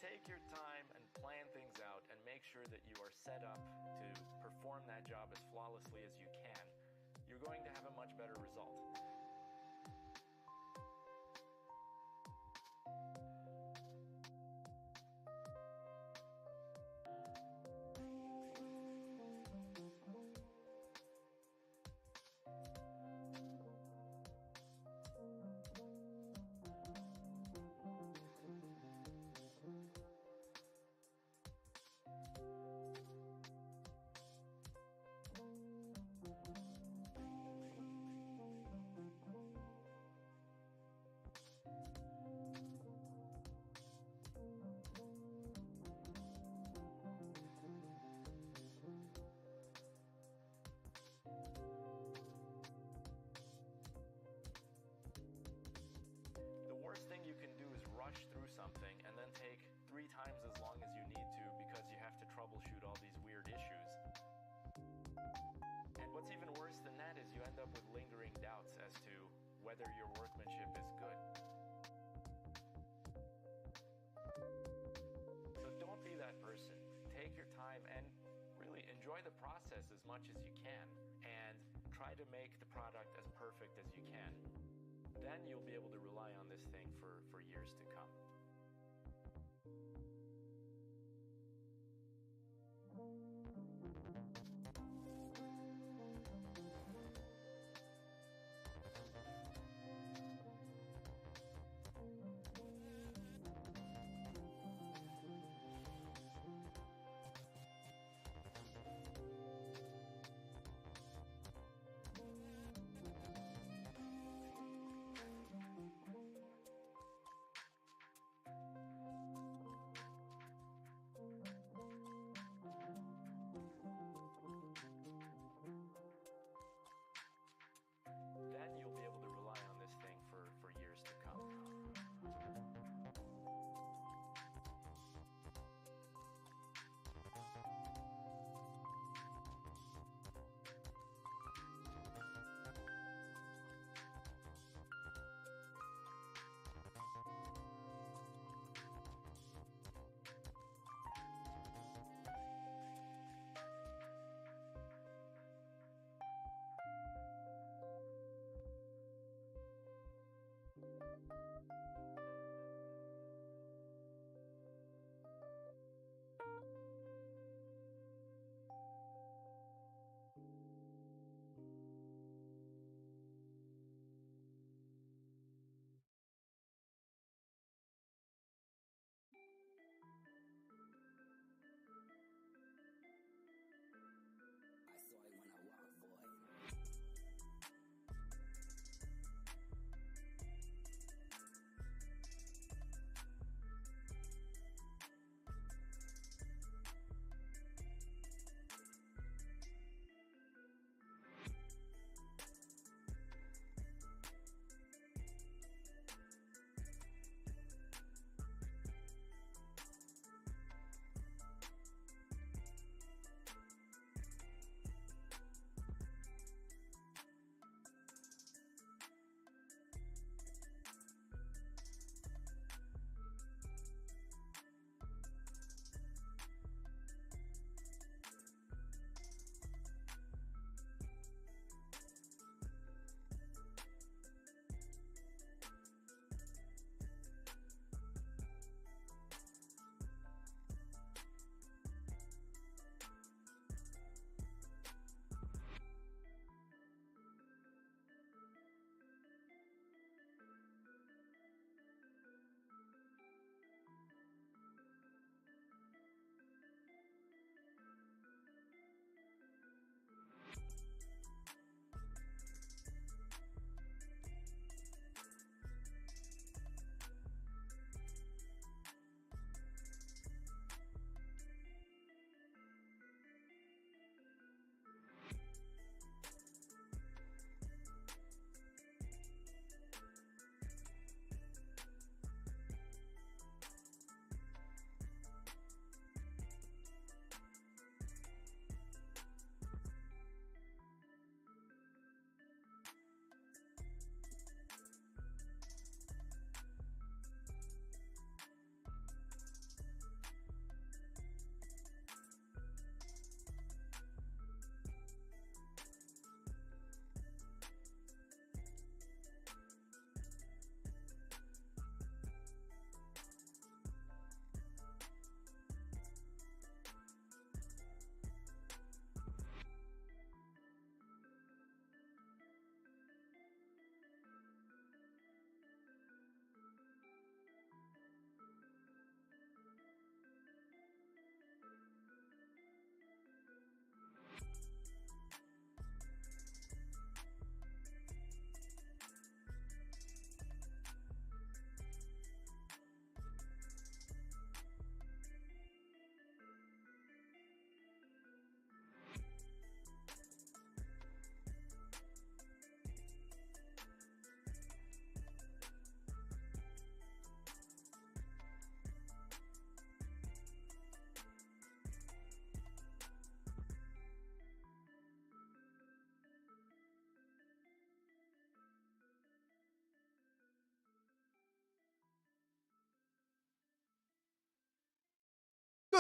take your time and plan things out and make sure that you are set up to perform that job as flawlessly as you can, you're going to have a much better result. The worst thing you can do is rush through something and then take 3 times as long as you need to because you have to troubleshoot all these weird issues. And what's even worse than that is you end up with lingering doubts as to whether your workmanship is good. So don't be that person. Take your time and really enjoy the process as much as you can and try to make the product as perfect as you can. Then you'll be able to rely on this thing for years to come.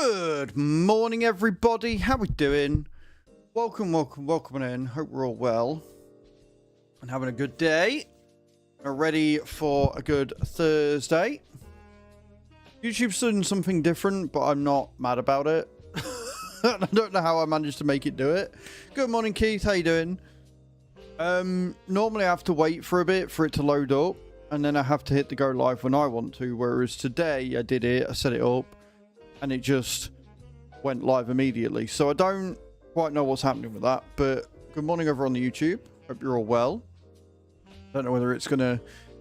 Good morning, everybody. How we doing? Welcome in. Hope we're all well and having a good day. We're ready for a good Thursday. YouTube's doing something different, but I'm not mad about it. I don't know how I managed to make it do it. Good morning, Keith. How you doing? Normally I have to wait for a bit for it to load up, and then I have to hit the go live when I want to, whereas today I did it, I set it up, and it just went live immediately. So I don't quite know what's happening with that, but good morning over on the YouTube. Hope you're all well. Don't know whether it's going to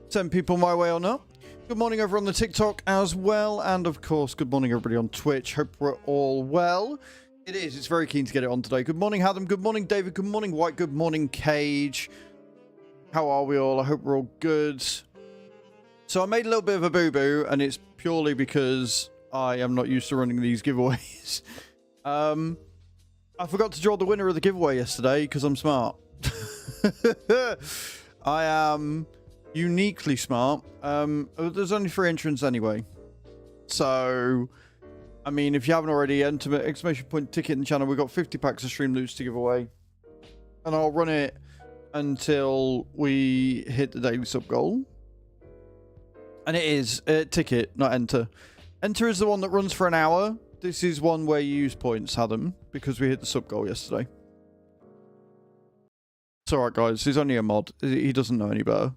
send people my way or not. Good morning over on the TikTok as well, and of course, good morning everybody on Twitch. Hope we're all well. It is. It's very keen to get it on today. Good morning, Hadam. Good morning, David. Good morning, White. Good morning, Cage. How are we all? I hope we're all good. So I made a little bit of a boo-boo, and it's purely because I am not used to running these giveaways. I forgot to draw the winner of the giveaway yesterday because I'm smart. I am uniquely smart. There's only 3 entrants anyway. So, I mean, if you haven't already, enter exclamation point ticket in the channel. We've got 50 packs of stream loots to give away. And I'll run it until we hit the daily sub goal. And it is ticket, not enter. Enter is the one that runs for an hour. This is one where you use points, Adam, because we hit the sub goal yesterday. It's alright, guys. He's only a mod. He doesn't know any better.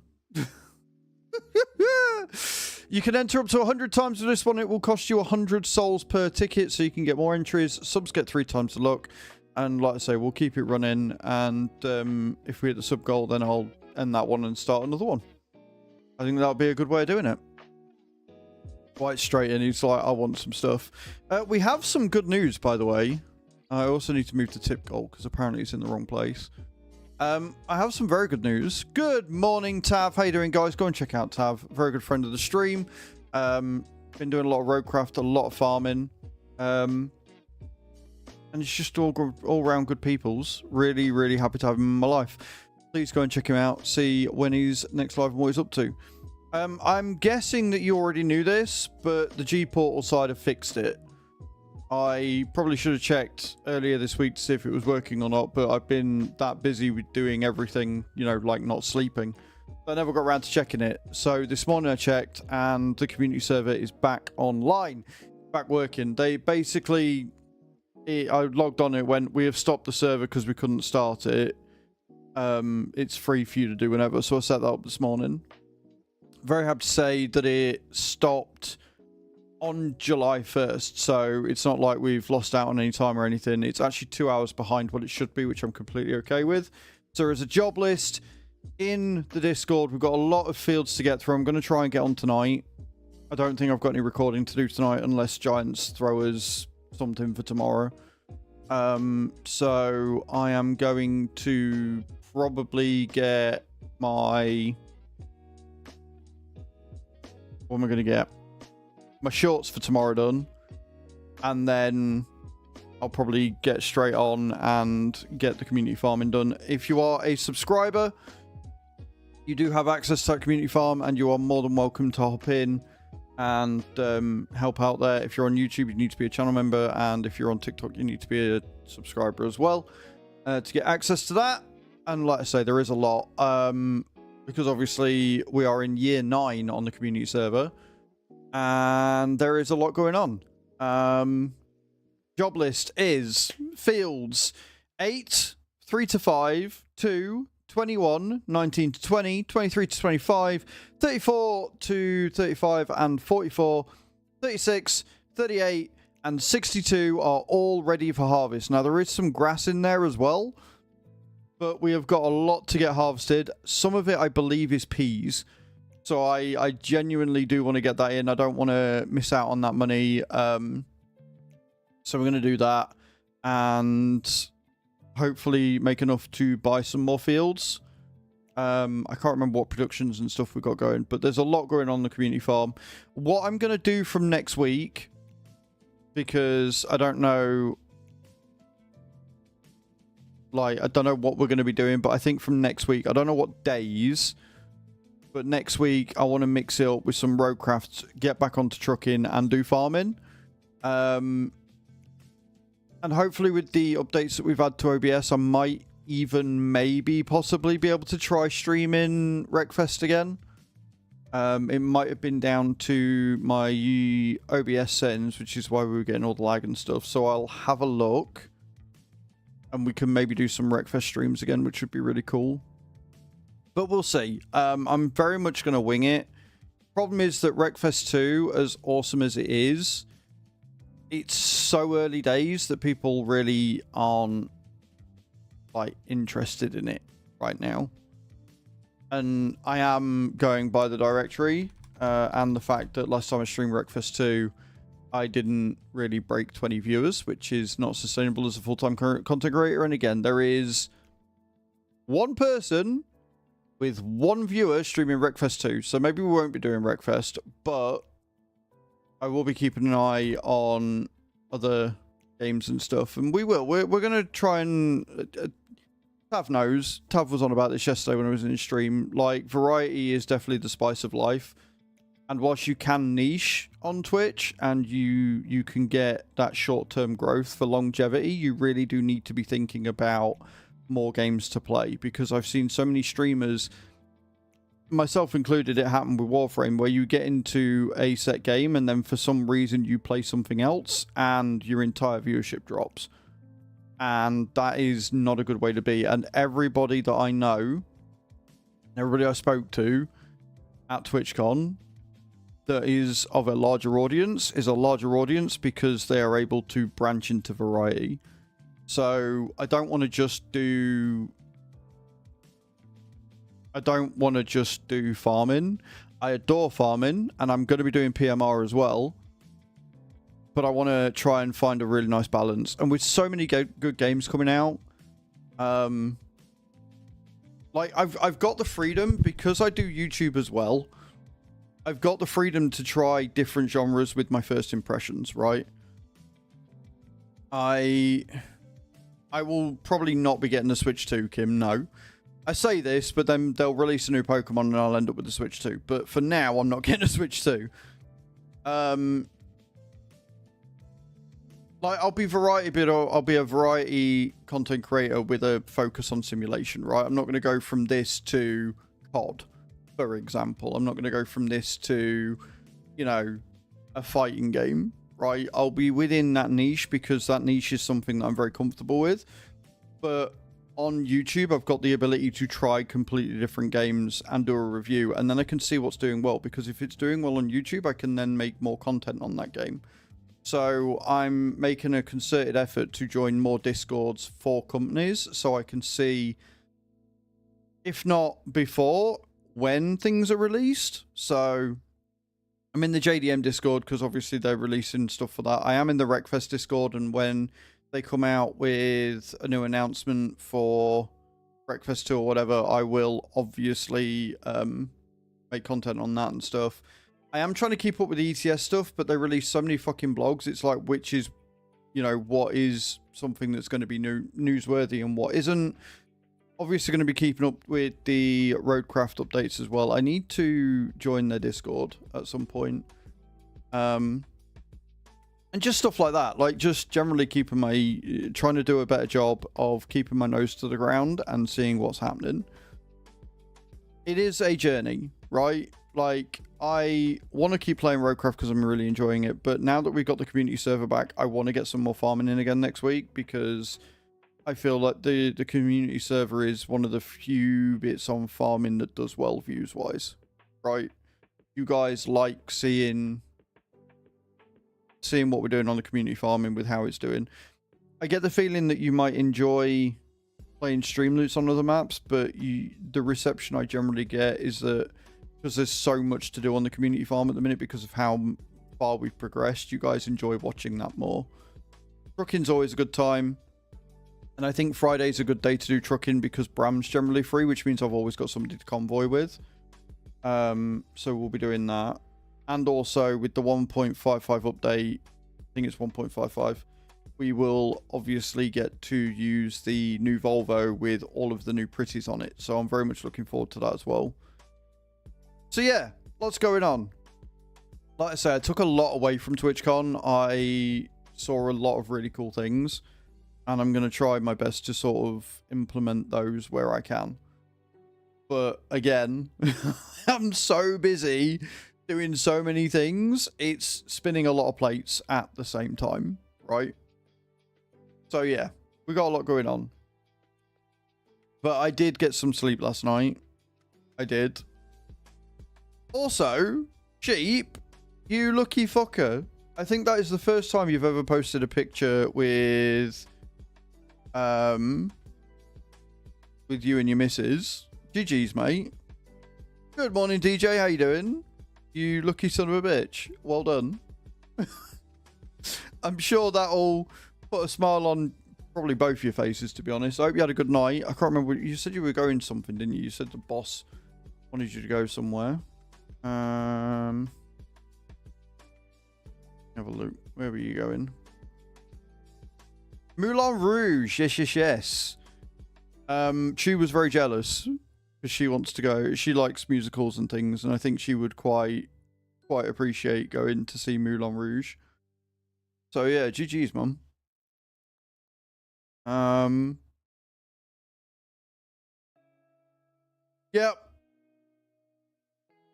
You can enter up to 100 times with this one. It will cost you 100 souls per ticket, so you can get more entries. Subs get 3 times the luck. And like I say, we'll keep it running. And if we hit the sub goal, then I'll end that one and start another one. I think that'll be a good way of doing it. Quite straight in. He's like, I want some stuff. We have some good news, by the way. I also need to move to tip goal because apparently it's in the wrong place. I have some very good news. Good morning, Tav. How you doing, guys? Go and check out Tav. Very good friend of the stream. Been doing a lot of Roadcraft, a lot of farming. And it's just all round good peoples. Really, really happy to have him in my life. Please go and check him out. See when he's next live and what he's up to. I'm guessing that you already knew this, but the G Portal side have fixed it. I probably should have checked earlier this week to see if it was working or not, but I've been that busy with doing everything, you know, like not sleeping. I never got around to checking it. So this morning I checked and the community server is back online, back working. They basically, I logged on, it went, we have stopped the server because we couldn't start it. It's free for you to do whenever. So I set that up this morning. Very happy to say that it stopped on July 1st, so it's not like we've lost out on any time or anything. It's actually 2 hours behind what it should be, which I'm completely okay with. So there's a job list in the Discord. We've got a lot of fields to get through. I'm going to try and get on tonight. I don't think I've got any recording to do tonight unless Giants throw us something for tomorrow. So I am going to probably get my... What am I going to get? My shorts for tomorrow done, and then I'll probably get straight on and get the community farming done. If you are a subscriber, you do have access to that community farm, and you are more than welcome to hop in and help out there. If you're on YouTube, you need to be a channel member, and if you're on TikTok, you need to be a subscriber as well to get access to that. And like I say, there is a lot because obviously we are in year 9 on the community server. And there is a lot going on. Job list is fields 8, 3 to 5, 2, 21, 19 to 20, 23 to 25, 34 to 35, and 44, 36, 38, and 62 are all ready for harvest. Now, there is some grass in there as well, but we have got a lot to get harvested. Some of it, I believe, is peas. So I genuinely do want to get that in. I don't want to miss out on that money. So we're going to do that and hopefully make enough to buy some more fields. I can't remember what productions and stuff we got going, but there's a lot going on in the community farm. What I'm going to do from next week, because I don't know, like, I don't know what we're going to be doing, but I think from next week, I don't know what days... But next week, I want to mix it up with some Roadcraft, get back onto trucking and do farming. And hopefully with the updates that we've had to OBS, I might even maybe possibly be able to try streaming Wreckfest again. It might have been down to my OBS settings, which is why we were getting all the lag and stuff. So I'll have a look. And we can maybe do some Wreckfest streams again, which would be really cool. But we'll see. I'm very much going to wing it. Problem is that Wreckfest 2, as awesome as it is, it's so early days that people really aren't like interested in it right now. And I am going by the directory and the fact that last time I streamed Wreckfest 2, I didn't really break 20 viewers, which is not sustainable as a full-time content creator. And again, there is one person with one viewer streaming Wreckfest 2. So maybe we won't be doing Wreckfest, but I will be keeping an eye on other games and stuff. And we will. We're going to try and... Tav knows. Tav was on about this yesterday when I was in his stream. Like, variety is definitely the spice of life. And whilst you can niche on Twitch and you can get that short-term growth for longevity, you really do need to be thinking about more games to play. Because I've seen so many streamers, myself included, it happened with Warframe, where you get into a set game and then for some reason you play something else and your entire viewership drops. And that is not a good way to be. And everybody that I know, everybody I spoke to at TwitchCon that is of a larger audience is a larger audience because they are able to branch into variety. So I don't want to just do... farming. I adore farming and I'm going to be doing PMR as well. But I want to try and find a really nice balance. And with so many good games coming out, like I've got the freedom because I do YouTube as well. I've got the freedom to try different genres with my first impressions, right? I will probably not be getting the Switch 2, Kim, no. I say this, but then they'll release a new Pokemon and I'll end up with the Switch 2. But for now, I'm not getting a Switch 2. Like, I'll be a variety content creator with a focus on simulation, right? I'm not going to go from this to COD, for example. I'm not going to go from this to, you know, a fighting game, right? I'll be within that niche because that niche is something that I'm very comfortable with. But on YouTube, I've got the ability to try completely different games and do a review, and then I can see what's doing well, because if it's doing well on YouTube, I can then make more content on that game. So I'm making a concerted effort to join more Discords for companies so I can see, if not before, when things are released. So I'm in the JDM Discord because obviously they're releasing stuff for that. I am in the Wreckfest Discord, and when they come out with a new announcement for Wreckfest 2 or whatever, I will obviously make content on that and stuff. I am trying to keep up with the ETS stuff, but they release so many fucking blogs. It's like, which is, you know, what is something that's going to be newsworthy and what isn't. Obviously going to be keeping up with the Roadcraft updates as well. I need to join their Discord at some point. And just stuff like that. Like, just generally trying to do a better job of keeping my nose to the ground and seeing what's happening. It is a journey, right? Like, I want to keep playing Roadcraft because I'm really enjoying it, but now that we've got the community server back, I want to get some more farming in again next week, because I feel like the community server is one of the few bits on farming that does well views-wise, right? You guys like seeing what we're doing on the community farming with how it's doing. I get the feeling that you might enjoy playing stream loots on other maps, but the reception I generally get is that because there's so much to do on the community farm at the minute because of how far we've progressed, you guys enjoy watching that more. Trucking's always a good time, and I think Friday's a good day to do trucking because Bram's generally free, which means I've always got somebody to convoy with. So we'll be doing that. And also with the 1.55 update, I think it's 1.55, we will obviously get to use the new Volvo with all of the new pretties on it. So I'm very much looking forward to that as well. So yeah, lots going on. Like I said, I took a lot away from TwitchCon. I saw a lot of really cool things. And I'm going to try my best to sort of implement those where I can. But again, I'm so busy doing so many things. It's spinning a lot of plates at the same time, right? So yeah, we got a lot going on. But I did get some sleep last night. I did. Also, Sheep, you lucky fucker. I think that is the first time you've ever posted a picture with you and your missus. GG's, mate. Good morning, DJ. How you doing? You lucky son of a bitch. Well done. I'm sure that'll put a smile on probably both your faces, to be honest. I hope you had a good night. I can't remember. You said you were going something, didn't you? You said the boss wanted you to go somewhere. Have a look. Where were you going? Moulin Rouge. Yes, yes, yes. She was very jealous because she wants to go. She likes musicals and things, and I think she would quite appreciate going to see Moulin Rouge. So yeah, GG's, mum. Yep.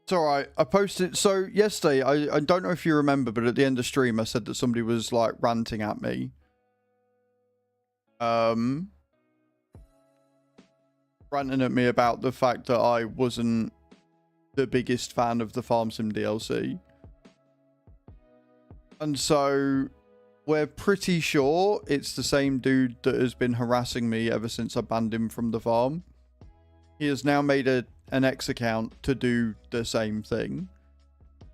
It's alright. I posted, so yesterday, I don't know if you remember, but at the end of stream, I said that somebody was like ranting at me. Ranting at me about the fact that I wasn't the biggest fan of the Farm Sim DLC. And so we're pretty sure it's the same dude that has been harassing me ever since I banned him from the farm. He has now made an X account to do the same thing.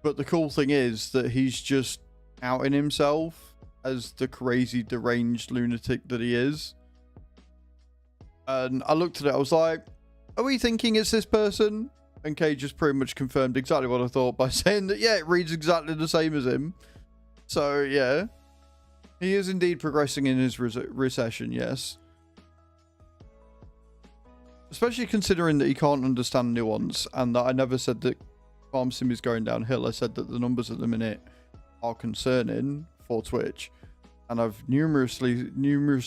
But the cool thing is that he's just outing himself as the crazy deranged lunatic that he is. And I looked at it, I was like, are we thinking it's this person? And Kay just pretty much confirmed exactly what I thought by saying that, yeah, it reads exactly the same as him. So, yeah. He is indeed progressing in his recession, yes. Especially considering that he can't understand nuance, and that I never said that Farm Sim is going downhill. I said that the numbers at the minute are concerning for Twitch. And I've numerous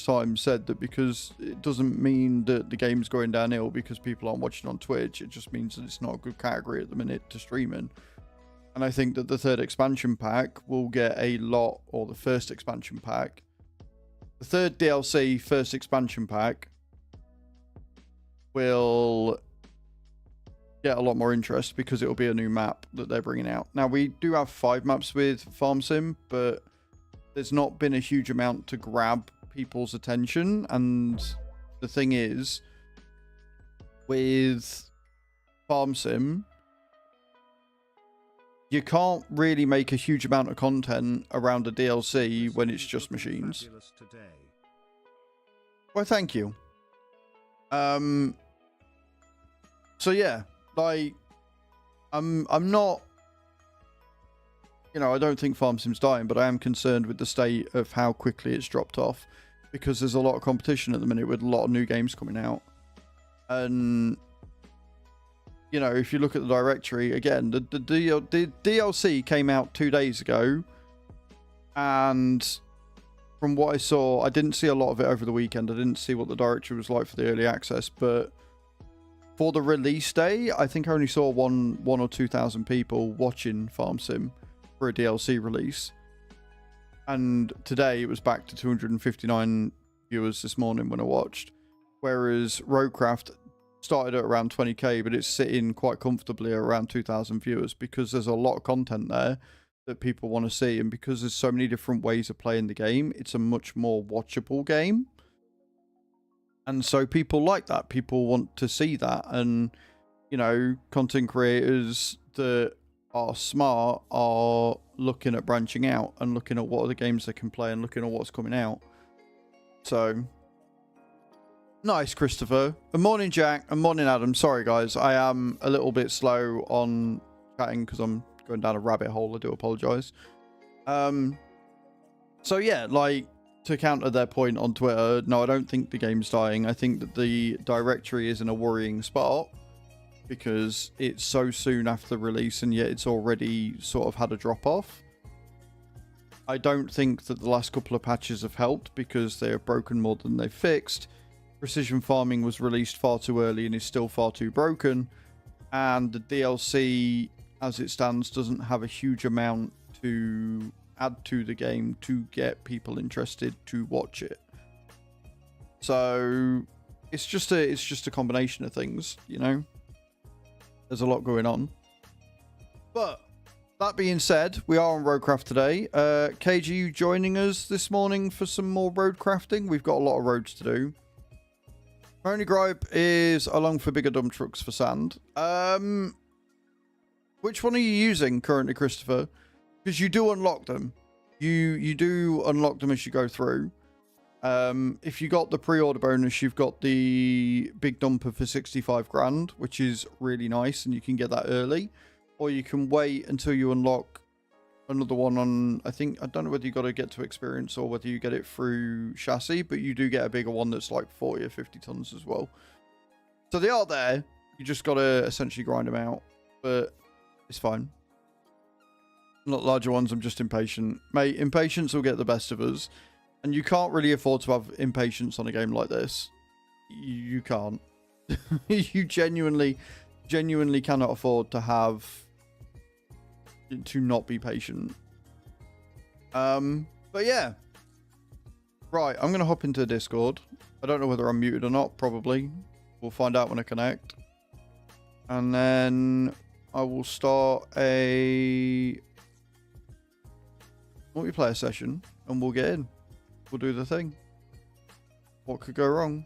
times said that because it doesn't mean that the game's going downhill because people aren't watching on Twitch. It just means that it's not a good category at the minute to stream in. And I think that the third expansion pack will get a lot, or the first expansion pack. The third DLC first expansion pack will get a lot more interest because it will be a new map that they're bringing out. Now, we do have 5 maps with Farm Sim, but there's not been a huge amount to grab people's attention. And the thing is, with Farm Sim, you can't really make a huge amount of content around a DLC when it's just machines. Well, thank you. So yeah, like, I'm not, you know, I don't think Farm Sim's dying, but I am concerned with the state of how quickly it's dropped off, because there's a lot of competition at the minute with a lot of new games coming out. And, you know, if you look at the directory, again, the DLC came out 2 days ago, and from what I saw, I didn't see a lot of it over the weekend. I didn't see what the directory was like for the early access, but for the release day, I think I only saw one or 2,000 people watching Farm Sim for a DLC release. And today it was back to 259 viewers this morning when I watched. Whereas Roadcraft started at around 20k, but it's sitting quite comfortably at around 2,000 viewers because there's a lot of content there that people want to see. And because there's so many different ways of playing the game, it's a much more watchable game. And so people like that. People want to see that. And, you know, content creators that are smart are looking at branching out and looking at what other games they can play and looking at what's coming out. So, nice, Christopher. Good morning, Jack. And morning, Adam. Sorry, guys. I am a little bit slow on chatting because I'm going down a rabbit hole. I do apologize. So, yeah, like, to counter their point on Twitter, no, I don't think the game's dying. I think that the directory is in a worrying spot because it's so soon after the release and yet it's already sort of had a drop off. I don't think that the last couple of patches have helped because they have broken more than they've fixed. Precision farming was released far too early and is still far too broken. And the DLC, as it stands, doesn't have a huge amount to add to the game to get people interested to watch it. So it's just a combination of things, you know. There's a lot going on. But that being said, we are on Roadcraft today. KG, you joining us this morning for some more road crafting? We've got a lot of roads to do. My only gripe is along for bigger dump trucks for sand. Which one are you using currently, Christopher? Because you do unlock them. You do unlock them as you go through. If you got the pre-order bonus, you've got the big dumper for 65 grand, which is really nice, and you can get that early. Or you can wait until you unlock another one on, I don't know whether you got to get to experience or whether you get it through chassis, but you do get a bigger one that's like 40 or 50 tons as well. So they are there. You just got to essentially grind them out, but it's fine. Not larger ones, I'm just impatient. Mate, impatience will get the best of us. And you can't really afford to have impatience on a game like this. You can't. You genuinely cannot afford to have... to not be patient. But yeah. Right, I'm going to hop into Discord. I don't know whether I'm muted or not, probably. We'll find out when I connect. And then I will start a multiplayer session and we'll get in. We'll do the thing. What could go wrong?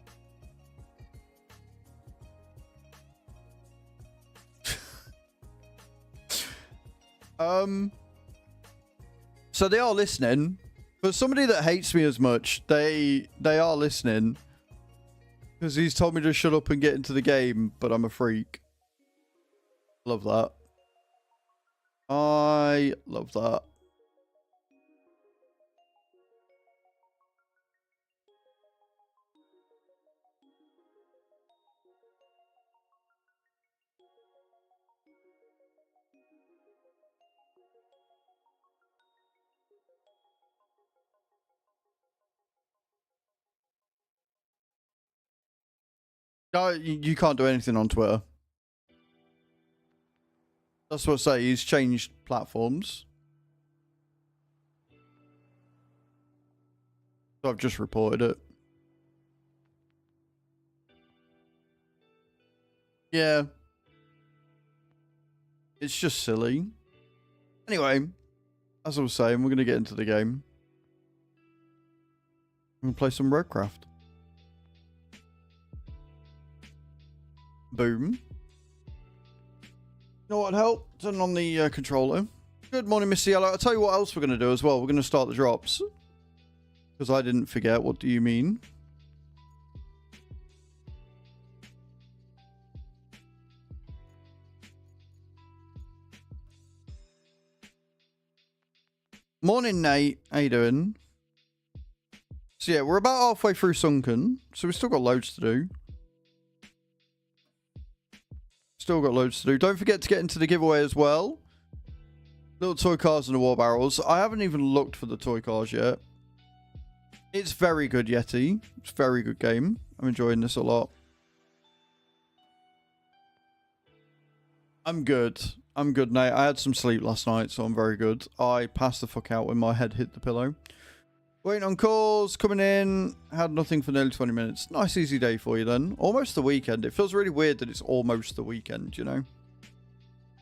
So they are listening. For somebody that hates me as much, they are listening. Because he's told me to shut up and get into the game, but I'm a freak. Love that. I love that. No, you can't do anything on Twitter. That's what I say. He's changed platforms. So I've just reported it. Yeah. It's just silly. Anyway, as I was saying, we're going to get into the game. I'm going to play some Roadcraft. Boom. You know what would help? Turn on the controller. Good morning, Mr. Yellow. I'll tell you what else we're going to do as well. We're going to start the drops. Because I didn't forget. What do you mean? Morning, Nate. How you doing? So yeah, we're about halfway through Sunken. So we've still got loads to do. Still got loads to do. Don't forget to get into the giveaway as well. Little toy cars and the war barrels. I haven't even looked for the toy cars yet. It's very good, Yeti. It's a very good game. I'm enjoying this a lot. I'm good. I'm good, Nate. I had some sleep last night, so I'm very good. I passed the fuck out when my head hit the pillow. Waiting on calls, coming in. Had nothing for nearly 20 minutes. Nice easy day for you then. Almost the weekend. It feels really weird that it's almost the weekend, you know?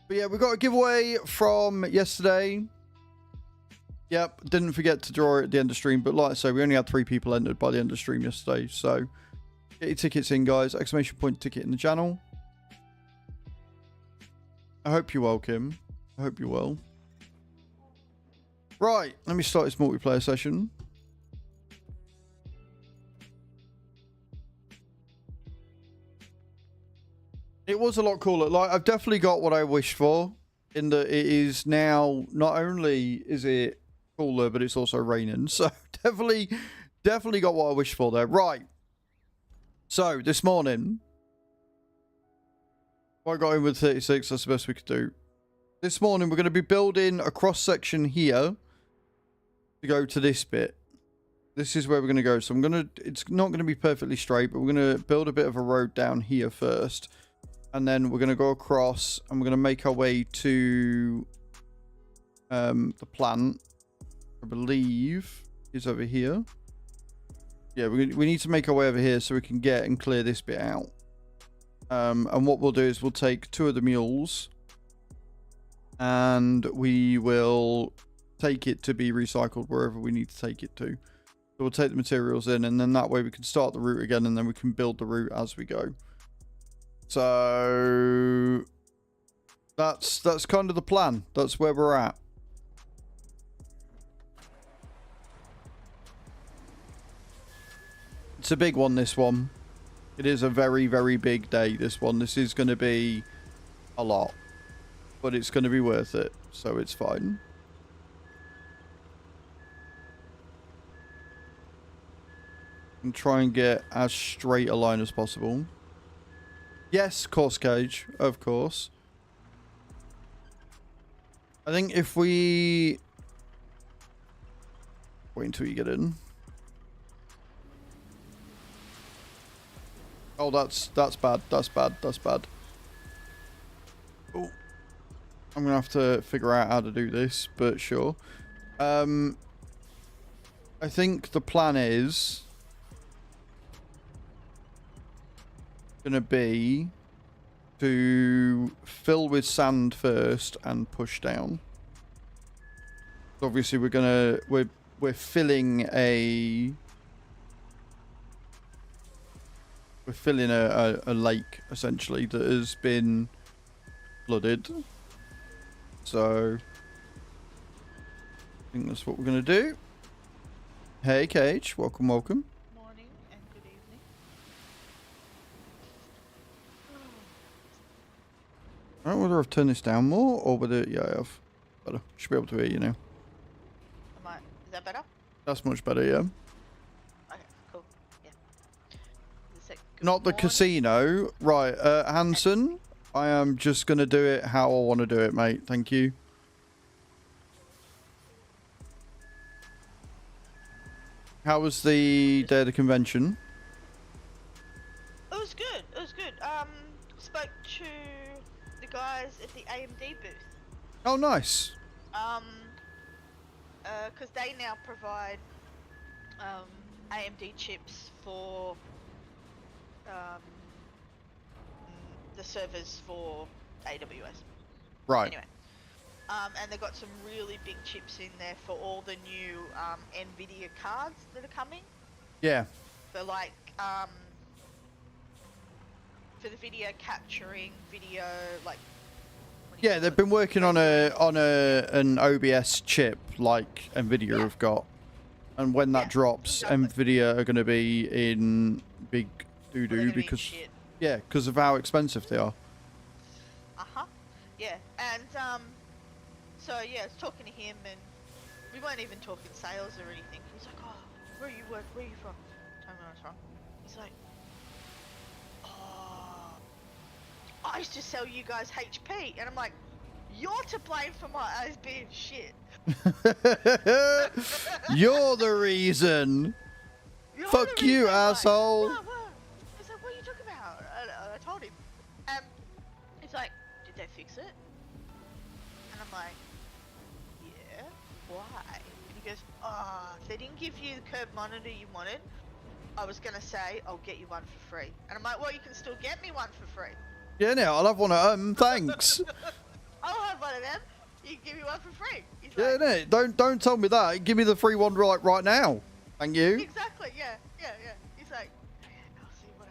But yeah, we got a giveaway from yesterday. Yep, didn't forget to draw it at the end of stream. But like I say, we only had 3 people entered by the end of stream yesterday. So get your tickets in, guys. Exclamation point ticket in the channel. I hope you're well, Kim. I hope you're well. Right, let me start this multiplayer session. It was a lot cooler. Like, I've definitely got what I wished for. In that it is now, not only is it cooler, but it's also raining. So, definitely got what I wished for there. Right. So, this morning, I got in with 36. That's the best we could do. This morning, we're going to be building a cross-section here. to go to this bit. This is where we're going to go. So it's not going to be perfectly straight, but we're going to build a bit of a road down here first. And then we're going to go across and we're going to make our way to the plant. I believe is over here. Yeah, we need to make our way over here so we can get and clear this bit out. And what we'll do is we'll take 2 of the mules and we will take it to be recycled wherever we need to take it to. So we'll take the materials in, and then that way we can start the route again, and then we can build the route as we go. So that's kind of the plan. That's where we're at. It's a big one, this one. It is a very, very big day, this one. This is going to be a lot, but it's going to be worth it, so it's fine. And try and get as straight a line as possible. Yes, course cage, of course. I think if we... Wait until you get in. Oh, that's bad. That's bad. That's bad. Oh. I'm going to have to figure out how to do this, but sure. I think the plan is going to be to fill with sand first and push down. So obviously we're filling a lake essentially that has been flooded. So I think that's what we're going to do. Hey Cage, welcome. Morning and good evening. I don't know whether I've turned this down more or whether... Yeah, I have. Better. Should be able to hear you now. Is that better? That's much better, yeah. Okay, cool. Yeah. Not the casino. Right, Hanson, I am just going to do it how I want to do it, mate. Thank you. How was the day of the convention? It was good. It was good. Spoke to the guys at the AMD booth. Oh, nice. Because they now provide AMD chips for the servers for AWS. Right. Anyway, and they got some really big chips in there for all the new NVIDIA cards that are coming. Yeah. For like for the video capturing video, like. Yeah, they've been working on an OBS chip like Nvidia have got, and when that drops, exactly. Nvidia are going to be in big doo-doo because of how expensive they are. Yeah, and so yeah, I was talking to him, and we weren't even talking sales or anything. He was like, "Oh, where are you from?" Tell me where I was from. He's like, "Oh, I used to sell you guys HP," and I'm like, "You're to blame for my eyes being shit." You're the reason. Fuck you, asshole. Like, he's like, "What are you talking about?" I told him, and he's like, "Did they fix it?" And I'm like, "Yeah, why?" And he goes, "Oh, if they didn't give you the curved monitor you wanted, I was gonna say I'll get you one for free." And I'm like, "Well, you can still get me one for free." Yeah, no, I'll have one of them. Thanks. I'll have one of them. You can give me one for free. He's Yeah, like, no, don't tell me that. Give me the free one right now. Thank you. Exactly. Yeah. He's like, I'll see what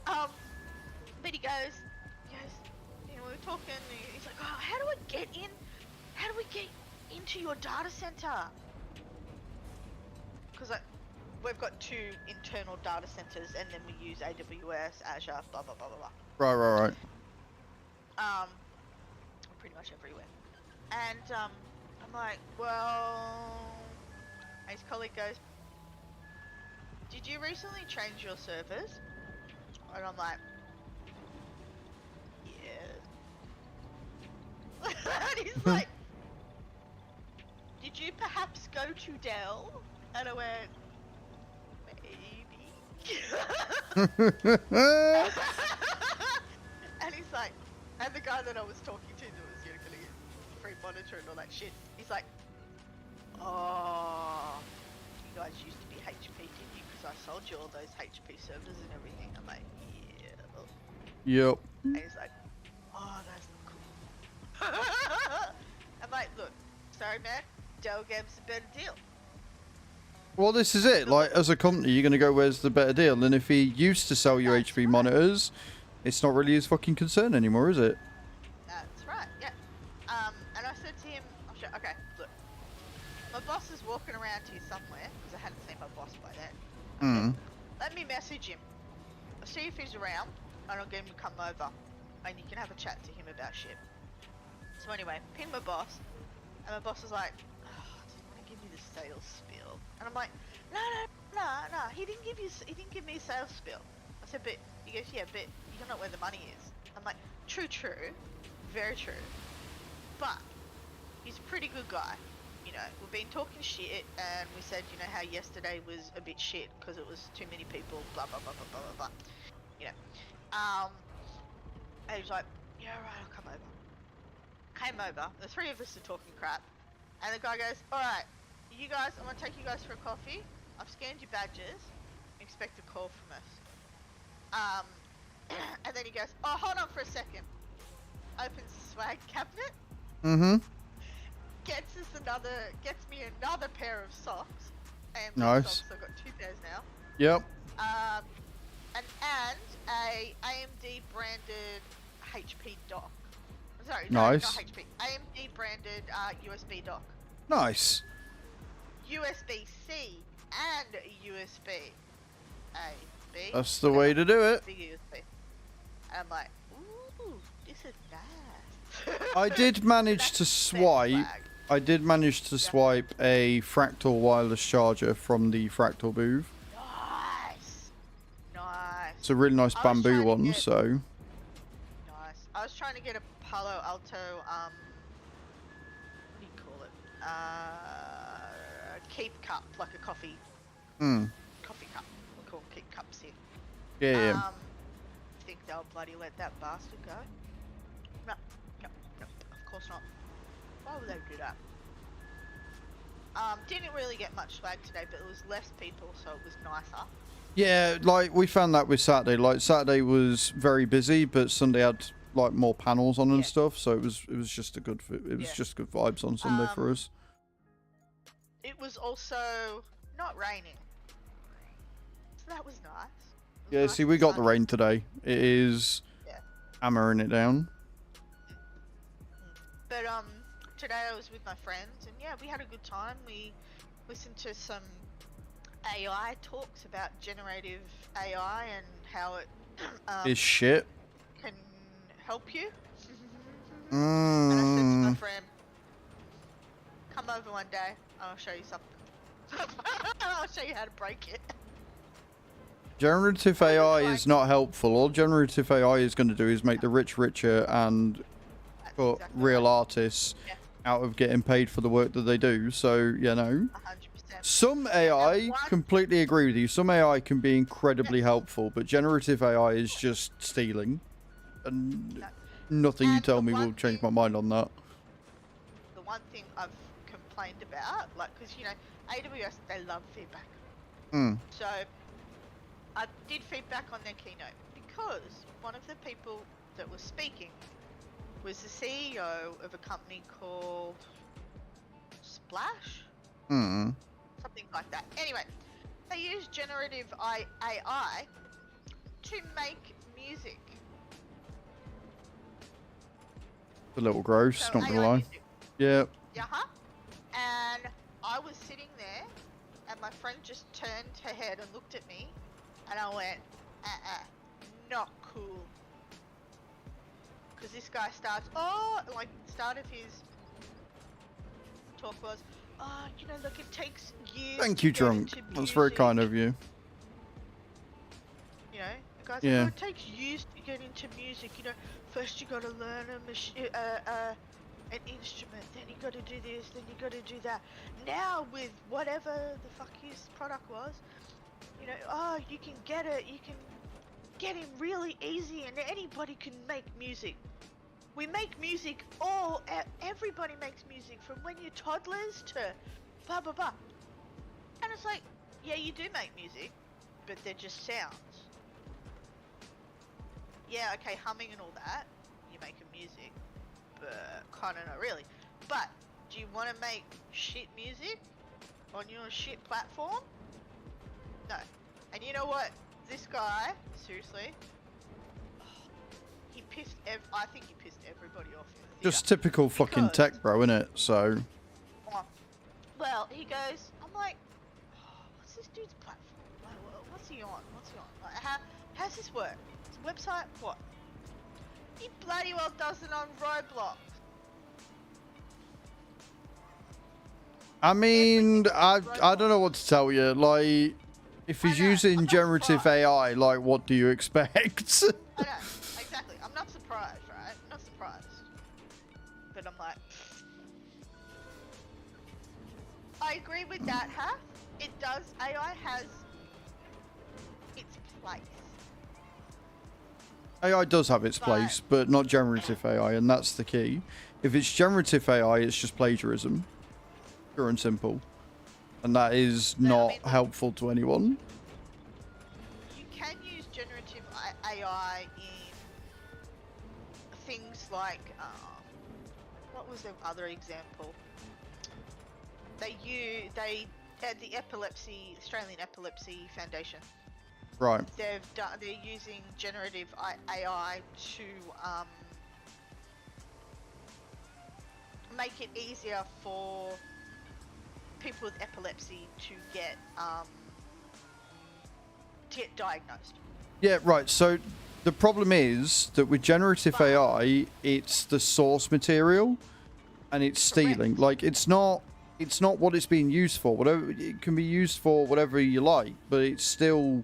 I but he goes, you know, we were talking. And he's like, "Oh, how do we get into your data center?" Because we've got 2 internal data centers, and then we use AWS, Azure, blah blah blah blah blah. Right. Pretty much everywhere. And I'm like, well, his colleague goes, "Did you recently change your servers?" And I'm like, "Yeah." And he's like, did you perhaps go to Dell? And I went, maybe. And he's like, and the guy that I was talking to that was gonna get a free monitor and all that shit, he's like, oh, you guys used to be HP, didn't you? Because I sold you all those HP servers and everything. I'm like, yeah. Yep. And he's like, oh, that's not cool. I'm like, look, sorry man, Dell gave us a better deal. Well, this is it. Like, as a company, you're going to go, where's the better deal? And if he used to sell you HP monitors, it's not really his fucking concern anymore, is it? That's right, yeah. And I said to him, okay, look, my boss is walking around here somewhere, because I hadn't seen my boss by then. Let me message him. I'll see if he's around, and I'll get him to come over, and you can have a chat to him about shit. So anyway, ping my boss, and my boss is like, oh, I didn't want to give you the sales spiel. And I'm like, no, he didn't give me a sales spiel. I said, but, he goes, yeah, but you don't know where the money is. I'm like, true, very true. But, he's a pretty good guy. You know, we've been talking shit, and we said, you know, how yesterday was a bit shit, because it was too many people, blah, blah, blah, blah, blah, blah, blah. You know, and he's like, yeah, alright, I'll come over. Came over, the three of us are talking crap, and the guy goes, alright, you guys, I'm gonna take you guys for a coffee. I've scanned your badges. Expect a call from us. And then he goes, oh, hold on for a second. Opens the swag cabinet. Gets me another pair of socks. AMD Nice. socks, I've got 2 pairs now. Yep. And a AMD branded HP dock. Sorry, no, Nice. not HP. AMD branded USB dock. Nice. USB-C and USB A, B. That's the way to do it. Big USB. And I'm like, ooh, this is nice. I did manage to swipe. I did manage to swipe a Fractal wireless charger from the Fractal booth. Nice. It's a really nice bamboo one, so. Nice. I was trying to get a Palo Alto, what do you call it? Keep cup, like a coffee. Coffee cup. We call them keep cups here. Yeah. Think they'll bloody let that bastard go? No, of course not. Why would they do that? Didn't really get much swag today, but it was less people, so it was nicer. Yeah, like we found that with Saturday. Like Saturday was very busy, but Sunday had like more panels on and stuff, so it was just a good just good vibes on Sunday for us. It was also not raining, so that was nice. Yeah, nice see, we got the sunny. rain today. It is hammering it down. But today I was with my friends, and yeah, we had a good time. We listened to some AI talks about generative AI and how it Is shit. can help you. And I said to my friend, come over one day, I'll show you something. I'll show you how to break it. Generative AI is not helpful. All generative AI is going to do is make the rich richer and put real artists out of getting paid for the work that they do. So, you know, 100%. some AI, completely agree with you. Some AI can be incredibly helpful, but generative AI is just stealing. And nothing you tell me will change my mind on that. The one thing I've complained about, like, because, you know, AWS, they love feedback. So, I did feedback on their keynote because one of the people that was speaking was the CEO of a company called Splash? Something like that. Anyway, they use generative AI to make music. A little gross, So not gonna AI lie. music. Yeah. And I was sitting there, and my friend just turned her head and looked at me, and I went, not cool. Because this guy starts, start of his talk was, you know, look, it takes years. Thank you, Drunk. That's very kind of you. You know, the guy's like, it takes years to get into music. You know, first you got to learn an instrument, then you got to do this, then you got to do that. Now with whatever the fuck his product was, you know, oh, you can get it, you can get him really easy, and anybody can make music. We make music, everybody makes music, from when you're toddlers to blah blah blah. And it's like, yeah, you do make music, but they're just sounds. Yeah, okay, humming and all that, you're making music, but kinda not really. But, do you want to make shit music on your shit platform? No. And you know what? This guy, seriously, he pissed, I think he pissed everybody off in the theater. Just typical fucking tech bro, innit? So... Well, he goes, I'm like, oh, what's this dude's platform? Like, what's he on? What's he on? Like, how's this work? It's a website? What? He bloody well does it on Roblox. I mean, I don't know what to tell you. Like, if he's using generative AI, like, what do you expect? I know, exactly. I'm not surprised, right? I'm not surprised. But I'm like... I agree with that, huh? It does. AI has its place. AI does have its place, but not generative AI, and that's the key. If it's generative AI, it's just plagiarism. Pure and simple. And that is not helpful to anyone. You can use generative AI in things like... what was the other example? They had the Australian Epilepsy Foundation. Right. They're using generative AI to make it easier for people with epilepsy to get diagnosed. Yeah, right. So the problem is that with generative AI, it's the source material, and it's stealing. Like, it's not what it's being used for. Whatever it can be used for, whatever you like, but it's still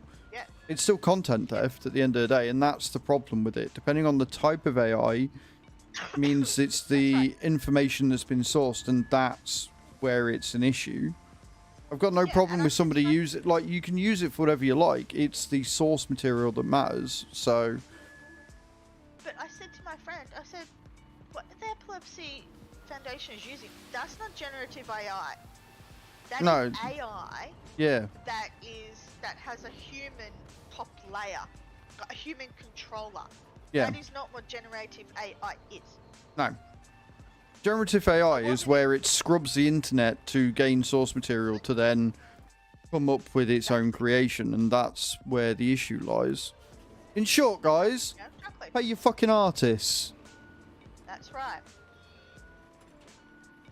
content theft at the end of the day, and that's the problem with it. Depending on the type of AI, means it's the information that's been sourced, and that's where it's an issue. I've got no problem with somebody use it. Like, you can use it for whatever you like. It's the source material that matters. So. But I said to my friend, I said, what the Epilepsy Foundation is using, that's not generative AI. That is AI. Yeah. That has a human top layer, a human controller. Yeah. That is not what generative AI is. No. Generative AI is where it scrubs the internet to gain source material to then come up with its own creation, and that's where the issue lies. In short, guys, pay your fucking artists. That's right.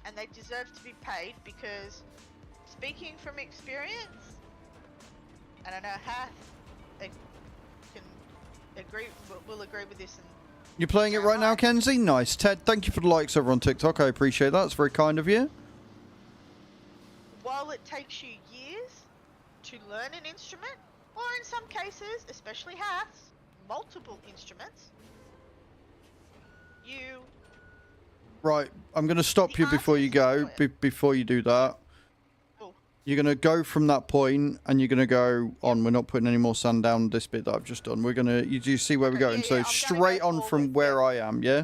And they deserve to be paid because, speaking from experience, and I know Hath will agree with this. And you're playing it right now, Kenzie? Nice. Ted, thank you for the likes over on TikTok. I appreciate that. It's very kind of you. While it takes you years to learn an instrument, or in some cases, especially Hath's, multiple instruments, Right, I'm going to stop you before you go, before you do that. You're going to go from that point, and you're going to go on. We're not putting any more sand down this bit that I've just done. We're going to, you see where we're going. So straight on from where I am, yeah?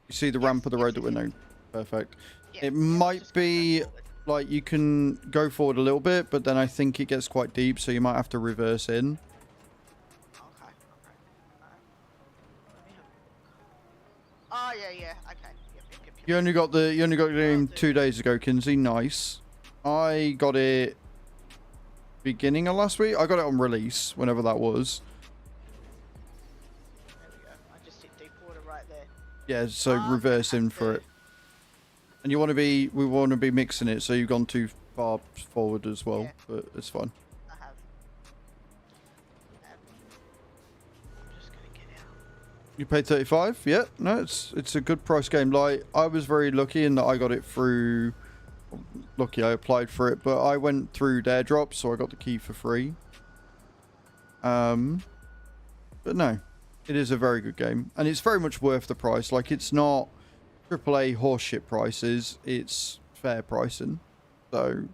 You see the ramp of the road that we're on? Perfect. It might be, like, you can go forward a little bit, but then I think it gets quite deep, so you might have to reverse in. Okay. Oh, yeah. Okay. Yep. You only got the game 2 days ago, Kinsey. Nice. I got it beginning of last week. I got it on release, whenever that was. There we go. I just hit deep water right there. Yeah, so reverse in for it. And we want to be mixing it, so you've gone too far forward as well, but it's fine. I have. I'm just gonna get out. You paid 35? Yeah, no, it's a good price game. Like, I was very lucky in that I got it through. Lucky I applied for it, but I went through their drop, so I got the key for free. But no, it is a very good game, and it's very much worth the price. Like, it's not AAA horseshit prices, it's fair pricing. So Okay.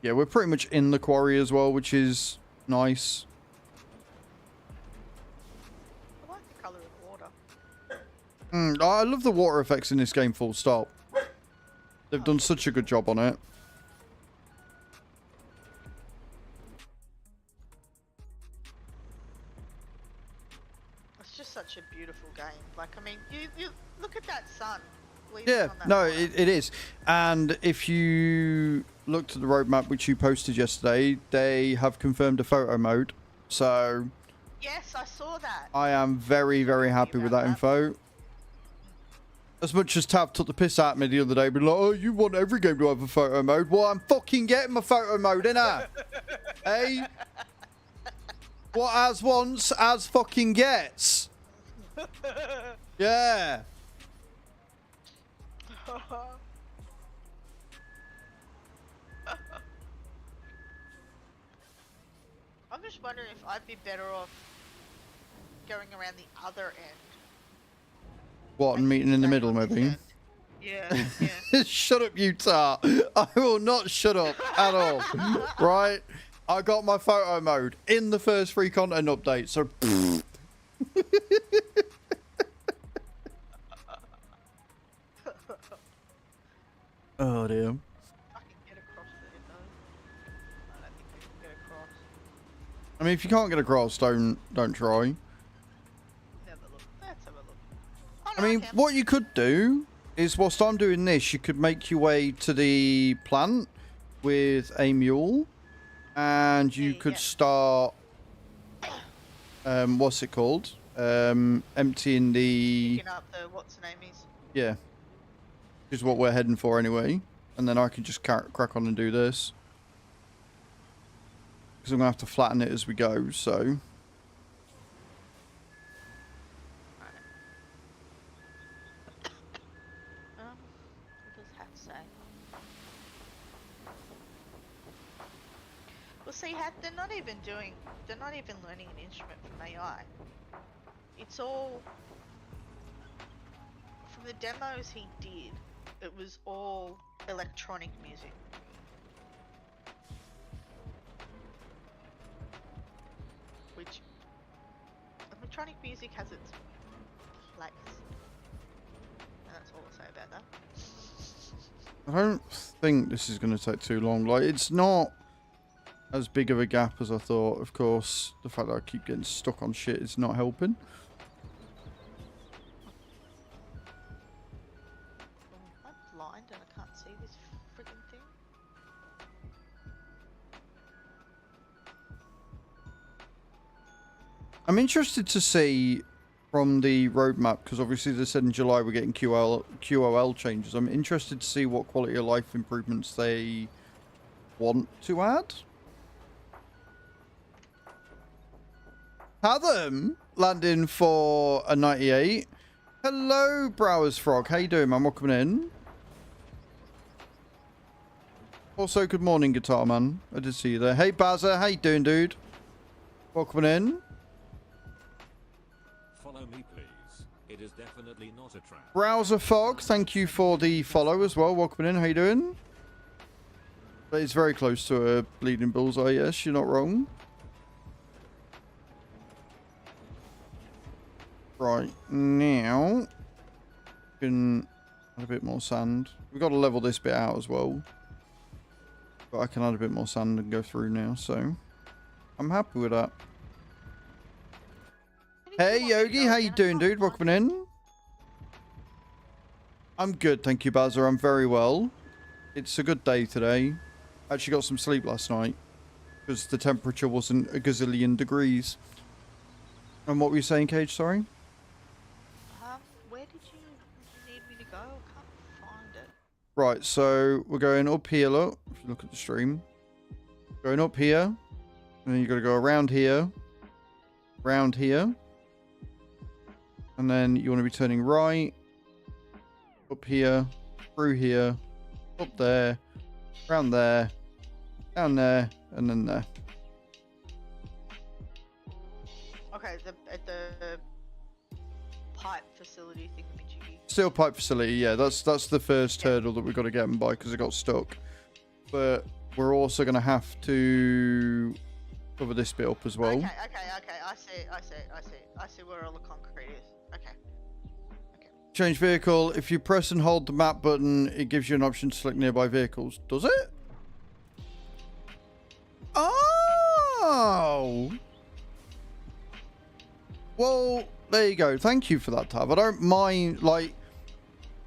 yeah, we're pretty much in the quarry as well, which is nice. I like the colour of water. I love the water effects in this game, full stop. They've done such a good job on it. It's just such a beautiful game. Like, I mean, you look at that sun. Yeah, On that no, water. it is. And if you looked at the roadmap which you posted yesterday, they have confirmed a photo mode. So Yes, I saw that. I am very, very happy with that info. As much as Tav took the piss out of me the other day, being like, oh, you want every game to have a photo mode. Well, I'm fucking getting my photo mode, innit? Hey? What as wants, as fucking gets. Yeah. I'm just wondering if I'd be better off going around the other end. What, and meeting in the middle, Staying on this maybe? end. Yeah, yeah. Shut up, you tart. I will not shut up at all. Right? I got my photo mode in the first free content update, so... Oh, dear. I can get across there though. I don't think I can get across. I mean, if you can't get across, don't try. Let's have a look. Let's have a look. Oh, I no, mean, can. what you could do is, whilst I'm doing this, you could make your way to the plant with a mule, and you could start, what's it called? Emptying the... Picking up the what's the name is. Yeah. Which is what we're heading for anyway. And then I can just crack on and do this. Because I'm going to have to flatten it as we go, so... What does that say? Well, see, they're not even learning an instrument from AI. It's all, from the demos he did, it was all electronic music. Which, electronic music has its place. And that's all I'll say about that. I don't think this is going to take too long. Like, it's not as big of a gap as I thought. Of course, the fact that I keep getting stuck on shit is not helping. Am I blind and I can't see this friggin' thing? I'm interested to see from the roadmap, because obviously they said in July we're getting QOL changes. I'm interested to see what quality of life improvements they want to add. Hatham landing for a 98. Hello, Browers Frog. How you doing, man? Welcome in. Also, good morning, Guitar Man. I did see you there. Hey, Bazza. How you doing, dude? Welcome in. Follow me, please. It is definitely not a trap. Browser Fog, thank you for the follow as well. Welcome in. How you doing? But it's very close to a bleeding bullseye. Yes, you're not wrong. Right, now we can add a bit more sand. We've got to level this bit out as well. But I can add a bit more sand and go through now, so I'm happy with that. Hey Yogi, how you doing, dude? Welcome in. I'm good, thank you, Bazza. I'm very well. It's a good day today. I actually got some sleep last night because the temperature wasn't a gazillion degrees. And what were you saying, Cage? Sorry. Where did you need me to go? I can't find it. Right, so we're going up here, look. If you look at the stream. Going up here. And then you've got to go around here. Round here. And then you want to be turning right. Up here. Through here. Up there. Around there. Down there. And then there. Okay, at the pipe facility thingamajiggy. Steel pipe facility, yeah, that's the first hurdle that we've got to get them by because it got stuck. But we're also going to have to cover this bit up as well. Okay. I see where all the concrete is. Okay. Change vehicle. If you press and hold the map button, it gives you an option to select nearby vehicles. Does it? Oh! Well, there you go. Thank you for that, Tav. I don't mind, like,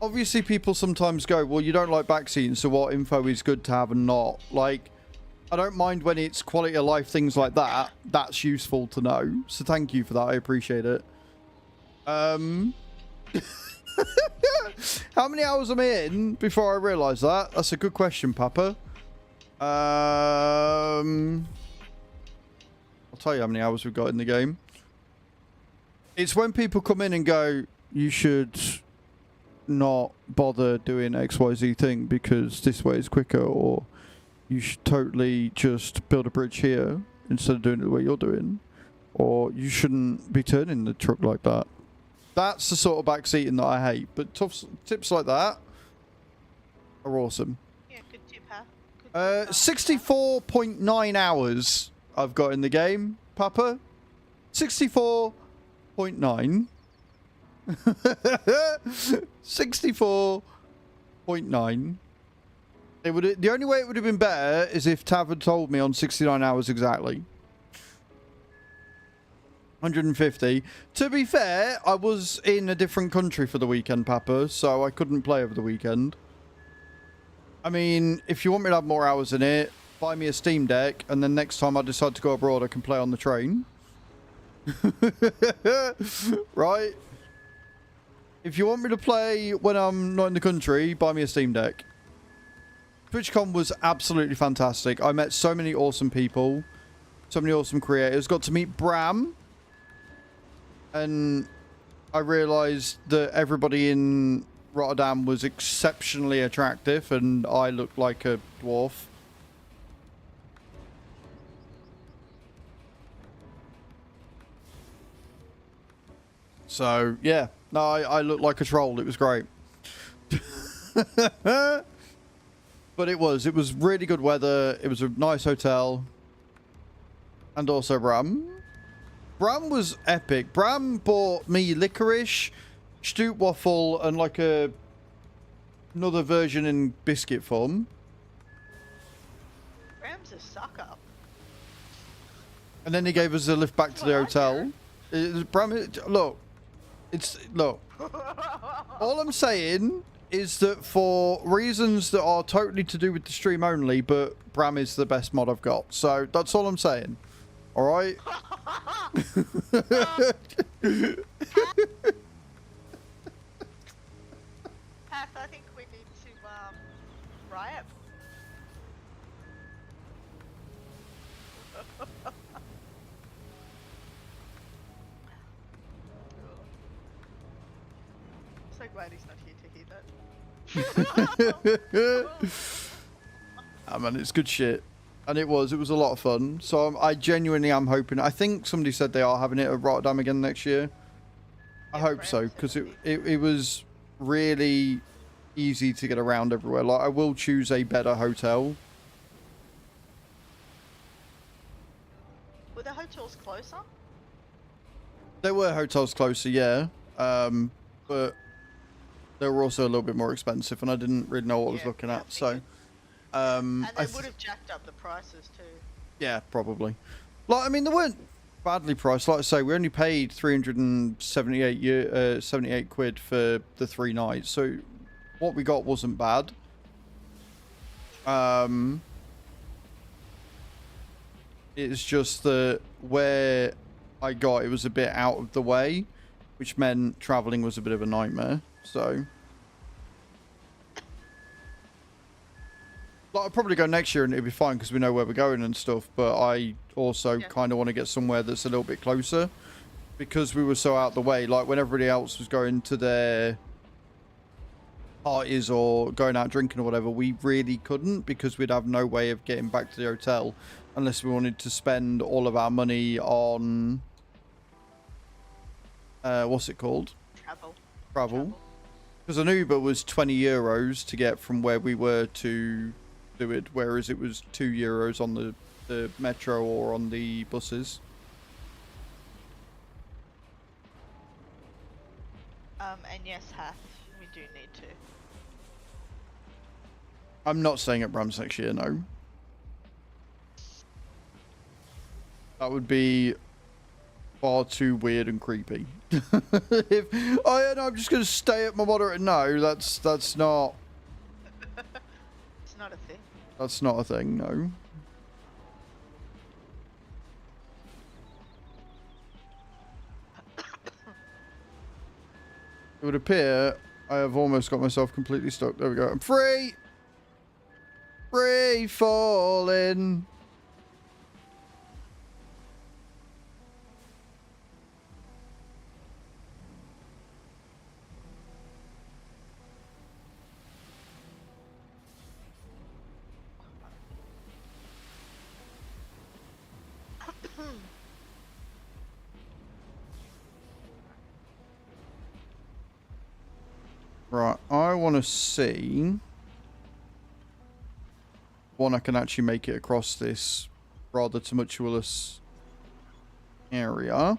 obviously people sometimes go, well, you don't like backseating, so what info is good to have and not? Like, I don't mind when it's quality of life, things like that. That's useful to know. So thank you for that. I appreciate it. How many hours am I in before I realise that? That's a good question, Papa. I'll tell you how many hours we've got in the game. It's when people come in and go, you should not bother doing XYZ thing because this way is quicker, or you should totally just build a bridge here instead of doing it the way you're doing, or you shouldn't be turning the truck like that. That's the sort of backseating that I hate, but tips like that are awesome. Yeah, good tip, huh? 64.9 hours I've got in the game, Papa. 64.9. 64.9. It would. The only way it would have been better is if Tav had told me on 69 hours exactly. 150. To be fair, I was in a different country for the weekend, Papa, so I couldn't play over the weekend. I mean, if you want me to have more hours in it, buy me a Steam Deck, and then next time I decide to go abroad, I can play on the train. Right? If you want me to play when I'm not in the country, buy me a Steam Deck. TwitchCon was absolutely fantastic. I met so many awesome people. So many awesome creators. Got to meet Bram. And I realised that everybody in Rotterdam was exceptionally attractive. And I looked like a dwarf. So, yeah. No, I looked like a troll. It was great. But it was really good weather. It was a nice hotel. And also Bram. Bram was epic. Bram bought me licorice, Stoot waffle, and like another version in biscuit form. Bram's a sucker. And then he gave us a lift back to the hotel. Bram, look. Look. All I'm saying is that for reasons that are totally to do with the stream only, but Bram is the best mod I've got. So that's all I'm saying. All right? Path, I think we need to riot. So glad he's not here to hear that. Ah, man, it's good shit. And it was a lot of fun. So I genuinely am hoping. I think somebody said they are having it at Rotterdam again next year. I hope so, because it was really easy to get around everywhere. Like, I will choose a better hotel. Were the hotels closer? There were hotels closer, yeah. But they were also a little bit more expensive, and I didn't really know what I was looking at. So, and they would have jacked up the prices too. Yeah, probably. Like, I mean, they weren't badly priced. Like I say, we only paid 378 quid for the 3 nights. So, what we got wasn't bad. It's just that where I got, it was a bit out of the way, which meant traveling was a bit of a nightmare. So, like, I'll probably go next year and it'll be fine because we know where we're going and stuff. But I also kind of want to get somewhere that's a little bit closer because we were so out the way. Like, when everybody else was going to their parties or going out drinking or whatever, we really couldn't because we'd have no way of getting back to the hotel unless we wanted to spend all of our money on what's it called? Travel. Because an Uber was 20 euros to get from where we were to do it, whereas it was 2 euros on the metro or on the buses. And yes, Hath, we do need to. I'm not staying at Bram's next year, no. That would be far too weird and creepy. If I'm just going to stay at my moderate, no, that's not. It's not a thing. That's not a thing, no. It would appear I have almost got myself completely stuck. There we go. I'm free! Free falling! Right, I want to see one I can actually make it across this rather tumultuous area.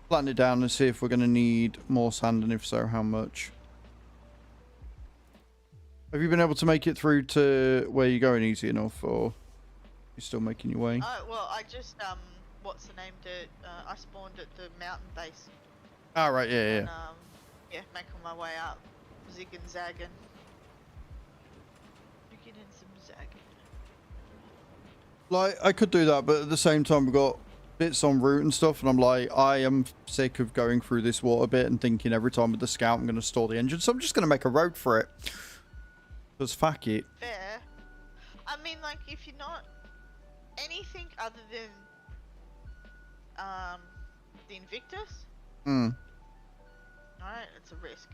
Plan it down and see if we're going to need more sand, and if so, how much. Have you been able to make it through to where you're going easy enough, or you're still making your way? Well, I just, what's the name? I spawned at the mountain base. Ah, right, yeah, And, yeah. yeah, making my way up. Zigging, zagging. Zigging and some zagging. Like, I could do that, but at the same time, we've got bits en route and stuff, and I'm like, I am sick of going through this water bit and thinking every time with the scout I'm going to store the engine, so I'm just going to make a road for it. Because fuck it. Fair. I mean, like, if you're not anything other than, the Invictus, alright, it's a risk.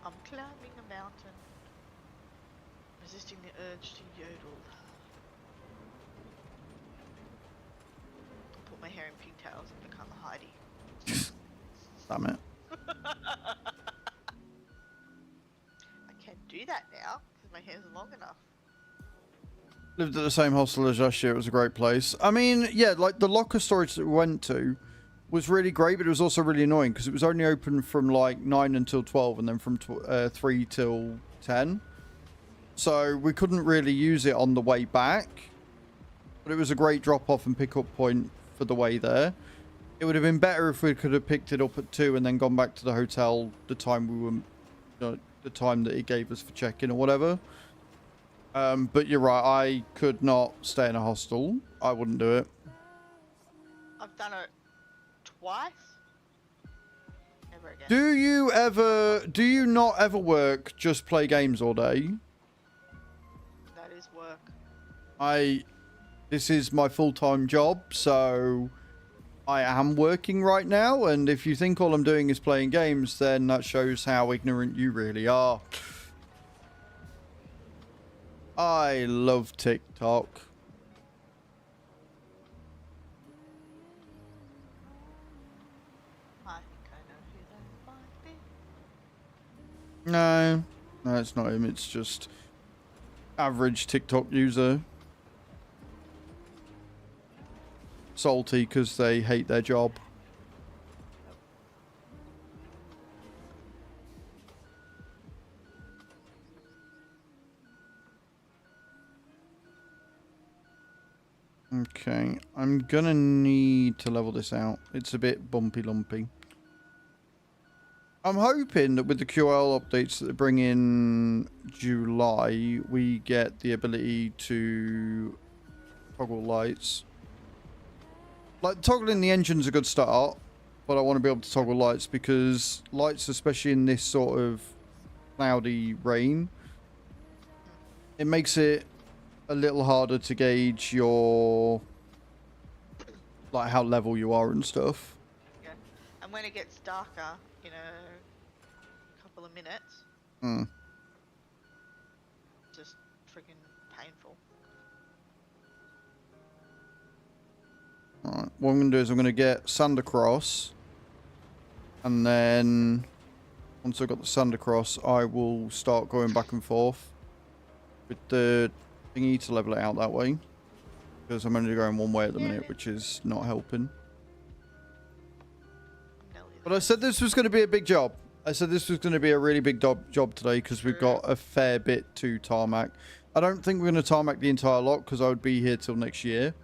I'm climbing a mountain, resisting the urge to yodel. I'll put my hair in pigtails and become a Heidi. Damn it. I can do that now, because my hair's long enough. Lived at the same hostel as last year. It was a great place. I mean, yeah, like the locker storage that we went to was really great, but it was also really annoying because it was only open from like 9 until 12 and then from 3 till 10. So we couldn't really use it on the way back, but it was a great drop off and pick up point for the way there. It would have been better if we could have picked it up at 2 and then gone back to the hotel the time we were, the time that it gave us for check-in or whatever. But you're right, I could not stay in a hostel. I wouldn't do it. I've done it twice. Never again. Do you not ever work, just play games all day? That is work. This is my full-time job, so I am working right now, and if you think all I'm doing is playing games, then that shows how ignorant you really are. I love TikTok. I think I know who that might be. No, it's not him. It's just average TikTok user. Salty because they hate their job. Okay, I'm gonna need to level this out. It's a bit bumpy lumpy. I'm hoping that with the QL updates that they bring in July, we get the ability to toggle lights. Like, toggling the engine's a good start, but I want to be able to toggle lights because lights, especially in this sort of cloudy rain, it makes it a little harder to gauge your, like, how level you are and stuff. Yeah. And when it gets darker, in a couple of minutes, just freaking painful. what I'm going to do is I'm going to get sand across. And then once I've got the sand across, I will start going back and forth with the thingy to level it out that way. Because I'm only going one way at the minute, which is not helping. But I said this was going to be a big job. I said this was going to be a really big job today because we've got a fair bit to tarmac. I don't think we're going to tarmac the entire lot because I would be here till next year.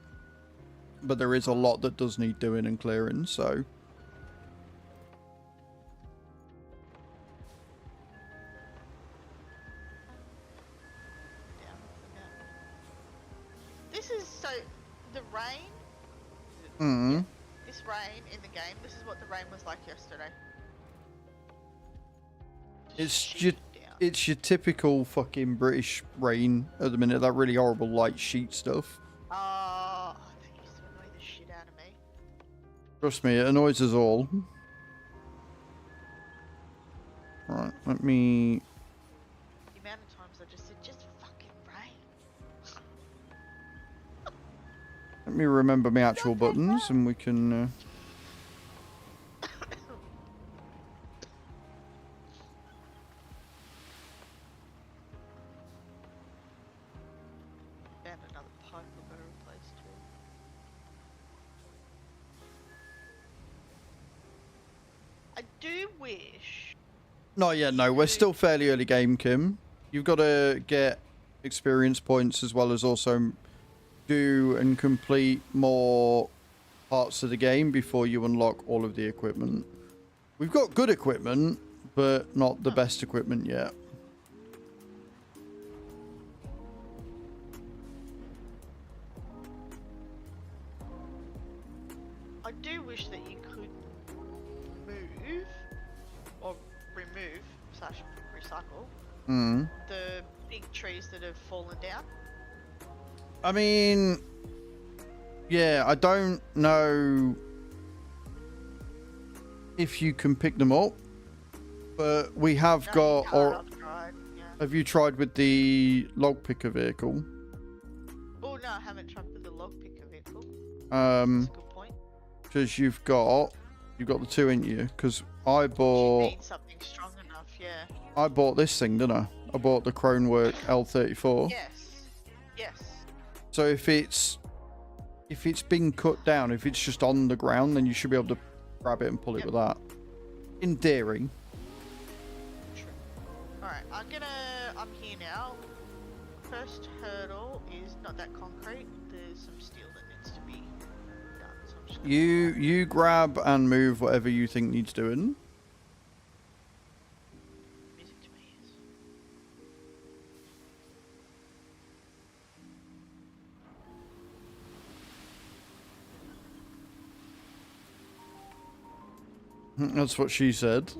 But there is a lot that does need doing and clearing, so... This is so... The rain... Mm. This rain in the game, this is what the rain was like yesterday. It's your typical fucking British rain at the minute. That really horrible light sheet stuff. Oh, that used to annoy the shit out of me. Trust me, it annoys us all. Right, let me... The amount of times I just said, just fucking rain. Let me remember my actual buttons and we can... Found another pipe I've got to replace too. I do wish... Not yet, no. We're still fairly early game, Kim. You've got to get experience points as well as also do and complete more parts of the game before you unlock all of the equipment. We've got good equipment, but not the best equipment yet. I do wish that you could move or remove slash recycle the big trees that have fallen down. I mean, yeah, I don't know if you can pick them up, but we have got... Or have you tried with the log picker vehicle? Oh no, I haven't tried with the log picker vehicle. That's a good point. Because you've got the two, ain't you? Because I bought... You need something strong enough, yeah. I bought this thing, didn't I? I bought the Cronework L34. Yes. Yes. So if it's been cut down, if it's just on the ground, then you should be able to grab it and pull it with that. In theory. True. Alright, I'm here now. First hurdle is not that concrete. There's some steel that needs to be done. So I'm just gonna You grab and move whatever you think needs doing. music to my ears. That's what she said.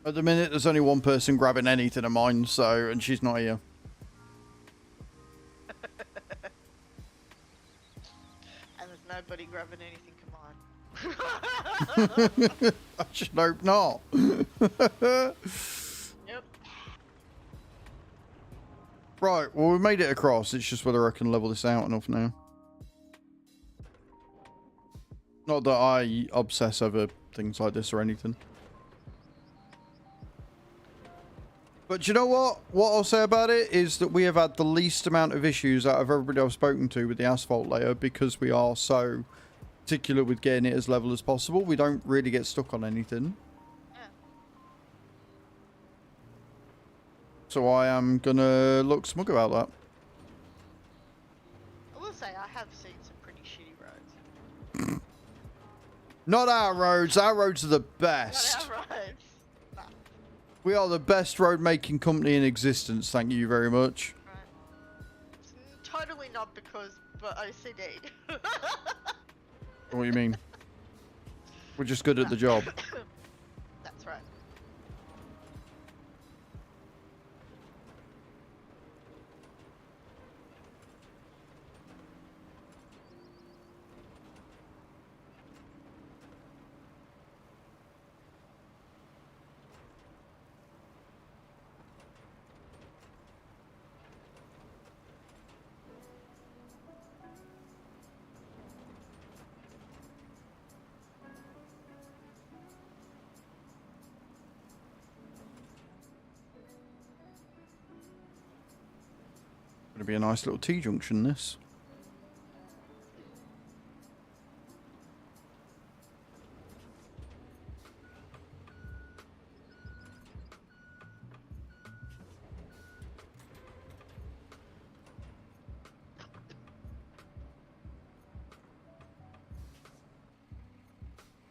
At the minute, there's only one person grabbing anything of mine, so, and she's not here. And there's nobody grabbing anything of mine. I should hope not. Yep. Right, well, we made it across. It's just whether I can level this out enough now. Not that I obsess over things like this or anything. But do you know what? What I'll say about it is that we have had the least amount of issues out of everybody I've spoken to with the asphalt layer because we are so particular with getting it as level as possible. We don't really get stuck on anything. Yeah. So I am going to look smug about that. I will say I have seen some pretty shitty roads. Not our roads. Our roads are the best. Not our roads. Nah. We are the best road making company in existence. Thank you very much. Right. It's totally not because, but OCD. What do you mean? We're just good at the job. That's right. Gonna be a nice little T-junction, this.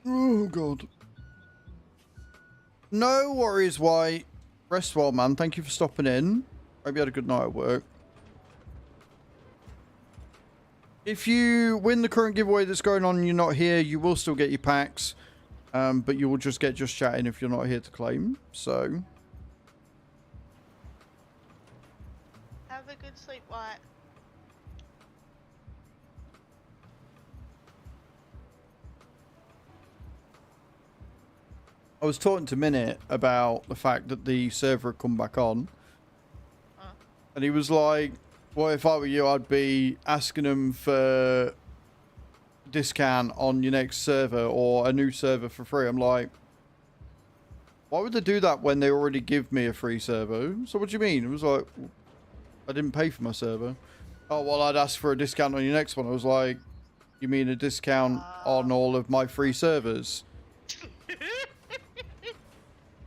Oh, God. No worries, White. Rest well, man. Thank you for stopping in. Hope you had a good night at work. If you win the current giveaway that's going on and you're not here, you will still get your packs. But you will just get just chatting if you're not here to claim. So... Have a good sleep, White. I was talking to Minute about the fact that the server had come back on. And he was like, well, if I were you, I'd be asking them for discount on your next server or a new server for free. I'm like, why would they do that when they already give me a free server? So what do you mean? It was like, I didn't pay for my server. Oh, well, I'd ask for a discount on your next one. I was like, you mean a discount on all of my free servers?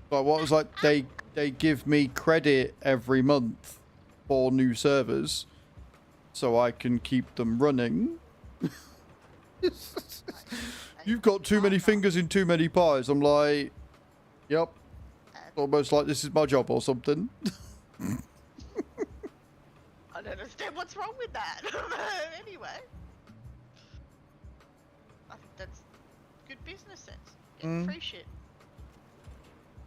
Like, what was like, they give me credit every month for new servers so I can keep them running. You've got too many fingers in too many pies. I'm like, yep. Almost like this is my job or something. I don't understand what's wrong with that. Anyway. I think that's good business sense. Getting free shit.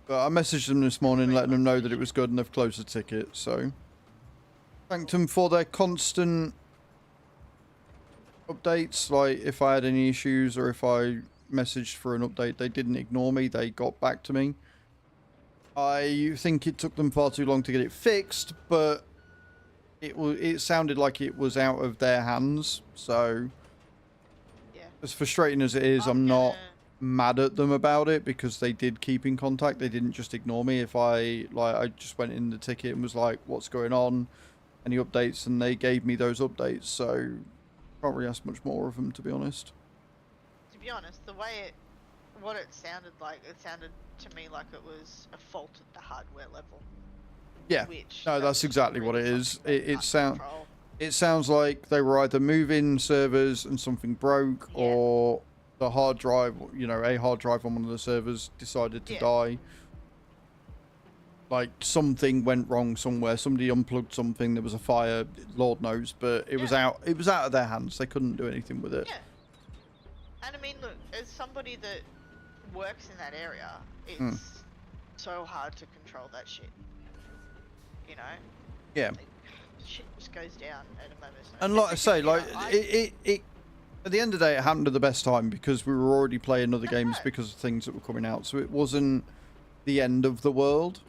But I messaged them this morning letting them know that it was good and they've closed the ticket, so... Thanked them for their constant updates. Like, if I had any issues or if I messaged for an update, they didn't ignore me. They got back to me. I think it took them far too long to get it fixed, but it sounded like it was out of their hands. So, Yeah. as frustrating as it is, I'm not mad at them about it because they did keep in contact. They didn't just ignore me. If I just went in the ticket and was like, what's going on? Any updates? And they gave me those updates. So, can't really ask much more of them, to be honest. To be honest, the way what it sounded like, it sounded to me like it was a fault at the hardware level. Yeah, Which no, that's exactly what it is. It sounds like they were either moving servers and something broke, or the hard drive, you know, a hard drive on one of the servers decided to die. Like, something went wrong somewhere. Somebody unplugged something. There was a fire. Lord knows, but it was out. It was out of their hands. They couldn't do anything with it. Yeah. And I mean, look, as somebody that works in that area, it's so hard to control that shit. You know? Yeah. Like, shit just goes down at a moment's notice. And like I say, like it at the end of the day, it happened at the best time because we were already playing other games because of things that were coming out. So it wasn't the end of the world.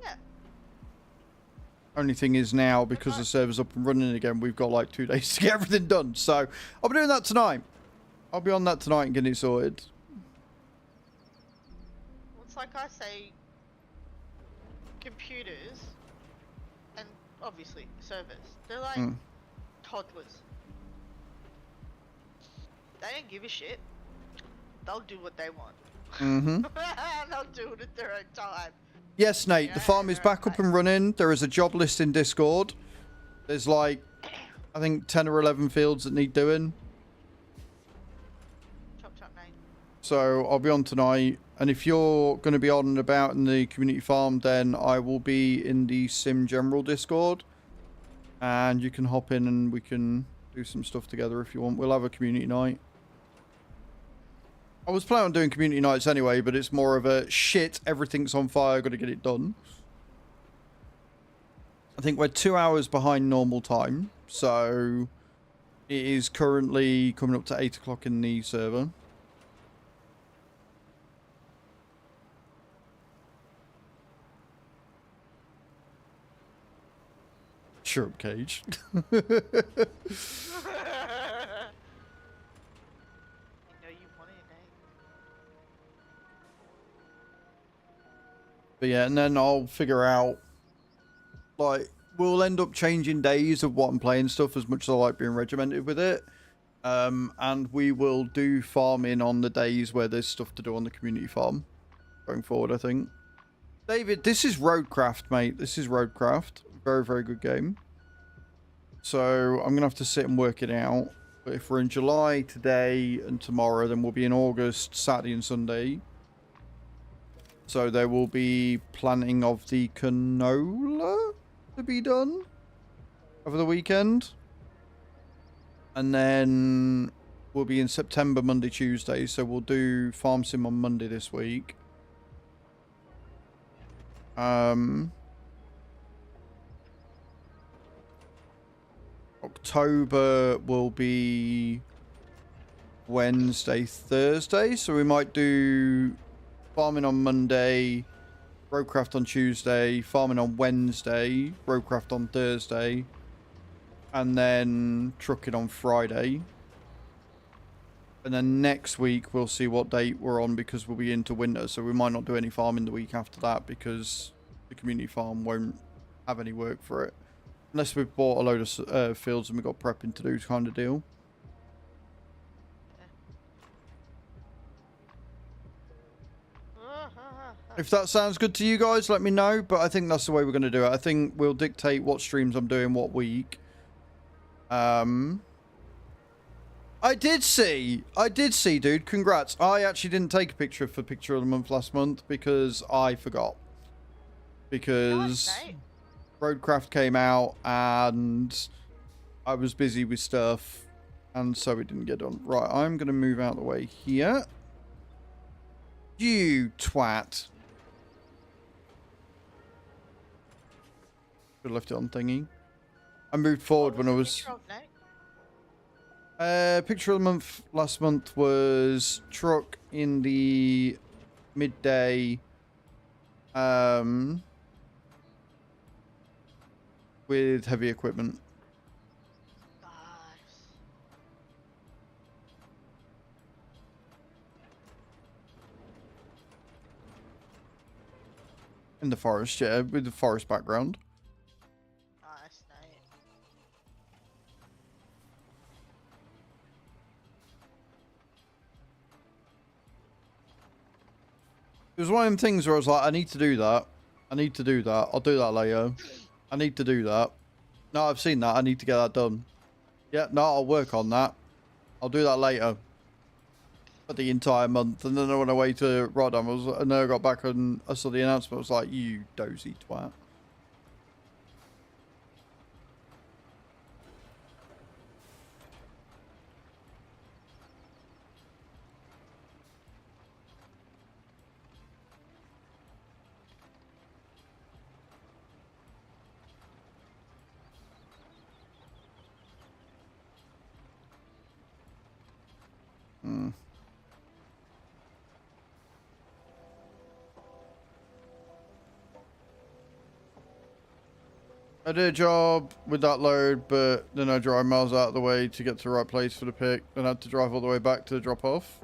Yeah. Only thing is now, because the server's up and running again, we've got like 2 days to get everything done. So I'll be doing that tonight. I'll be on that tonight and getting it sorted. Well, it's like I say, computers, and obviously servers, they're like toddlers. They don't give a shit. They'll do what they want. They'll do it at their own time. Yes, Nate, the farm is back up and running. There is a job list in Discord. There's like, I think 10 or 11 fields that need doing. Chop chop, Nate. So I'll be on tonight. And if you're going to be on and about in the community farm, then I will be in the Sim General Discord. And you can hop in and we can do some stuff together if you want. We'll have a community night. I was planning on doing community nights anyway, but it's more of a shit, everything's on fire, got to get it done. I think we're 2 hours behind normal time, so it is currently coming up to 8 o'clock in the server. Shut up, Cage. But yeah, and then I'll figure out, like, we'll end up changing days of what I'm playing stuff as much as I like being regimented with it. And we will do farming on the days where there's stuff to do on the community farm going forward, I think. David, this is Roadcraft, mate. This is Roadcraft. Very, very good game. So I'm going to have to sit and work it out. But if we're in July today and tomorrow, then we'll be in August, Saturday and Sunday. So there will be planting of the canola to be done over the weekend. And then we'll be in September, Monday, Tuesday. So we'll do farm sim on Monday this week. October will be Wednesday, Thursday. So we might do farming on Monday, Roadcraft on Tuesday, farming on Wednesday, Roadcraft on Thursday, and then trucking on Friday. And then next week we'll see what date we're on because we'll be into winter. So we might not do any farming the week after that because the community farm won't have any work for it. Unless we've bought a load of fields and we've got prepping to do kind of deal. If that sounds good to you guys, let me know. But I think that's the way we're going to do it. I think we'll dictate what streams I'm doing what week. I did see, dude. Congrats. I actually didn't take a picture for Picture of the Month last month because I forgot. Because Roadcraft came out and I was busy with stuff. And so it didn't get done. Right, I'm going to move out of the way here. You twat. Should have left it on thingy. I moved forward when I was... Picture of the month last month was truck in the midday with heavy equipment. In the forest, yeah, with the forest background. Nice, nice. It was one of them things where I was like, I need to do that. I need to do that. I'll do that later. I need to do that. No, I've seen that. I need to get that done. Yeah, no, I'll work on that. I'll do that later. For the entire month. And then I went away to Rotterdam. And then I got back and I saw the announcement. I was like, you dozy twat. I did a job with that load, but then I drive miles out of the way to get to the right place for the pick. Then I had to drive all the way back to drop off.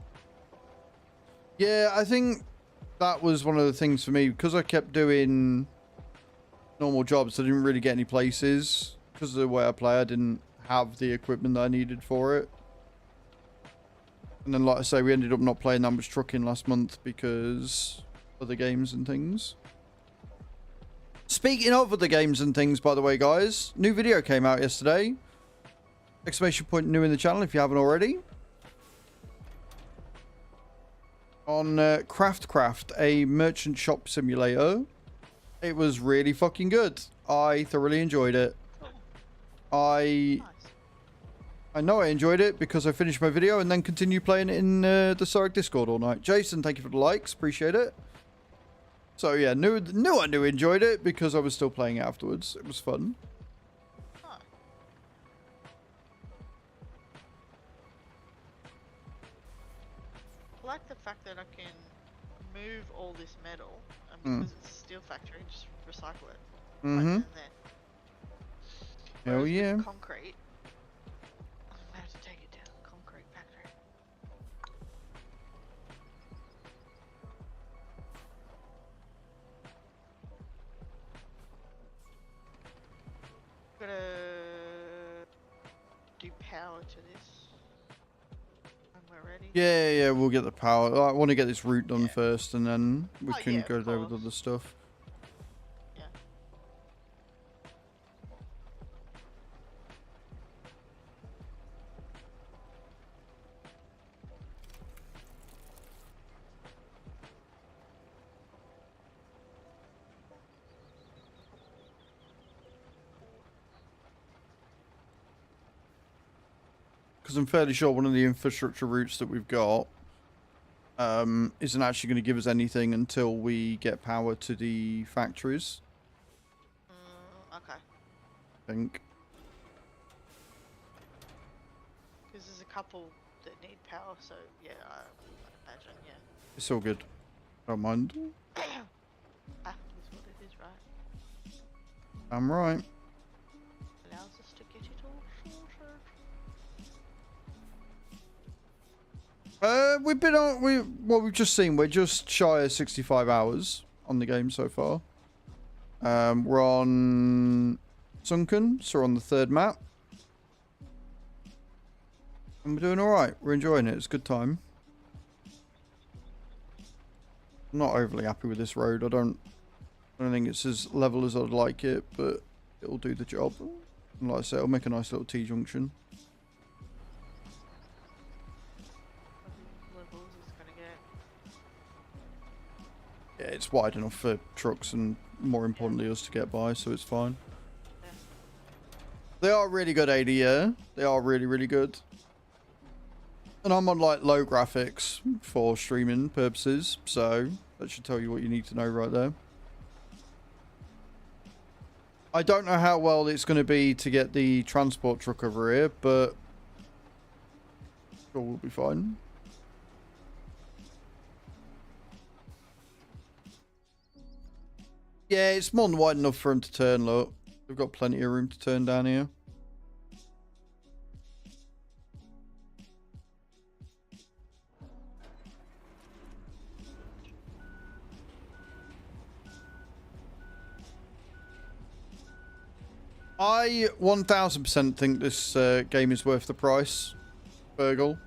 Yeah, I think that was one of the things for me. Because I kept doing normal jobs, I didn't really get any places. Because of the way I play, I didn't have the equipment that I needed for it. And then, like I say, we ended up not playing that much trucking last month because of the games and things. Speaking of other games and things, by the way, guys, new video came out yesterday. Exclamation point new in the channel if you haven't already. On Craft, a merchant shop simulator. It was really fucking good. I thoroughly enjoyed it. I know I enjoyed it because I finished my video and then continued playing it in the Sorek Discord all night. Jason, thank you for the likes. Appreciate it. So yeah, knew I enjoyed it because I was still playing it afterwards. It was fun. Huh. I like the fact that I can move all this metal, and because it's a steel factory, just recycle it. Right then and then. Hell Whereas yeah. with concrete, I'm gonna have to take it down. Concrete factory. do power to this when we're ready. Yeah, we'll get the power. I want to get this route done Yeah. first, and then we Oh, can yeah, go of there with course. other stuff. Yeah. Because I'm fairly sure one of the infrastructure routes that we've got isn't actually going to give us anything until we get power to the factories, Okay. I think. Because there's a couple that need power, so yeah, I imagine, yeah. It's all good. Don't mind. Ah, is what it is, right? I'm right. Allows us to get it all sorted. We've been on. What we've just seen. We're just shy of 65 hours on the game so far. We're on Sunken, so we're on the 3rd map, and we're doing all right. We're enjoying it. It's a good time. I'm not overly happy with this road. I don't think it's as level as I'd like it, but it'll do the job. And like I said, it'll make a nice little T-junction. Levels is gonna get. Yeah, it's wide enough for trucks and, more importantly, us to get by, so it's fine. Yeah. They are really good ADR. They are really, really good. And I'm on like low graphics for streaming purposes, so that should tell you what you need to know right there. I don't know how well it's going to be to get the transport truck over here, but sure we'll be fine. Yeah, it's more than wide enough for him to turn, look. We've got plenty of room to turn down here. I 1000% think this game is worth the price, Virgil.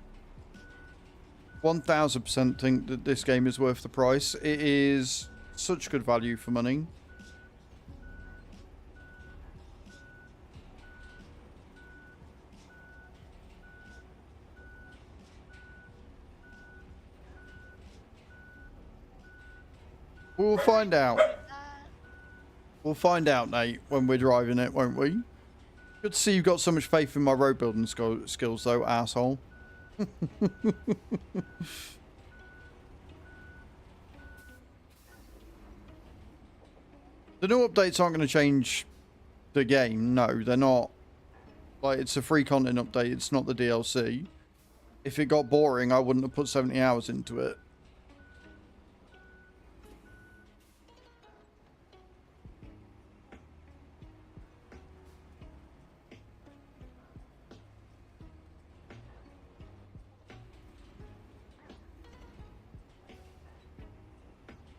1000% think that this game is worth the price. It is such good value for money. We'll find out. We'll find out, Nate, when we're driving it, won't we? Good to see you've got so much faith in my road building skills, though, asshole. The new updates aren't going to change the game. No, they're not. Like, it's a free content update. It's not the DLC. If it got boring, I wouldn't have put 70 hours into it.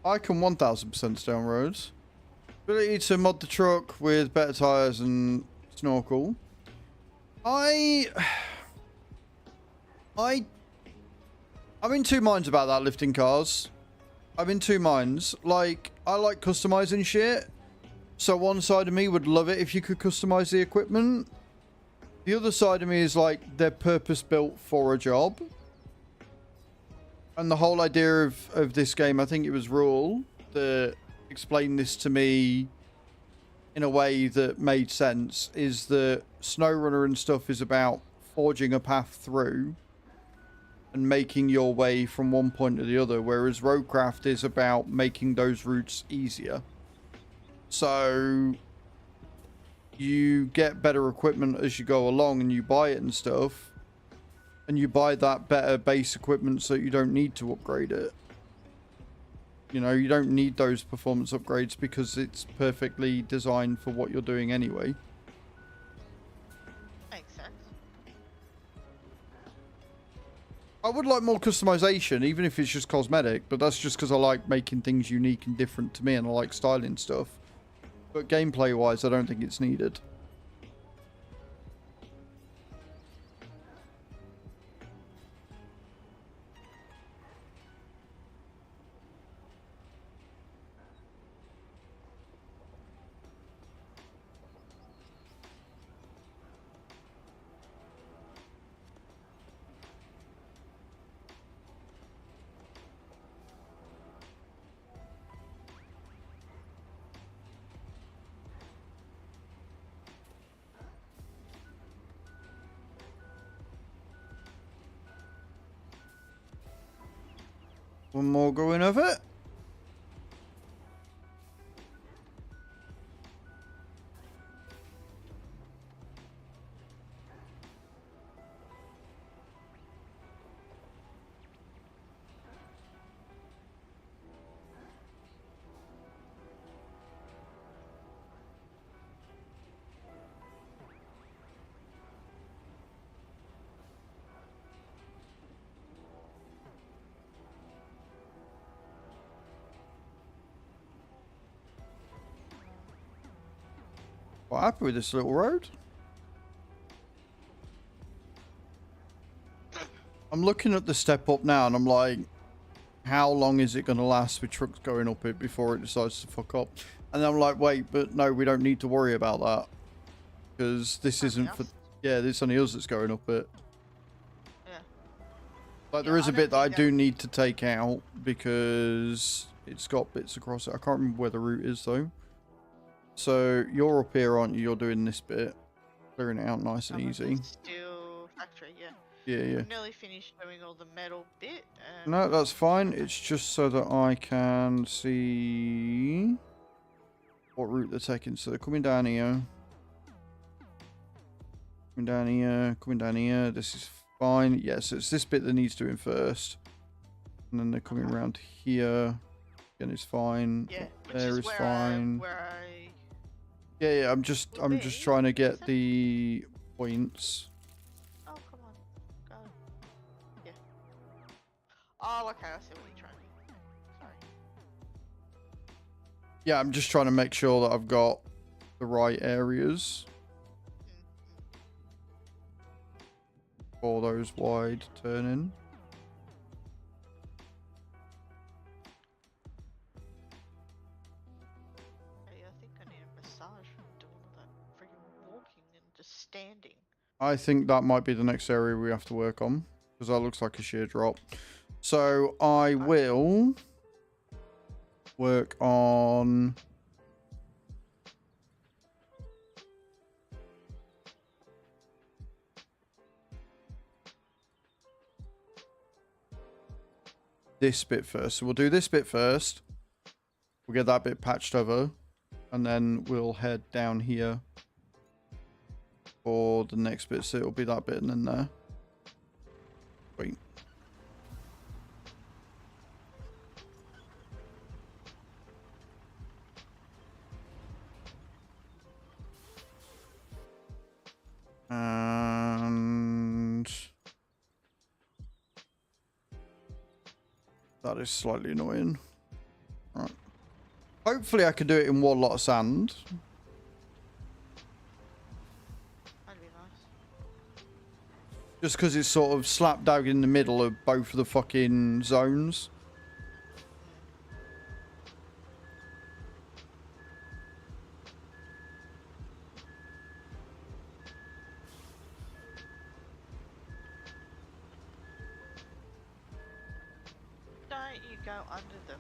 I can 1000% stay on roads. Ability to mod the truck with better tyres and snorkel. I'm in two minds about that, lifting cars. I'm in two minds. Like, I like customizing shit. So one side of me would love it if you could customize the equipment. The other side of me is like, they're purpose built for a job. And the whole idea of this game, I think it was Rule that explained this to me in a way that made sense, is that SnowRunner and stuff is about forging a path through and making your way from one point to the other, whereas Roadcraft is about making those routes easier. So you get better equipment as you go along and you buy it and stuff. And you buy that better base equipment so you don't need to upgrade it. You know, you don't need those performance upgrades because it's perfectly designed for what you're doing anyway. Makes sense. I would like more customization, even if it's just cosmetic, but that's just because I like making things unique and different to me and I like styling stuff. But gameplay-wise, I don't think it's needed. One more going of it. Quite happy with this little road. I'm looking at the step up now and I'm like, how long is it going to last with trucks going up it before it decides to fuck up? And I'm like, wait, but no, we don't need to worry about that. Because this isn't for... Yeah, it's only us that's going up it. Yeah. Like, there is a bit that I do need to take out because it's got bits across it. I can't remember where the route is, though. So, you're up here, aren't you? You're doing this bit. Clearing it out nice and easy. Steel factory, yeah. Yeah, yeah. I'm nearly finished doing all the metal bit. And No, that's fine. It's just so that I can see what route they're taking. So, they're coming down here. Coming down here. Coming down here. This is fine. Yeah, so it's this bit that needs doing first. And then they're coming around here. Again, it's fine. Yeah, there is fine. Yeah, I'm just be. trying to get the points. Oh, come on. Go. Yeah. Oh, okay, I see what you're trying to do. Sorry. Yeah, I'm just trying to make sure that I've got the right areas for those wide turn-in. I think I need a massage from doing all that freaking walking and just standing. I think that might be the next area we have to work on, because that looks like a sheer drop. So I will work on this bit first. So we'll do this bit first. We'll get that bit patched over, and then we'll head down here for the next bit. So it'll be that bit and then there. Wait. And that is slightly annoying. Right. Hopefully I can do it in one lot of sand. That'd be nice. Just because it's sort of slap dab in the middle of both of the fucking zones. Don't you go under the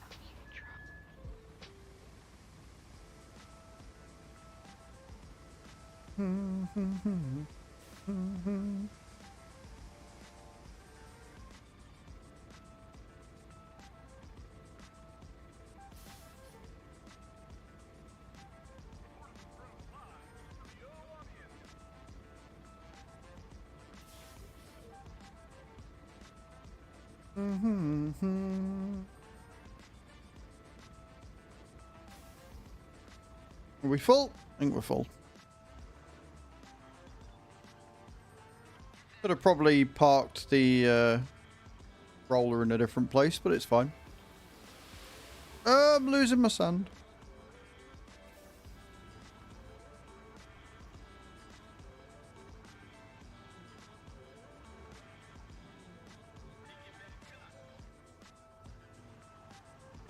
fucking truck. Are we full? I think we're full. Could have probably parked the roller in a different place, but it's fine. I'm losing my sand.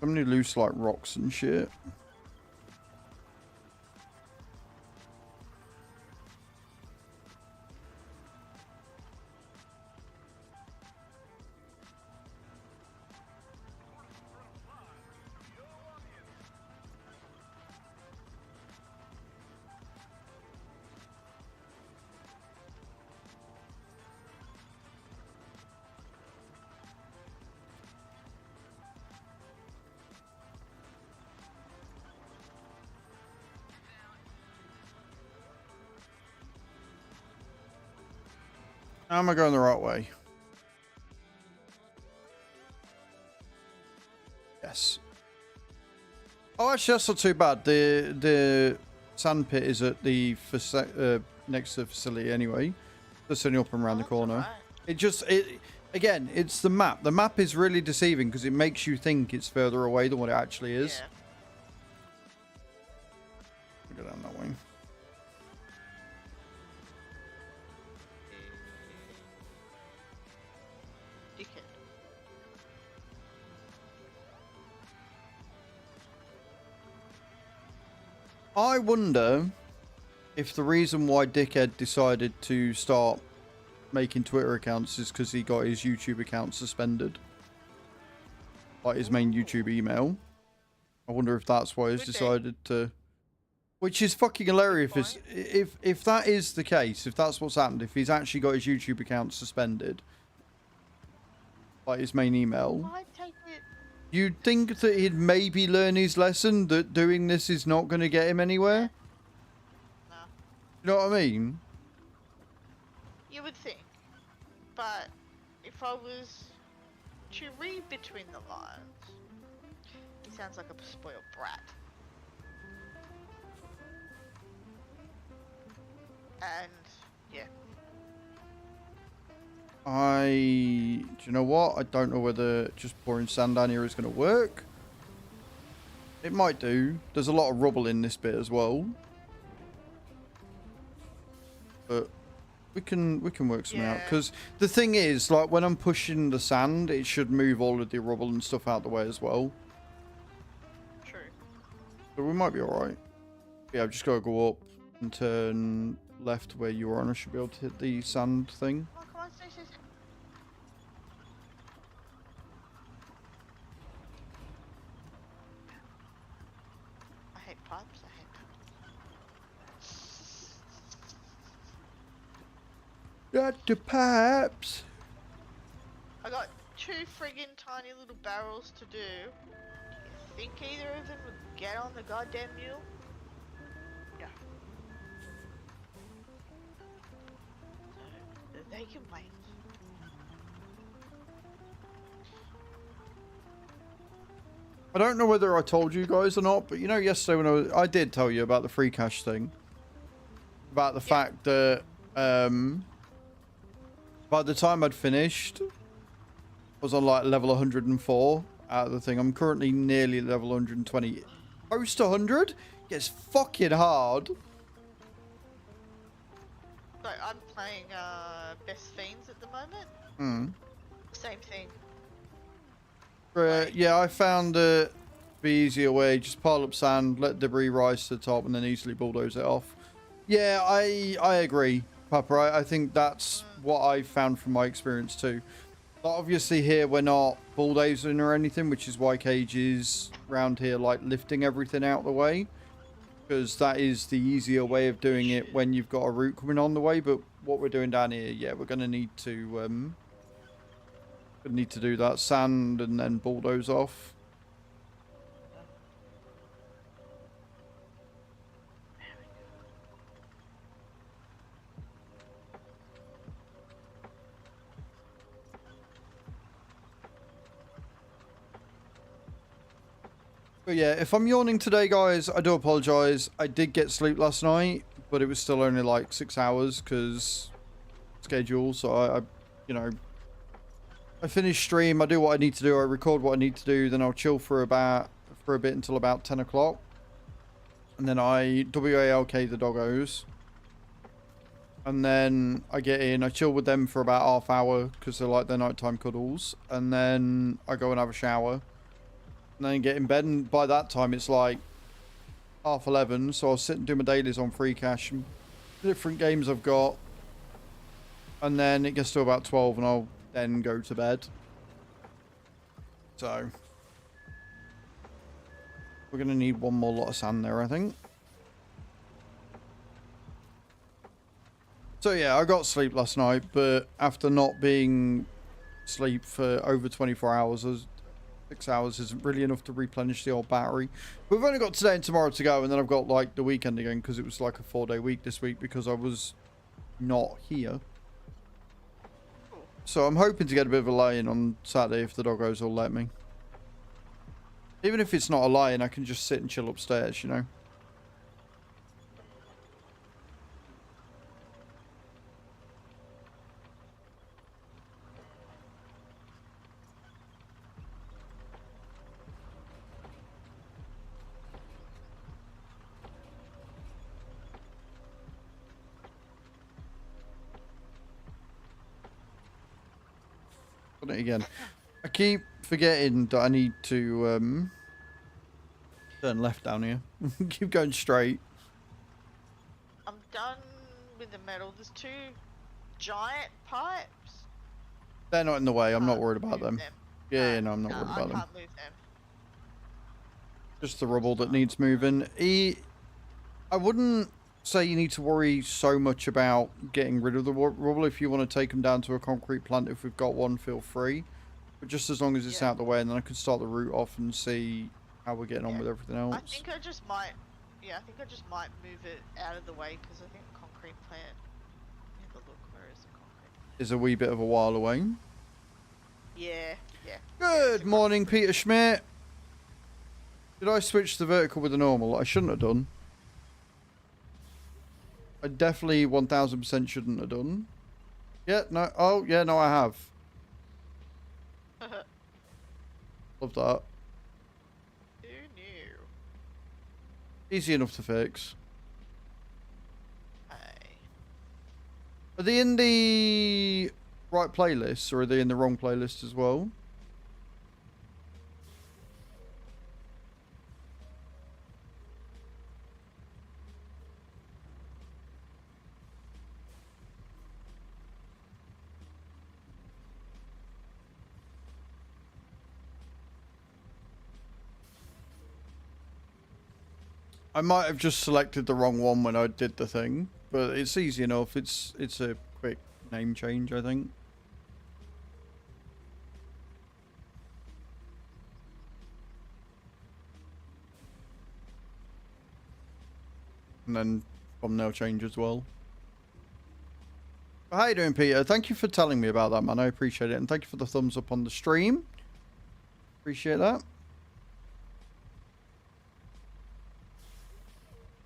So many loose like rocks and shit. Am I going the right way? Yes. Oh, actually, that's not too bad. The sand pit is at the next to the facility anyway. Just only up and around the corner. Right. Again, it's the map. The map is really deceiving because it makes you think it's further away than what it actually is. Yeah. Go down that way. Dickhead. I wonder if the reason why Dickhead decided to start making Twitter accounts is because he got his YouTube account suspended. Like his main YouTube email. I wonder if that's why he's decided to... Which is fucking hilarious. If that is the case, if that's what's happened, if he's actually got his YouTube account suspended, like his main email, I take it. you'd think that he'd maybe learn his lesson, that doing this is not going to get him anywhere. No. You know what I mean? You would think. But if I was to read between the lines, he sounds like a spoiled brat. And yeah. Do you know what? I don't know whether just pouring sand down here is going to work. It might do. There's a lot of rubble in this bit as well. But we can work something out. Because the thing is, like, when I'm pushing the sand, it should move all of the rubble and stuff out the way as well. True. So we might be alright. Yeah, I've just got to go up and turn left where you were on. I should be able to hit the sand thing. Oh, come on, stay. I hate pipes. Got the pipes. I got 2 friggin' tiny little barrels to do. Do you think either of them would get on the goddamn mule? No. So, they can wait. I don't know whether I told you guys or not, but you know, yesterday when I did tell you about the free cash thing. About the fact that, by the time I'd finished, I was on like level 104 out of the thing. I'm currently nearly level 120. Post 100 gets fucking hard. So I'm playing Best Fiends at the moment. Hmm. Same thing. Yeah, I found the easier way. Just pile up sand, let debris rise to the top, and then easily bulldoze it off. Yeah, I agree, Papa. I think that's what I found from my experience too. But obviously here we're not bulldozing or anything, which is why Cage is around here like lifting everything out of the way. Because that is the easier way of doing it when you've got a route coming on the way. But what we're doing down here, yeah, we're going to need to do that sand and then bulldoze off. But yeah, if I'm yawning today, guys, I do apologize. I did get sleep last night, but it was still only like 6 hours because schedule. So I you know, I finish stream. I do what I need to do. I record what I need to do. Then I'll chill for a bit until about 10 o'clock, and then I WALK the doggos, and then I get in. I chill with them for about half hour because they're like their nighttime cuddles, and then I go and have a shower. And then get in bed, and by that time it's like 11:30, so I'll sit and do my dailies on free cash and different games I've got, and then it gets to about 12 and I'll then go to bed. So we're gonna need one more lot of sand there, I think. So yeah, I got sleep last night, but after not being asleep for over 24 hours, 6 hours isn't really enough to replenish the old battery. We've only got today and tomorrow to go, and then I've got like the weekend again because it was like a 4-day week this week because I was not here. So I'm hoping to get a bit of a lie-in on Saturday if the doggos will let me. Even if it's not a lie-in, I can just sit and chill upstairs, you know. It again. I keep forgetting that I need to turn left down here. Keep going straight. I'm done with the metal. There's 2 giant pipes. They're not in the way. I'm not Can't worried about move them. Yeah, no, I'm not worried about I them. can't move them. Just the rubble that needs moving. I wouldn't say you need to worry so much about getting rid of the rubble. If you want to take them down to a concrete plant, if we've got one, feel free. But just as long as it's out of the way, and then I can start the route off and see how we're getting on with everything else. I think I just might, move it out of the way because I think concrete plant. Have a look. Where is the concrete? Is a wee bit of a while away. Yeah. Good morning, Peter Schmidt. Did I switch the vertical with the normal? I shouldn't have done. I definitely 1000% shouldn't have done. Yeah, no. Oh, yeah, no, I have. Love that. Who knew? Easy enough to fix. Hey. Are they in the right playlist, or are they in the wrong playlist as well? I might have just selected the wrong one when I did the thing, but it's easy enough. It's a quick name change, I think. And then thumbnail change as well. How you doing, Peter? Thank you for telling me about that, man. I appreciate it. And thank you for the thumbs up on the stream. Appreciate that.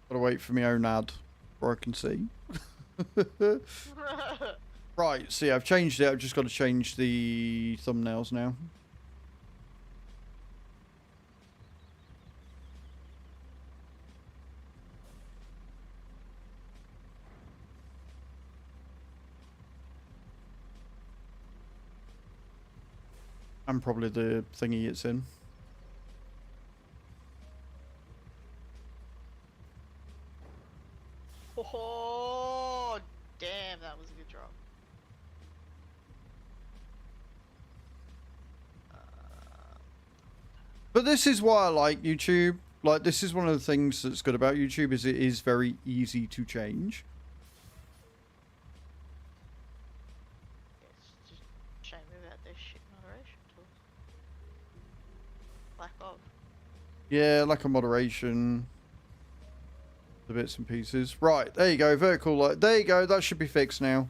Gotta wait for my own ad before I can see. Right, see, I've changed it. I've just got to change the thumbnails now. And probably the thingy it's in. Oh, damn, that was a good drop. But this is why I like YouTube. Like, this is one of the things that's good about YouTube, is it is very easy to change. It's just a shame about this shit moderation tool. Lack of. Yeah, lack of moderation. The bits and pieces. Right, there you go. Vertical light. There you go. That should be fixed now.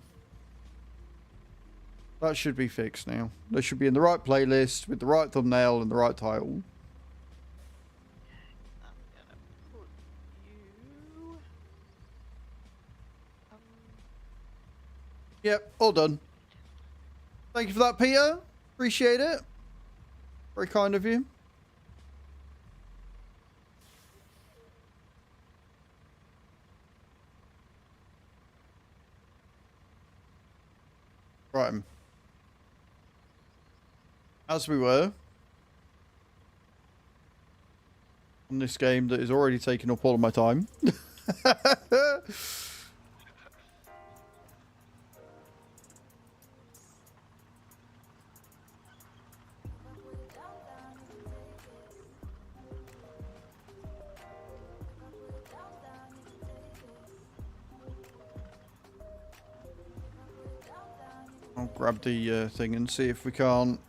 That should be fixed now. They should be in the right playlist with the right thumbnail and the right title. I'm gonna put you. Yep, all done. Thank you for that, Peter. Appreciate it. Very kind of you. Right. As we were on this game that is already taking up all of my time. I'll grab the thing and see if we can't.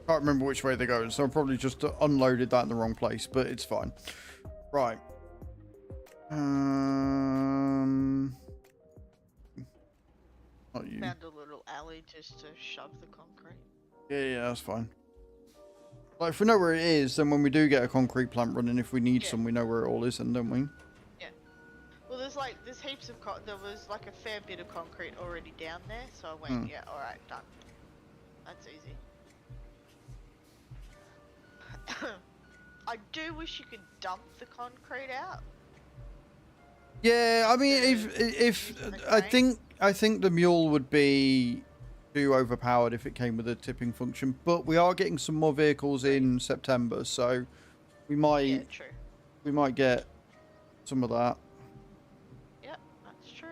Can't remember which way they're going, so I probably just unloaded that in the wrong place, but it's fine. Right. Not you. Found a little alley just to shove the concrete. Yeah, that's fine. Like, if we know where it is, then when we do get a concrete plant running, if we need some, we know where it all is, then, don't we? Yeah. Well, there's heaps of there was like a fair bit of concrete already down there, so I went, yeah, all right, done. That's easy. I do wish you could dump the concrete out. Yeah, I mean, if I think the mule would be too overpowered if it came with a tipping function, but we are getting some more vehicles in September, so we might get some of that. Yep, that's true.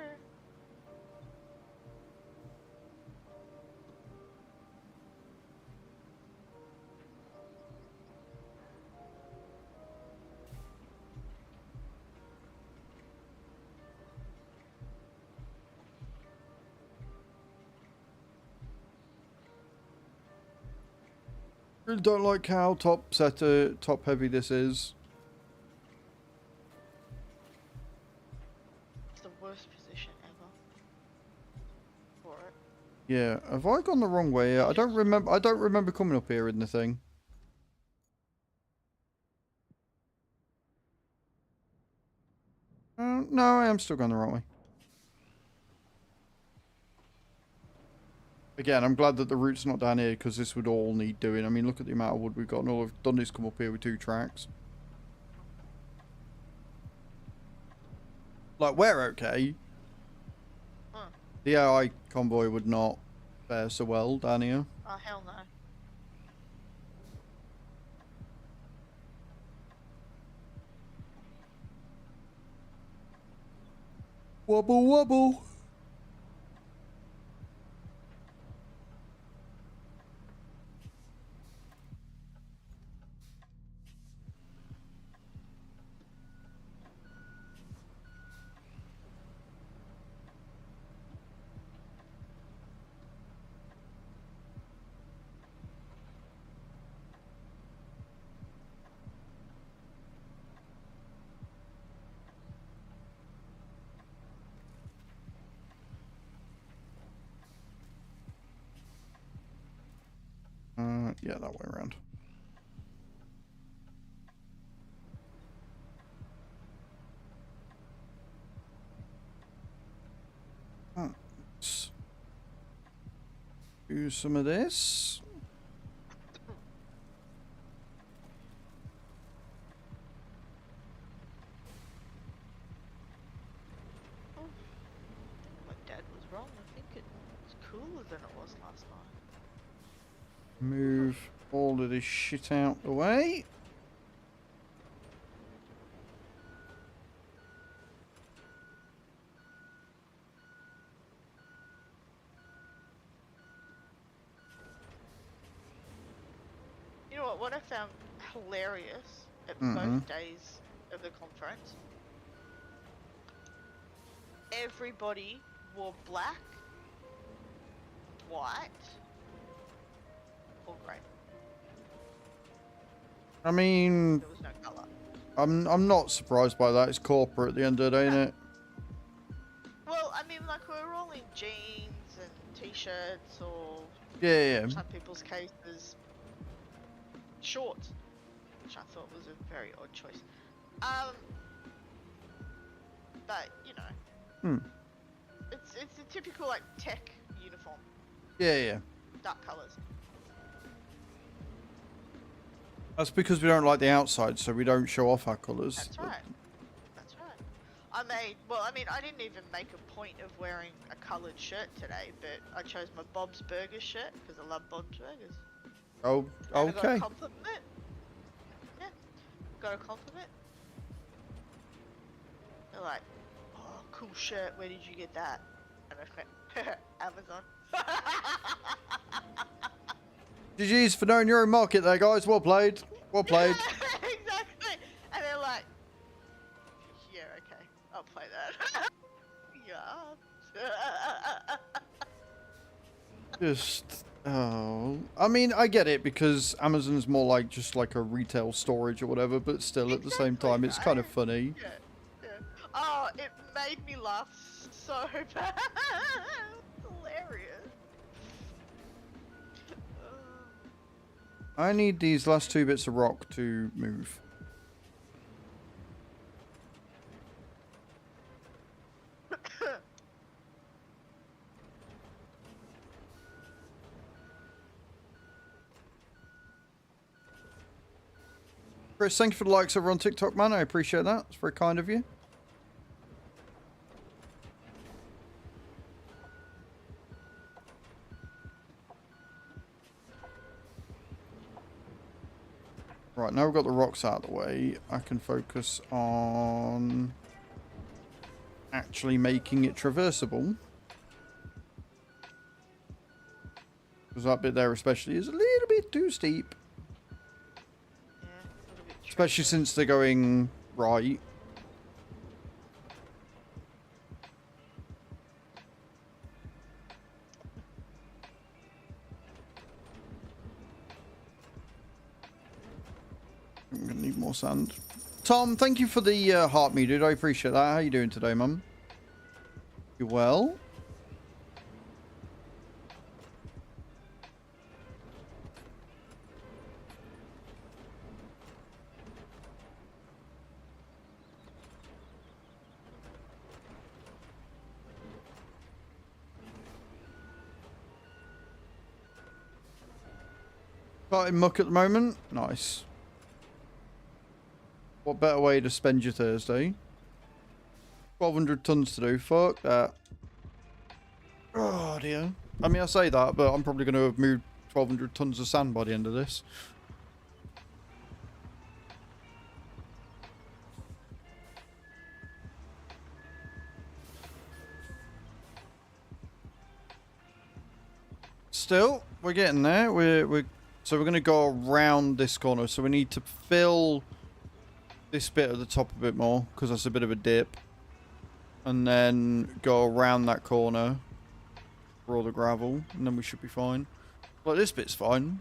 Really don't like how top heavy this is. It's the worst position ever for it. Yeah, have I gone the wrong way? I don't remember coming up here in the thing. No, I am still going the wrong way. Again, I'm glad that the route's not down here, because this would all need doing. I mean, look at the amount of wood we've got, and all I've done is come up here with 2 tracks. Like, we're okay. The AI convoy would not fare so well down here. Oh, hell no. Wobble, wobble. Yeah, that way around. Let's do some of this. My dad was wrong. I think it's cooler than it was last night. Move all of this shit out the way. You know what I found hilarious at both days of the conference? Everybody wore black, white, or grey. I mean, There was no colour. I'm not surprised by that. It's corporate at the end of the day, isn't it? Well, I mean, like, we were all in jeans and t-shirts, or Yeah. some people's cases, shorts, which I thought was a very odd choice. But you know, it's a typical like tech uniform, Yeah. dark colours. That's because we don't like the outside, so we don't show off our colours. That's right. That's right. I mean, I didn't even make a point of wearing a coloured shirt today, but I chose my Bob's Burgers shirt because I love Bob's Burgers. Oh, And I got a okay. compliment. Yeah, got a compliment. They're like, "Oh, cool shirt. Where did you get that?" And I went, "Amazon." GG's for knowing your own market there, guys. Well played. Well played. Exactly. And they're like, "Yeah, okay, I'll play that." Yeah. Just Oh, I mean, I get it because Amazon's more like just like a retail storage or whatever, but still at the same Exactly, time, it's kind of right? funny. Yeah, yeah. Oh, it made me laugh so bad. Hilarious. I need these last 2 bits of rock to move. Chris, thank you for the likes over on TikTok, man. I appreciate that. It's very kind of you. Right, now we've got the rocks out of the way, I can focus on actually making it traversable. Because that bit there especially is a little bit too steep. Yeah, a little bit Especially tricky. since they're going right. I'm gonna need more sand. Tom, thank you for the heart me, dude. I appreciate that. How you doing today, mum? You well? Starting muck at the moment. Nice. What better way to spend your Thursday? 1,200 tons to do. Fuck that. Oh dear. I mean, I say that, but I'm probably going to have moved 1,200 tons of sand by the end of this. Still, we're getting there. So we're going to go around this corner. So we need to fill this bit at the top a bit more because that's a bit of a dip, and then go around that corner for all the gravel, and then we should be fine. Like, this bit's fine.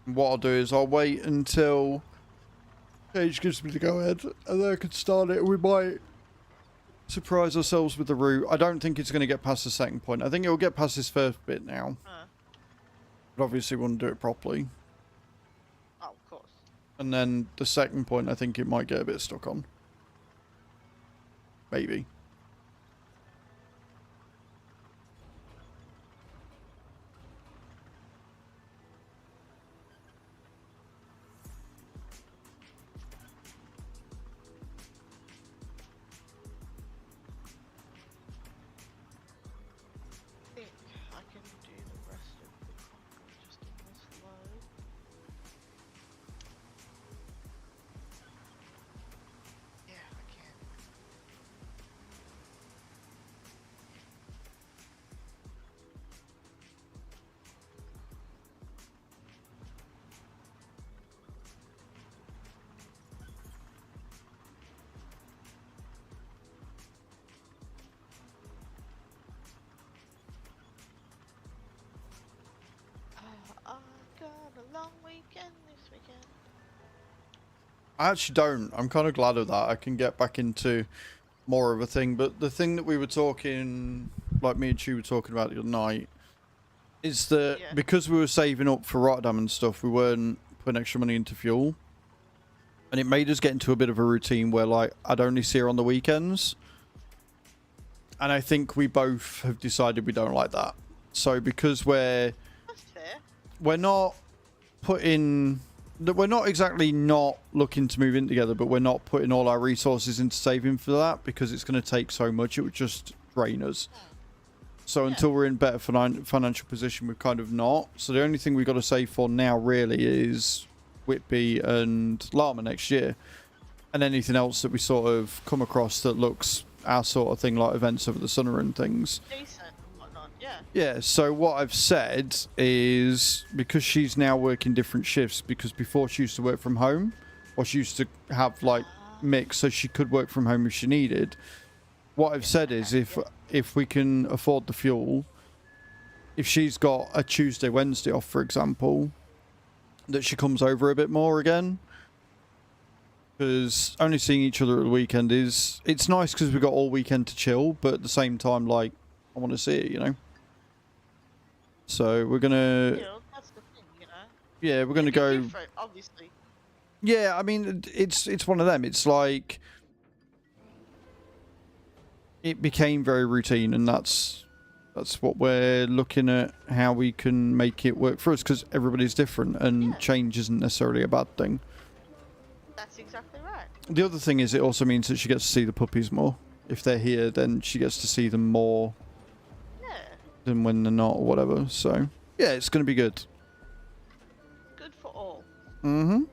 And what I'll do is I'll wait until Paige gives me the go ahead, and then I can start it. We might surprise ourselves with the route. I don't think it's going to get past the second point. I think it'll get past this first bit now. But obviously we want to do it properly. Oh, of course. And then the second point, I think it might get a bit stuck on. Maybe. I think I can do the rest of the concrete just in this load. Yeah, I can. I got a long weekend this weekend. I actually don't. I'm kind of glad of that. I can get back into more of a thing. But the thing that we were talking, like me and Chu were talking about the other night, is that Yeah. because we were saving up for Rotterdam and stuff, we weren't putting extra money into fuel. And it made us get into a bit of a routine where, like, I'd only see her on the weekends. And I think we both have decided we don't like that. So because That's fair. we're not putting... We're not exactly not looking to move in together, but we're not putting all our resources into saving for that because it's going to take so much. It would just drain us. So until we're in better financial position, we're kind of not. So the only thing we've got to save for now really is Whitby and Llama next year. And anything else that we sort of come across that looks our sort of thing, like events over the summer and things. Decent and whatnot, yeah. Yeah, so what I've said is, because she's now working different shifts, because before she used to work from home, or she used to have, like, mix, so she could work from home if she needed. What I've said is if we can afford the fuel, if she's got a Tuesday, Wednesday off, for example, that she comes over a bit more again. Because only seeing each other at the weekend it's nice because we've got all weekend to chill, but at the same time, like, I want to see it, you know? So we're gonna... Yeah, that's the thing, you know? Yeah, we're gonna go... Different, obviously. Yeah, I mean, it's one of them. It's like... It became very routine, and that's what we're looking at, how we can make it work for us, because everybody's different, and change isn't necessarily a bad thing. That's exactly right. The other thing is it also means that she gets to see the puppies more. If they're here, then she gets to see them more than when they're not or whatever. So, yeah, it's going to be good. Good for all. Mm-hmm.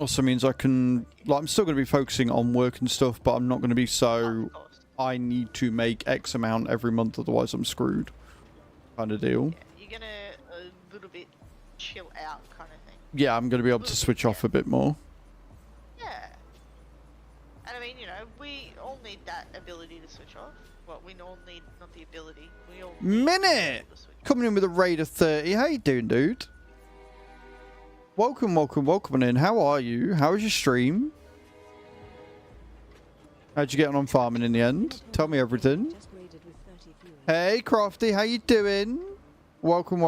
Also means I can... Like, I'm still going to be focusing on work and stuff, but I'm not going to be so... I need to make X amount every month, otherwise I'm screwed. Kind of deal. Yeah, you're going to a little bit chill out kind of thing. Yeah, I'm going to be able to switch off a bit more. Yeah. And I mean, you know, we all need that ability to switch off. Well, we all need, not the ability, we all need Minute! to switch off. Coming in with a raid of 30. How you doing, dude? Welcome in. How are you? How was your stream? How'd you get on farming in the end? Tell me everything. Hey, Crafty, how you doing? Welcome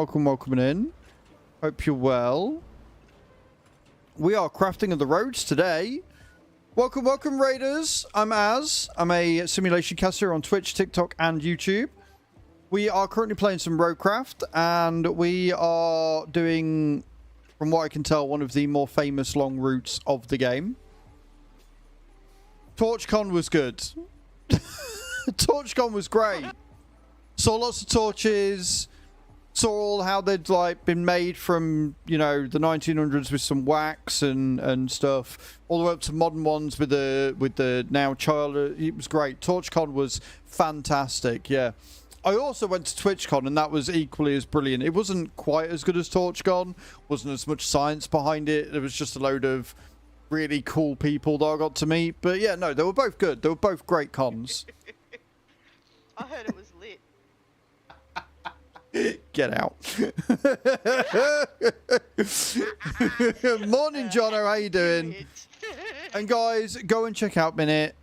in. Hope you're well. We are crafting of the roads today. Welcome, Raiders. I'm Az. I'm a simulation caster on Twitch, TikTok, and YouTube. We are currently playing some Roadcraft, and we are doing, from what I can tell, one of the more famous long routes of the game. TorchCon was good. TorchCon was great. Saw lots of torches. Saw all how they'd like been made from, you know, the 1900s with some wax and stuff, all the way up to modern ones with the now child. It was great. TorchCon was fantastic. Yeah. I also went to TwitchCon, and that was equally as brilliant. It wasn't quite as good as TorchCon. Wasn't as much science behind it. There was just a load of really cool people that I got to meet. But yeah, no, they were both good. They were both great cons. I heard it was lit. Get out. Morning, Jono. How you doing? And guys, go and check out Minute.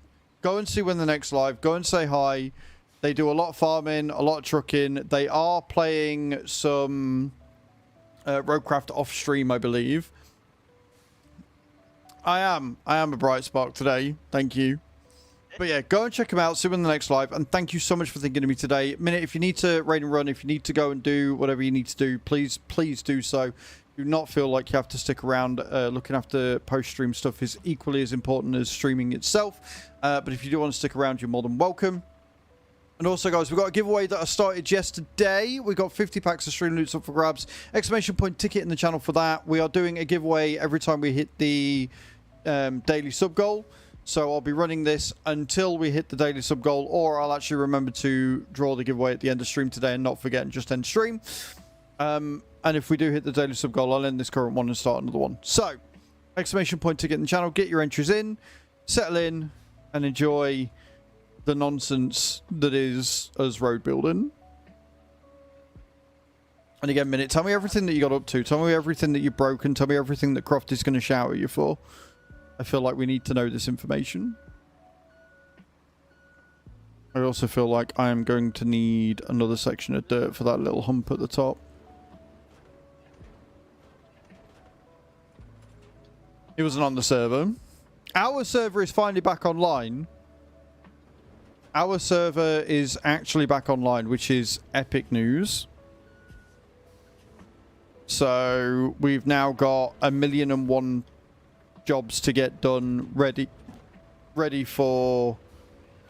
Go and see when the next live. Go and say hi. They do a lot of farming, a lot of trucking. They are playing some Roadcraft off stream, I believe. I am a bright spark today. Thank you. But yeah, go and check them out. See them in the next live. And thank you so much for thinking of me today. Minute, if you need to raid and run, if you need to go and do whatever you need to do, please do so. Do not feel like you have to stick around. Looking after post-stream stuff is equally as important as streaming itself. But if you do want to stick around, you're more than welcome. And also, guys, we've got a giveaway that I started yesterday. We got 50 packs of stream loots up for grabs. Exclamation point ticket in the channel for that. We are doing a giveaway every time we hit the daily sub goal. So I'll be running this until we hit the daily sub goal, or I'll actually remember to draw the giveaway at the end of stream today and not forget and just end stream. And if we do hit the daily sub goal, I'll end this current one and start another one. So, exclamation point ticket in the channel. Get your entries in, settle in, and enjoy the nonsense that is us road building. And again, Minute, tell me everything that you got up to. Tell me everything that you've broken. Tell me everything that Croft is going to shout at you for. I feel like we need to know this information. I also feel like I am going to need another section of dirt for that little hump at the top. It wasn't on the server. Our server is finally back online. Our server is actually back online, which is epic news. So we've now got 1,000,001 jobs to get done, ready for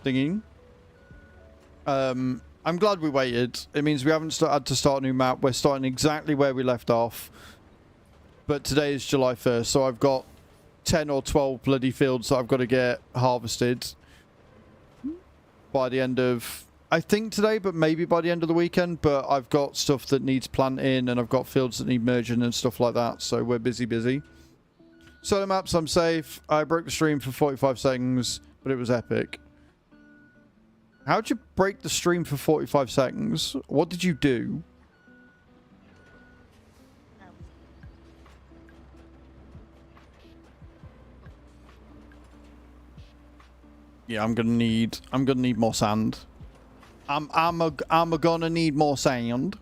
thinking. I'm glad we waited. It means we haven't had to start a new map. We're starting exactly where we left off. But today is July 1st, so I've got 10 or 12 bloody fields that I've got to get harvested by the end of, I think today, but maybe by the end of the weekend. But I've got stuff that needs planting, and I've got fields that need merging and stuff like that. So we're busy. Solo maps, I'm safe. I broke the stream for 45 seconds, but it was epic. How'd you break the stream for 45 seconds? What did you do? Yeah, I'm gonna need more sand. I'm gonna need more sand.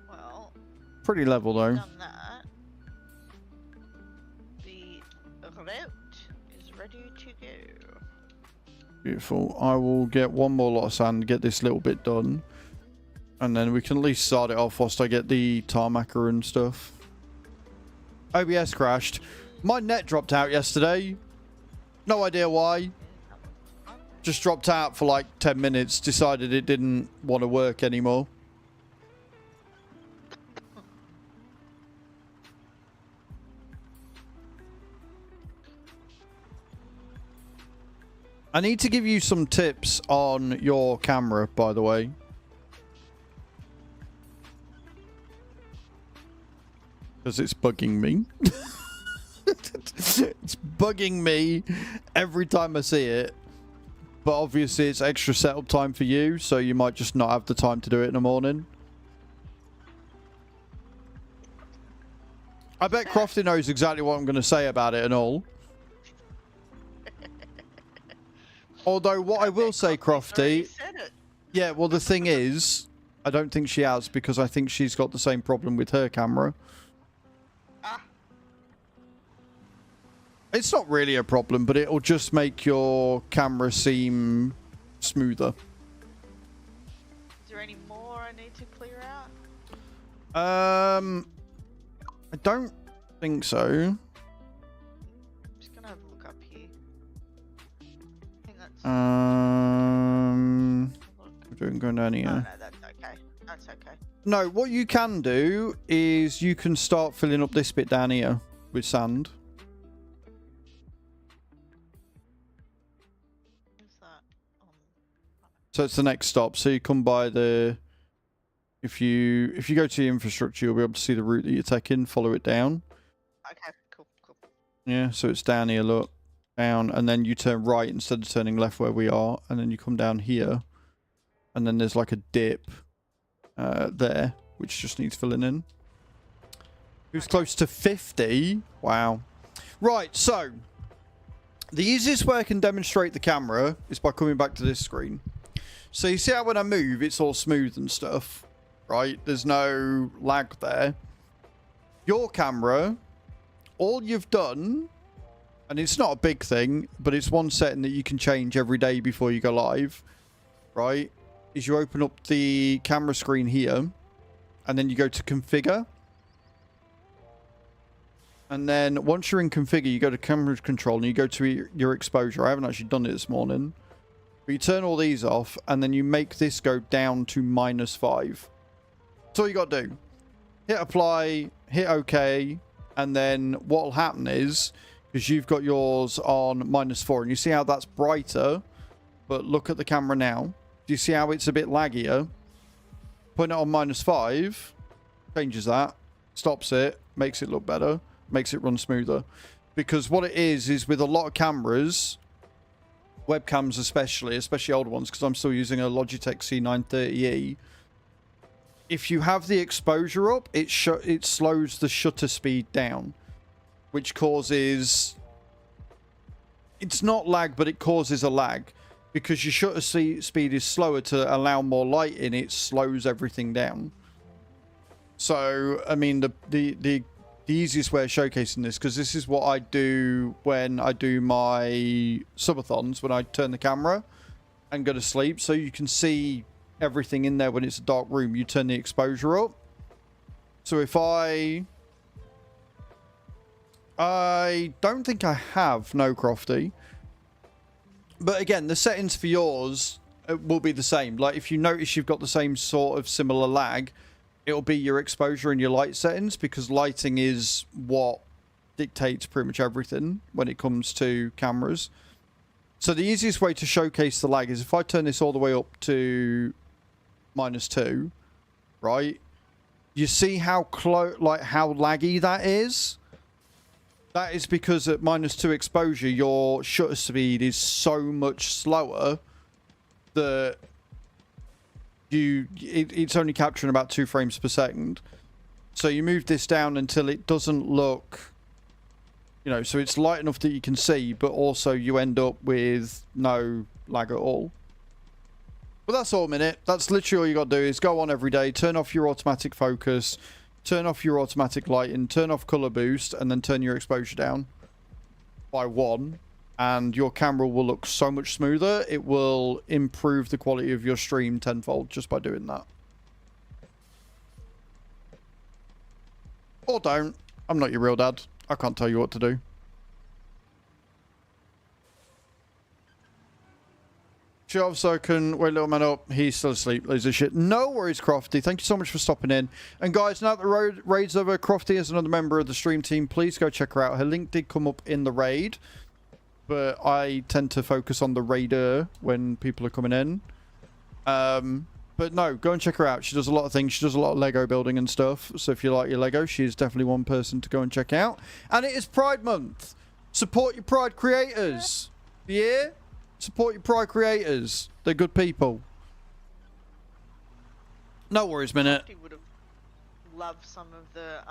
Well, pretty level though. done that. The route is ready to go. Beautiful. I will get one more lot of sand, get this little bit done. And then we can at least start it off whilst I get the tarmacker and stuff. OBS crashed. My net dropped out yesterday. No idea why. Just dropped out for like 10 minutes. Decided it didn't want to work anymore. I need to give you some tips on your camera, by the way. Because it's bugging me. It's bugging me every time I see it. But obviously it's extra setup time for you, so you might just not have the time to do it in the morning. I bet Crofty knows exactly what I'm going to say about it and all. Although what I will say, Crofty... Yeah, well the thing is, I don't think she has, because I think she's got the same problem with her camera. It's not really a problem, but it'll just make your camera seem smoother. Is there any more I need to clear out? I don't think so. I'm just gonna have a look up here. I think that's... we're doing going down here. Oh, no, that's okay. That's okay. No, what you can do is you can start filling up this bit down here with sand. So it's the next stop. So you come by the... If you go to the infrastructure, you'll be able to see the route that you're taking. Follow it down. Okay, cool. Yeah, so it's down here, look. Down, and then you turn right instead of turning left where we are. And then you come down here. And then there's like a dip there, which just needs filling in. Who's close to 50? Wow. Right, so... The easiest way I can demonstrate the camera is by coming back to this screen. So you see how when I move, it's all smooth and stuff, right? There's no lag there. Your camera, all you've done, and it's not a big thing, but it's one setting that you can change every day before you go live, right? Is you open up the camera screen here, and then you go to configure. And then once you're in configure, you go to camera control and you go to your exposure. I haven't actually done it this morning. But you turn all these off, and then you make this go down to -5. That's all you got to do. Hit apply, hit OK, and then what will happen is, because you've got yours on -4, and you see how that's brighter, but look at the camera now. Do you see how it's a bit laggier? Putting it on -5 changes that, stops it, makes it look better, makes it run smoother. Because what it is with a lot of cameras... Webcams especially older ones, because I'm still using a Logitech C930E. If you have the exposure up, it slows the shutter speed down, which causes... It's not lag, but it causes a lag. Because your shutter speed is slower to allow more light in, it slows everything down. So, I mean, the easiest way of showcasing this, because this is what I do when I do my subathons, when I turn the camera and go to sleep, so you can see everything in there when it's a dark room. You turn the exposure up. So if I don't think I have, no, Crofty. But again, the settings for yours will be the same. Like if you notice you've got the same sort of similar lag, it'll be your exposure and your light settings, because lighting is what dictates pretty much everything when it comes to cameras. So the easiest way to showcase the lag is if I turn this all the way up to -2, right? You see how how laggy that is? That is because at -2 exposure, your shutter speed is so much slower that it's only capturing about 2 frames per second. So you move this down until it doesn't look, you know, so it's light enough that you can see, but also you end up with no lag at all. But that's all, minute. That's literally all you got to do is go on every day, turn off your automatic focus, turn off your automatic lighting, turn off color boost, and then turn your exposure down by 1. And your camera will look so much smoother. It will improve the quality of your stream tenfold just by doing that. Or don't. I'm not your real dad. I can't tell you what to do. Shut up so I can wake little man up. He's still asleep. Loser shit. No worries, Crofty. Thank you so much for stopping in. And guys, now that the raid's over, Crofty is another member of the stream team. Please go check her out. Her link did come up in the raid, but I tend to focus on the raider when people are coming in. But no, go and check her out. She does a lot of things. She does a lot of Lego building and stuff. So if you like your Lego, she is definitely one person to go and check out. And it is Pride Month. Support your Pride creators. Yeah? Support your Pride creators. They're good people. No worries, minute. He would have loved some of the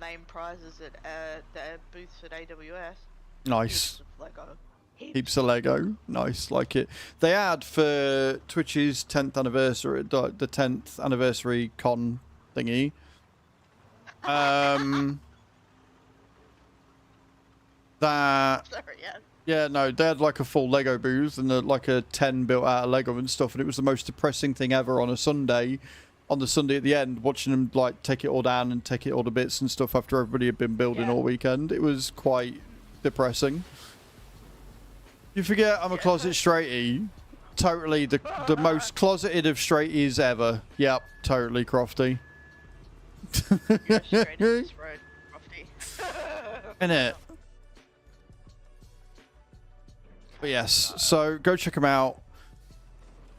main prizes at the booths at AWS. Nice. Heaps of Lego. Heaps of Lego. Nice, like it. They had for Twitch's 10th anniversary, the 10th anniversary con thingy. That... Sorry, yeah. Yeah, no, they had like a full Lego booth and like a 10 built out of Lego and stuff, and it was the most depressing thing ever on a Sunday. On the Sunday at the end, watching them like take it all down and take it all to bits and stuff after everybody had been building all weekend. It was quite depressing. You forget I'm a closet straighty. Totally the most closeted of straighties ever. Yep, totally, Crofty. You're straight in this road, Crofty. Innit? But yes, so go check them out.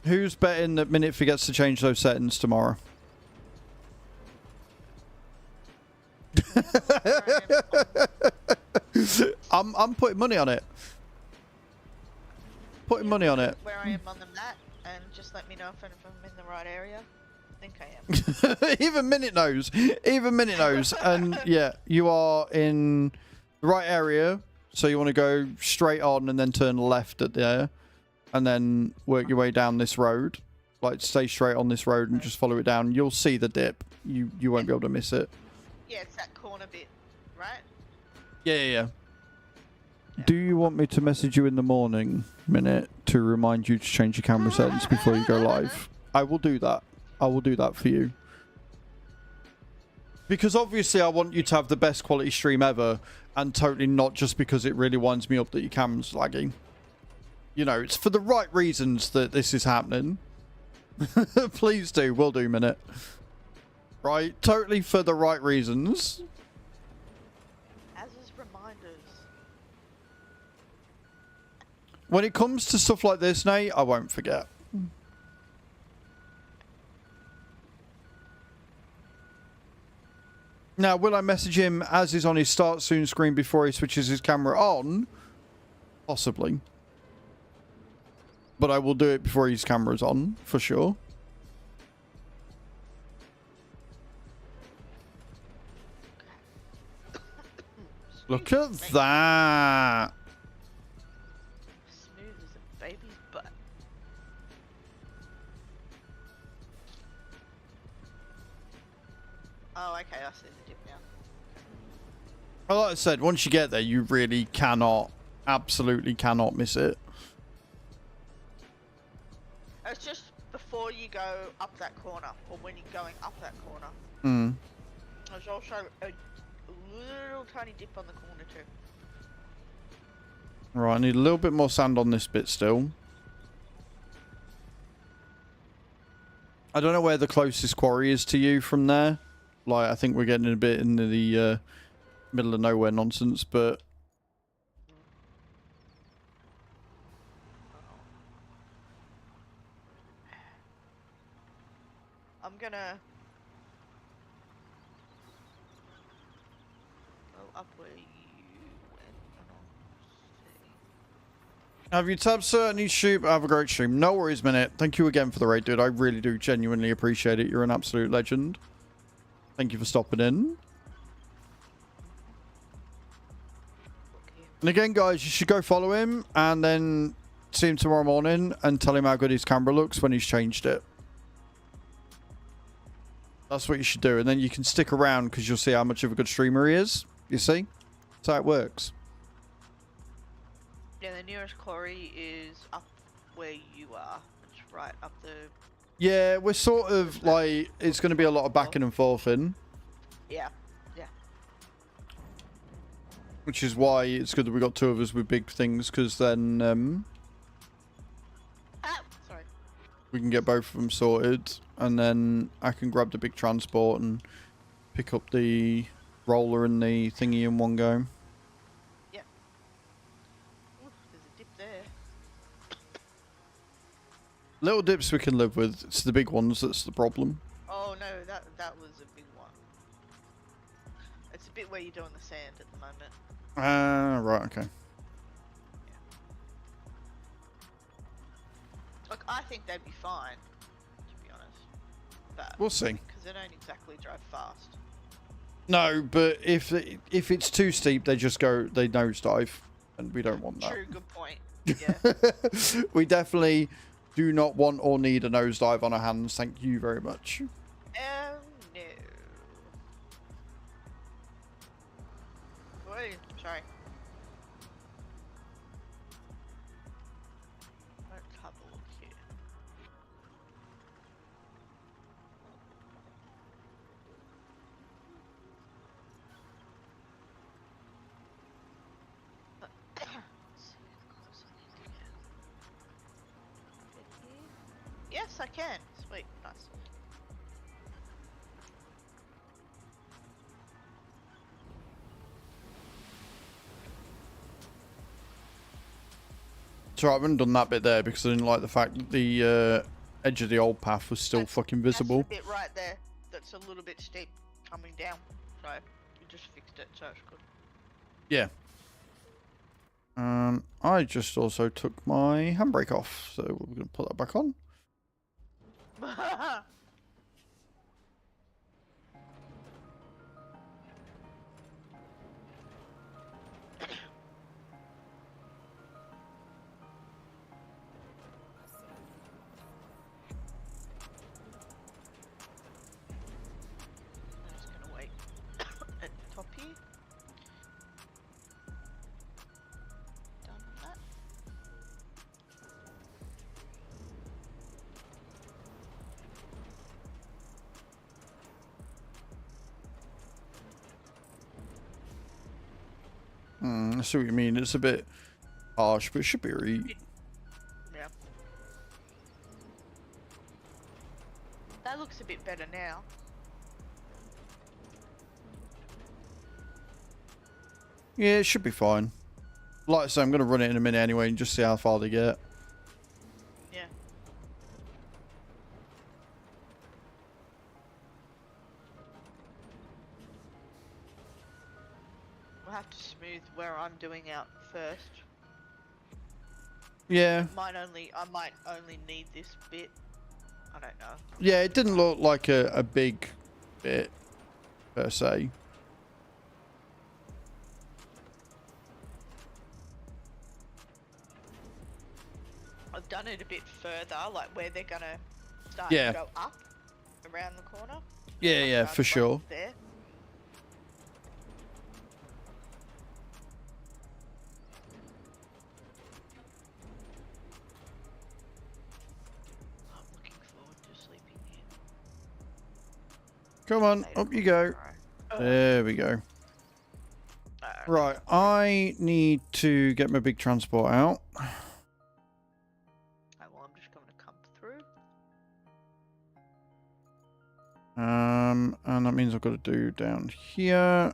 Who's betting that Minute forgets to change those settings tomorrow? I'm putting money on it. Putting money on it. Where I am on the map, and just let me know if I'm in the right area. I think I am. Even Minute knows. Even Minute knows. And yeah, you are in the right area. So you want to go straight on and then turn left at there. And then work your way down this road. Like, stay straight on this road and just follow it down. You'll see the dip. You won't be able to miss it. Yeah, it's that corner bit, right? Yeah. Do you want me to message you in the morning, Minute, to remind you to change your camera settings before you go live? I will do that. I will do that for you. Because obviously I want you to have the best quality stream ever, and totally not just because it really winds me up that your camera's lagging. You know, it's for the right reasons that this is happening. Please do. Will do, Minute. Right? Totally for the right reasons. As is reminders. When it comes to stuff like this, Nate, I won't forget. Now, will I message him as he's on his start soon screen before he switches his camera on? Possibly. But I will do it before his camera's on, for sure. Look at that! Smooth as a baby's butt. Oh, okay, I see the dip now. Well, like I said, once you get there, you really cannot, absolutely cannot miss it. It's just before you go up that corner, or when you're going up that corner. Hmm. There's also a little tiny dip on the corner too. Right, I need a little bit more sand on this bit still. I don't know where the closest quarry is to you from there. Like, I think we're getting a bit into the middle of nowhere nonsense, but... I'm gonna... up where you went. And I'll see. Have you tabbed, sir? Need shoot. Have a great stream. No worries, Minute. Thank you again for the raid, dude. I really do genuinely appreciate it. You're an absolute legend. Thank you for stopping in. And again, guys, you should go follow him and then see him tomorrow morning and tell him how good his camera looks when he's changed it. That's what you should do. And then you can stick around because you'll see how much of a good streamer he is. You see? That's how it works. Yeah, the nearest quarry is up where you are. It's right up the... Yeah, we're sort of like... It's going to be a lot of backing and forthing. Yeah, yeah. Which is why it's good that we got two of us with big things, because then Sorry. we can get both of them sorted, and then I can grab the big transport and pick up the roller and the thingy in one go. Yep. Oof, there's a dip there. Little dips we can live with. It's the big ones that's the problem. Oh no, that was a big one. It's a bit where you're doing the sand at the moment. Right, okay. Look, I think they'd be fine, to be honest. But We'll see. because they don't exactly drive fast. No, but if it's too steep, they nosedive, and we don't want that. True, good point. Yeah. We definitely do not want or need a nosedive on our hands. Thank you very much. No. Wait, sorry. Let's have a look here. Yes, I can. Sweet, nice. So I haven't done that bit there because I didn't like the fact that the edge of the old path was still fucking visible. That's the bit right there that's a little bit steep coming down. So you just fixed it, so it's good. Yeah. I just also took my handbrake off, so we're going to put that back on. I'm just gonna wait at the top here. Done that. I see what you mean. It's a bit harsh, but it should be alright. Yeah. That looks a bit better now. Yeah, it should be fine. Like I say, I'm going to run it in a minute anyway and just see how far they get. Yeah. We'll have to smooth where I'm doing out first. Yeah. I might only need this bit. I don't know. Yeah, it didn't look like a big bit, per se. I've done it a bit further, like where they're gonna start Yeah. to go up around the corner. Yeah, Like yeah, around for sure. There. I'm looking forward to sleeping in. Come on, later up you go. tomorrow. There we go. Right, I need to get my big transport out. Well, I'm just going to come through. And that means I've got to do down here.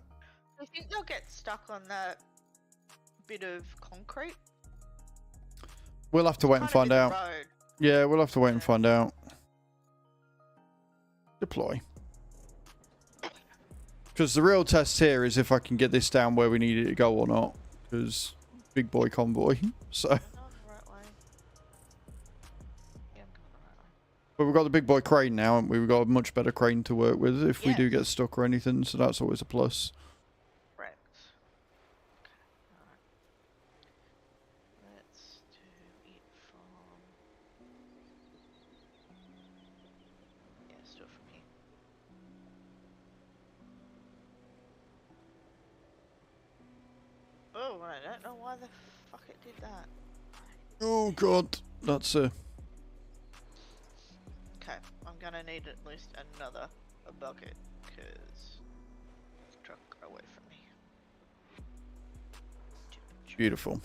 Do you think they'll get stuck on that bit of concrete? We'll have to wait and Kind of find in the out. road. Yeah, we'll have to wait and Yeah. find out. Deploy. Because the real test here is if I can get this down where we need it to go or not. Because big boy convoy. So. I'm going the right way. Yeah, I'm going the right way. But we've got the big boy crane now, haven't we? We've got a much better crane to work with if we do Yes. get stuck or anything. So that's always a plus. Correct. Okay, alright. Let's do it from... Yeah, let's do it from here. Oh, I don't know why the fuck it did that. Oh god, that's a... Okay, I'm gonna need at least another bucket, because the truck got away from me. Stupid truck. Beautiful.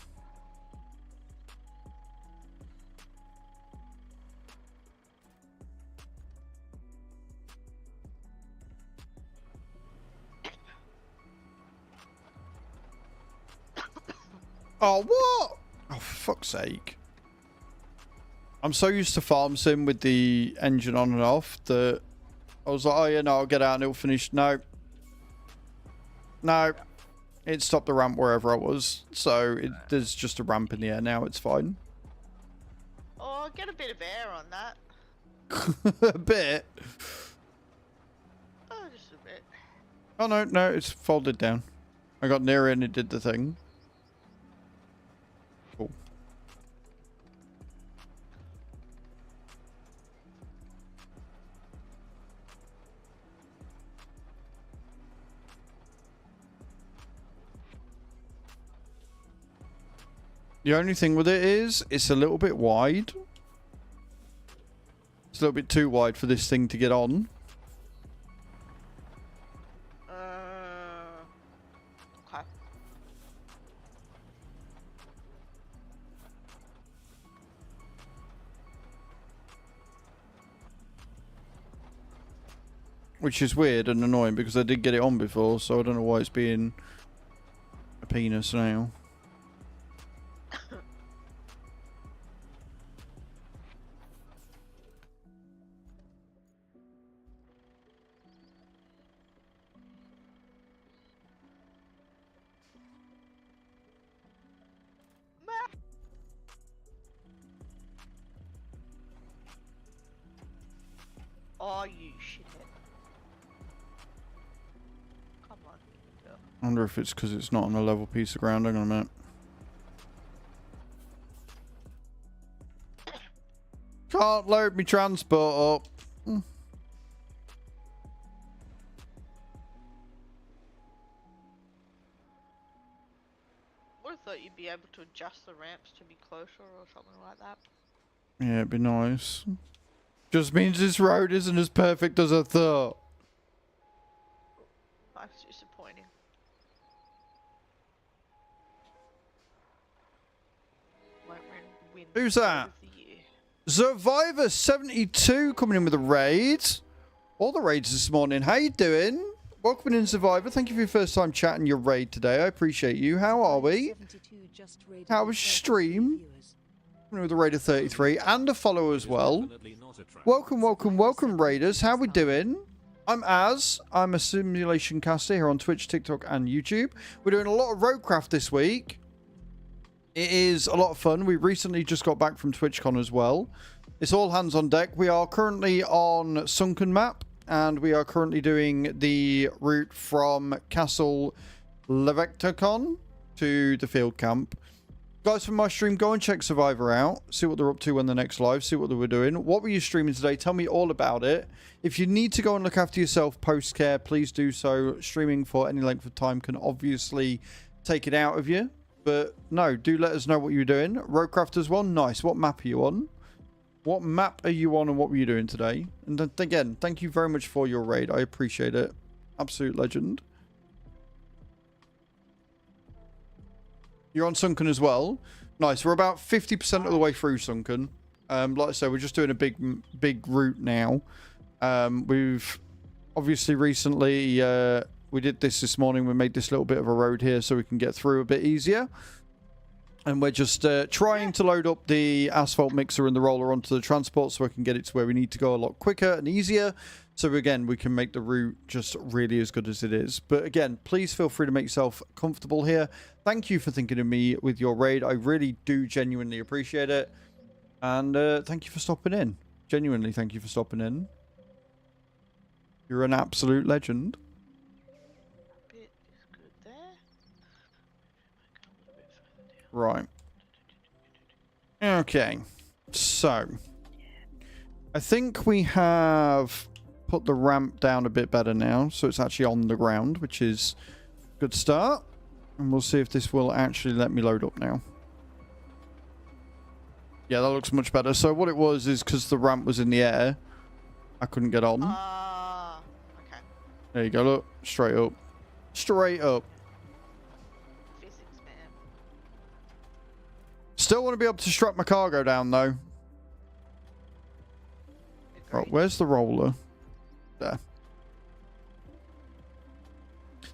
Oh, what? Oh, for fuck's sake. I'm so used to farm sim with the engine on and off that I was like, oh yeah, no, I'll get out and it'll finish. No. No. It stopped the ramp wherever I was. So there's just a ramp in the air now. It's fine. Oh, get a bit of air on that. A bit. Oh, just a bit. Oh, no, no, it's folded down. I got near it and it did the thing. Cool. The only thing with it is, it's a little bit wide. It's a little bit too wide for this thing to get on. Okay. Which is weird and annoying because I did get it on before, so I don't know why it's being a penis now. Oh, you shithead. Come on, girl. I wonder if it's because it's not on a level piece of ground. Hang on a minute. Can't load me transport up. Would have thought you'd be able to adjust the ramps to be closer or something like that. Yeah, it'd be nice. Just means this road isn't as perfect as I thought. That's disappointing. Won't win Who's Road that? of the Year. Survivor 72 coming in with a raid. All the raids this morning. How you doing? Welcome in, Survivor. Thank you for your first time chatting your raid today. I appreciate you. How are we? How was your stream? Coming with a raid of 33 and a follow as well. Definitely not a trap. Welcome, welcome, welcome, raiders. How we doing? I'm Az. I'm a simulation caster here on Twitch, TikTok, and YouTube. We're doing a lot of Roadcraft this week. It is a lot of fun. We recently just got back from TwitchCon as well. It's all hands on deck. We are currently on Sunken Map, and we are currently doing the route from Castle Levectacon to the field camp. Guys, from my stream, go and check Survivor out. See what they're up to when the next live. See what they were doing. What were you streaming today? Tell me all about it. If you need to go and look after yourself post-care, please do so. Streaming for any length of time can obviously take it out of you. But no, do let us know what you're doing. Roadcraft as well. Nice. What map are you on? What map are you on and what were you doing today? And then, again, thank you very much for your raid. I appreciate it. Absolute legend. You're on Sunken as well. Nice. We're about 50% of the way through Sunken. Like I said, we're just doing a big route now. We've obviously recently we did this morning. We made this little bit of a road here so we can get through a bit easier. And we're just trying to load up the asphalt mixer and the roller onto the transport so I can get it to where we need to go a lot quicker and easier. So again, we can make the route just really as good as it is. But again, please feel free to make yourself comfortable here. Thank you for thinking of me with your raid. I really do genuinely appreciate it. And thank you for stopping in. Genuinely, thank you for stopping in. You're an absolute legend. A bit is good there. Go a little bit further down. Right. Okay. So, I think we have put the ramp down a bit better now. So it's actually on the ground, which is a good start. And we'll see if this will actually let me load up now. Yeah, that looks much better. So what it was is because the ramp was in the air, I couldn't get on. Okay. There you go, look. Straight up. Straight up. Physics, man. Still want to be able to strap my cargo down, though. Right, Agreed. where's the roller? There.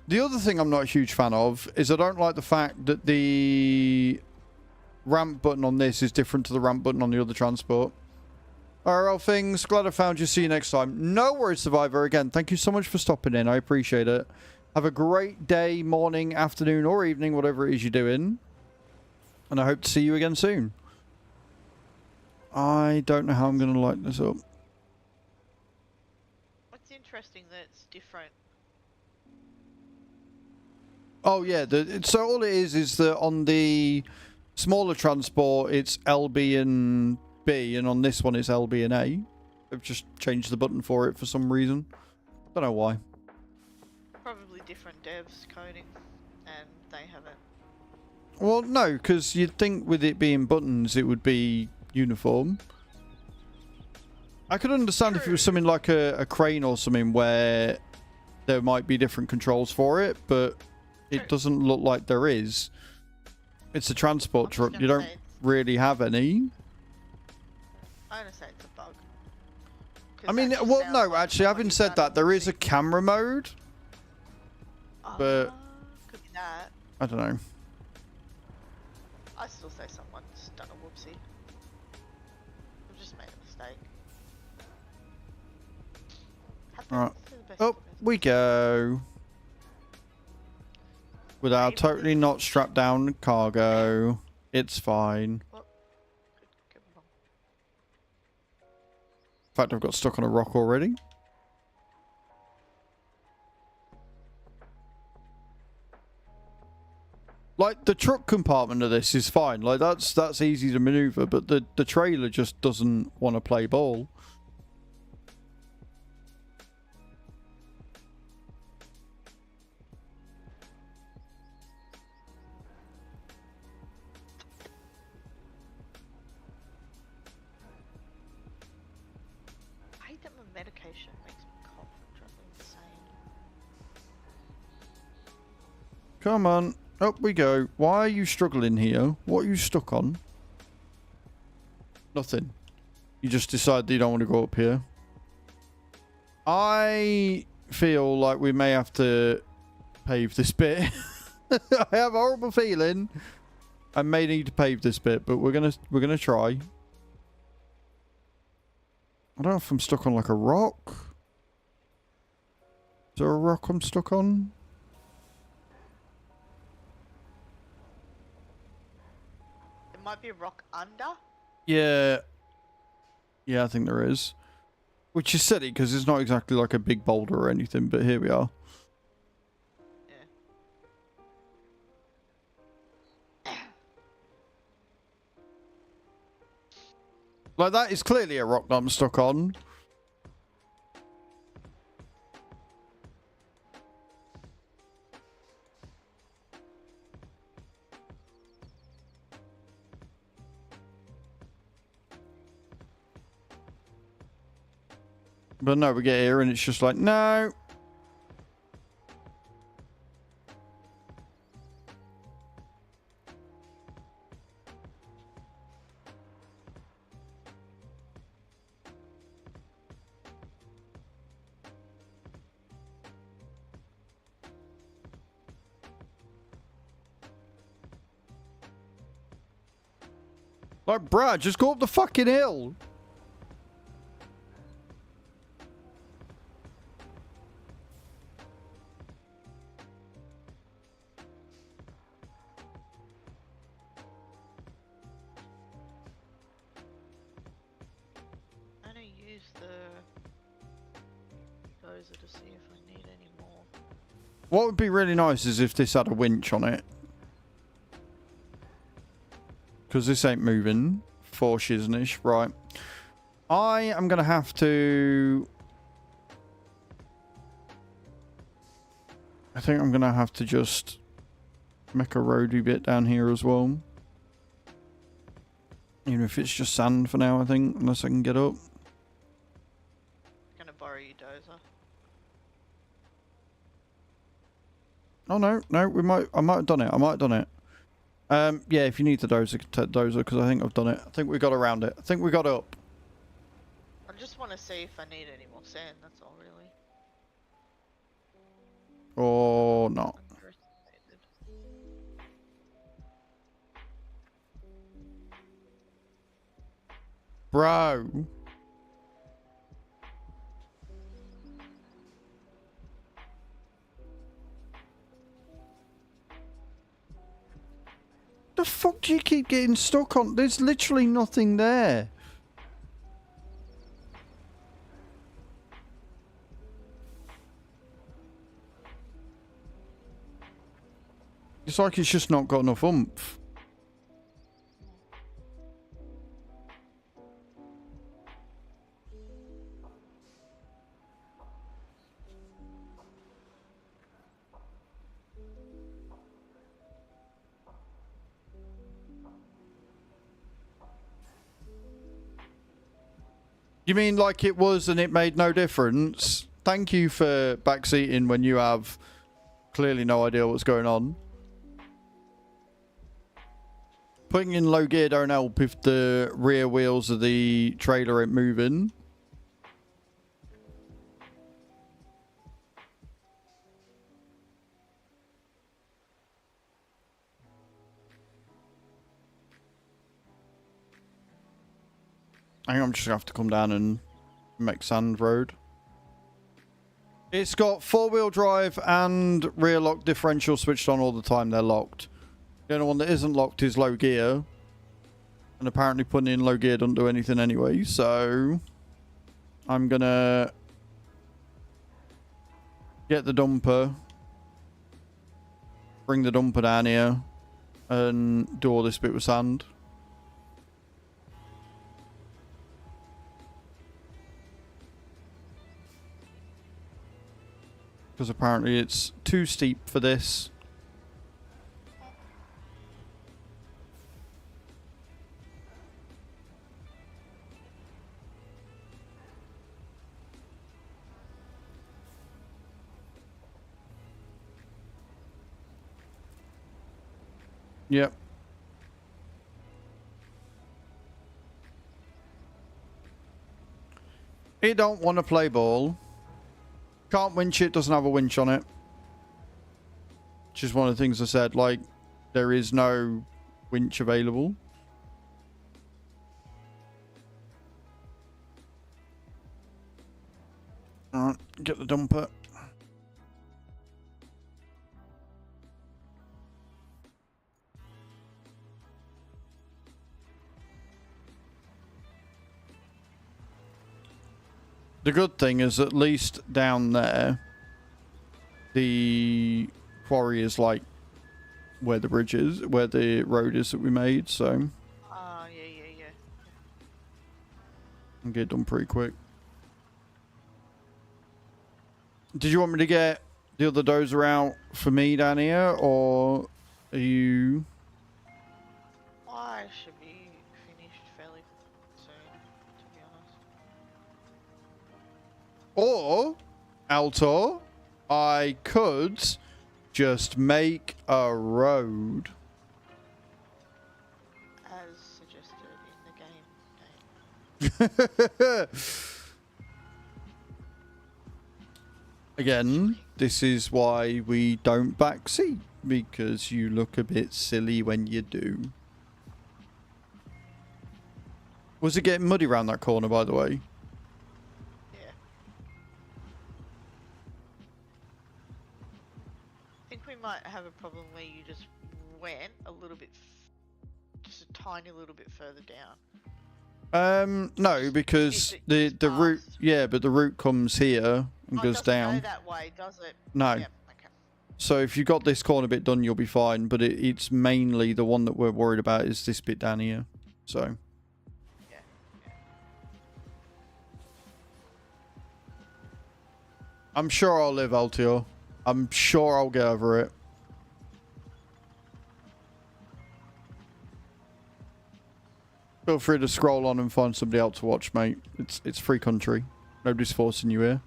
The other thing I'm not a huge fan of is I don't like the fact that the ramp button on this is different to the ramp button on the other transport. RL things, glad I found you. See you next time. No worries, Survivor. Again, thank you so much for stopping in. I appreciate it. Have a great day, morning, afternoon, or evening, whatever it is you're doing. And I hope to see you again soon. I don't know how I'm going to light this up. What's interesting that it's different. Oh, yeah. So all it is that on the smaller transport, it's LB and B, and on this one, it's LB and A. They've just changed the button for it for some reason. Don't know why. Probably different devs coding, and they haven't. Well, no, because you'd think with it being buttons, it would be uniform. I could understand if it was something like a crane or something where there might be different controls for it, but it doesn't look like there is. It's a transport truck. You don't really have any. I'm gonna say it's a bug. I mean, well, no, actually, having said that, there is a camera mode, but could be that. I don't know. I still say someone's done a whoopsie. I've just made a mistake. Right. Happens to the best Up of us. we go. With our Maybe totally this- not strapped down cargo. It's fine. Could go wrong. In fact, I've got stuck on a rock already. Like, the truck compartment of this is fine. Like, that's easy to maneuver, but the trailer just doesn't want to play ball. I hate that my medication makes me cough. It drives me insane. Come on. Up we go. Why are you struggling here? What are you stuck on? Nothing. You just decide that you don't want to go up here. I feel like we may have to pave this bit. I have a horrible feeling I may need to pave this bit, but we're gonna try. I don't know if I'm stuck on like a rock. Is there a rock I'm stuck on? There might be a rock under. Yeah. Yeah, I think there is. Which is silly because it's not exactly like a big boulder or anything, but here we are. Like, that is clearly a rock that I'm stuck on. But no, we get here and it's just like, no. Like, bruh, just go up the fucking hill. dozer to see if I need any more. What would be really nice is if this had a winch on it. Because this ain't moving. 4 shizness. Right. I am going to have to... I think I'm going to have to just make a roady bit down here as well. Even if it's just sand for now, I think. Unless I can get up. I'm gonna borrow your dozer. Oh no, no, I might have done it. Yeah, if you need the dozer, take the dozer, because I think I've done it. I think we got around it. I think we got up. I just want to see if I need any more sand, that's all really. Or not. Underestimated. Bro. The fuck do you keep getting stuck on? There's literally nothing there. It's like it's just not got enough oomph. You mean like it was and it made no difference? Thank you for backseating when you have clearly no idea what's going on. Putting in low gear don't help if the rear wheels of the trailer ain't moving. I think I'm just going to have to come down and make sand road. It's got 4-wheel drive and rear lock differential switched on all the time. They're locked. The only one that isn't locked is low gear. And apparently putting in low gear doesn't do anything anyway. So I'm going to get the dumper. Bring the dumper down here. And do all this bit with sand. Because apparently it's too steep for this. Yep. It don't want to play ball. Can't winch it, doesn't have a winch on it. Which is one of the things I said, like, there is no winch available. Alright, get the dumper. The good thing is, at least down there, the quarry is like where the bridge is, where the road is that we made, so. Yeah. I'll get it done pretty quick. Did you want me to get the other dozer out for me down here, or are you... I should be finished fairly soon, to be honest. Or, Altor, I could just make a road. As suggested in the game. Again, this is why we don't backseat, because you look a bit silly when you do. Was it getting muddy around that corner, by the way? Yeah. I think we might have a problem where you just went a little bit, just a tiny little bit further down. No, because the route, yeah, but the route comes here and Oh, goes it doesn't down. go that way, does it? No. Yep, okay. So if you've got this corner bit done, you'll be fine. But it's mainly the one that we're worried about is this bit down here. So. Yeah. I'm sure I'll live, Altior. I'm sure I'll get over it. Feel free to scroll on and find somebody else to watch, mate. It's free country. Nobody's forcing you here.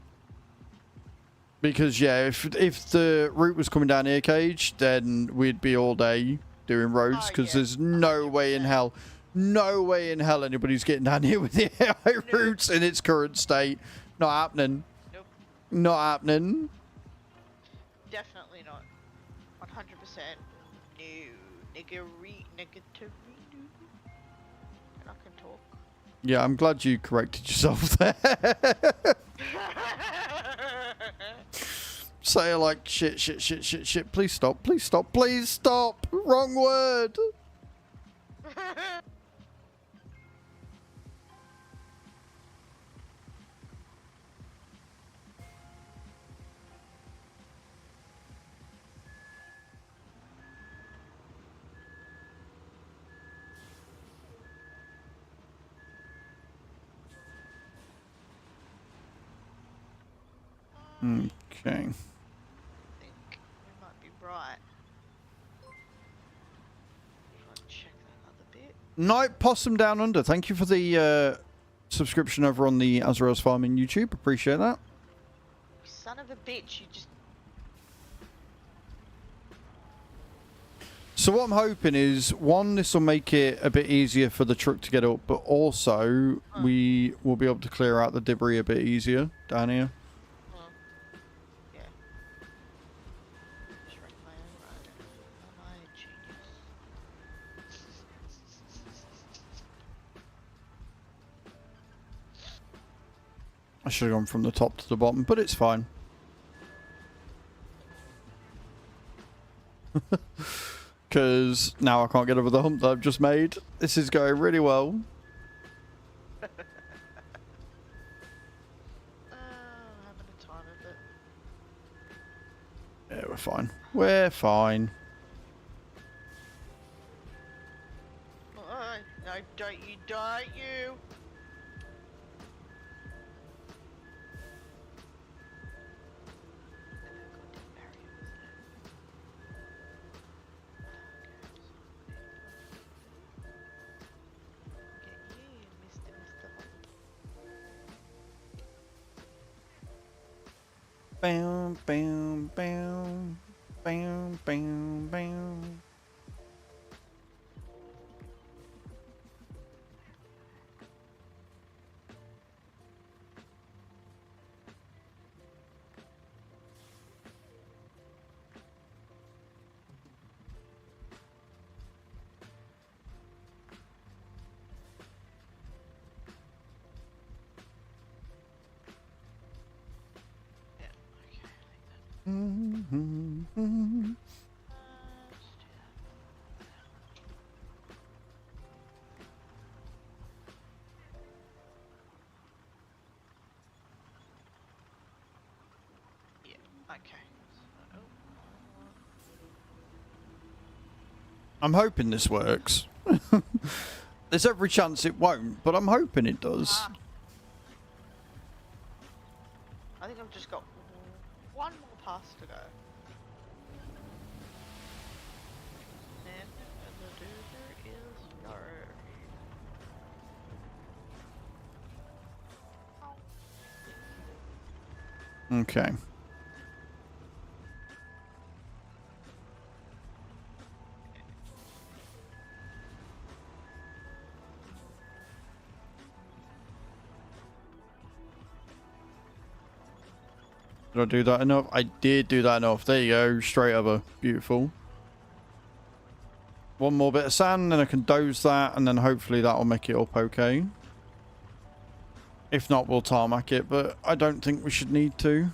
Because, yeah, if the route was coming down here, Cage, then we'd be all day doing roads. Because there's no way in hell, anybody's getting down here with the AI routes in its current state. Not happening. Nope. Not happening. Definitely not. 100% no. Negativity. And I can talk. Yeah, I'm glad you corrected yourself there. Say like shit. Please stop. Please stop. Please stop. Wrong word. Okay. I think we might be right. Try and check that other bit. Night Possum Down Under. Thank you for the subscription over on the Azraels Farm in YouTube. Appreciate that. You son of a bitch, you just... So what I'm hoping is, one, this will make it a bit easier for the truck to get up, but also we will be able to clear out the debris a bit easier down here. Yeah. Just wrecked my own road. Am I a genius? I should have gone from the top to the bottom, but it's fine. Because now I can't get over the hump that I've just made. This is going really well. Having a time of it. Yeah, we're fine. We're fine. No, don't you. Bam, bam, bam. Bam, bam, bam. I'm hoping this works. There's every chance it won't, but I'm hoping it does. I think I've just got one more pass to go. Then the doozer is yours. Okay. Did I do that enough? I did do that enough. There you go. Straight over. Beautiful. One more bit of sand, then I can doze that, and then hopefully that'll make it up okay. If not, we'll tarmac it, but I don't think we should need to.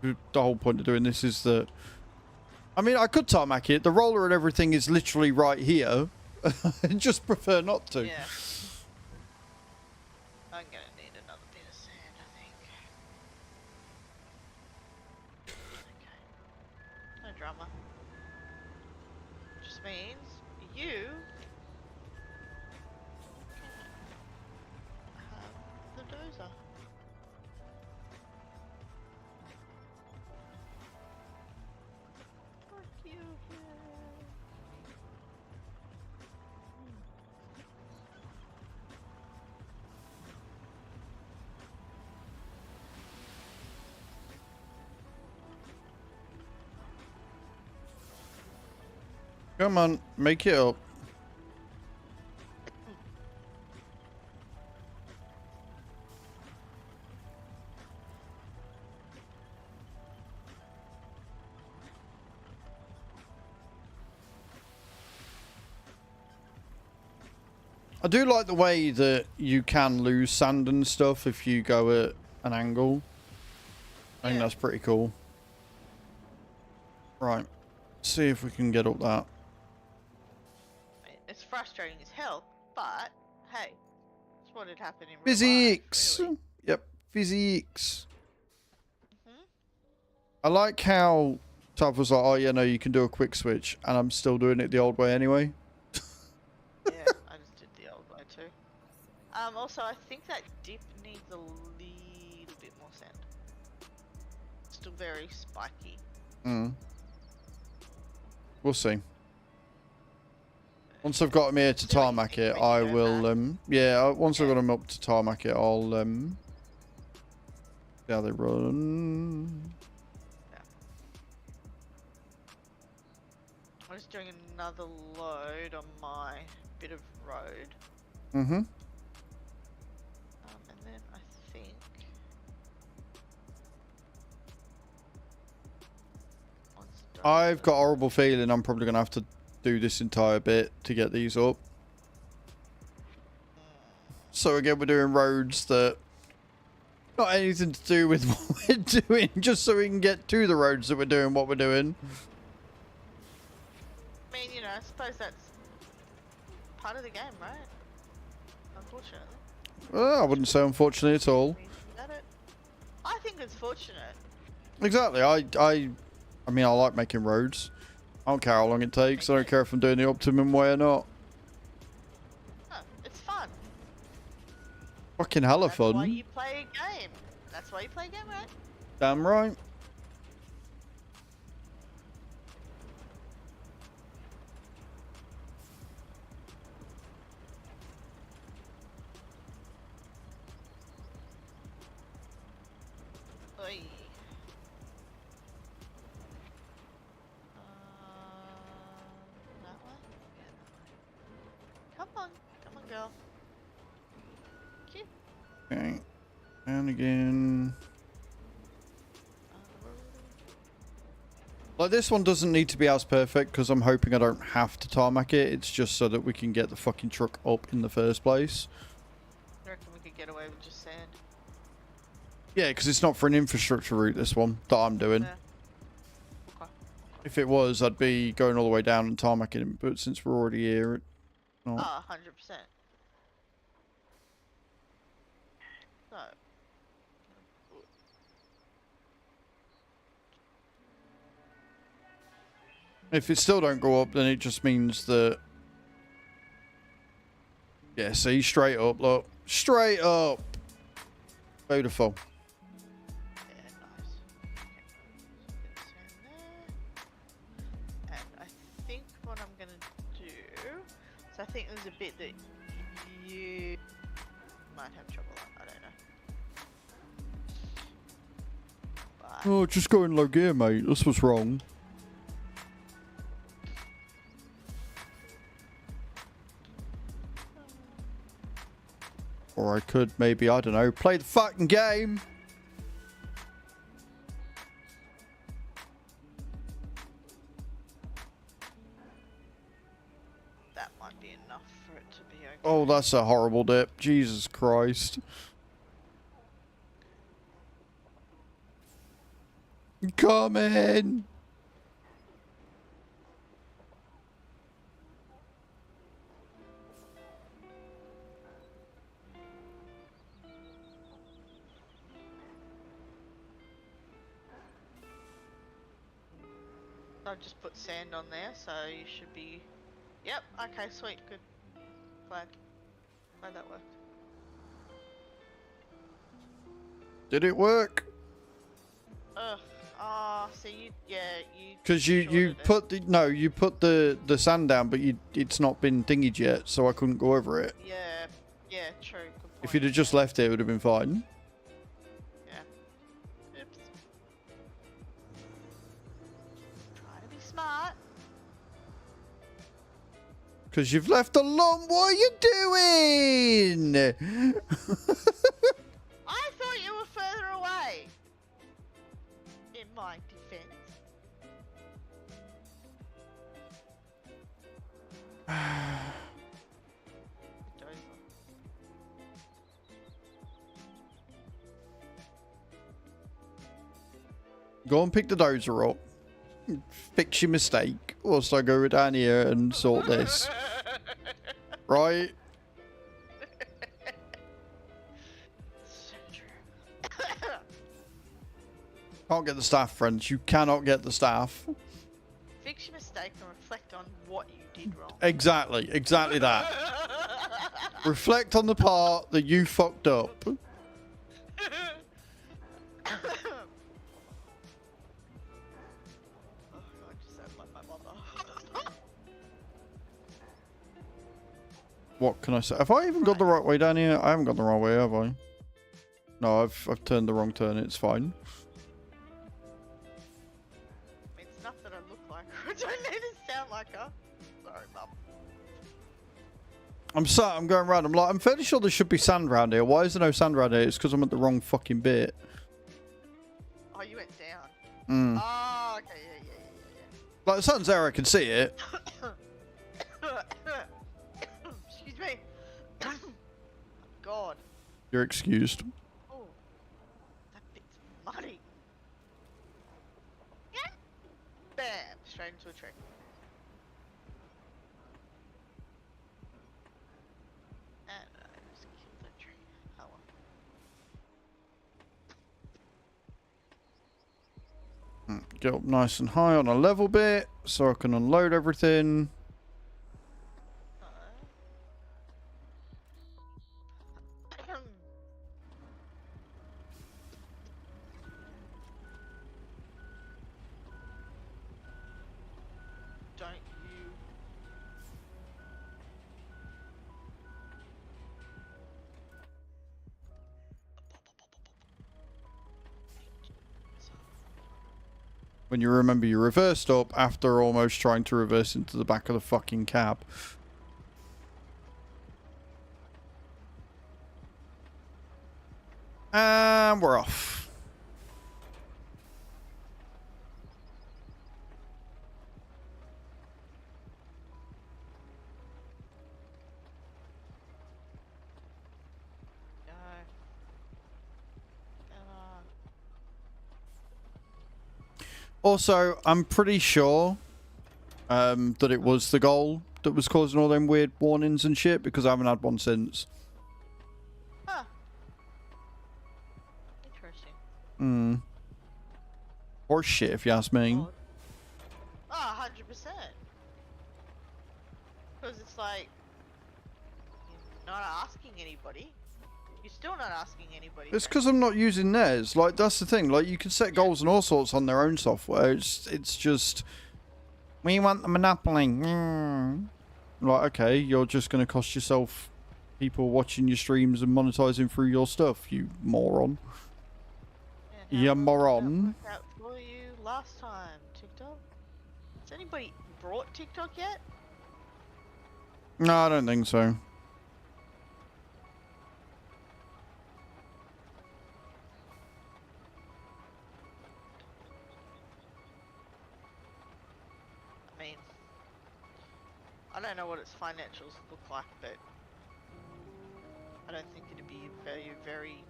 The whole point of doing this is that... I mean, I could tarmac it. The roller and everything is literally right here. I just prefer not to. Yeah. I'm gonna need another bit of sand, I think. Which means you have the dozer. Fuck you, yeah. Come on, make it up. I do like the way that you can lose sand and stuff if you go at an angle. I think that's pretty cool. Right. See if we can get up that. It's frustrating as hell, but hey, it's what had happened in real Physics! life, really. Yep, physics. Mhm. I like how Tav was like, oh yeah, no, you can do a quick switch, and I'm still doing it the old way anyway. Yeah, I just did the old way too. Also, I think that dip needs a little bit more sand. It's still very spiky. We'll see. Once I've got him here to Do what you tarmac think it, when you I go will, back. yeah, once I've got him up to tarmac it, I'll, see how they run. I'm just doing another load on my bit of road. Mm-hmm. And then I think... once done I've with got a horrible feeling I'm probably going to have to do this entire bit to get these up. So again, we're doing roads that not anything to do with what we're doing, just so we can get to the roads that we're doing what we're doing. I mean, you know, I suppose that's part of the game, right? Unfortunately. Well, I wouldn't say unfortunately at all. I think it's fortunate. Exactly. I mean, I like making roads. I don't care how long it takes. I don't care if I'm doing the optimum way or not. Huh, it's fun. Fucking hella That's why fun. you play a game. That's why you play a game, right? Damn right. Oi. That one? Yeah, that one. Come on, girl. Cute. Okay. And again. Like, this one doesn't need to be as perfect because I'm hoping I don't have to tarmac it. It's just so that we can get the fucking truck up in the first place. I reckon we could get away with just sand. Yeah, because it's not for an infrastructure route, this one, that I'm doing. Yeah. Okay. If it was, I'd be going all the way down and tarmacking it, but since we're already here, it's not. Ah, 100%. So. If it still don't go up, then it just means that... Yeah, see, straight up, look. Straight up! Beautiful. Yeah, nice. Okay, and I think what I'm gonna do... So I think there's a bit that you might have trouble on. I don't know. But Oh, just go in low gear, mate. That's what's wrong. Or I could maybe, I don't know, play the fucking game. that might be enough for it to be okay. Oh, that's a horrible dip. Jesus Christ. Come in. I've just put sand on there, so you should be... Yep, okay, sweet, good. Glad that worked. Did it work? Ugh. Oh, so you... Yeah, you... Because you shorted put the... No, you put the sand down, but it's not been dinged yet, so I couldn't go over it. Yeah, yeah, true, good point. If you'd have just left it, it would have been fine. Yeah. Oops. Try to be smart. Because you've left alone. What are you doing? I thought you were further away. In my defense. Go and pick the dozer up. Fix your mistake. Whilst I go down here and sort this. Right? So true. Can't get the staff, friends. You cannot get the staff. Fix your mistake and reflect on what you did wrong. Exactly. Exactly that. Reflect on the part that you fucked up. What can I say? Have I even got the right way down here? I haven't got the right way, have I? No, I've turned the wrong turn. It's fine. It's not that I look like her. I don't need to sound like her. Sorry, Mum. I'm going around. I'm fairly sure there should be sand around here. Why is there no sand around here? It's because I'm at the wrong fucking bit. Oh, you went down. Mm. Oh, okay, yeah. Like, the sun's there, I can see it. Excuse me. God. You're excused. Oh, that bit's muddy. Yeah. Bam! Straight into a tree. And I just killed that tree. Oh well. Get up nice and high on a level bit so I can unload everything. Don't you... When you remember you reversed up after almost trying to reverse into the back of the fucking cab. And we're off. No. Come on. Also, I'm pretty sure that it was the goal that was causing all them weird warnings and shit, because I haven't had one since. Huh. Interesting. Hmm. Horse shit, if you ask me. Odd. Oh, 100%. Because it's like, you're not asking anybody. You're still not asking anybody. It's because I'm not using theirs. Like, that's the thing. Like, you can set goals and all sorts on their own software. It's just... We want the monopoly. Like, okay, you're just going to cost yourself people watching your streams and monetizing through your stuff, you moron. And You how well did moron. that work out for you last time, TikTok? Has anybody brought TikTok yet? No, I don't think so. I mean, I don't know what its financials look like, but I don't think it'd be a very, very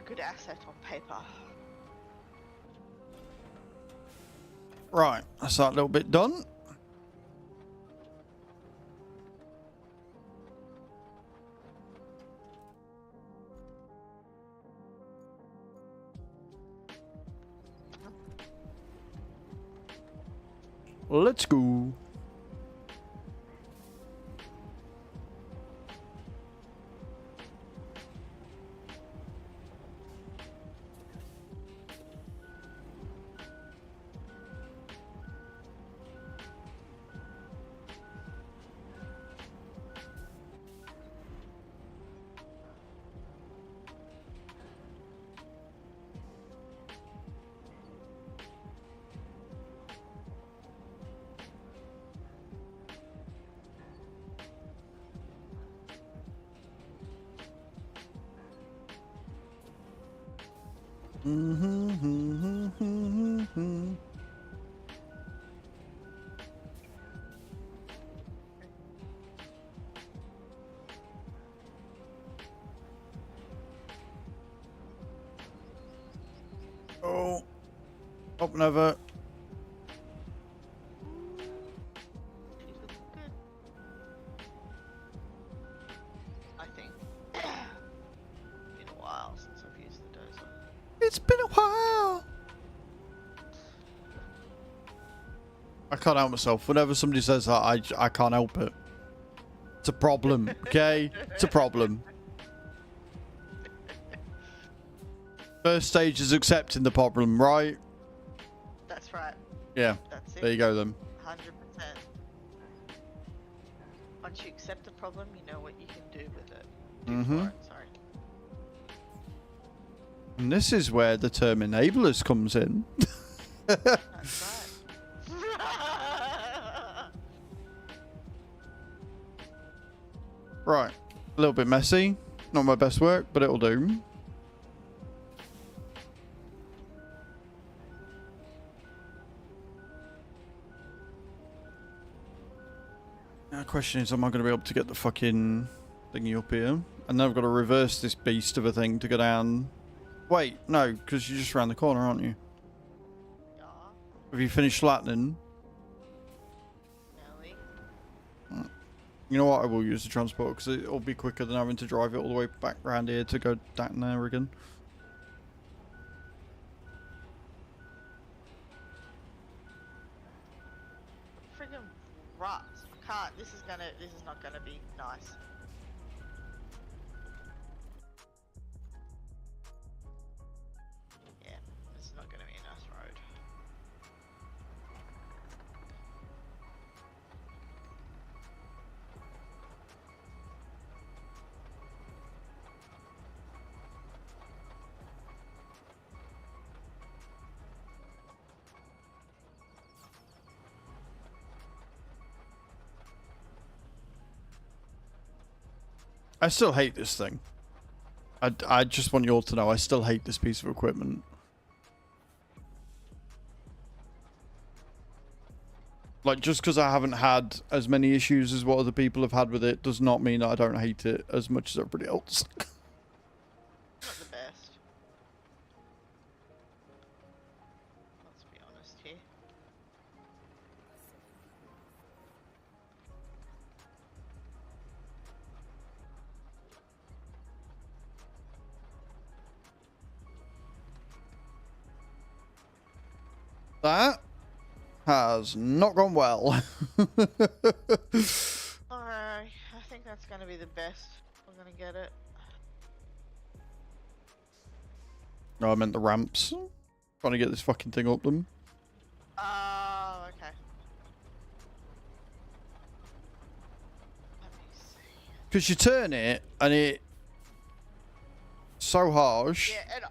good asset on paper. Right, that's that little bit done. let's go. Oh, up and over. She's looking good. I think. Been a while since I've used the dozer. It's been a while. I can't help myself. Whenever somebody says that, I can't help it. It's a problem, okay? It's a problem. First stage is accepting the problem, right? That's right. Yeah. That's it. There you go then. 100%. Once you accept the problem, you know what you can do with it. For it, sorry. And this is where the term enablers comes in. That's right. Right. A little bit messy. Not my best work, but it'll do. Now the question is, am I going to be able to get the fucking thingy up here? And then I've got to reverse this beast of a thing to go down. Wait, no, because you're just around the corner, aren't you? Yeah. Have you finished flattening? Nelly. You know what? I will use the transport because it'll be quicker than having to drive it all the way back around here to go down there again. Friggin' ruts. I can't. This is not gonna be nice. Yeah, this is not gonna be a nice road. I still hate this thing. I just want you all to know I still hate this piece of equipment. Like, just because I haven't had as many issues as what other people have had with it does not mean that I don't hate it as much as everybody else. Not the best. Let's be honest here. That has not gone well. Alright, I think that's gonna be the best. We're gonna get it. No, I meant the ramps. Trying to get this fucking thing up them. Oh, okay. Let me see. Because you turn it and it's so harsh. Yeah,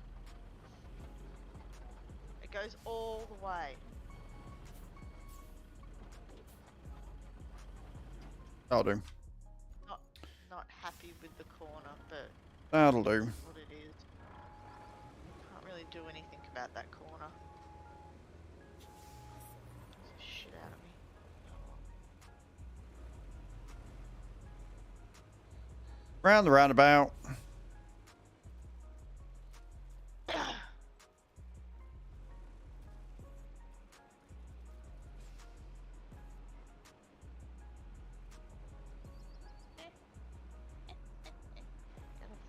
it goes all the way. That'll do. Not happy with the corner, but That'll do. that's what it is. Can't really do anything about that corner. It's the shit out of me. Round the roundabout. Get up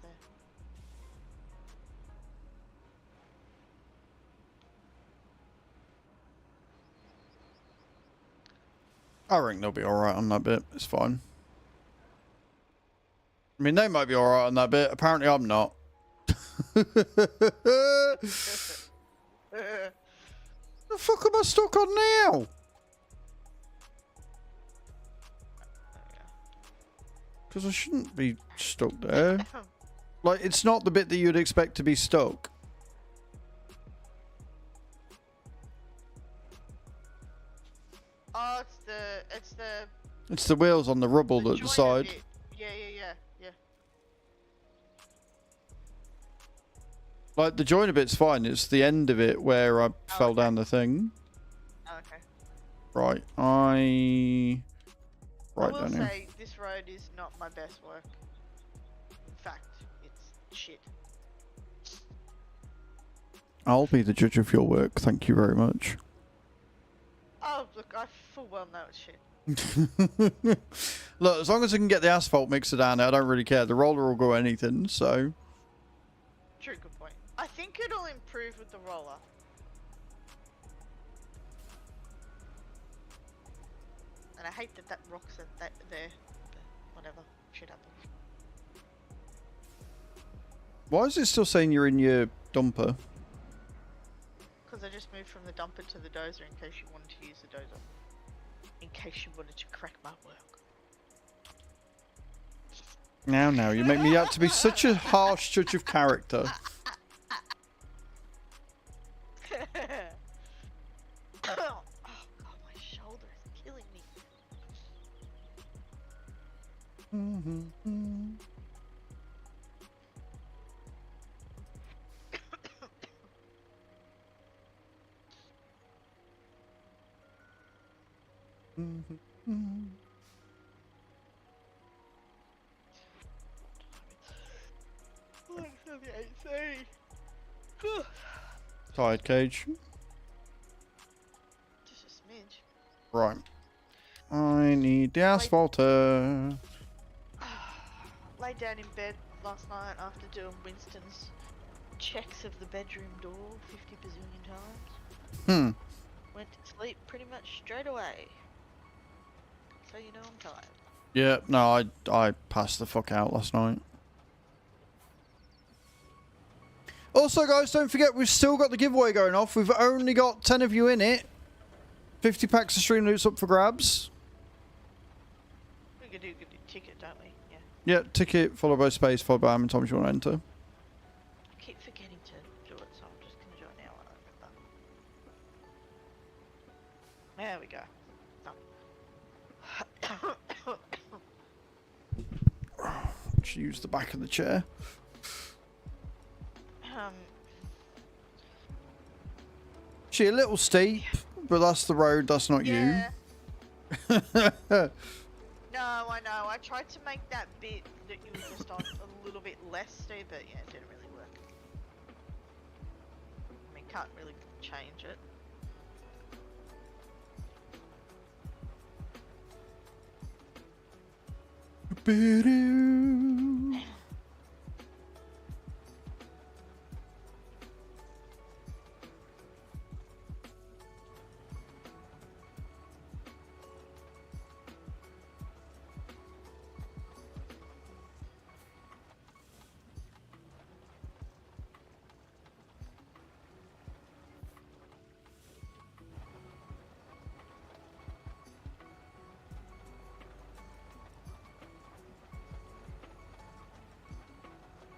there. I reckon they'll be alright on that bit. It's fine. I mean, they might be alright on that bit. Apparently, I'm not. The fuck am I stuck on now? Because I shouldn't be stuck there. Like, it's not the bit that you'd expect to be stuck. Oh, It's the wheels on the rubble at the side. Yeah. Like, the joiner bit's fine. It's the end of it where I fell down the thing. Oh, okay. Right, I will down here. say this road is not my best work. In fact, it's shit. I'll be the judge of your work. Thank you very much. Oh, look, I full well know it's shit. Look, as long as I can get the asphalt mixer down there, I don't really care. The roller will go anything, so. True, good point. I think it'll improve with the roller. And I hate that rock's at that there. Whatever. Shit happens. Why is it still saying you're in your dumper? Because I just moved from the dumper to the dozer in case you wanted to use the dozer. In case you wanted to crack my work. Now, you make me out to be such a harsh judge of character. Oh god, my shoulder is killing me. Oh, it's only 8:30. Tired, Cage. Just a smidge. Right. I need the asphalter. Lay down in bed last night after doing Winston's checks of the bedroom door 50 bazillion times. Went to sleep pretty much straight away. So you know I'm tired. Yeah, no, I passed the fuck out last night. Also, guys, don't forget we've still got the giveaway going off. We've only got 10 of you in it. 50 packs of stream loots up for grabs. We could do a ticket, don't we? Yeah. Yeah, ticket followed by space followed by how many times you want to enter. I keep forgetting to do it, so I'm just going to do it now when I remember. There we go. Just use the back of the chair. She a little steep, but that's the road, that's not yeah. you. No, I know. I tried to make that bit that you were just on a little bit less steep, but yeah, it didn't really work. I mean, can't really change it.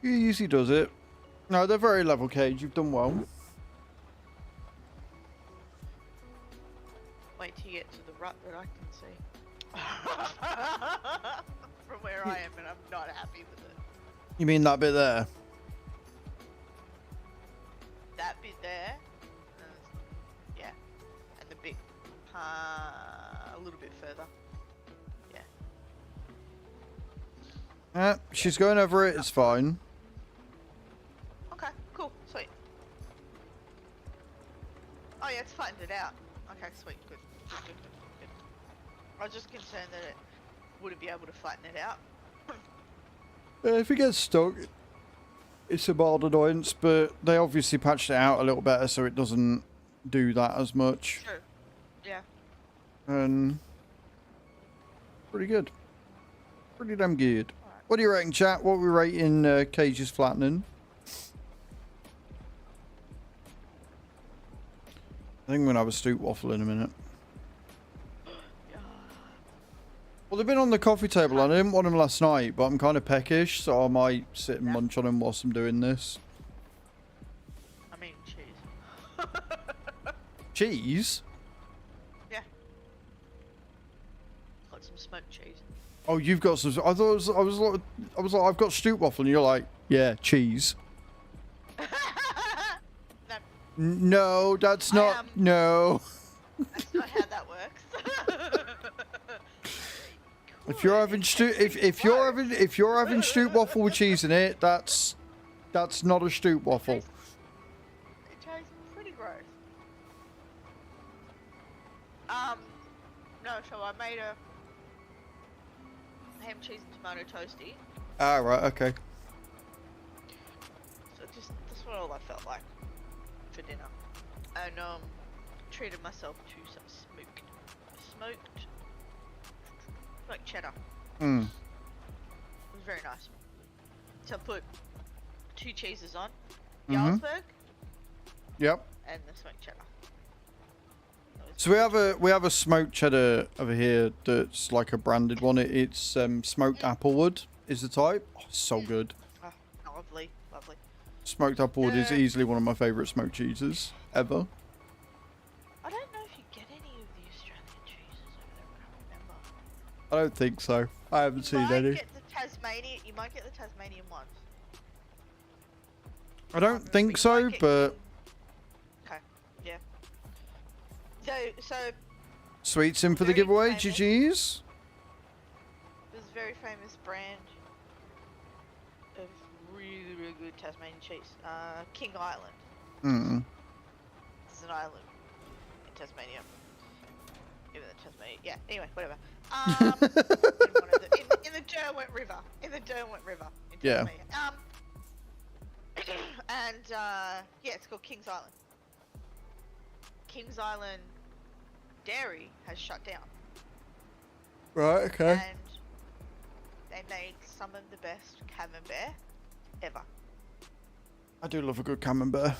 He usually does it. No, they're very level, Cage. You've done well. Wait till you get to the rut that I can see. From where I am, and I'm not happy with it. You mean that bit there? That bit there, yeah, and the bit a little bit further. Yeah. She's going over it. It's fine. Okay, cool, sweet. Oh yeah, it's flattened it out. Okay, sweet, good. I was just concerned that it wouldn't be able to flatten it out. If it gets stuck, it's a mild annoyance, but they obviously patched it out a little better so it doesn't do that as much. True. Yeah. And Pretty good. Pretty damn good. What do you reckon, chat? What are we rating Cage's flattening? I think I'm going to have a stoop waffle in a minute. Well, they've been on the coffee table. I didn't want them last night, but I'm kind of peckish, so I might sit and munch on them whilst I'm doing this. I mean, cheese. Cheese? Yeah. Got some smoked cheese. Oh, you've got some. I thought I was like, I've got stoop waffle, and you're like, yeah, cheese. No, No, that's not. No. that's not how that works. If you're having if you're having stoop waffle with cheese in it, that's not a stoop waffle. It tastes pretty gross. No, so I made a ham, cheese, and tomato toasty. Ah, right, okay. So that's what all I felt like for dinner, and treated myself to some smoked cheddar. Mm. It was very nice. So I put 2 cheeses on, Jarlsberg, Yep. and the smoked cheddar. So we have a smoked cheddar over here that's like a branded one. It's smoked applewood is the type. Oh, so good. Oh, lovely, lovely. Smoked applewood is easily one of my favourite smoked cheeses ever. I don't know if you get any of the Australian cheeses over there, I can't remember. I don't think so. I haven't seen any. You might get the Tasmanian ones. I don't think so, but Okay, yeah. So sweets in for the Very giveaway. famous. GG's. there's a very famous brand of really, really good Tasmanian cheese. King Island. Mm. It's an island in Tasmania. Even the Tasmania. Yeah. Anyway, whatever. In the Derwent River. In Yeah. Tasmania. And yeah, it's called King's Island. King's Island Dairy has shut down, Right. Okay. and they make some of the best camembert ever. I do love a good camembert.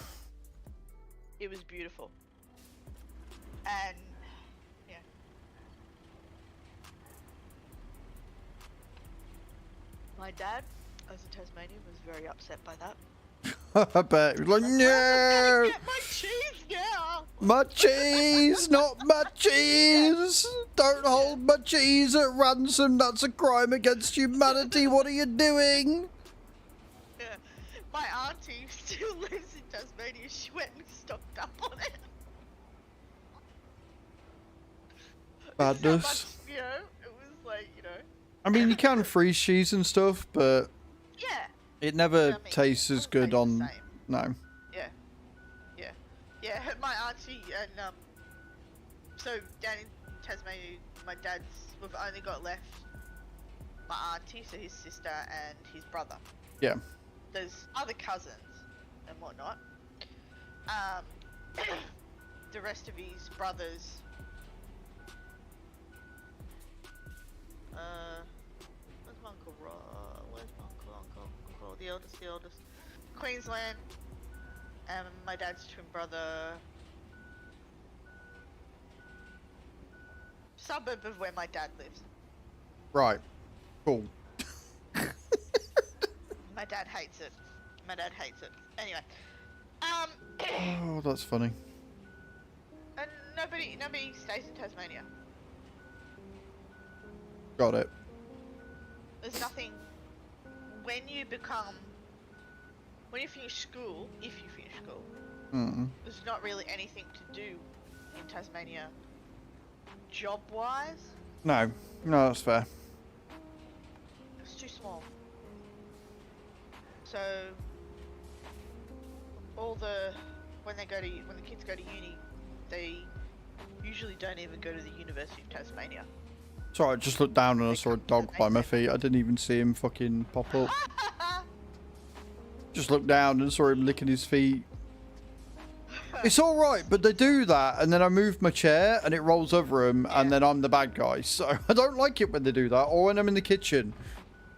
It was beautiful, and yeah. My dad, as a Tasmanian, was very upset by that. I bet. He was like, I'm no, gonna get my cheese now. my cheese, not my cheese. Don't hold my cheese at ransom. That's a crime against humanity. What are you doing? Yeah. My auntie still lives in Tasmania. She went and stocked up on it. Badness. So much, it was like, I mean, you can freeze cheese and stuff, but yeah. it never I mean, tastes it as doesn't good taste the on. same. No. Yeah, my auntie and so down in Tasmania, my dad's, we've only got left my auntie, so his sister and his brother. Yeah. There's other cousins and whatnot. The rest of his brothers. Where's my uncle Rob? Where's my uncle? The eldest. Queensland. And my dad's twin brother. Suburb of where my dad lives. Right. Cool. My dad hates it. Anyway. Oh, that's funny. And nobody stays in Tasmania. Got it. There's nothing. When you finish school, if you finish school, there's not really anything to do in Tasmania, job-wise. No, that's fair. It's too small. So when the kids go to uni, they usually don't even go to the University of Tasmania. Sorry, I just looked down and I saw a dog by my feet. I didn't even see him fucking pop up. Just looked down and saw him licking his feet. It's all right, but they do that, and then I move my chair, and it rolls over them, and then I'm the bad guy. So I don't like it when they do that, or when I'm in the kitchen,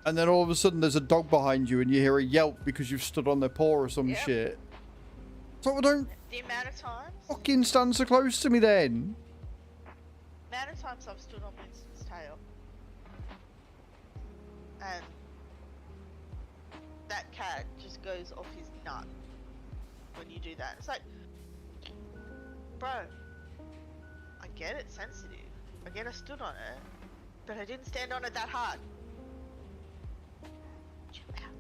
and then all of a sudden there's a dog behind you, and you hear a yelp because you've stood on their paw or some shit. So I don't The amount of times. fucking stand so close to me then. The amount of times I've stood on Winston's tail, and that cat just goes off his nut when you do that. It's like, bro, I get it's sensitive. I get I stood on it, but I didn't stand on it that hard. Chill out.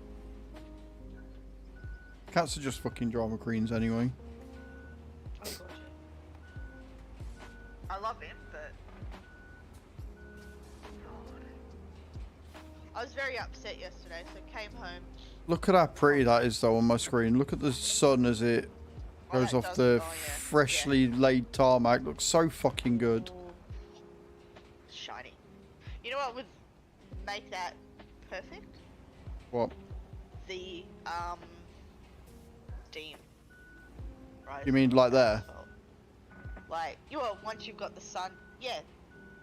Cats are just fucking drama queens anyway. Oh god, I love him, but God. I was very upset yesterday, so came home. Look at how pretty that is though on my screen. Look at the sun as it goes that off does- the oh, yeah. freshly laid tarmac. Looks so fucking good. Ooh. Shiny. You know what would make that perfect? What? The steam. Right. You mean like there? Like once you've got the sun, yeah,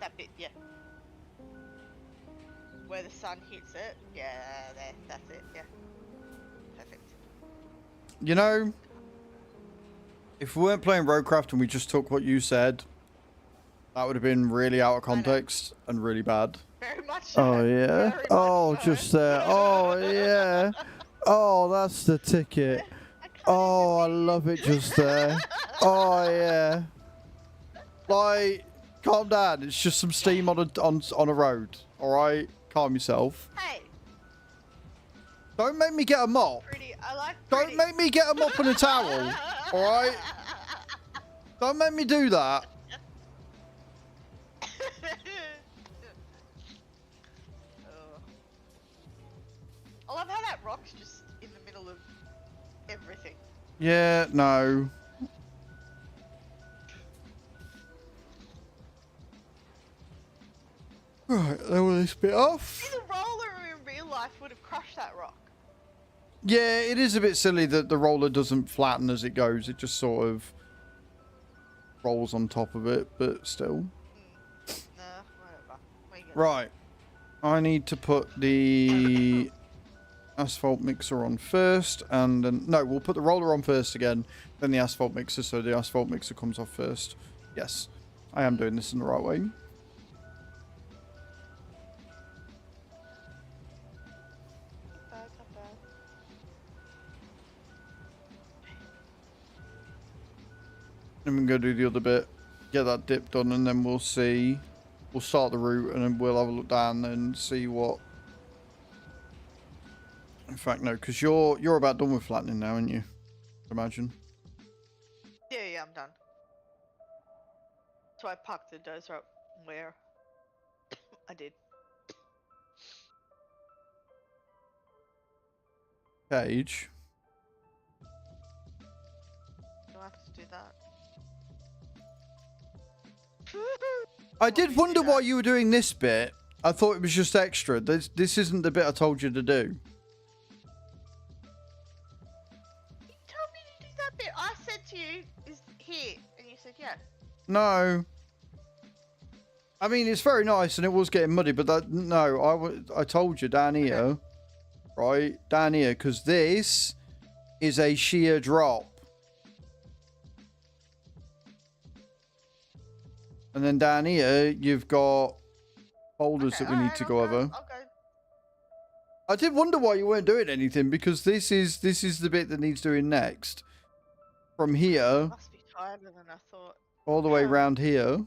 that bit, yeah. Where the sun hits it, yeah, there, that's it, yeah. Perfect. You know, if we weren't playing Roadcraft and we just took what you said, that would have been really out of context and really bad. Very much so. Oh yeah. Very Oh, much so. just there. Oh yeah. Oh, that's the ticket. Oh, I love it just there. Oh yeah. Like, calm down. It's just some steam on a road. All right, calm yourself. Hey, Don't make me get a mop. pretty. I like Don't pretty. make me get a mop and a towel. All right. Don't make me do that. I love how that rock's just in the middle of everything. Yeah. No. Right, level this bit off. See, the roller in real life would have crushed that rock. Yeah, it is a bit silly that the roller doesn't flatten as it goes. It just sort of rolls on top of it, but still. Nah, whatever. What are you gonna Right. I need to put the asphalt mixer on first, and then... No, we'll put the roller on first again, then the asphalt mixer, so the asphalt mixer comes off first. Yes, I am doing this in the right way. Not bad. Then we can go do the other bit, get that dip done, and then we'll see. We'll start the route, and then we'll have a look down and see what... In fact, no, because you're about done with flattening now, aren't you? Imagine. Yeah, I'm done. So I parked the dozer up where I did. Cage. Do I have to do that? I did wonder why you were doing this bit. I thought it was just extra. This isn't the bit I told you to do. You told me to do that bit. I said to you, is here, and you said yeah. No. I mean, it's very nice, and it was getting muddy, but that no, I told you down here, right down here, because this is a sheer drop, and then down here you've got boulders that we need to go over. I'll go. I did wonder why you weren't doing anything, because this is the bit that needs doing next. From here Must be tighter than I thought. all the way Yeah. round here,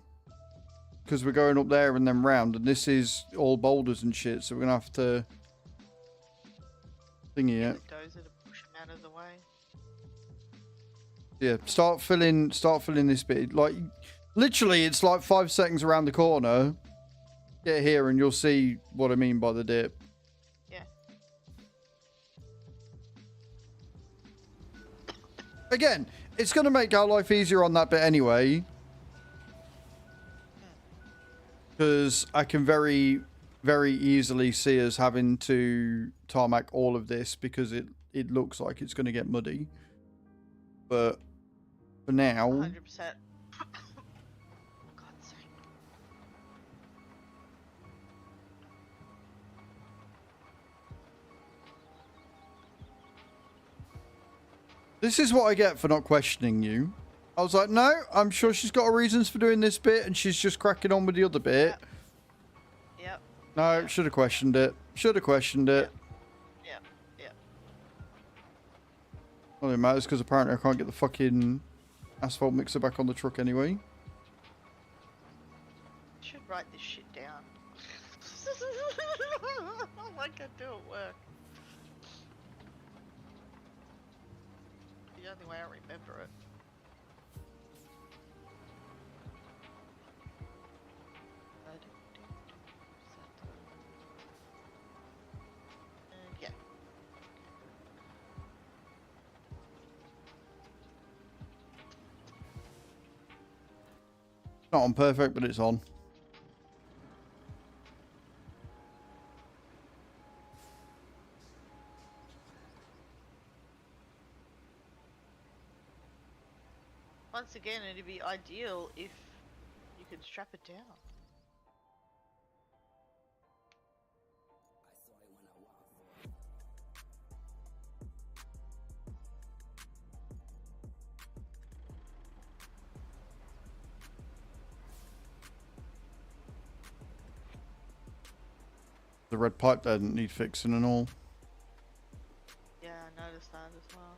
because we're going up there and then round, and this is all boulders and shit, so we're gonna have to thingy it. The dozer to push him out of the way. Yeah, start filling this bit. Like, literally, it's like 5 seconds around the corner. Get here and you'll see what I mean by the dip. Yeah. Again, it's going to make our life easier on that bit anyway. Because I can very, very easily see us having to tarmac all of this because it looks like it's going to get muddy. But for now. 100%. For God's sake. This is what I get for not questioning you. I was like, no, I'm sure she's got her reasons for doing this bit, and she's just cracking on with the other bit. Yep. No, Yep. should have questioned it. Should have questioned it. Yep. Yep. Well, it matters because apparently I can't get the fucking asphalt mixer back on the truck anyway. I should write this shit down. Like I do at work. The only way I remember it. Yeah. Not on perfect, but it's on. Once again, it'd be ideal if you could strap it down. The red pipe there didn't need fixing and all. Yeah, I noticed that as well.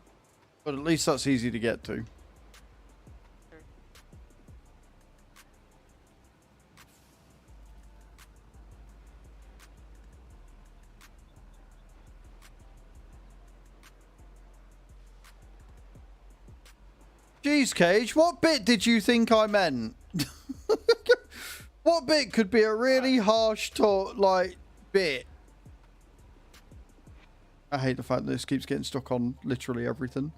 But at least that's easy to get to. Sure. Jeez, Cage, what bit did you think I meant? What bit could be a really harsh bit? I hate the fact that this keeps getting stuck on literally everything.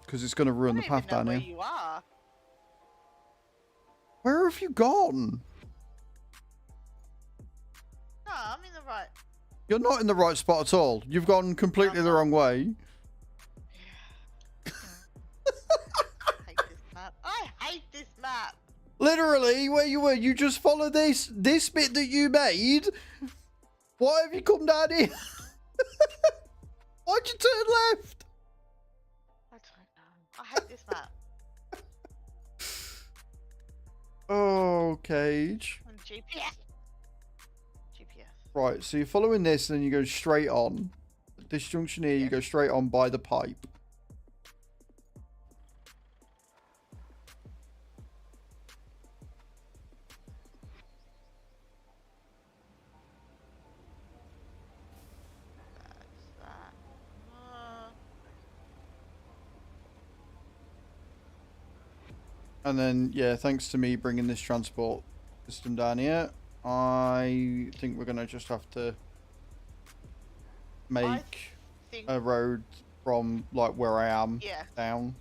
Because it's going to ruin the path down where here. you are. Where have you gone? No, I'm in the right. You're not in the right spot at all. You've gone completely the wrong way. I hate this map. I hate this map. Literally, where you were, you just follow this bit that you made. Why have you come down here? Why'd you turn left? I don't know. I hate this map. Oh, Cage. And GPS. GPS. Right, so you're following this and then you go straight on. At this junction here, you go straight on by the pipe. That's that. And then, yeah, thanks to me bringing this transport system down here, I think we're going to just have to make think, a road from, like, where I am yeah. down.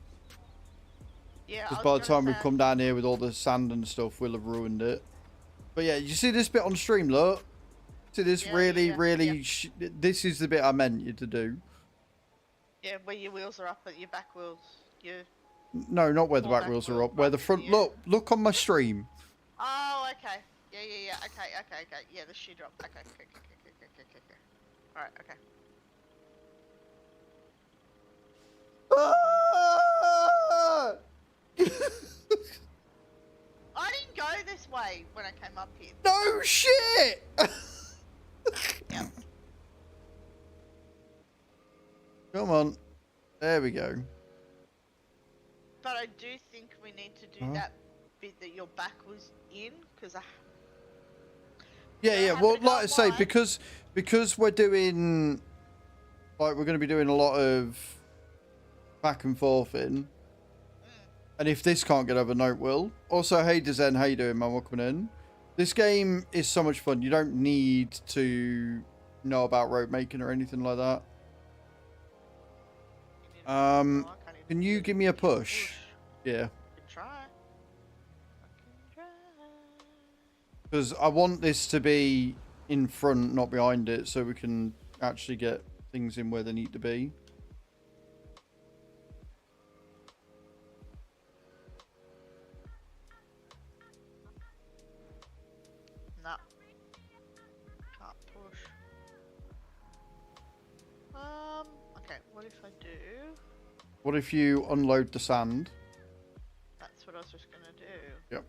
Yeah. Because by the time we've come down here with all the sand and stuff, we'll have ruined it. But yeah, you see this bit on stream, look? See this this is the bit I meant you to do. Yeah, where your wheels are up, but your back wheels, No, not where the back wheels are up. Where the front... Look on my stream. Oh, okay. Yeah. Okay. Yeah, the shoe drop. Okay. Alright, okay. Ah! I didn't go this way when I came up here. No shit! Yep. Come on. There we go. But I do think we need to do that bit that your back was in, because Yeah. Well, like I say, because we're doing, like, we're going to be doing a lot of back and forth in. And if this can't get over, no, it will. Also, hey, Dezen, how you doing, man? Welcome in. This game is so much fun. You don't need to know about road making or anything like that. Can you give me a push? Yeah. Try. Because I want this to be in front, not behind it, so we can actually get things in where they need to be. Nah. Can't push. Okay, what if I do? What if you unload the sand? That's what I was just gonna do. Yep.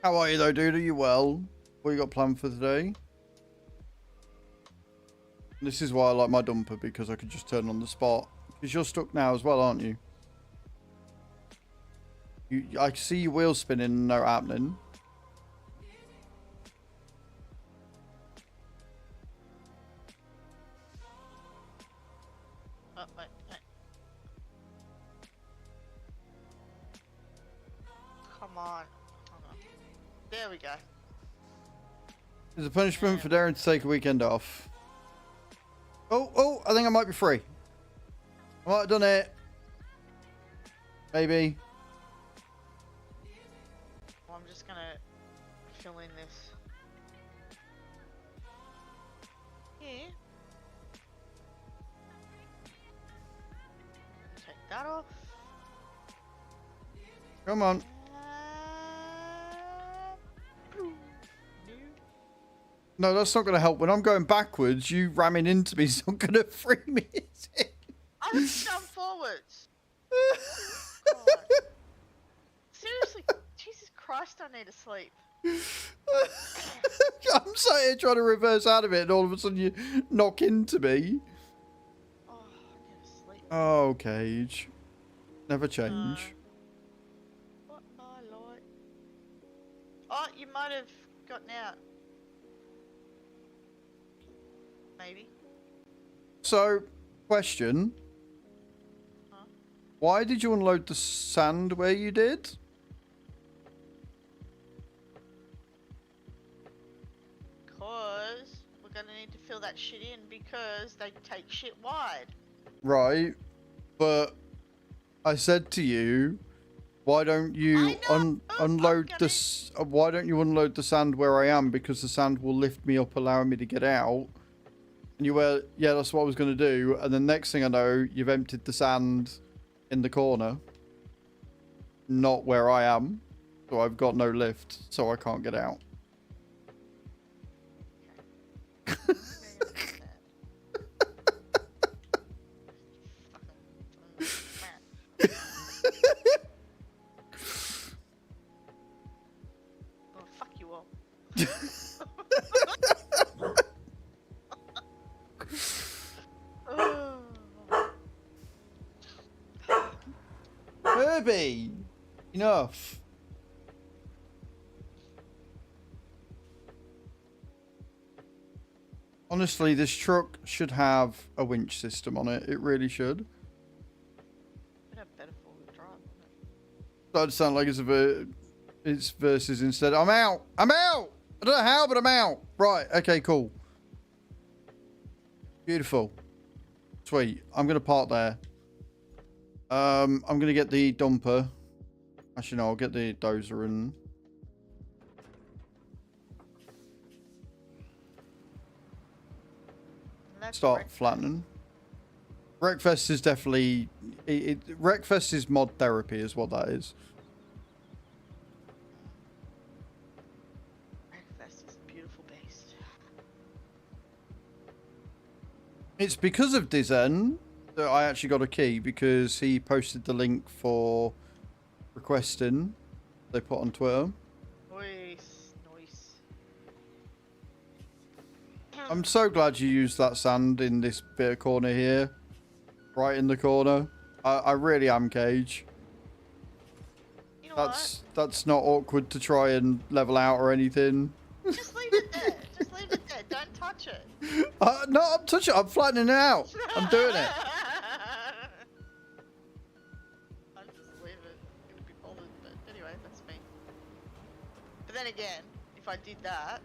How are you though, dude? Are you well? What you got planned for today? This is why I like my dumper, because I could just turn on the spot. Because you're stuck now as well, aren't you? I see your wheels spinning and no happening. Oh, wait. Come on. Hold on. There we go. There's a punishment for daring to take a weekend off. Oh, I think I might be free. I might have done it. Maybe. Well, I'm just gonna fill in this. Here. Take that off. Come on. No, that's not going to help. When I'm going backwards, you ramming into me is not going to free me, is it? I was jump forwards. God. Seriously, Jesus Christ, I need to sleep. I'm sat here trying to reverse out of it, and all of a sudden you knock into me. Oh, I need to sleep. Oh, Cage. Never change. What my light? Oh, you might have gotten out. Maybe. So, question. Huh? Why did you unload the sand where you did? Because we're gonna need to fill that shit in because they take shit wide. Right. But I said to you, why don't you unload this? Why don't you unload the sand where I am? Because the sand will lift me up, allowing me to get out. And you were, yeah, that's what I was going to do. And then next thing I know, you've emptied the sand in the corner. Not where I am. So I've got no lift, so I can't get out. Oh, fuck you all. Herbie! Enough. Honestly, this truck should have a winch system on it. It really should. It'd have better four-wheel drive, wouldn't it? That'd sound like it's versus instead. I'm out! I'm out! I don't know how, but I'm out. Right, okay, cool. Beautiful. Sweet. I'm going to park there. I'm going to get the dumper. Actually, no, I'll get the dozer and... start flattening. Wreckfest is definitely... Wreckfest is mod therapy is what that is. Wreckfest is a beautiful beast. It's because of Dizen that I actually got a key, because he posted the link for requesting they put on Twitter. Nice. I'm so glad you used that sand in this bit of corner here. Right in the corner. I really am, Cage. You know That's not awkward to try and level out or anything. what? Just leave it there. Just leave it there. Don't touch it. No, I'm touching it. I'm flattening it out. I'm doing it. I'll just leave it. I'm gonna be bothered, but anyway, that's me. But then again, if I did that,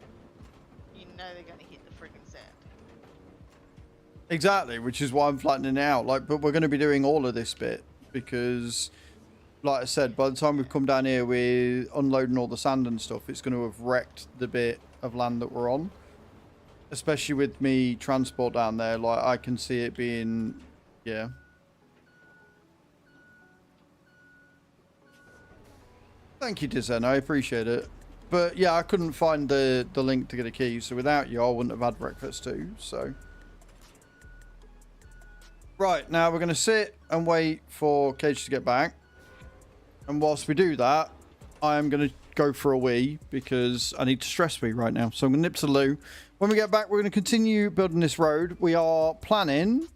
you know they're gonna hit the friggin' sand. Exactly, which is why I'm flattening it out. Like, but we're going to be doing all of this bit because, like I said, by the time we've come down here with unloading all the sand and stuff, it's going to have wrecked the bit of land that we're on. Especially with me transport down there, like I can see it being, yeah. Thank you, Dizen. I appreciate it. But yeah, I couldn't find the link to get a key, so without you, I wouldn't have had breakfast too. So, right now we're going to sit and wait for Cage to get back, and whilst we do that, I am going to go for a wee because I need to stress me right now. So I'm going to nip to the loo. When we get back, we're going to continue building this road. We are planning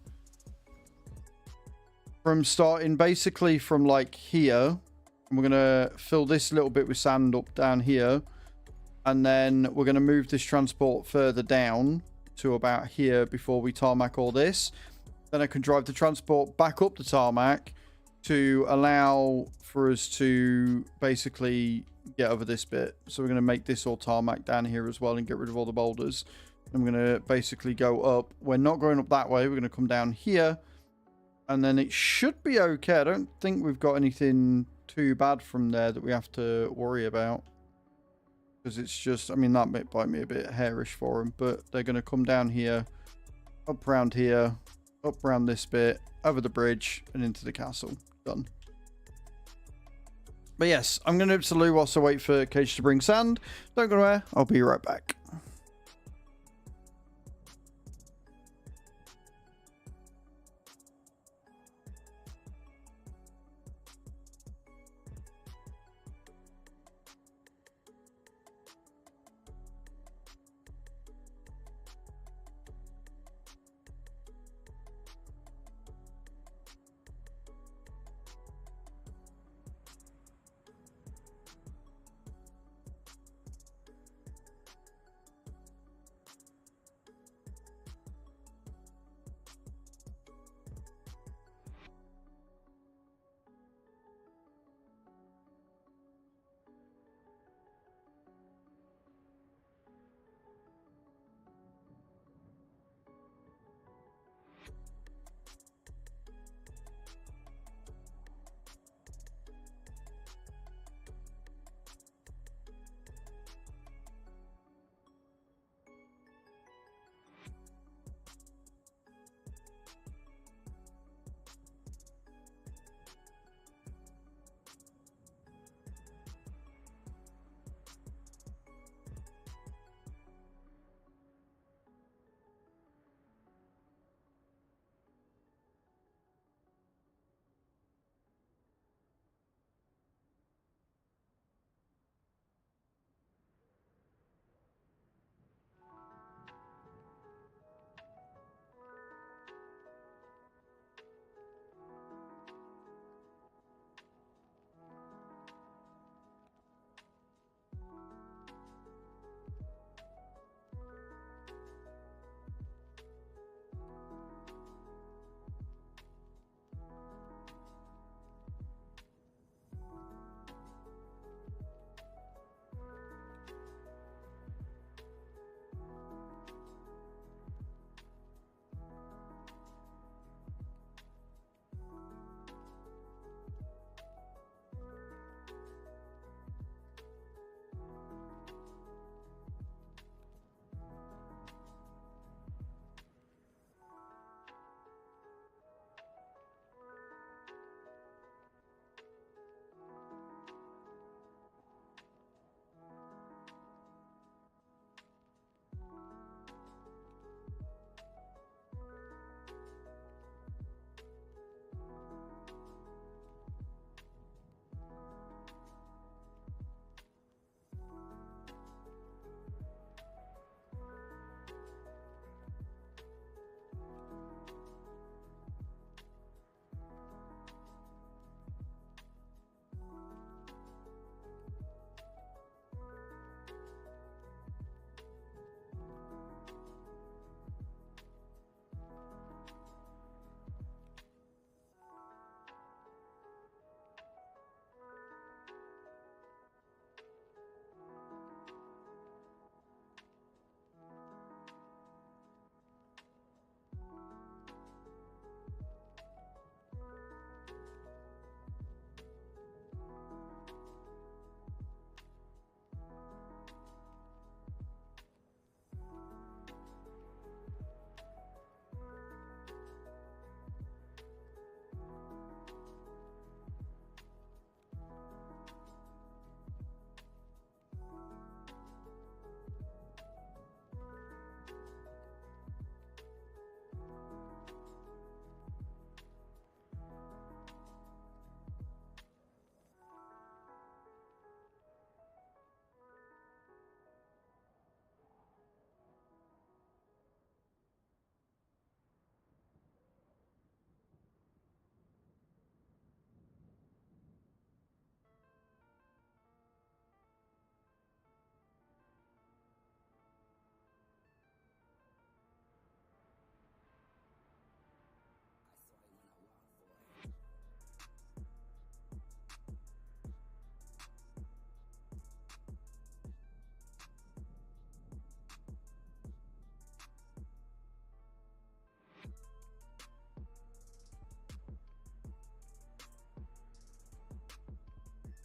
from starting basically from like here. And we're going to fill this little bit with sand up down here. And then we're going to move this transport further down to about here before we tarmac all this. Then I can drive the transport back up the tarmac to allow for us to basically get over this bit. So we're going to make this all tarmac down here as well and get rid of all the boulders. I'm going to basically go up. We're not going up that way. We're going to come down here. And then it should be okay. I don't think we've got anything too bad from there that we have to worry about. Because it's just, I mean, that might me a bit hairish for them. But they're going to come down here, up around here, up around this bit, over the bridge, and into the castle. Done. But yes, I'm going to nip to the loo whilst I wait for Cage to bring sand. Don't go anywhere. I'll be right back.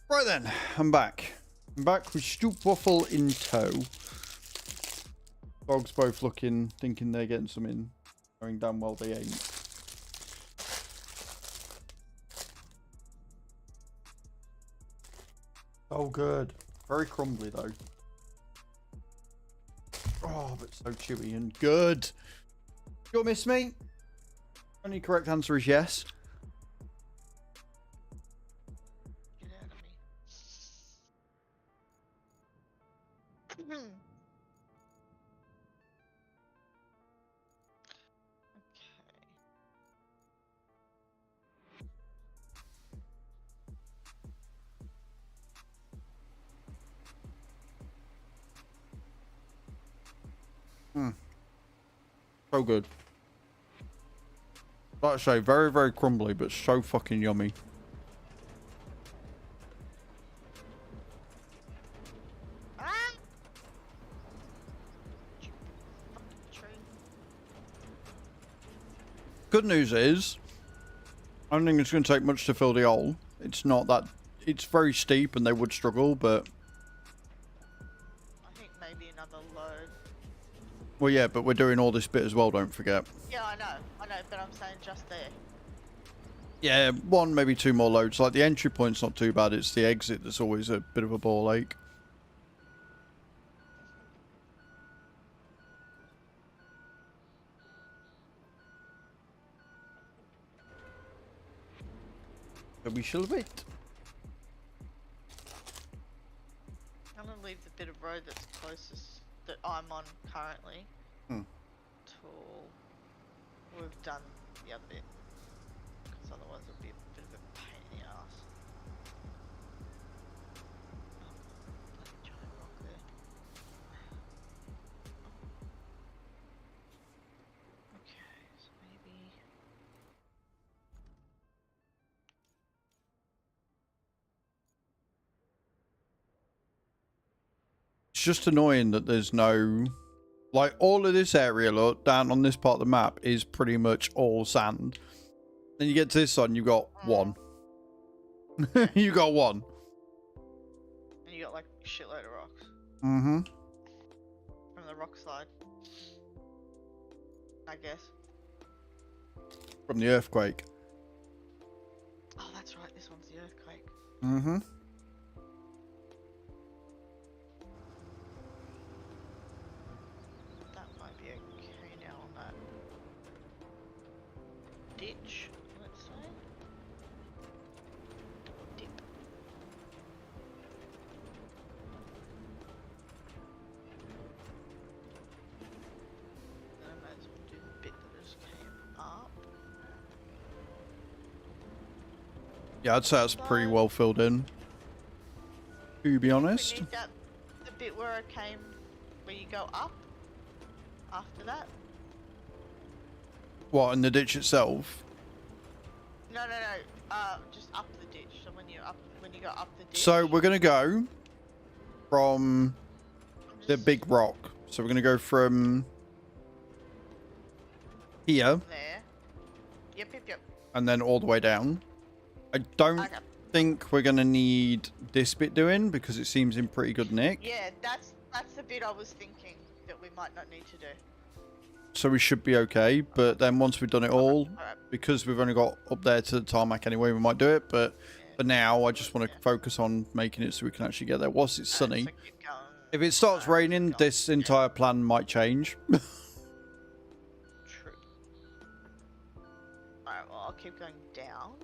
Right then, I'm back. I'm back with Stoop Waffle in tow. Dogs both looking, thinking they're getting something, going damn well they ain't. Oh, good. Very crumbly though. Oh, but so chewy and good. You'll miss me? Only correct answer is yes. Get out of me. Okay. So good. Like I say, very, very crumbly, but so fucking yummy. Ah! Fucking tree. Good news is, I don't think it's going to take much to fill the hole. It's not that... It's very steep and they would struggle, but... I think maybe another load. Well, yeah, but we're doing all this bit as well, don't forget. Yeah, I know, but I'm saying just there. Yeah, one, maybe two more loads. Like, the entry point's not too bad. It's the exit that's always a bit of a ball ache. But we shall wait. I'm gonna leave the bit of road that's closest that I'm on currently till we've done the other bit, because otherwise it'll be a bit of a pain in the ass. Bloody giant rock there. Okay, so maybe. It's just annoying that there's no... Like, all of this area, look, down on this part of the map is pretty much all sand. Then you get to this side and you've got one. You got one. And you got like a shitload of rocks Mm-hmm. from the rock slide, I guess. From the earthquake. Oh, that's right, this one's the earthquake. Mm-hmm. That might be okay now on that ditch, let's say. Dip. Then I might as well do the bit that just came up. Yeah, I'd say that's pretty well filled in. To be honest. We need that, the bit where I came, where you go up after that. What, in the ditch itself? No, just up the ditch. So when you go up the ditch. So we're gonna go from the big rock. So we're gonna go from here there. Yep. and then all the way down. I don't Okay. think we're gonna need this bit doing because it seems in pretty good nick. Yeah, that's the bit I was thinking that we might not need to do. So we should be okay. But then once we've done it all, Alright. because we've only got up there to the tarmac anyway, we might do it. But Yeah. for now, I just want to focus on making it so we can actually get there. Whilst it's sunny. So keep going. If it starts raining, Keep going. this entire plan might change. True. Alright, well I'll keep going down.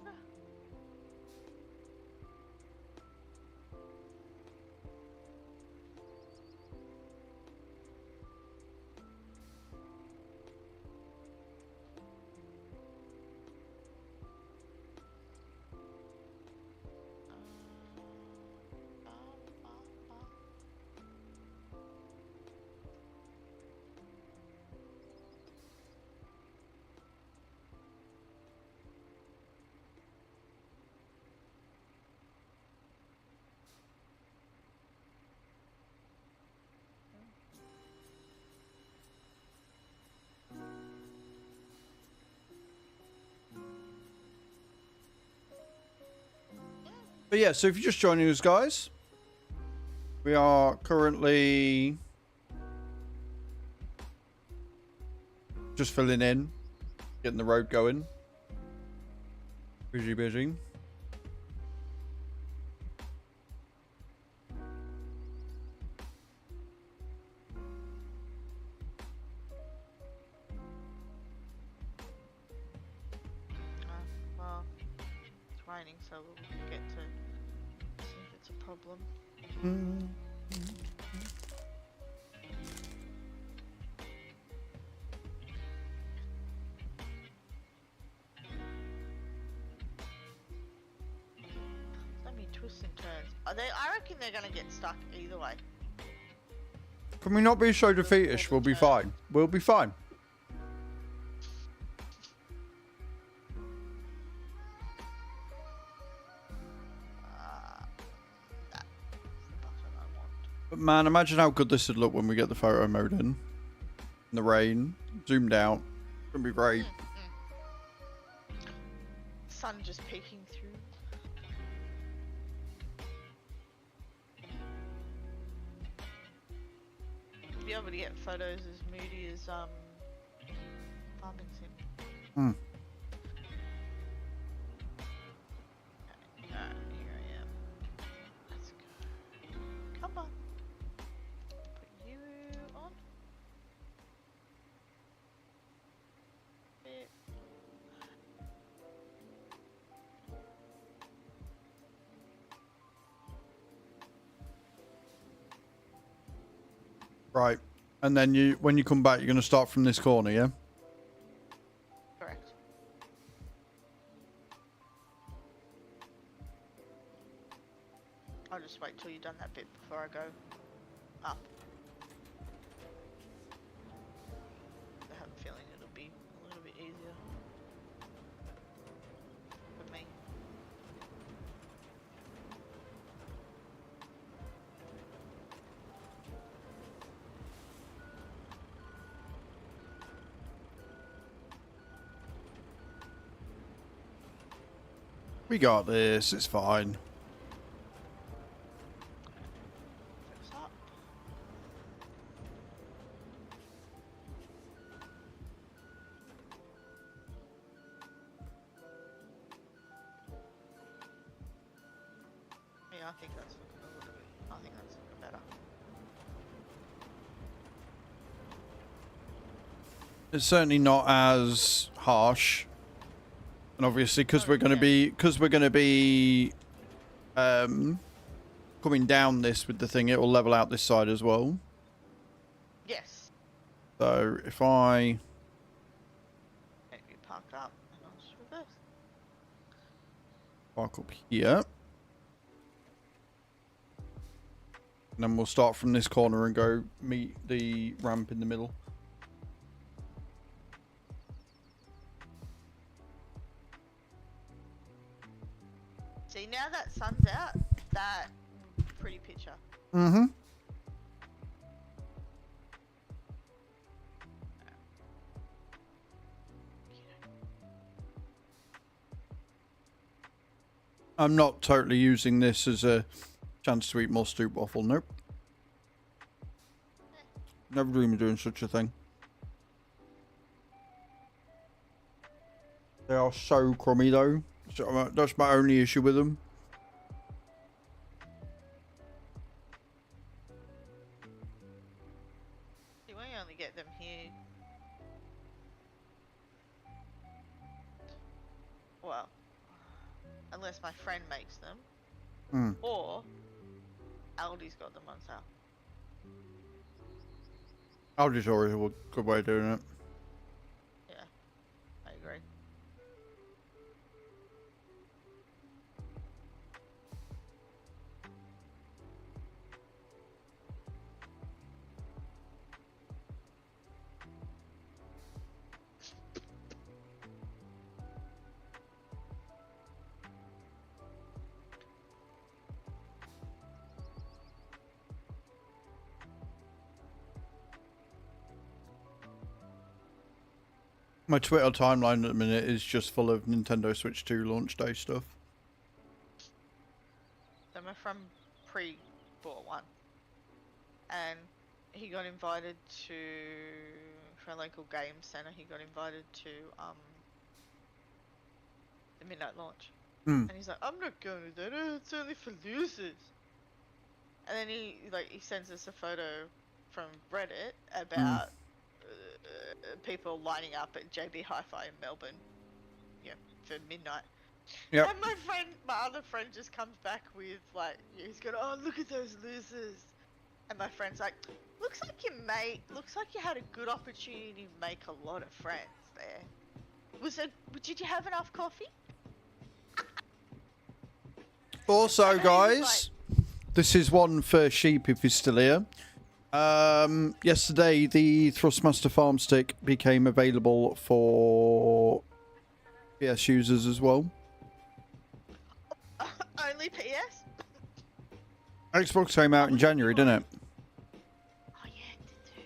But yeah, so if you're just joining us, guys, we are currently just filling in, getting the road going. Busy, busy. Well, it's raining, so we'll get to see if it's a problem. So many twists and turns. Are they? I reckon they're gonna get stuck either way. Can we not be so defeatish? We'll be fine. We'll be fine. That's the button I want. But man, imagine how good this would look when we get the photo mode in the rain, zoomed out. It's gonna be great. Sun just peeking through. Be able to get photos as moody as farming sim. Hmm. Okay, here I am. Let's go. Come on. Put you on. Bit. Right. And then you, when you come back, you're going to start from this corner, yeah? Correct. I'll just wait till you've done that bit before I go up. I have a feeling it'll be a little bit easier for me. We got this. It's fine. Fix up. Yeah, I think that's looking a little bit. I think that's looking better. It's certainly not as harsh. And obviously, because we're going to be, coming down this with the thing, it will level out this side as well. Yes. So if I Make you park up and I'll just reverse. park up here, and then we'll start from this corner and go meet the ramp in the middle. See, now that sun's out, that pretty picture. Mm-hmm. I'm not totally using this as a chance to eat more stoop waffle. Nope. Never dream of doing such a thing. They are so crummy though. So that's my only issue with them. See, we only get them here. Well, unless my friend makes them, or Aldi's got them on sale. Aldi's always a good way of doing it. Yeah, I agree. My Twitter timeline at the minute is just full of Nintendo Switch 2 launch day stuff. my friend bought one, and he got invited to for a local game center. He got invited to the midnight launch, and he's like, "I'm not going to that. It's only for losers." And then he sends us a photo from Reddit about people lining up at JB Hi-Fi in Melbourne, for midnight. Yep. And my other friend just comes back with he's going, "Oh, look at those losers." And my friend's like, looks like you had a good opportunity to make a lot of friends there. Did you have enough coffee? Also, guys, this is one for Sheep if he's still here. Yesterday, the Thrustmaster Farm Stick became available for PS users as well. Only PS? Xbox came out in January, didn't it? Oh yeah, it did too.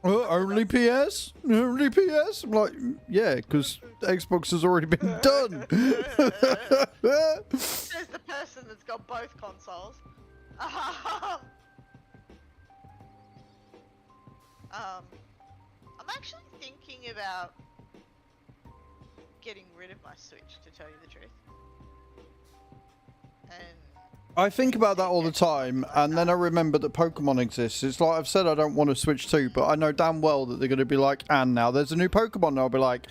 What about that? Only PS? Only PS? I'm like, yeah, because Xbox has already been done. There's the person that's got both consoles. I'm actually thinking about getting rid of my Switch, to tell you the truth. And I think about that all the time, and then I remember that Pokemon exists. It's like I've said I don't want to Switch 2, but I know damn well that they're going to be like, and now there's a new Pokemon, and I'll be like,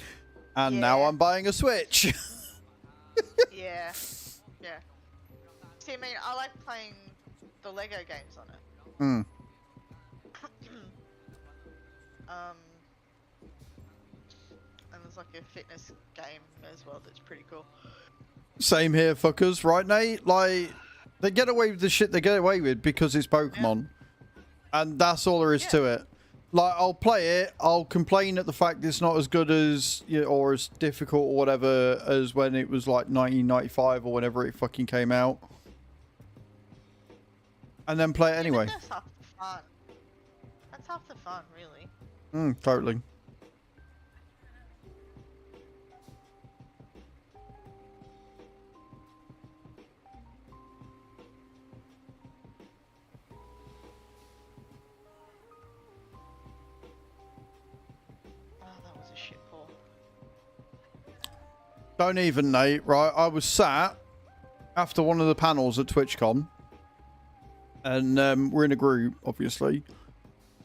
and now I'm buying a Switch. yeah. See, I mean, I like playing the Lego games on it. And there's like a fitness game as well that's pretty cool. Same here, fuckers, right, Nate? Like, they get away with the shit they get away with because it's Pokemon. Yeah. And that's all there is to it. Like, I'll play it, I'll complain at the fact it's not as good as, or as difficult or whatever as when it was like 1995 or whenever it fucking came out. And then play it anyway. That's half the fun. That's half the fun, really. Totally. Don't even, Nate, right? I was sat after one of the panels at TwitchCon, and we're in a group, obviously,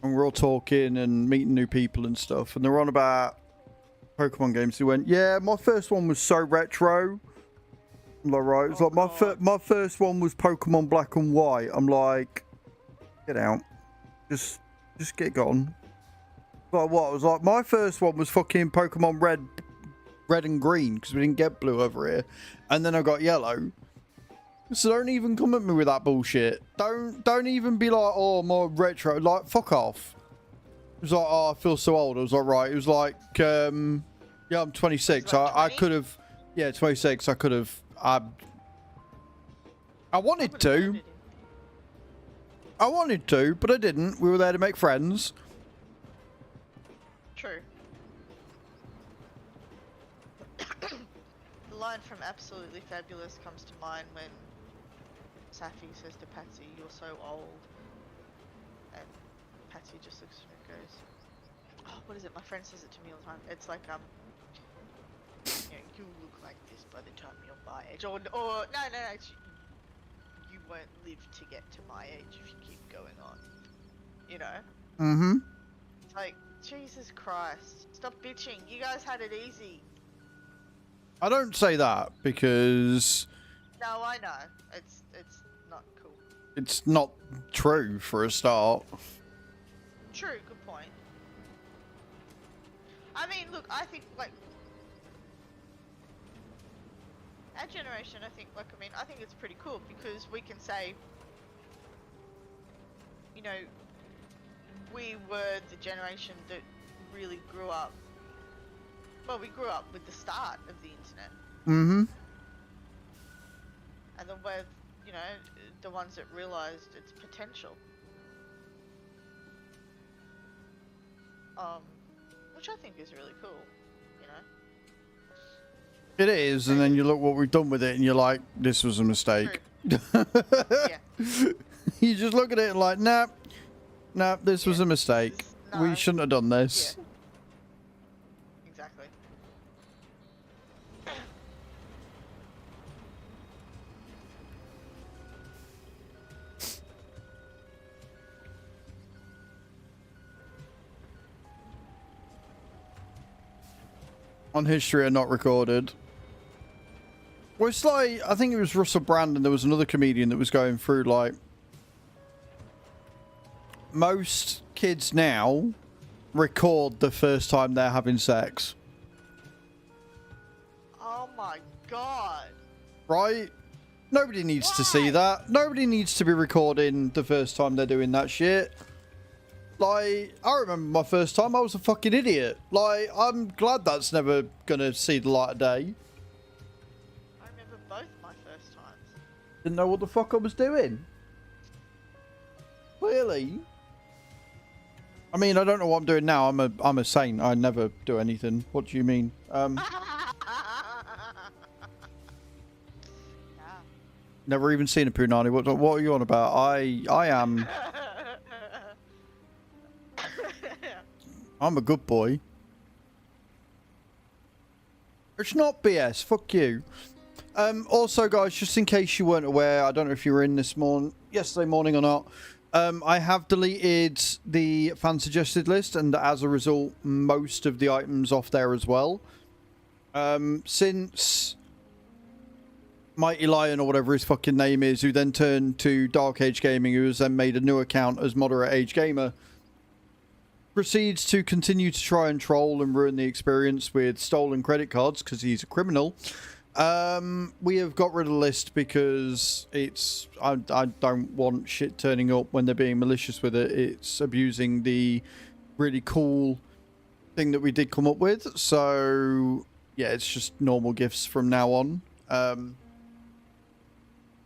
and we're all talking and meeting new people and stuff, and they're on about Pokemon games. He went, yeah, my first one was so retro. I'm like, right. It's like, my first one was Pokemon Black and White. I'm like, get out. Just get gone. Like, what? I was like, my first one was fucking Pokemon Red and Green, because we didn't get blue over here, and then I got yellow. So don't even come at me with that bullshit. Don't even be like, oh, more retro. Like, fuck off. It was like, oh, I feel so old. I was like, right. It was like, yeah, I'm 26. I could have, yeah, 26. I could have, I wanted to. I wanted to, but I didn't. We were there to make friends. True. The line from Absolutely Fabulous comes to mind when Safi says to Patsy, "You're so old," and Patsy just looks at him and goes, "Oh, what is it? My friend says it to me all the time. It's like, you look like this by the time you're my age, or no, you won't live to get to my age if you keep going on, you know." Mm-hmm. It's like, Jesus Christ, stop bitching. You guys had it easy. I don't say that because... No, I know. It's not cool. It's not true, for a start. True, good point. I mean, look, I think, like, our generation, I think it's pretty cool because we can say, you know, we were the generation that really grew up. Well, we grew up with the start of the internet. Mm-hmm. And then we're, you know, the ones that realised its potential. Which I think is really cool, you know. It is, and then you look what we've done with it, and you're like, this was a mistake. Yeah. You just look at it and like, nah, this was a mistake. No. We shouldn't have done this. Yeah. Exactly. On history are not recorded. Well, it's like, I think it was Russell Brand, and there was another comedian that was going through, like, most kids now record the first time they're having sex. Oh my god. Right? Nobody needs to see Why? that. Nobody needs to be recording the first time they're doing that shit. Like, I remember my first time, I was a fucking idiot. Like, I'm glad that's never gonna see the light of day. I remember both my first times. Didn't know what the fuck I was doing. Clearly. I mean, I don't know what I'm doing now. I'm a saint. I never do anything. What do you mean? Yeah. Never even seen a punani. What are you on about? I'm a good boy. It's not BS. Fuck you. Also, guys, just in case you weren't aware, I don't know if you were in yesterday morning or not. I have deleted the fan suggested list, and as a result, most of the items off there as well. Since Mighty Lion, or whatever his fucking name is, who then turned to Dark Age Gaming, who has then made a new account as Moderate Age Gamer, proceeds to continue to try and troll and ruin the experience with stolen credit cards because he's a criminal. We have got rid of the list because I don't want shit turning up when they're being malicious with it. It's abusing the really cool thing that we did come up with. So yeah, it's just normal gifts from now on. I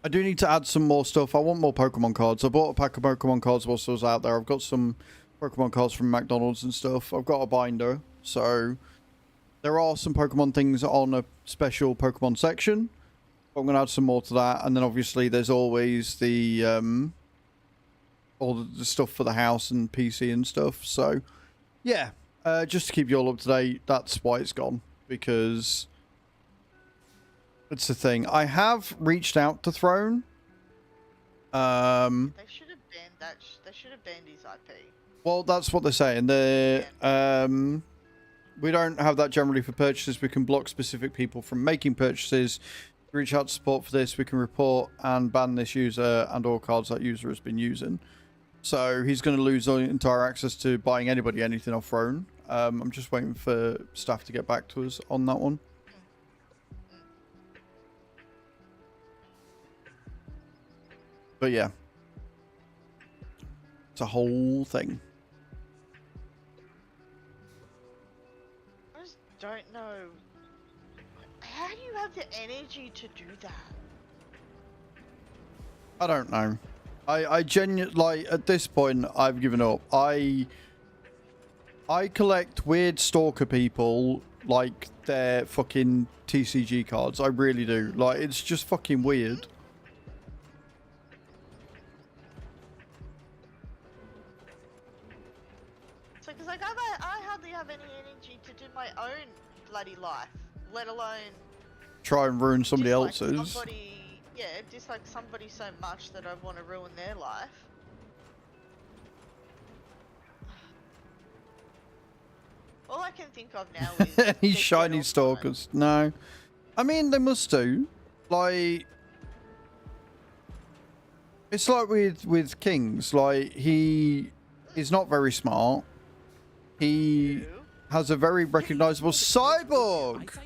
do need to add some more stuff. I want more Pokemon cards. I bought a pack of Pokemon cards whilst I was out there. I've got some Pokemon cards from McDonald's and stuff. I've got a binder, so there are some Pokemon things on a special Pokemon section. I'm going to add some more to that, and then obviously there's always the all the stuff for the house and PC and stuff. So yeah, just to keep you all up to date, that's why it's gone, because it's the thing. I have reached out to Throne. They should have banned that. They should have banned his IP. Well, that's what they're saying. We don't have that generally for purchases. We can block specific people from making purchases. Reach out to support for this. We can report and ban this user and all cards that user has been using. So he's going to lose entire access to buying anybody anything off Throne. I'm just waiting for staff to get back to us on that one. But yeah, it's a whole thing. I just don't know. How do you have the energy to do that? I don't know. I genuinely, like, at this point, I've given up. I collect weird stalker people like their fucking TCG cards. I really do. Like, it's just fucking weird. So, because like I hardly have any energy to do my own bloody life, let alone Try and ruin somebody dislike else's. Dislike somebody so much that I want to ruin their life. All I can think of now is Any the shiny general stalkers. No. I mean, they must do. Like, it's like with Kings. Like, he is not very smart. He comment. has a very recognizable cyborg.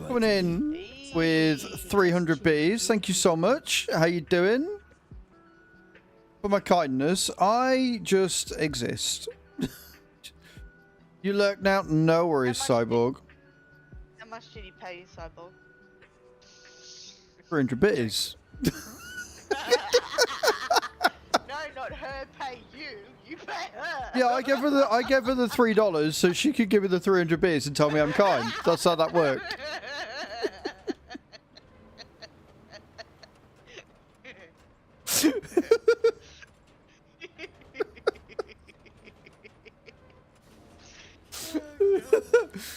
Coming in with 300 bees. Thank you so much. How you doing? For my kindness, I just exist. You lurk now? No worries, cyborg. How much did he pay you, Cyborg? 300 bees. No, not her pay you. You pay her. Yeah, I gave her the $3 so she could give me the 300 beers and tell me I'm kind. That's how that worked.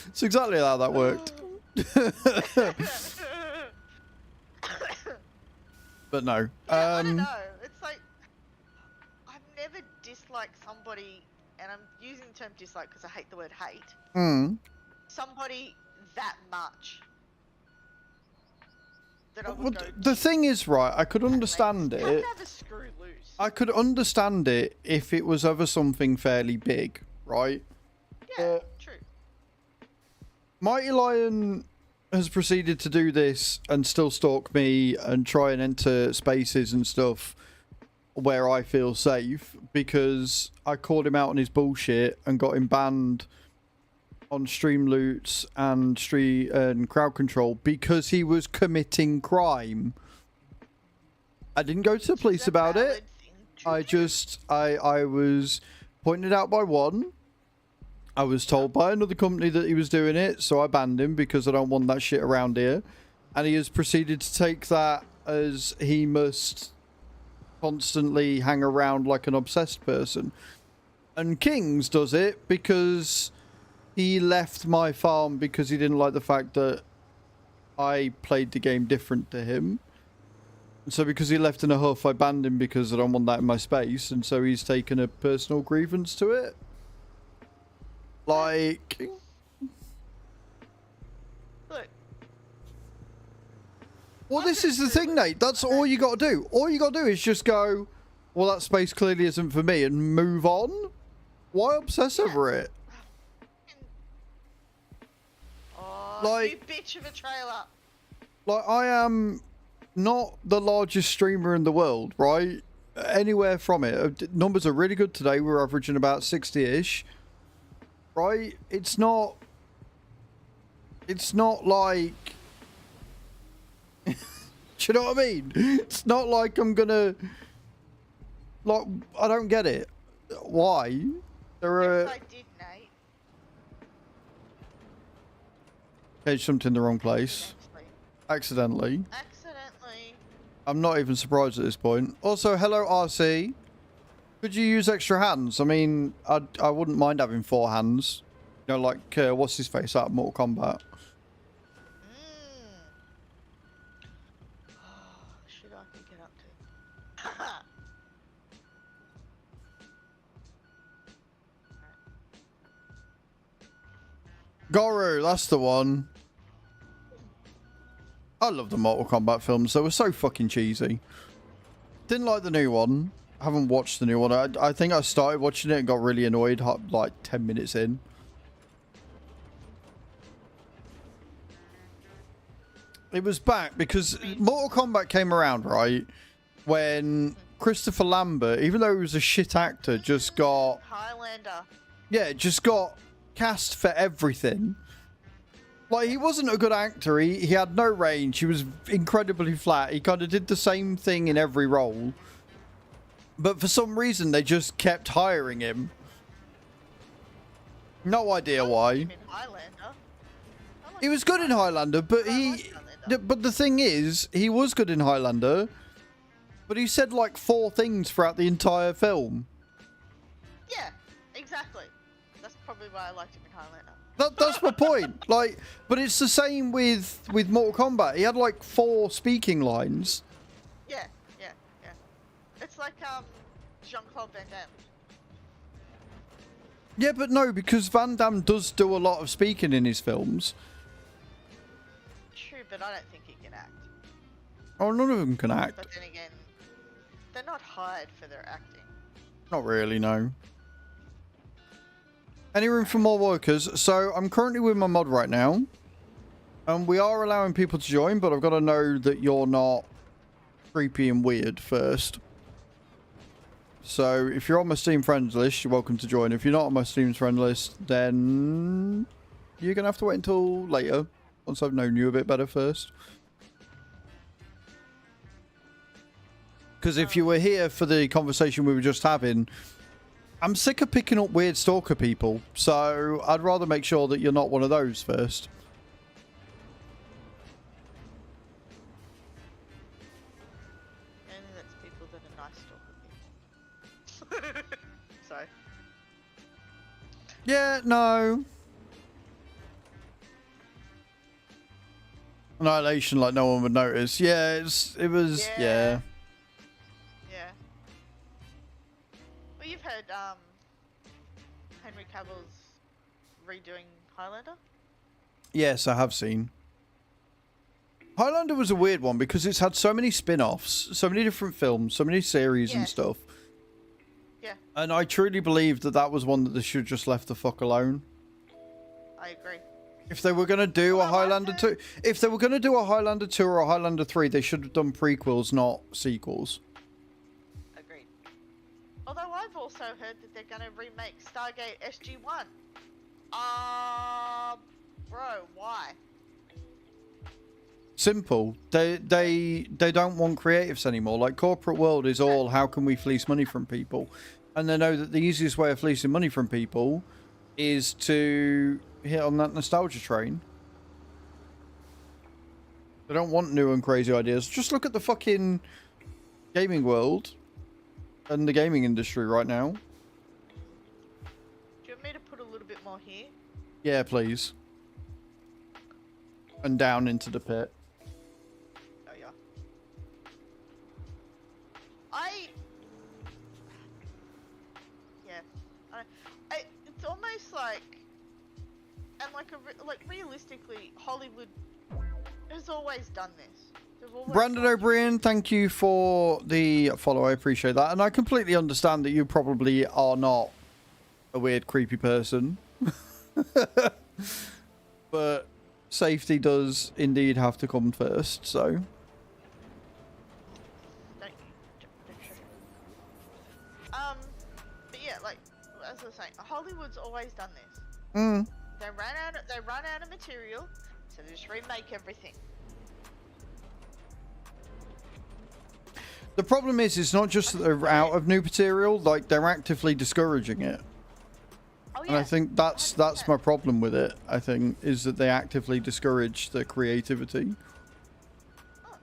It's exactly how that worked. But no. Yeah, I don't know. It's like I've never disliked somebody, and I'm using the term dislike because I hate the word hate. Somebody that much. That I would go, the thing is, right, I could understand have it. to have a screw loose. I could understand it if it was over something fairly big, right? Yeah, true. Mighty Lion has proceeded to do this and still stalk me and try and enter spaces and stuff where I feel safe because I called him out on his bullshit and got him banned on stream loots and crowd control because he was committing crime. I didn't go to the police about it. I was pointed out by one. I was told by another company that he was doing it, so I banned him because I don't want that shit around here. And he has proceeded to take that as he must constantly hang around like an obsessed person. And Kings does it because he left my farm because he didn't like the fact that I played the game different to him. And so because he left in a huff, I banned him because I don't want that in my space. And so he's taken a personal grievance to it. Like, look. Well, this is the thing, Nate. That's all you got to do. All you got to do is just go, well, that space clearly isn't for me, and move on. Why obsess over it? Oh, like, you bitch of a trailer. Like, I am not the largest streamer in the world, right? Anywhere from it. Numbers are really good today. We're averaging about 60-ish. Right? It's not like... Do you know what I mean? It's not like I'm gonna... Like, I don't get it. Why? There are... Yes, I did, Nate. Cage jumped in the wrong place. Accidentally. Accidentally. I'm not even surprised at this point. Also, hello, RC. Could you use extra hands? I mean, I wouldn't mind having 4 hands. You know, like, what's his face out of Mortal Kombat? Oh, shit I could get up to. Goro, that's the one. I love the Mortal Kombat films. They were so fucking cheesy. Didn't like the new one. Haven't watched the new one. I think I started watching it and got really annoyed like 10 minutes in. It was back because Mortal Kombat came around, right? When Christopher Lambert, even though he was a shit actor, just got... Highlander. Yeah, just got cast for everything. Like, he wasn't a good actor. He had no range. He was incredibly flat. He kind of did the same thing in every role. But for some reason, they just kept hiring him. No idea why. He was good in Highlander, but but the thing is, he was good in Highlander, but he said like 4 things throughout the entire film. Yeah, exactly. That's probably why I liked him in Highlander. That's my point. Like, but it's the same with Mortal Kombat. He had like 4 speaking lines. Yeah. It's like Jean-Claude Van Damme. Yeah, but no, because Van Damme does do a lot of speaking in his films. True, but I don't think he can act. Oh, none of them can act. But then again, they're not hired for their acting. Not really, no. Any room for more workers? So I'm currently with my mod right now. And we are allowing people to join, but I've got to know that you're not creepy and weird first. So if you're on my Steam friends list, you're welcome to join. If you're not on my Steam friends list, then you're going to have to wait until later. Once I've known you a bit better first. Because if you were here for the conversation we were just having, I'm sick of picking up weird stalker people. So I'd rather make sure that you're not one of those first. And that's people that are nice stalker people. Sorry. Yeah, no. Annihilation like no one would notice. Yeah, it was, yeah. Yeah. Well, you've heard, Henry Cavill's redoing Highlander? Yes, I have seen. Highlander was a weird one because it's had so many spin-offs, so many different films, so many series and stuff. Yeah. And I truly believe that that was one that they should have just left the fuck alone. I agree. If they were going to do a Highlander 2, if they were going to do a Highlander 2 or a Highlander 3, they should have done prequels, not sequels. Agreed. Although I've also heard that they're going to remake Stargate SG-1. Bro, why? Simple. They don't want creatives anymore. Like, corporate world is all, how can we fleece money from people? And they know that the easiest way of fleecing money from people is to hit on that nostalgia train. They don't want new and crazy ideas. Just look at the fucking gaming world and the gaming industry right now. Do you want me to put a little bit more here? Yeah, please. And down into the pit. Oh, yeah. It's almost like, and like realistically, Hollywood has always done this. Brandon O'Brien, thank you for the follow. I appreciate that. And I completely understand that you probably are not a weird, creepy person. But safety does indeed have to come first, so. Thank you. But yeah, like, as I was saying, Hollywood's always done this. They run out of material, so they just remake everything. The problem is, it's not just that they're out of new material, like, they're actively discouraging it. Oh, yeah. And I think that's my problem with it, I think, is that they actively discourage the creativity. Oh.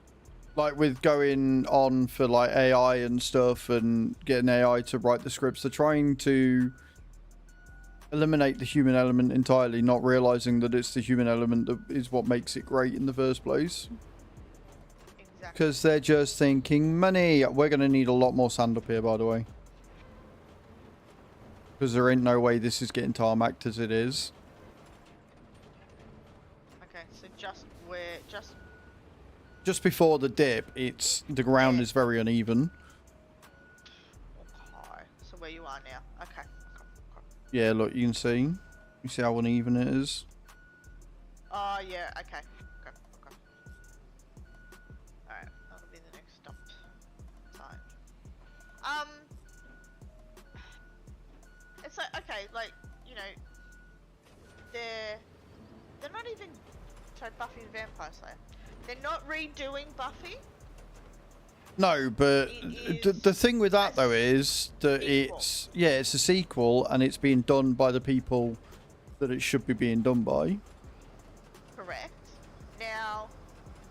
Like, with going on for, like, AI and stuff and getting AI to write the scripts, they're trying to eliminate the human element entirely, not realizing that it's the human element that is what makes it great in the first place. Because they're just thinking money. We're going to need a lot more sand up here, by the way. Because there ain't no way this is getting tarmacked as it is. Okay, so just before the dip, the ground is very uneven. Okay, so where you are now. Okay. Yeah, look, you can see. You see how uneven it is? Oh, yeah, okay. Alright, that'll be the next stop sign. It's like, okay, like, you know, they're not even, so Buffy the Vampire Slayer, they're not redoing Buffy. No, but the thing with that though is that it's a sequel and it's being done by the people that it should be being done by. Correct. Now,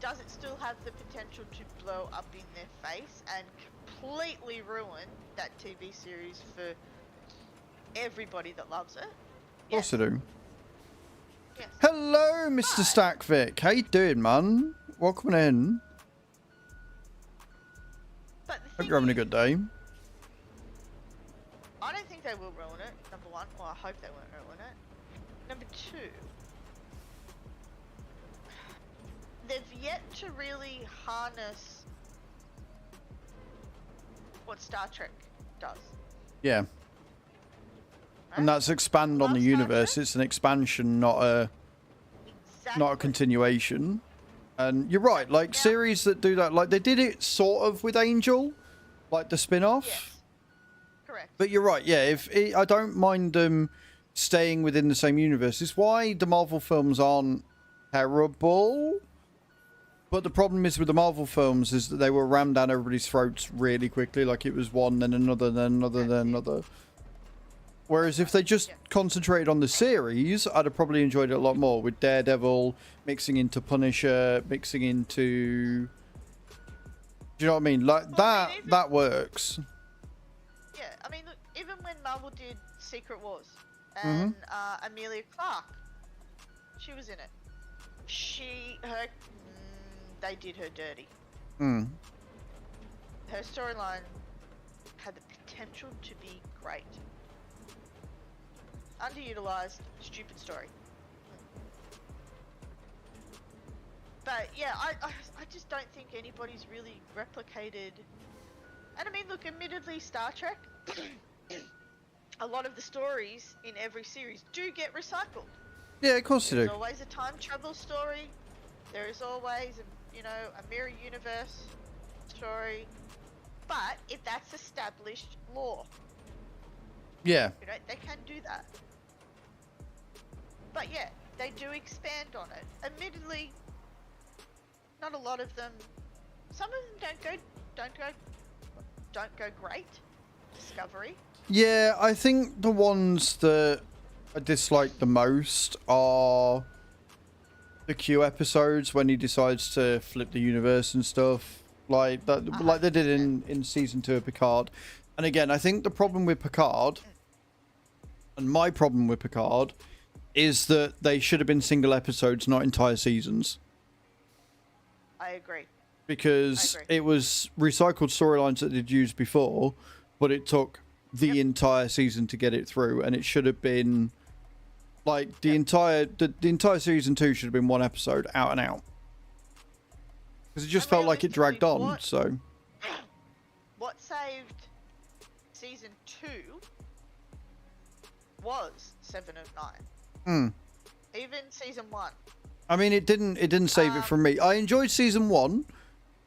does it still have the potential to blow up in their face and completely ruin that TV series for everybody that loves it? Of course I do. Yes. Hello, Mr. Stackvic. How you doing, man? Welcome in. But Hope you're having a good day. I don't think they will ruin it, number one. Well, I hope they won't ruin it. Number two, they've yet to really harness what Star Trek does. Yeah. Right? And that's expand on the universe. It's an expansion, not a continuation. And you're right, like series that do that, like they did it sort of with Angel, like the spin-off. Yes. Correct. But you're right, yeah. I don't mind them staying within the same universe. It's why the Marvel films aren't terrible. But the problem is with the Marvel films is that they were rammed down everybody's throats really quickly. Like it was one, then another, then another, then another. Whereas if they just concentrated on the series, I'd have probably enjoyed it a lot more. With Daredevil mixing into Punisher, mixing into... Do you know what I mean? Like that works. Yeah, I mean, look, even when Marvel did Secret Wars and Amelia Clark, she was in it. They did her dirty. Mm. Her storyline had the potential to be great. Underutilized, stupid story. But yeah, I just don't think anybody's really replicated. And I mean, look, admittedly, Star Trek, a lot of the stories in every series do get recycled. Yeah, of course they do. There's always a time travel story. There is always, a mirror universe story. But if that's established lore, yeah, they can do that. But yeah, they do expand on it. Admittedly, not a lot of them. Some of them don't go great. Discovery. Yeah, I think the ones that I dislike the most are the Q episodes when he decides to flip the universe and stuff. Like that, like they did in season 2 of Picard. And again, I think the problem with Picard, and my problem with Picard, is that they should have been single episodes, not entire seasons. I agree. Because it was recycled storylines that they'd used before, but it took the entire season to get it through, and it should have been like the entire season 2 should have been one episode out and out. Because it just felt like it dragged on. So what saved season 2 was 7 of 9. Even season 1. I mean, it didn't save it from me. I enjoyed season 1.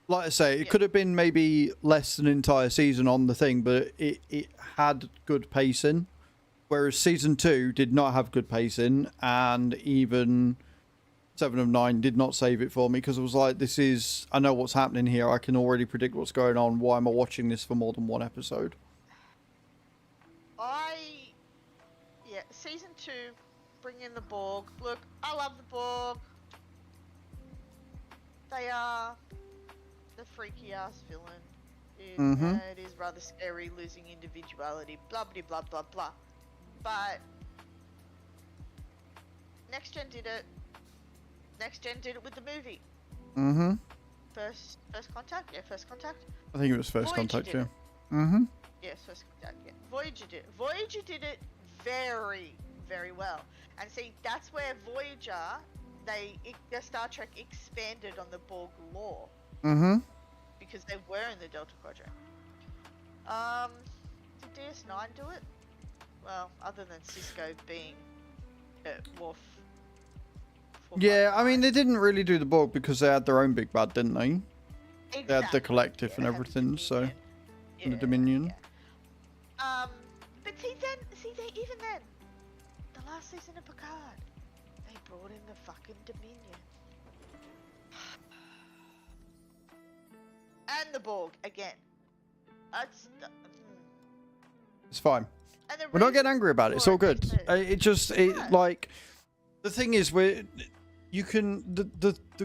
Like I say, it could have been maybe less than an entire season on the thing, but it had good pacing. Whereas season 2 did not have good pacing, and even 7 of 9 did not save it for me, because I was like, I know what's happening here. I can already predict what's going on. Why am I watching this for more than one episode? Season 2, bring in the Borg. Look, I love the Borg. They are the freaky ass villain. It is rather scary, losing individuality, blah blah blah blah blah. But Next Gen did it. Next Gen did it with the movie. First Contact? Yeah, First Contact. I think it was First Voyager Contact, yeah. Yes, First Contact, yeah. Voyager did it. Voyager did it very, very well. And see, that's where Voyager, the Star Trek expanded on the Borg lore. Because they were in the Delta Quadrant. Did DS9 do it? Well, other than Cisco being Worf. Yeah, I mean, they didn't really do the Borg because they had their own big bad, didn't they? Exactly. They had the Collective and everything, so... and the Dominion. Yeah. But even then, the last season of Picard, they brought in the fucking Dominion. And the Borg, again. It's fine. We're not getting angry about it. It's all good. Like, the thing is, the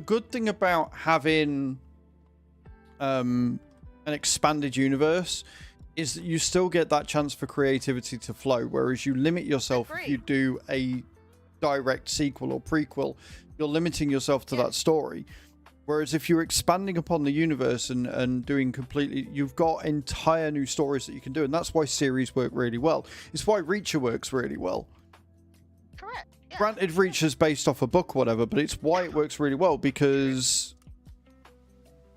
good thing about having an expanded universe is that you still get that chance for creativity to flow, whereas you limit yourself if you do a direct sequel or prequel. You're limiting yourself to that story. Whereas if you're expanding upon the universe and doing completely, you've got entire new stories that you can do, and that's why series work really well. It's why Reacher works really well. Correct. Yeah. Granted, Reacher's based off a book or whatever, but it's why it works really well, because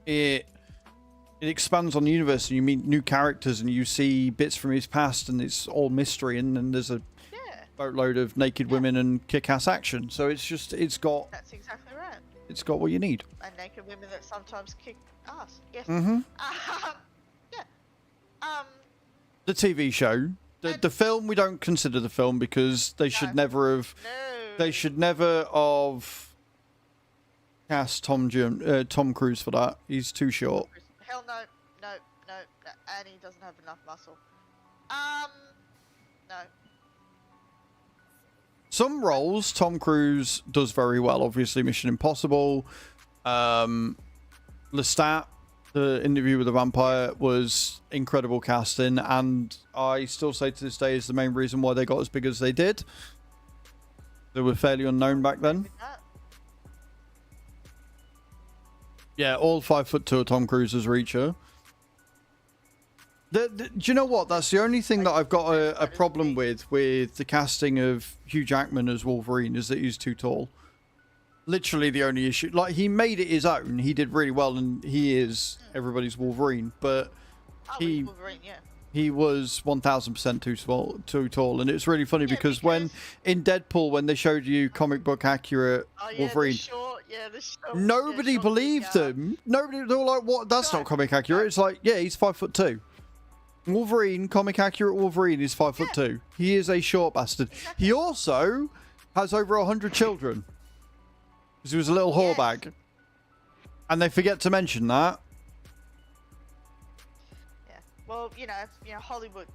it expands on the universe, and you meet new characters, and you see bits from his past, and it's all mystery, and then there's a boatload of naked women and kick-ass action. So it's got... That's exactly right. It's got what you need. And naked women that sometimes kick ass. Yes. The TV show. The film, we don't consider the film because they should never have... They should never have cast Tom Cruise for that. He's too short. Hell no, no, no, no, and he doesn't have enough muscle. No. Some roles Tom Cruise does very well. Obviously, Mission Impossible. Lestat, the Interview with the Vampire, was incredible casting, and I still say to this day is the main reason why they got as big as they did. They were fairly unknown back then. Yeah, all 5'2" Tom Cruise as Reacher. Do you know what? That's the only thing that I've got a problem with the casting of Hugh Jackman as Wolverine, is that he's too tall. Literally the only issue. Like, he made it his own. He did really well, and he is everybody's Wolverine. But he was 1000% too tall, and it's really funny because when in Deadpool, when they showed you comic book accurate Wolverine, nobody believed him. Nobody, they were like, "What? That's not comic accurate." It's like, yeah, he's 5'2". Wolverine, comic accurate Wolverine, is 5'2". He is a short bastard. He also has over 100 children. Because he was a little whorebag. And they forget to mention that. Yeah. Well, you know, Hollywood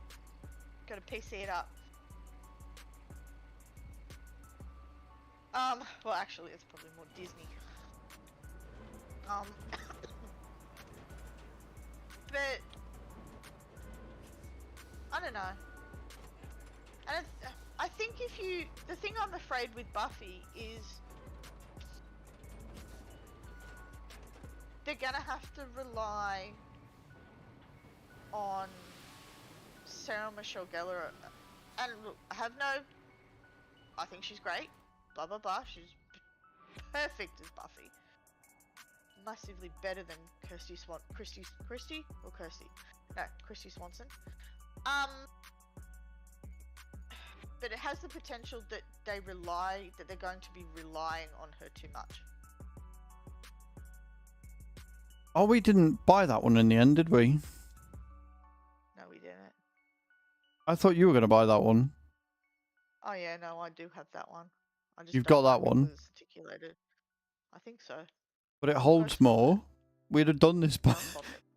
got to PC it up. Well, actually, it's probably more Disney. But I don't know. And I think the thing I'm afraid with Buffy is they're gonna have to rely on Sarah Michelle Gellar. And look, I think she's great. Blah blah blah. She's perfect as Buffy. Massively better than Christy Swanson. But it has the potential that they're going to be relying on her too much. Oh, we didn't buy that one in the end, did we? No, we didn't. I thought you were going to buy that one. Oh yeah, no, I do have that one. You've got that one? It's articulated. I think so. But it holds more. We'd have done this, but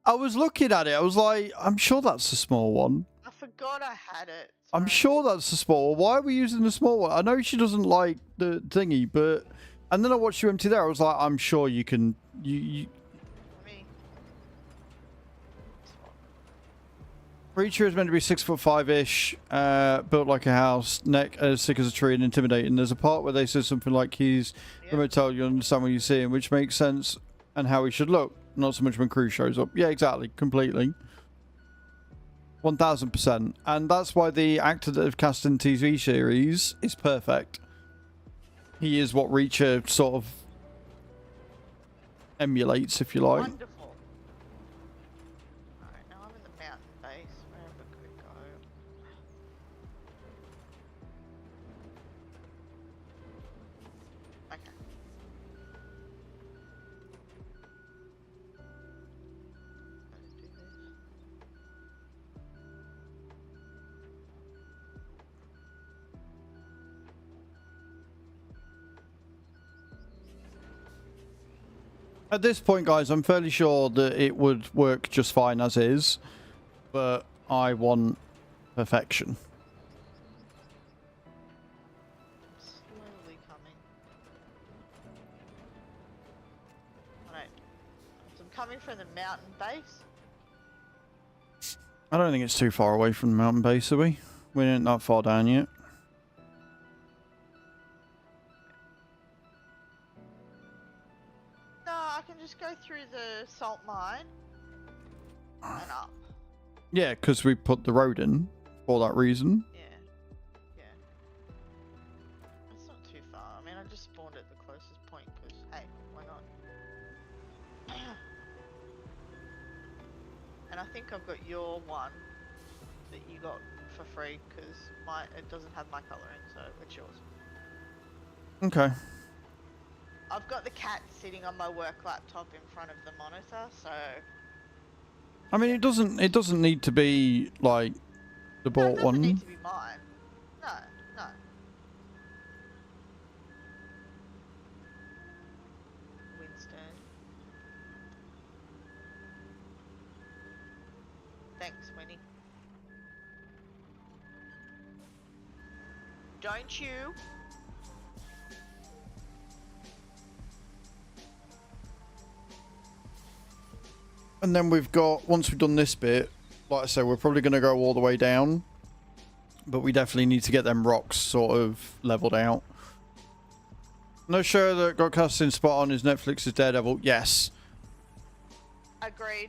I was looking at it. I was like, I'm sure that's a small one. I forgot I had it. Sorry. I'm sure that's a small one. Why are we using the small one? I know she doesn't like the thingy, but... And then I watched you empty there. I was like, I'm sure you can... Preacher is meant to be 6'5"-ish, built like a house, neck as thick as a tree, and intimidating. There's a part where they say something like he's going to tell you understand what you see, which makes sense, and how he should look. Not so much when Cruz shows up. Yeah, exactly, completely, 1000%. And that's why the actor that they've cast in TV series is perfect. He is what Reacher sort of emulates, if you like. Wonderful. At this point, guys, I'm fairly sure that it would work just fine as is, but I want perfection. Slowly coming. Alright. So I'm coming from the mountain base. I don't think it's too far away from the mountain base, are we? We ain't that far down yet. Just go through the salt mine and up. Yeah, because we put the road in for that reason. Yeah. It's not too far. I mean, I just spawned at the closest point because, hey, why not? And I think I've got your one that you got for free because it doesn't have my color in, so it's yours. Okay. I've got the cat sitting on my work laptop in front of the monitor, so... I mean, it doesn't need to be, like, the bought one. It doesn't need to be mine. No. Win Thanks, Winnie. Don't you? And then we've got, once we've done this bit, like I said, we're probably going to go all the way down. But we definitely need to get them rocks sort of leveled out. No show that got cast in spot on is Netflix's Daredevil. Yes. Agreed.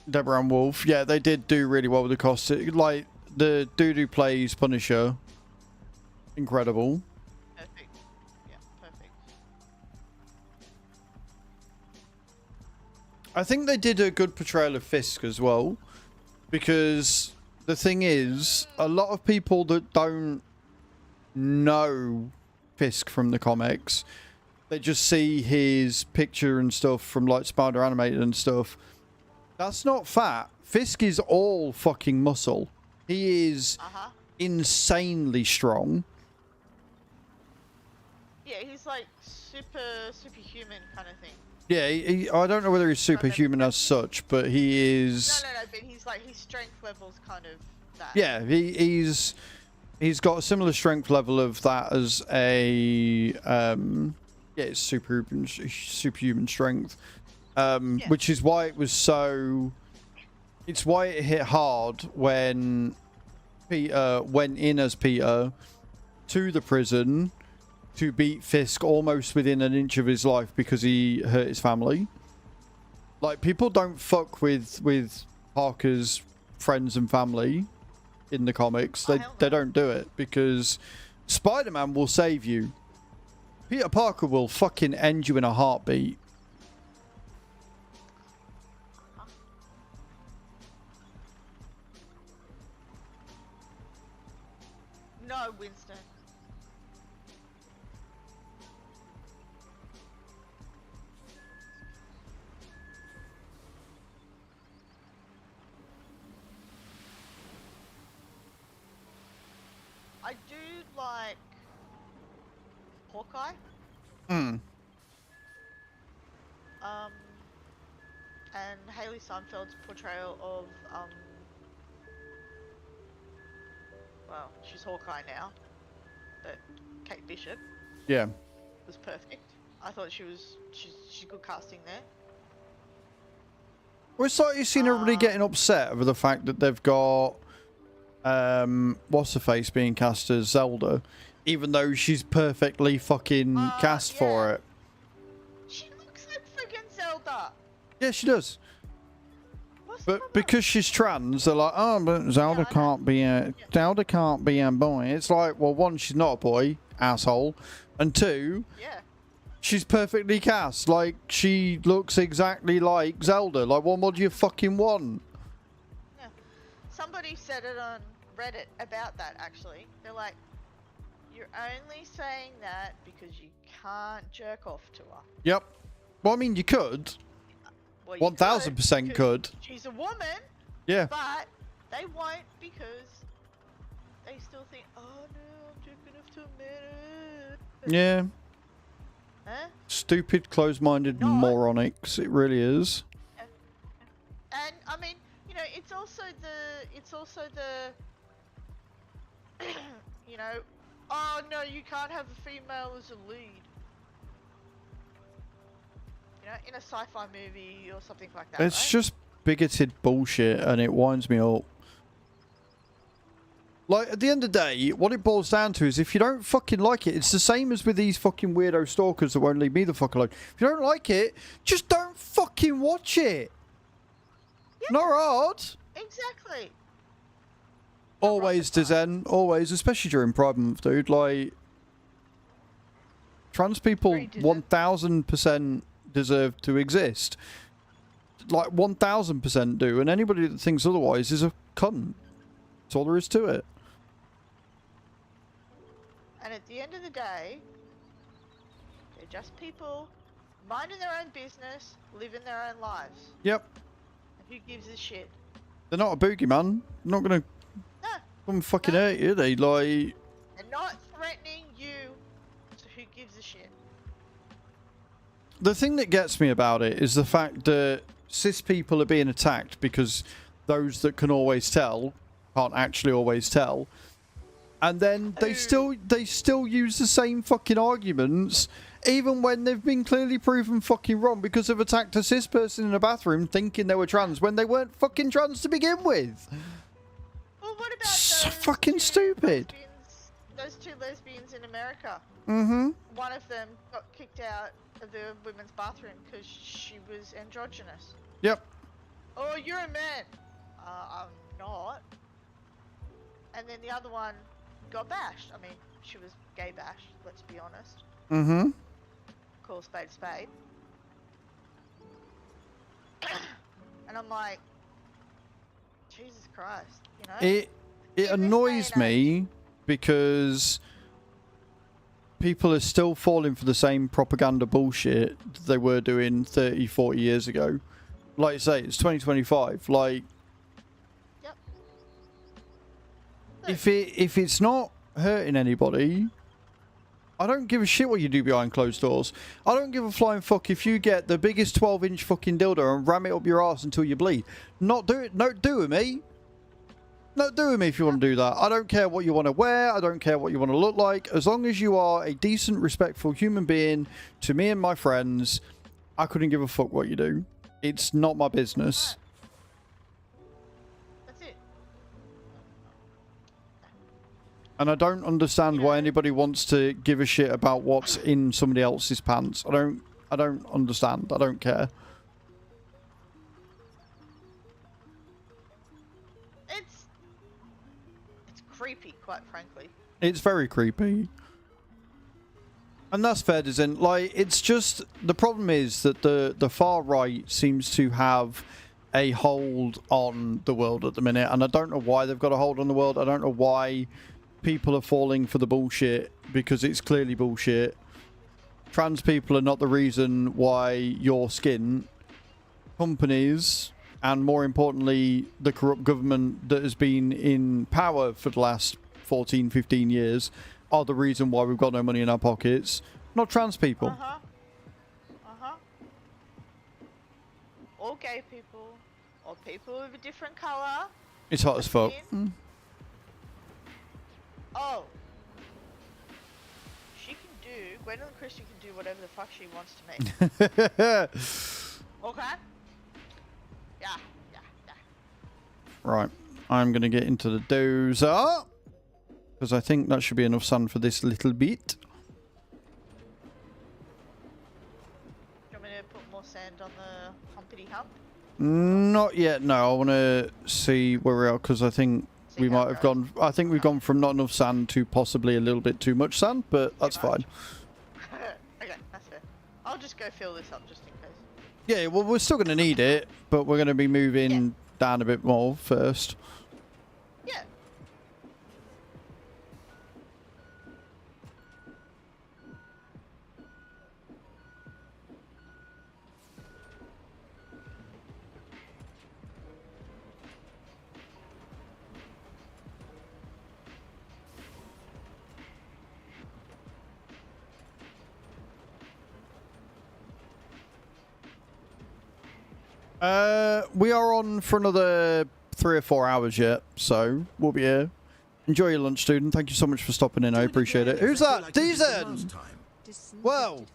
Deborah and Wolf. Yeah, they did do really well with the cost. Like, the dude who plays Punisher. Incredible. Perfect. Yeah, perfect. I think they did a good portrayal of Fisk as well. Because the thing is, a lot of people that don't know Fisk from the comics, they just see his picture and stuff from like Spider Animated and stuff. That's not fat. Fisk is all fucking muscle. He is insanely strong. Yeah, he's like superhuman kind of thing. Yeah, I don't know whether he's superhuman as such, but he is. No, but he's like his strength level's kind of that. Yeah, he's got a similar strength level of that as a yeah, it's superhuman strength. Yeah. Which is why it was so. It's why it hit hard when Peter went in as Peter to the prison to beat Fisk almost within an inch of his life because he hurt his family. Like, people don't fuck with Parker's friends and family in the comics. They don't do it because Spider-Man will save you. Peter Parker will fucking end you in a heartbeat. No, Winston. I do like Hawkeye. And Haley Steinfeld's portrayal of well, she's Hawkeye now, but Kate Bishop. Yeah. Was perfect. I thought she's good casting there. Well, it's like you've seen everybody getting upset over the fact that they've got what's her face being cast as Zelda, even though she's perfectly fucking cast for it. She looks like friggin' Zelda. Yeah, she does. What's But because she's trans, they're like, oh, but Zelda can't be a boy. It's like, well, one, she's not a boy, asshole, and two, she's perfectly cast. Like, she looks exactly like Zelda. Like, what more do you fucking want? Yeah. Somebody said it on Reddit about that, actually. They're like, you're only saying that because you can't jerk off to her. Yep. Well, I mean, you could. Well, 1000% could. She's a woman. Yeah. But they won't because they still think, oh no, I'm jerking off to a man. Yeah. Huh? Stupid, closed-minded moronics. It really is. And I mean, you know, it's also the you know, oh no, you can't have a female as a lead. You know, in a sci-fi movie or something like that. It's just bigoted bullshit, and it winds me up. Like, at the end of the day, what it boils down to is if you don't fucking like it, it's the same as with these fucking weirdo stalkers that won't leave me the fuck alone. If you don't like it, just don't fucking watch it. Yeah. Not hard. Exactly. Always, Dizen. Always, especially during Pride Month, dude. Like, trans people 1000% deserve to exist. Like, 1000% do. And anybody that thinks otherwise is a cunt. That's all there is to it. And at the end of the day, they're just people minding their own business, living their own lives. Yep. And who gives a shit? They're not a boogeyman. They're not gonna come fucking hurt you, they? Like, they're not threatening you, so who gives a shit? the thing that gets me about it is the fact that cis people are being attacked because those that can always tell can't actually always tell. And then they still use the same fucking arguments, even when they've been clearly proven fucking wrong because they've attacked a cis person in a bathroom thinking they were trans when they weren't fucking trans to begin with. Well, what about So those fucking stupid. Those two lesbians in America? Mm-hmm. One of them got kicked out of the women's bathroom because she was androgynous. Yep. Oh, you're a man. I'm not. And then the other one got bashed. I mean, she was gay bashed, let's be honest. Mm-hmm. Call a spade a spade. And I'm like, Jesus Christ, you know? It annoys me because people are still falling for the same propaganda bullshit they were doing 30, 40 years ago. Like you say, it's 2025. Like, Yep. if it's not hurting anybody, I don't give a shit what you do behind closed doors. I don't give a flying fuck if you get the biggest 12-inch fucking dildo and ram it up your ass until you bleed. Not do it. Don't do it, me. Not do with me if you want to do that. I don't care what you want to wear. I don't care what you want to look like. As long as you are a decent, respectful human being to me and my friends, I couldn't give a fuck what you do. It's not my business. That's it. And I don't understand why anybody wants to give a shit about what's in somebody else's pants. I don't understand. I don't care. It's creepy, quite frankly. It's very creepy. And that's fair, isn't like, it's just, the problem is that the far right seems to have a hold on the world at the minute, and I don't know why they've got a hold on the world. I don't know why people are falling for the bullshit, because it's clearly bullshit. Trans people are not the reason why your skin. Companies, and more importantly, the corrupt government that has been in power for the last 14, 15 years, are the reason why we've got no money in our pockets, not trans people. Or gay people, or people with a different colour. It's hot as fuck. Oh. She can do, Gwendolyn Christie can do whatever the fuck she wants to me. Okay? Yeah. Right, I'm going to get into the dozer, because I think that should be enough sun for this little bit. Do you want me to put more sand on the humpity hump? Not yet, no. I want to see where we are, because I think we might have gone... I think we've gone from not enough sand to possibly a little bit too much sand, but that's fine. Okay, that's fair. I'll just go fill this up just in case. Yeah, well, we're still going to need it, but we're going to be moving down a bit more first. Yeah. We are on for another 3 or 4 hours yet, so we'll be here. Enjoy your lunch, student. Thank you so much for stopping in. I appreciate it. Who's that? Deezen! Well,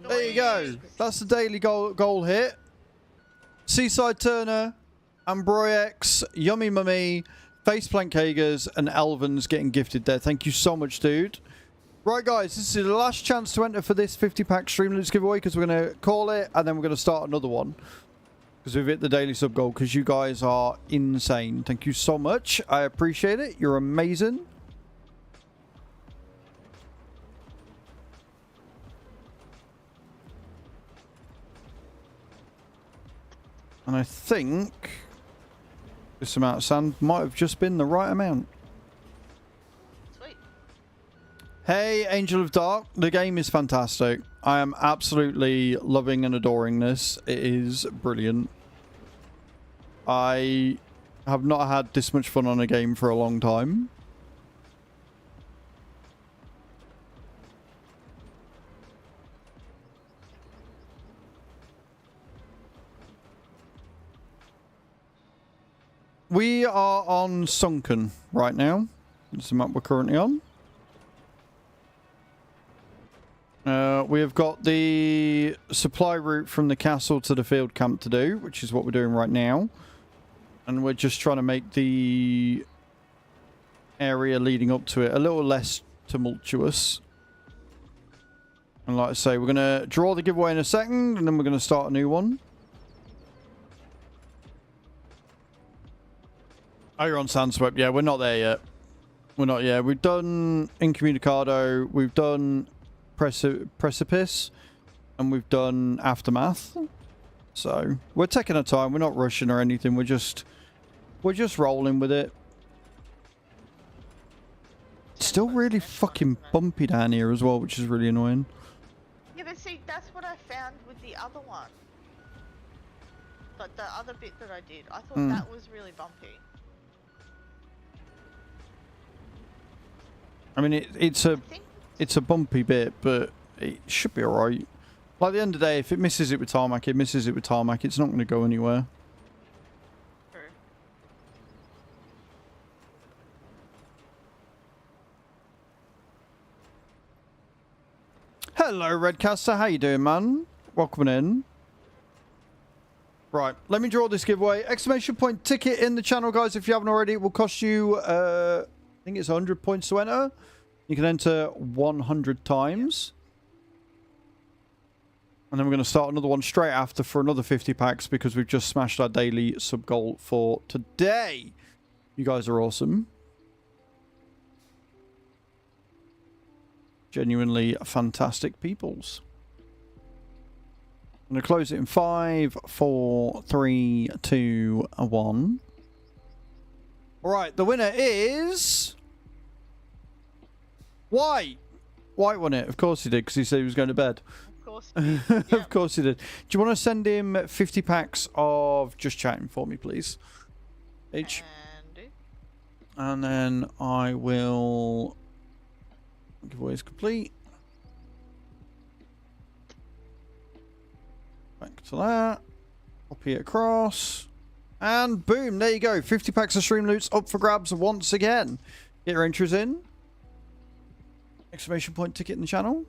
there you go. That's the daily goal hit. Seaside Turner, Ambroyex, Yummy Mummy, Faceplank Hagers, and Elvins getting gifted there. Thank you so much, dude. Right, guys, this is the last chance to enter for this 50-pack Streamlabs giveaway, because we're going to call it, and then we're going to start another one. Because we've hit the daily sub goal, because you guys are insane. Thank you so much. I appreciate it. You're amazing. And I think this amount of sand might have just been the right amount. Sweet. Hey, Angel of Dark. The game is fantastic. I am absolutely loving and adoring this. It is brilliant. I have not had this much fun on a game for a long time. We are on Sunken right now. That's the map we're currently on. We have got the supply route from the castle to the field camp to do, which is what we're doing right now. And we're just trying to make the area leading up to it a little less tumultuous. And like I say, we're going to draw the giveaway in a second, and then we're going to start a new one. Oh, you're on Sandswept. Yeah, we're not there yet. We're not yet. We've done Incommunicado, we've done Precipice, and we've done Aftermath. So, we're taking our time. We're not rushing or anything. We're just rolling with it. It's still really fucking bumpy down here as well, which is really annoying. Yeah, but see, that's what I found with the other one. But the other bit that I did, I thought that was really bumpy. I mean, it's a bumpy bit, but it should be alright. Like, at the end of the day, if it misses it with tarmac, it misses it with tarmac. It's not going to go anywhere. True. Hello, Redcaster. How you doing, man? Welcome in. Right, let me draw this giveaway. Exclamation point ticket in the channel, guys. If you haven't already, it will cost you, I think it's 100 points to enter. You can enter 100 times. And then we're going to start another one straight after for another 50 packs because we've just smashed our daily sub goal for today. You guys are awesome. Genuinely fantastic peoples. I'm going to close it in 5, 4, 3, 2, 1. Alright, the winner is... White! White won it. Of course he did, because he said he was going to bed. Of course he did. Yeah. Of course he did. Do you want to send him 50 packs of Just Chatting for me, please? H. And then I will... Giveaway is complete. Back to that. Copy it across. And boom, there you go. 50 packs of stream loots up for grabs once again. Get your entries in. Exclamation point ticket in the channel.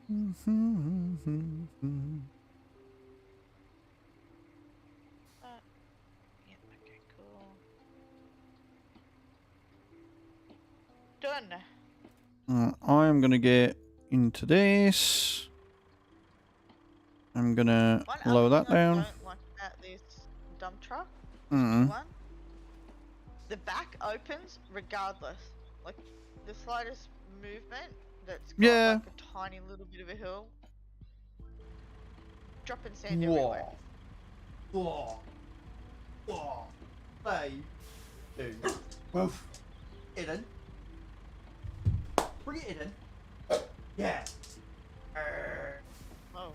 Yeah, okay, cool. Done. I am going to get into this. I'm going to lower that down. I don't like about this dump truck. Mm. One. The back opens regardless. Like the slightest movement that's got Yeah. like a tiny little bit of a hill. Dropping sand everywhere. Whoa. Whoa. Hey. Dude. Woof. Eden. Bring it in. Yeah. Oh.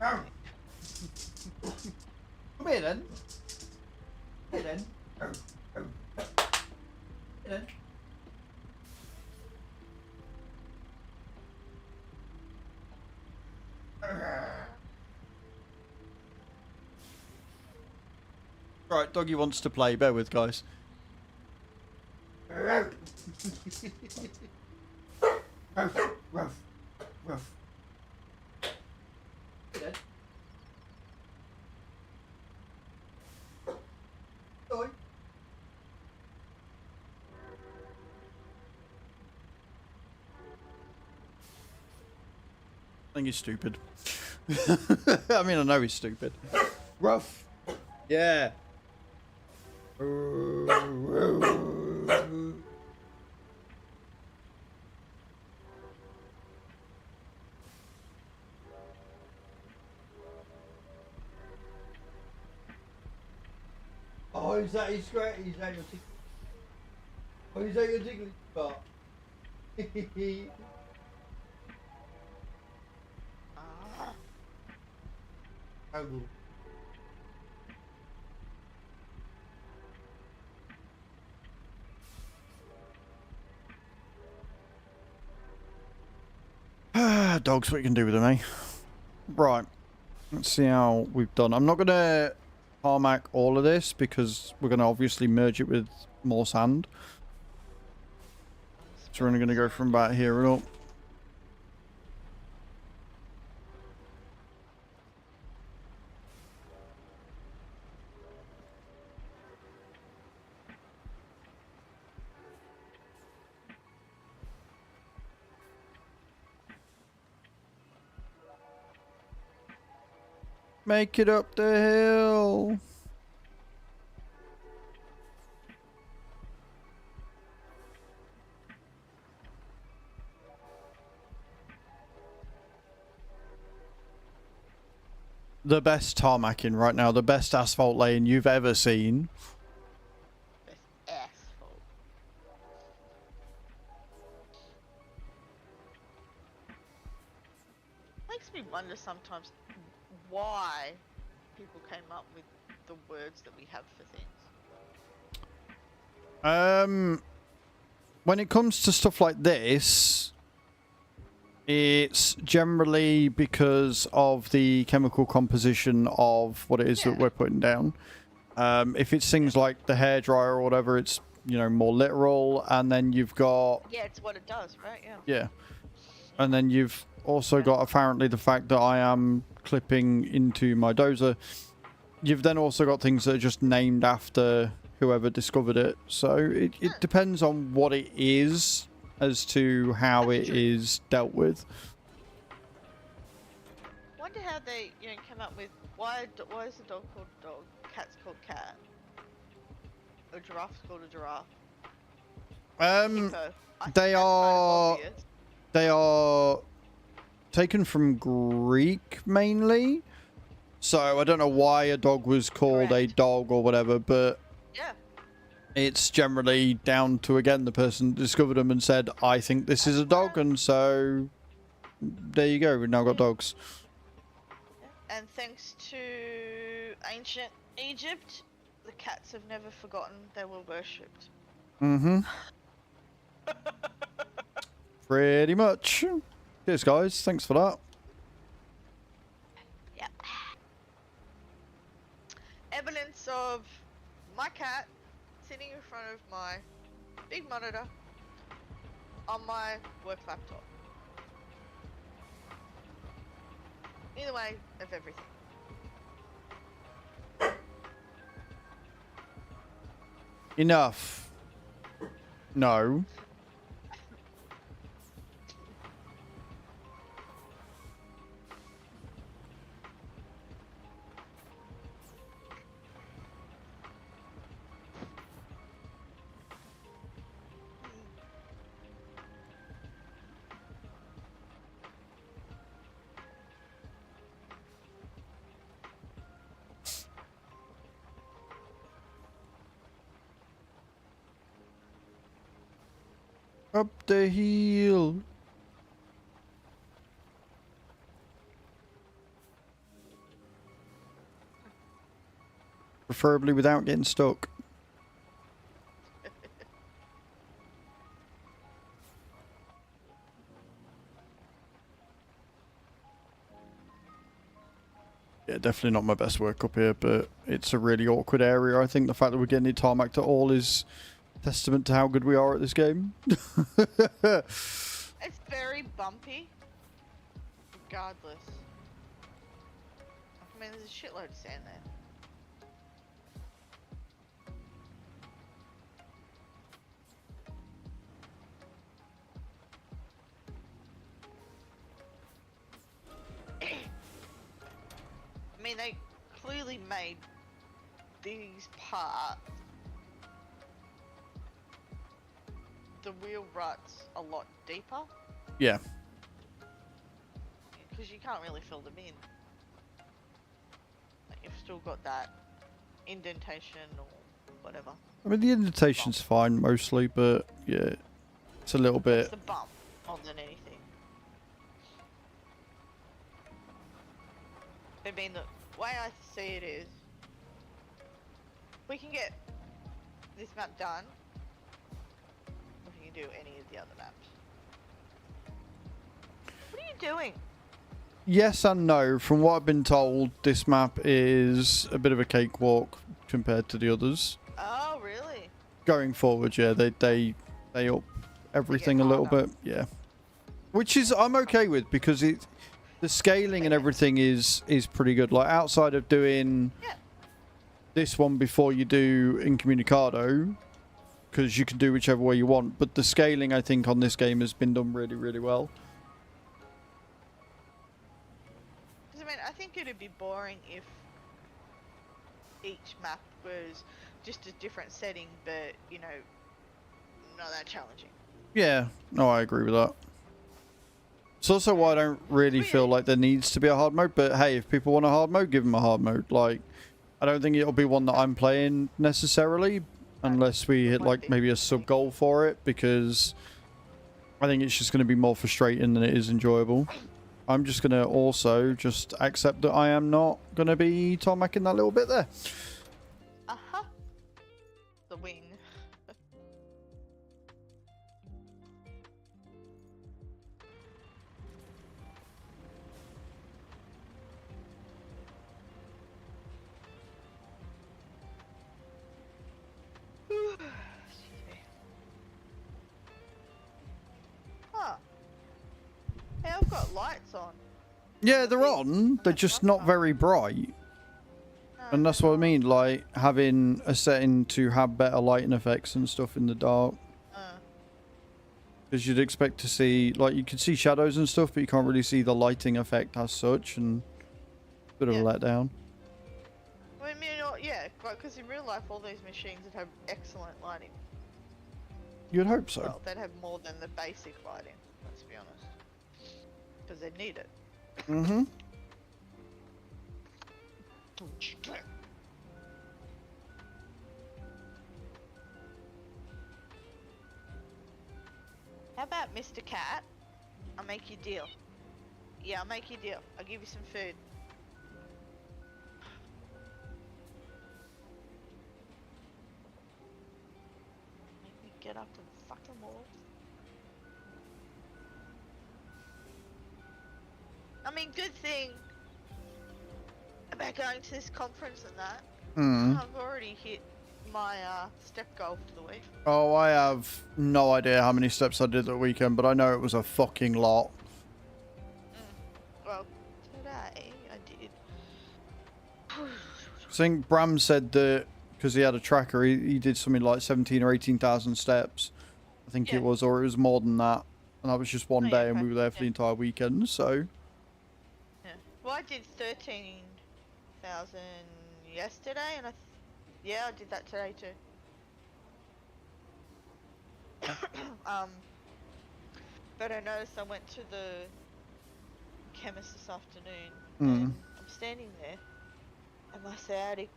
Come here then. Here then. Here then. Right, doggy wants to play. Bear with, guys. Ruff. Ruff. Ruff. Dead. Oi. I think he's stupid. I mean, I know he's stupid. Ruff. Yeah. Oh, is that his great? Is that your tickle? Oh, is that your jiggly spot? Oh. dogs, what you can do with them, eh? Right. Let's see how we've done. I'm not going to tarmac all of this because we're going to obviously merge it with more sand. So we're only going to go from about here and up. Make it up the hill. The best tarmacking right now, the best asphalt lane you've ever seen. Best asphalt. Makes me wonder sometimes why people came up with the words that we have for things. When it comes to stuff like this, it's generally because of the chemical composition of what it is that we're putting down. If it's things like the hairdryer or whatever, it's, you know, more literal. And then you've got... Yeah, it's what it does, right? Yeah. Yeah. And then you've also got apparently the fact that I am clipping into my dozer. You've then also got things that are just named after whoever discovered it. So it depends on what it is as to how it is dealt with. Wonder how they, you know, came up with why is a dog called dog, cat's called cat, a giraffe's called a giraffe. Hippo. They are taken from Greek mainly. So I don't know why a dog was called a dog or whatever, but yeah, it's generally down to, again, the person discovered them and said, I think this is a dog, and so there you go, we've now got dogs. and thanks to ancient Egypt, the cats have never forgotten they were worshipped. Mm-hmm. Pretty much. Cheers, guys. Thanks for that. Yeah. Evidence of my cat sitting in front of my big monitor on my work laptop. Either way of everything. Enough. No. Up the hill. Preferably without getting stuck. Yeah, definitely not my best work up here, but it's a really awkward area. I think the fact that we're getting it tarmacked at all is testament to how good we are at this game. It's very bumpy, regardless. I mean, there's a shitload of sand there. I mean, they clearly made these parts, the wheel ruts, a lot deeper. Yeah. Because you can't really fill them in. Like, you've still got that indentation or whatever. I mean, the indentation's fine mostly, but yeah, it's a little bit. It's the bump more than anything. I mean, the way I see it is, we can get this map done, we can do any of the other maps. What are you doing? Yes and no. From what I've been told, this map is a bit of a cakewalk compared to the others. Oh, really? Going forward, yeah, they up everything a little bit, yeah. Which is I'm okay with because the scaling and everything is pretty good. Like outside of doing this one before you do Incommunicado, because you can do whichever way you want. But the scaling, I think, on this game has been done really, really well. I mean, I think it'd be boring if each map was just a different setting, but, you know, not that challenging. Yeah, no, I agree with that. It's also why I don't really feel like there needs to be a hard mode, but hey, if people want a hard mode, give them a hard mode. Like, I don't think it'll be one that I'm playing necessarily, unless we hit like maybe a sub goal for it, because I think it's just going to be more frustrating than it is enjoyable. I'm just going to also just accept that I am not going to be tarmacking that little bit there. Uh-huh. The wing. Excuse me. Huh. Hey, I've got lights on. Yeah, they're on. They're just not very bright. And that's what I mean, like having a setting to have better lighting effects and stuff in the dark. Because you'd expect to see, like, you could see shadows and stuff, but you can't really see the lighting effect as such, and a bit of a letdown. I mean, yeah, because in real life, all these machines would have excellent lighting. You'd hope so. Well, they'd have more than the basic lighting, let's be honest. Because they'd need it. Mm-hmm. How about Mr. Cat? I'll make you a deal. Yeah, I'll make you a deal. I'll give you some food. Make me get up and fucking walk. I mean, good thing about going to this conference and that. I've already hit my step goal for the week. Oh, I have no idea how many steps I did that weekend, but I know it was a fucking lot. Well, today I did. I think Bram said that because he had a tracker, he did something like 17 or 18,000 steps. I think it was, or it was more than that. And that was just one day, and we were there for the entire weekend, so... Yeah. Well, I did 13,000 yesterday, and yeah, I did that today too. But I noticed I went to the chemist this afternoon, and I'm standing there, and my sciatica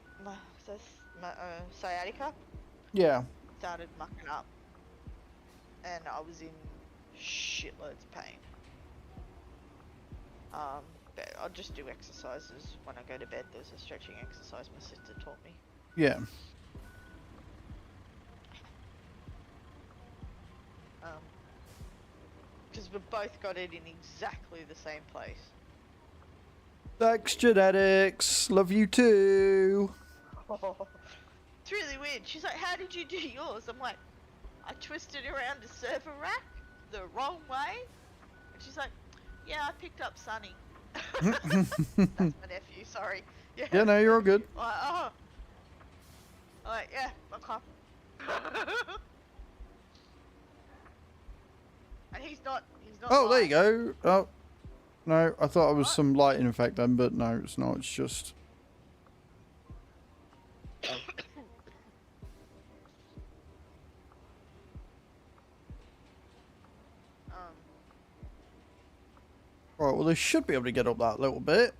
started mucking up, and I was in shitloads of pain. But I'll just do exercises when I go to bed. There's a stretching exercise my sister taught me. Yeah. Because we both got it in exactly the same place. Thanks, genetics. Love you too. It's really weird. She's like, how did you do yours? I'm like, I twisted around the server rack the wrong way. And she's like, yeah, I picked up Sunny. That's my nephew, sorry. Yeah, no, you're all good. I'm like, oh. I'm like, yeah, okay. And he's not Oh, there you lying. go. Oh, no, I thought it was some lighting effect then, but no, it's not. It's just... Right, well, they should be able to get up that little bit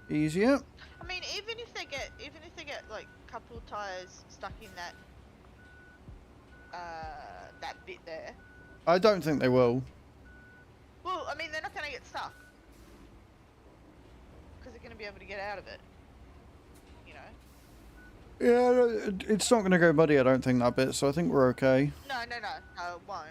easier. I mean, even if they get like a couple of tires stuck in that that bit there. I don't think they will. Well, I mean, they're not gonna get stuck because they're gonna be able to get out of it. You know. Yeah, it's not going to go muddy, I don't think, that bit, so I think we're okay. No, it won't.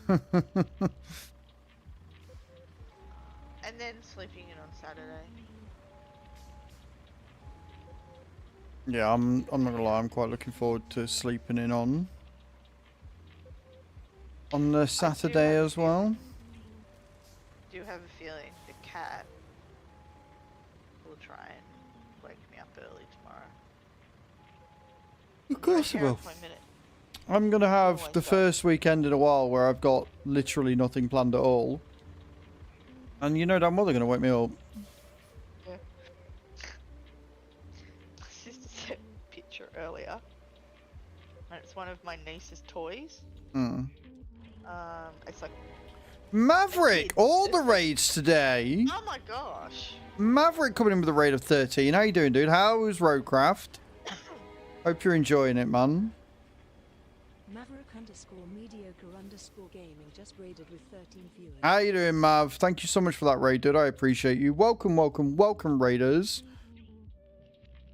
And then sleeping in on Saturday. Yeah, I'm not gonna lie, I'm quite looking forward to sleeping in on the Saturday as well. Do have a feeling the cat will try and wake me up early tomorrow. Of course it Hair will. appointment at I'm gonna have Always the does. first weekend in a while where I've got literally nothing planned at all. And you know damn well they're gonna wake me up. Yeah. My sister sent me a picture earlier. And it's one of my niece's toys. Hmm. It's like, Maverick, all the It's like- raids today. oh my gosh. Maverick coming in with a raid of 13. How you doing, dude? How's Roadcraft? Hope you're enjoying it, man. Maverick_mediocre_gaming just raided with 13 viewers. How you doing, Mav? Thank you so much for that raid, dude. I appreciate you. Welcome, welcome, welcome, raiders.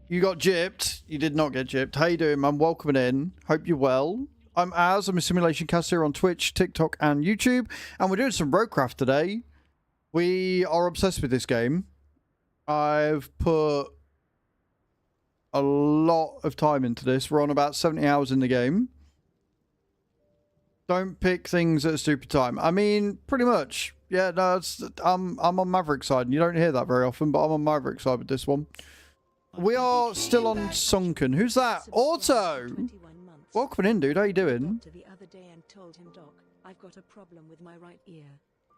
You got gypped. You did not get gypped. How you doing, man? Welcome in. Hope you're well. I'm Az. I'm a simulation caster on Twitch, TikTok, and YouTube. And we're doing some Roadcraft today. We are obsessed with this game. I've put a lot of time into this. We're on about 70 hours in the game. Don't pick things at a stupid time. I mean, pretty much. Yeah, no, I'm on Maverick's side. And you don't hear that very often, but I'm on Maverick's side with this one. We are still on Sunken. Who's that? Auto! Welcome in, dude. How you doing? The other day and told him, Doc, I've got a problem with my right ear.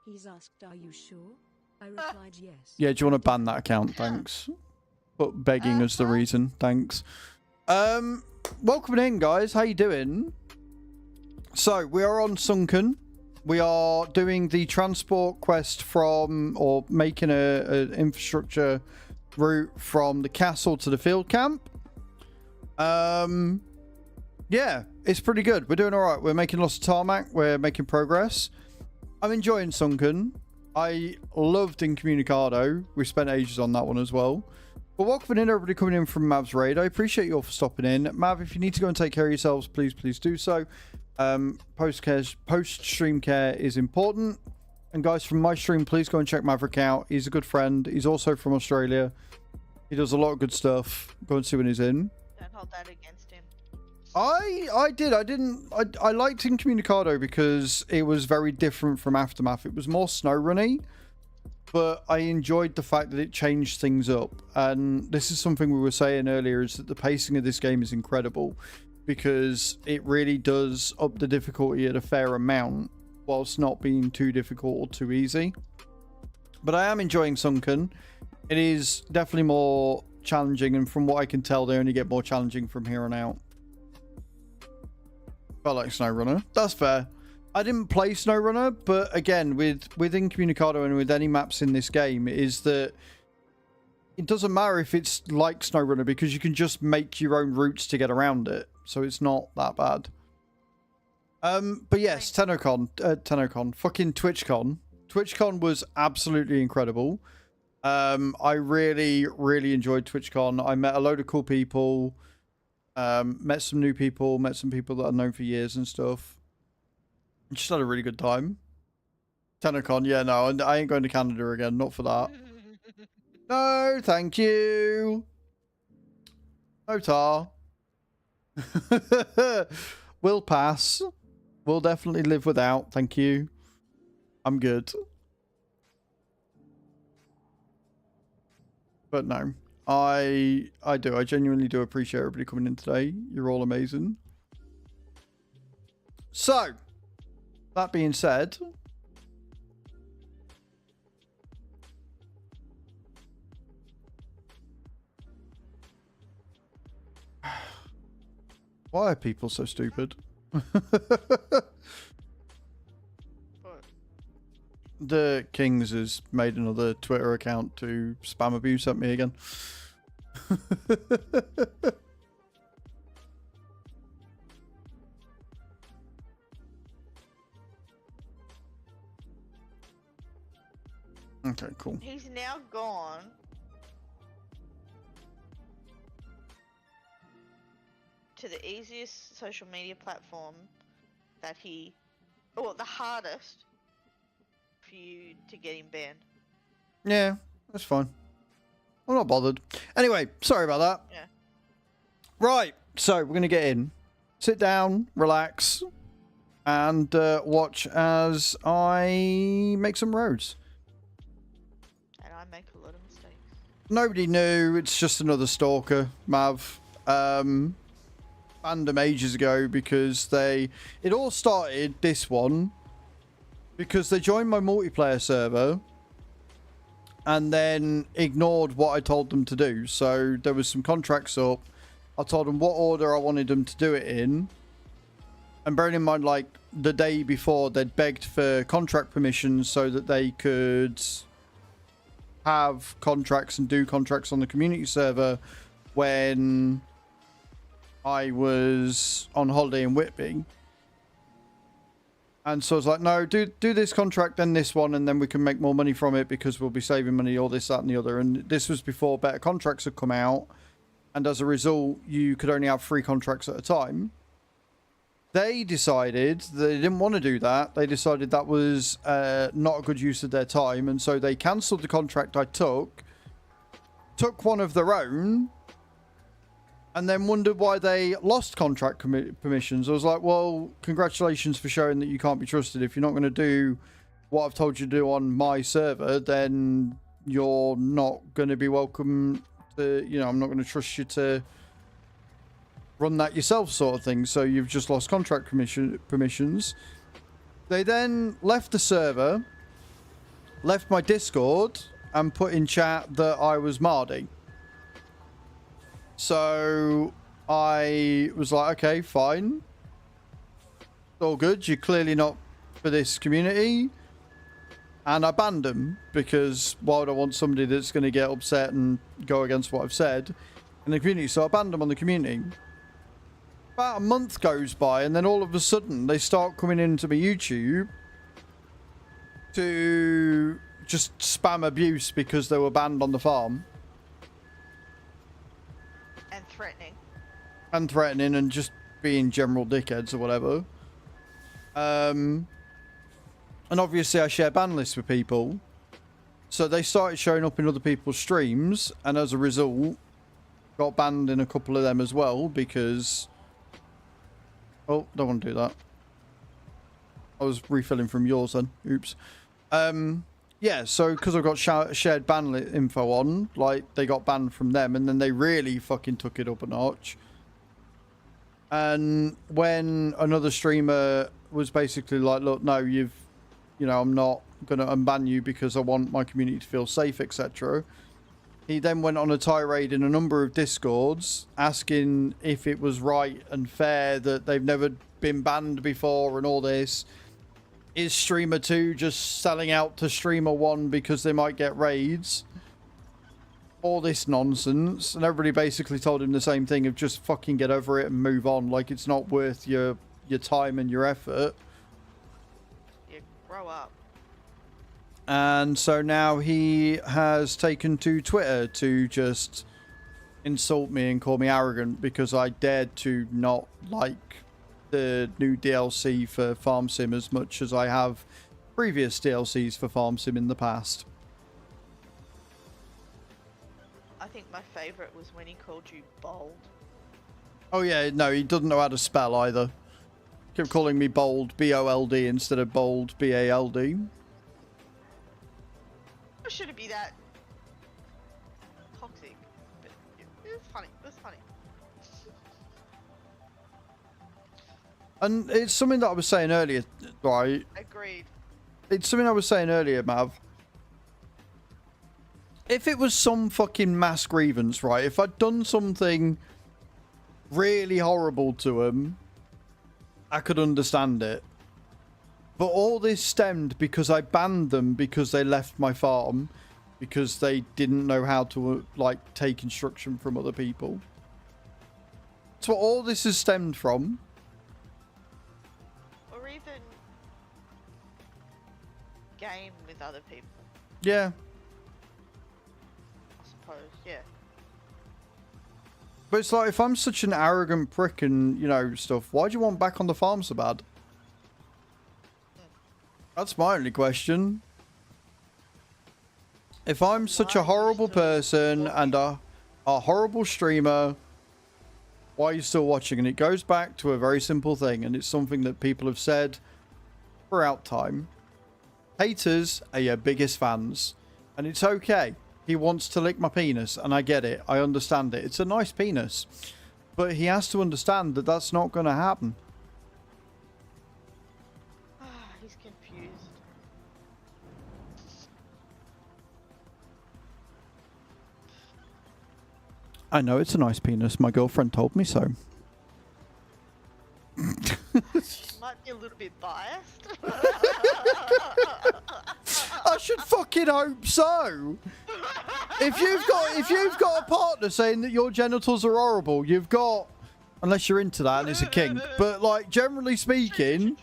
He's asked, are you sure? I replied, yes. Yeah, do you want to ban that account? Thanks. But begging as the reason. Thanks. Welcome in, guys. How you doing? So, we are on Sunken. We are doing the transport quest from, or making an infrastructure route from the castle to the field camp. Yeah, it's pretty good. We're doing all right. We're making lots of tarmac. We're making progress. I'm enjoying Sunken. I loved Incommunicado. We spent ages on that one as well. But welcome in, everybody coming in from Mav's raid. I appreciate you all for stopping in. Mav, if you need to go and take care of yourselves, please do so. Post-stream care is important. And guys, from my stream, please go and check Maverick out. He's a good friend. He's also from Australia. He does a lot of good stuff. Go and see when he's in. Don't hold that against him. I liked Incommunicado because it was very different from Aftermath. It was more SnowRunny, but I enjoyed the fact that it changed things up. And this is something we were saying earlier, is that the pacing of this game is incredible because it really does up the difficulty at a fair amount whilst not being too difficult or too easy. But I am enjoying Sunken. It is definitely more challenging, and from what I can tell, they only get more challenging from here on out. I like SnowRunner. That's fair. I didn't play SnowRunner, but again, with Incommunicado and with any maps in this game, is that it doesn't matter if it's like SnowRunner because you can just make your own routes to get around it. So it's not that bad. But yes, TennoCon, fucking TwitchCon. TwitchCon was absolutely incredible. I really, really enjoyed TwitchCon. I met a load of cool people. Met some new people, met some people that I've known for years and stuff. Just had a really good time. TennoCon, yeah, no, I ain't going to Canada again, not for that. No, thank you. No tar. We'll pass. We'll definitely live without, thank you. I'm good. But no. I genuinely do appreciate everybody coming in today. You're all amazing. So, that being said, why are people so stupid? The Kings has made another Twitter account to spam abuse at me again. Okay, cool. He's now gone to the easiest social media platform that he Well, the hardest for you to get him banned. Yeah, that's fine. I'm not bothered. Anyway, sorry about that. Yeah. Right, so we're going to get in. Sit down, relax, and watch as I make some roads. And I make a lot of mistakes. Nobody knew. It's just another stalker, Mav. Banned them ages ago because they... It all started, this one, because they joined my multiplayer server and then ignored what I told them to do. So there was some contracts up. I told them what order I wanted them to do it in. And bearing in mind, like, the day before, they'd begged for contract permissions so that they could have contracts and do contracts on the community server when I was on holiday in Whitby. And so I was like, no, do this contract, then this one, and then we can make more money from it because we'll be saving money, all this, that, and the other. And this was before better contracts had come out. And as a result, you could only have 3 contracts at a time. They decided they didn't want to do that. They decided that was not a good use of their time. And so they cancelled the contract I took one of their own, and then wondered why they lost contract permissions. I was like, well, congratulations for showing that you can't be trusted. If you're not going to do what I've told you to do on my server, then you're not going to be welcome to, you know, I'm not going to trust you to run that yourself, sort of thing. So you've just lost contract permissions. They then left the server, left my Discord, and put in chat that I was Mardy. So I was like, okay, fine. All good. You're clearly not for this community. And I banned them because why would I want somebody that's going to get upset and go against what I've said in the community? So I banned them on the community. About a month goes by, and then all of a sudden they start coming into my YouTube to just spam abuse because they were banned on the farm. And threatening and just being general dickheads or whatever. And obviously I share ban lists with people. So they started showing up in other people's streams, and as a result got banned in a couple of them as well because... Oh, don't want to do that. I was refilling from yours then. Oops. Yeah, so because I've got shared ban info on, like, they got banned from them, and then they really fucking took it up a notch. And when another streamer was basically like, look, no, you know, I'm not going to unban you because I want my community to feel safe, etc. He then went on a tirade in a number of Discords asking if it was right and fair that they've never been banned before and all this. Is Streamer 2 just selling out to Streamer 1 because they might get raids? All this nonsense. And everybody basically told him the same thing of just fucking get over it and move on. Like, it's not worth your time and your effort. You grow up. And so now he has taken to Twitter to just insult me and call me arrogant because I dared to not like the new DLC for Farm Sim as much as I have previous DLCs for Farm Sim in the past. I think my favourite was when he called you bold. Oh yeah, no, he doesn't know how to spell either. Kept calling me bold, B-O-L-D instead of bold, B-A-L-D. Or should it be that toxic? But it was funny. It was funny. And it's something that I was saying earlier, right? Agreed. It's something I was saying earlier, Mav. If it was some fucking mass grievance, right? If I'd done something really horrible to him, I could understand it. But all this stemmed because I banned them because they left my farm because they didn't know how to, like, take instruction from other people. That's what all this has stemmed from. Or even game with other people. Yeah. I suppose, yeah. But it's like, if I'm such an arrogant prick and, you know, stuff, why do you want back on the farm so bad? That's my only question. If I'm such a horrible person and a horrible streamer, why are you still watching? And it goes back to a very simple thing, and it's something that people have said throughout time. Haters are your biggest fans. And it's okay. He wants to lick my penis, and I get it. I understand it. It's a nice penis. But he has to understand that that's not going to happen. He's confused. I know it's a nice penis. My girlfriend told me so. Might be a little bit biased. I should fucking hope so. If you've got a partner saying that your genitals are horrible, you've got, unless you're into that and it's a kink, but like generally speaking,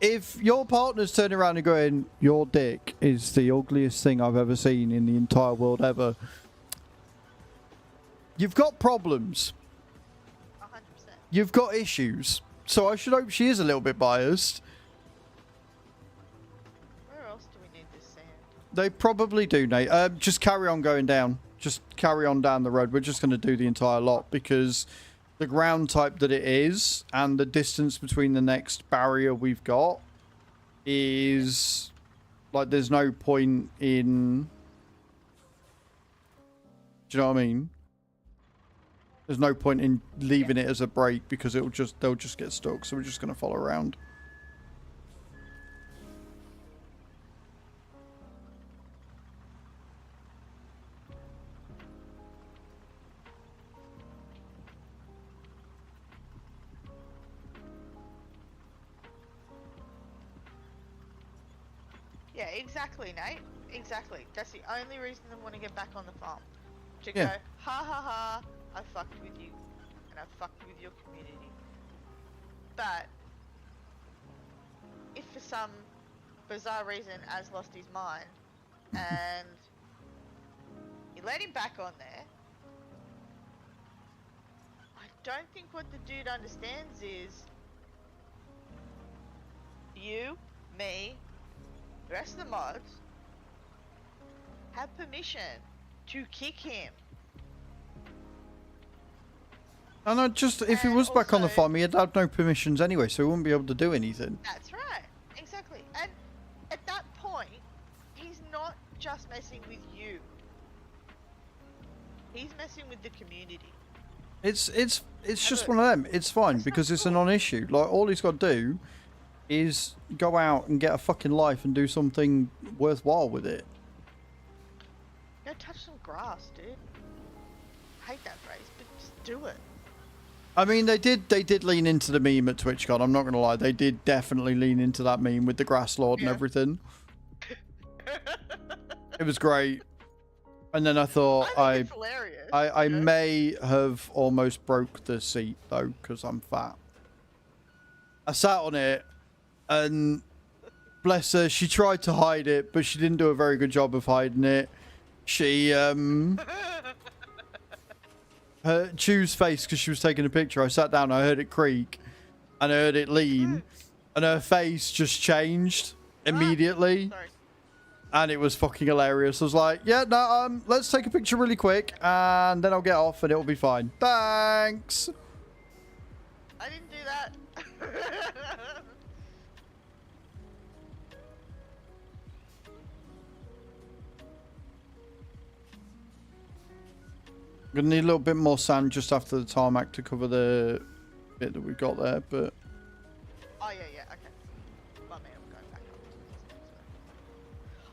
if your partner's turning around and going, your dick is the ugliest thing I've ever seen in the entire world ever, you've got problems. 100%. You've got issues. So I should hope she is a little bit biased. Where else do we need this sand? They probably do, Nate. Just carry on going down. Just carry on down the road. We're just going to do the entire lot because the ground type that it is and the distance between the next barrier we've got is like there's no point in. Do you know what I mean? There's no point in leaving it as a break because they'll just get stuck. So we're just going to follow around. Yeah, exactly, Nate. Exactly. That's the only reason I want to get back on the farm. To Yeah. go, ha ha ha, I fucked with you. And I fucked with your community. But, if for some bizarre reason Az lost his mind, and you let him back on there, I don't think what the dude understands is you, me, the rest of the mods have permission to kick him. And I just, if he And was back on the also- farm, he'd have no permissions anyway, so he wouldn't be able to do anything. That's right, exactly. And at that point, he's not just messing with you. He's messing with the community. It's just look, one of them. It's fine that's not because it's a cool. non-issue. Like all he's got to do is go out and get a fucking life and do something worthwhile with it. Go touch some grass, dude. I hate that phrase, but just do it. I mean, they did lean into the meme at TwitchCon. I'm not gonna lie, they did definitely lean into that meme with the grass lord and Yeah. everything. It was great. And then I thought I think it's hilarious. I you know? may have almost broke the seat though because I'm fat. I sat on it, and bless her, she tried to hide it, but she didn't do a very good job of hiding it. She her Chew's face because she was taking a picture. I sat down, I heard it creak, and I heard it lean, and her face just changed immediately. Sorry. And it was fucking hilarious. I was like, yeah, no, let's take a picture really quick, and then I'll get off, and it'll be fine. Thanks. I didn't do that. Gonna need a little bit more sand just after the tarmac to cover the bit that we've got there, but Oh yeah, okay. Well, man, I'm going back up.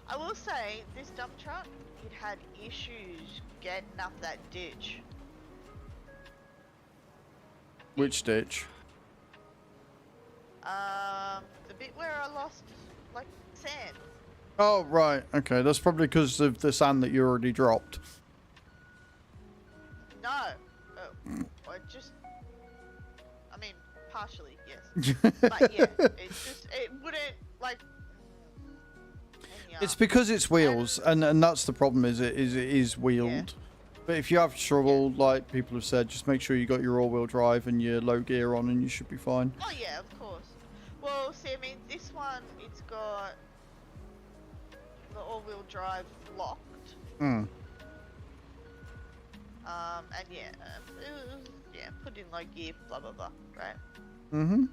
I will say, this dump truck, it had issues getting up that ditch. which ditch? The bit where I lost, like, sand. Oh, right. Okay, that's probably because of the sand that you already dropped. No. I just... I mean, partially, yes. But yeah, it wouldn't, like... hang It's up. because it's wheels, and that's the problem. Is it is wheeled. But if you have trouble, like people have said, just make sure you got your all-wheel drive and your low gear on, and you should be fine. Oh yeah, of course. Well, see, I mean, this one, it's got the all-wheel drive locked. Hmm. And yeah, it was, yeah, put in low gear, blah blah blah, right? Mm-hmm.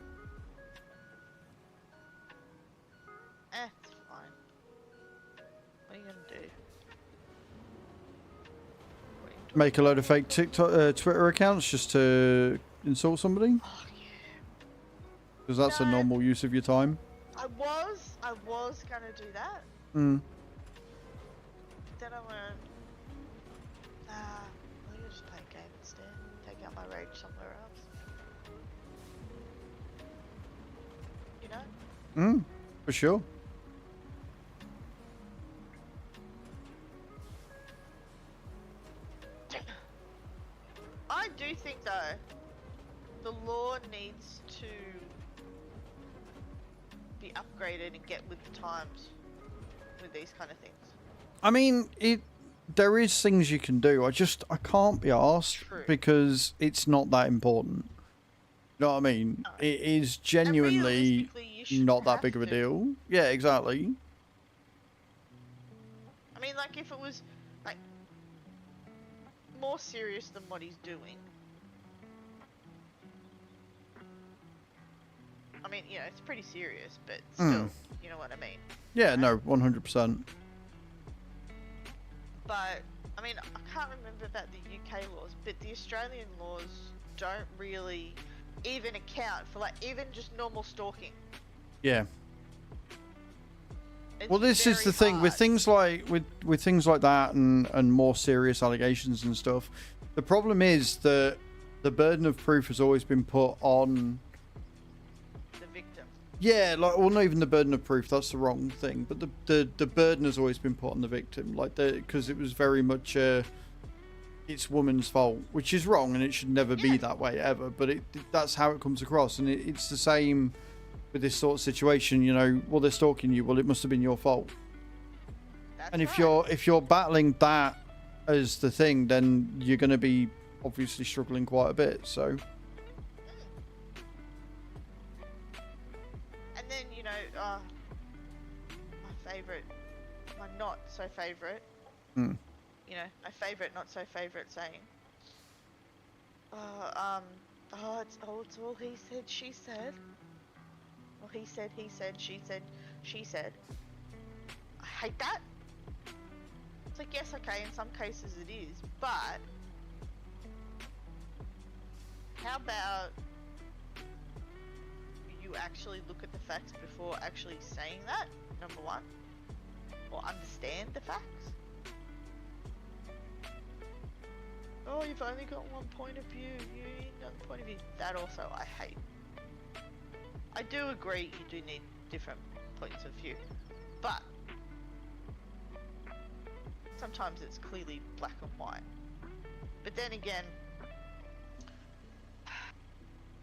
It's fine. What are you gonna do? What are you doing? Make a load of fake TikTok, Twitter accounts just to insult somebody? Oh yeah. Because that's a No. normal use of your time. I was gonna do that. Hmm. Then I went, nah, I'm gonna just play a game instead. Take out my rage somewhere else. You know? Hmm. For sure. I do think though, the law needs to be upgraded and get with the times with these kind of things. I mean, there is things you can do. I can't be asked True. because it's not that important. You know what I mean? No. It is And genuinely realistically, you shouldn't not that have big of a to. deal. Yeah, exactly. I mean, like if it was like more serious than what he's doing. I mean, you know, it's pretty serious, but still, you know what I mean. Yeah, no, 100%. But I mean, I can't remember about the UK laws, but the Australian laws don't really even account for like even just normal stalking. Yeah. It's Well, this is very the thing with hard. things like with things like that and more serious allegations and stuff. The problem is that the burden of proof has always been put on. The victim. Yeah, like, well, not even the burden of proof. That's the wrong thing. But the burden has always been put on the victim, like because it was very much it's woman's fault, which is wrong, and it should never be Yeah. that way ever. But that's how it comes across, and it's the same with this sort of situation. You know, well, they're stalking you. Well, it must have been your fault. That's And if right. you're battling that as the thing, then you're going to be obviously struggling quite a bit. So. And then, you know, my favourite, my not so favourite, Hmm. you know, my favourite, not so favourite saying, it's all he said, she said. Well, he said, she said. I hate that. It's like, yes, okay, in some cases it is, but how about you actually look at the facts before actually saying that, number one, or understand the facts? Oh, you've only got one point of view, you need another point of view. That also I hate. I do agree you do need different points of view, but sometimes it's clearly black and white. But then again,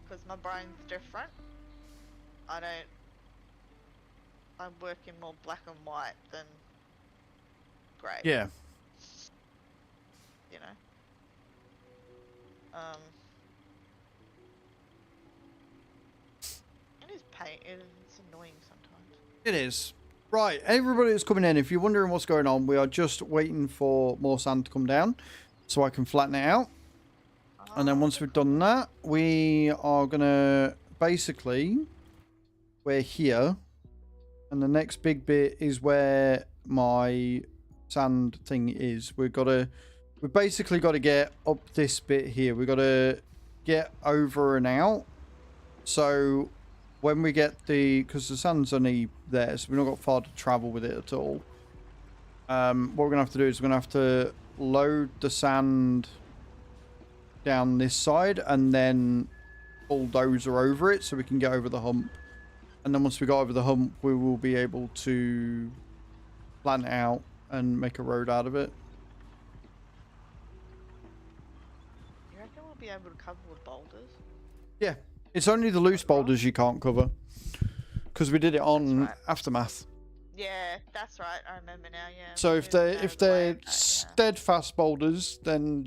because my brain's different, I work in more black and white than grey. Yeah. You know. It is it's annoying sometimes. It is. Right, everybody that's coming in, if you're wondering what's going on, we are just waiting for more sand to come down so I can flatten it out. And then once we've done that, we are going to basically, we're here. And the next big bit is where my sand thing is. We've basically got to get up this bit here. We've got to get over and out. So when we get because the sand's only there, so we've not got far to travel with it at all. What we're going to have to do is we're going to have to load the sand down this side and then bulldozer over it so we can get over the hump. And then once we got over the hump, we will be able to plan it out and make a road out of it. You reckon we'll be able to cover with boulders? Yeah, it's only the loose boulders you can't cover because we did it on right. Aftermath. Yeah, that's right. I remember now. Yeah. So if they're Moved out of the way. Yeah. steadfast boulders, then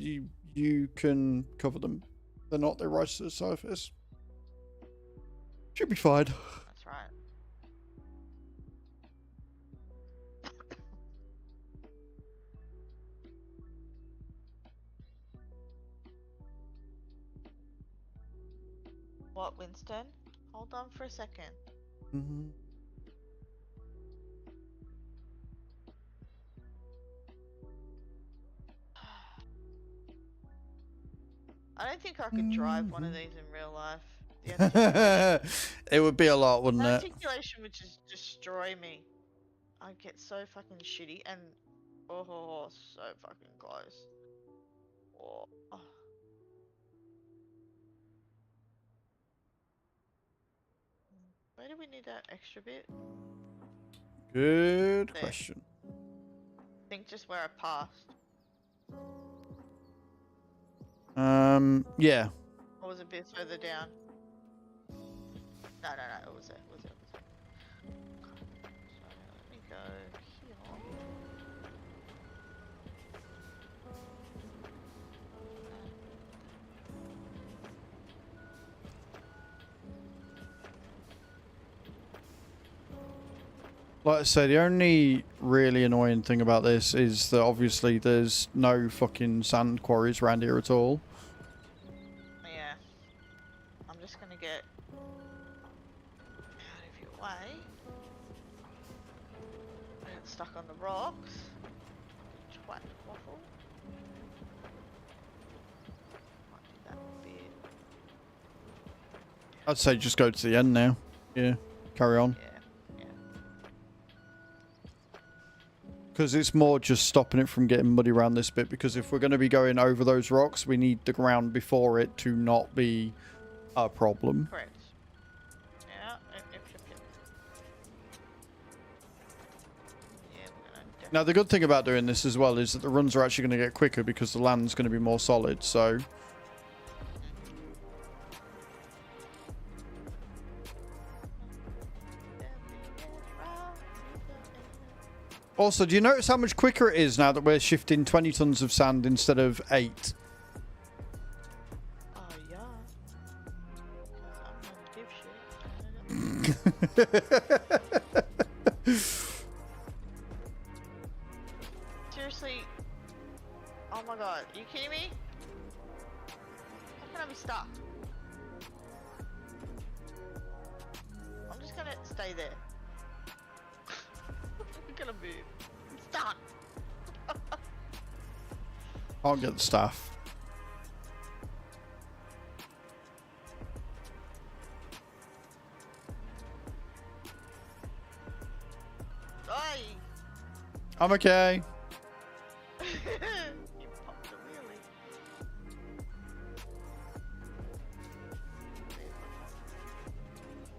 you can cover them. They're not. They rise to the surface. Should be fine. That's right. What, Winston? Hold on for a second. Mhm. I don't think I could drive one of these in real life. The articulation, It would be a lot, wouldn't the it? articulation would just destroy me. I'd get so fucking shitty and oh, so fucking close. Oh. Where do we need that extra bit? Good There. question. I think just where I passed. Yeah. Or was it a bit further down? No, it was there. So let me go here. Like I said, the only really annoying thing about this is that obviously there's no fucking sand quarries around here at all. Yeah. I'm just gonna get out of your way. I get stuck on the rocks. Twat waffle. Might do that bit. I'd say just go to the end now. Yeah, carry on. Yeah. Because it's more just stopping it from getting muddy around this bit, because if we're going to be going over those rocks, we need the ground before it to not be a problem. Correct. Yeah. Yep. Yeah, we're gonna Now, the good thing about doing this as well is that the runs are actually going to get quicker because the land's going to be more solid, so... Also, do you notice how much quicker it is now that we're shifting 20 tons of sand instead of 8? Oh, yeah. 'Cause I'm not a dipshit. Seriously? Oh my god, are you kidding me? How can I be stuck? I'm just gonna stay there. I'm gonna move. I'm stuck. I'll get the staff. Oi! I'm okay. You popped a wheelie.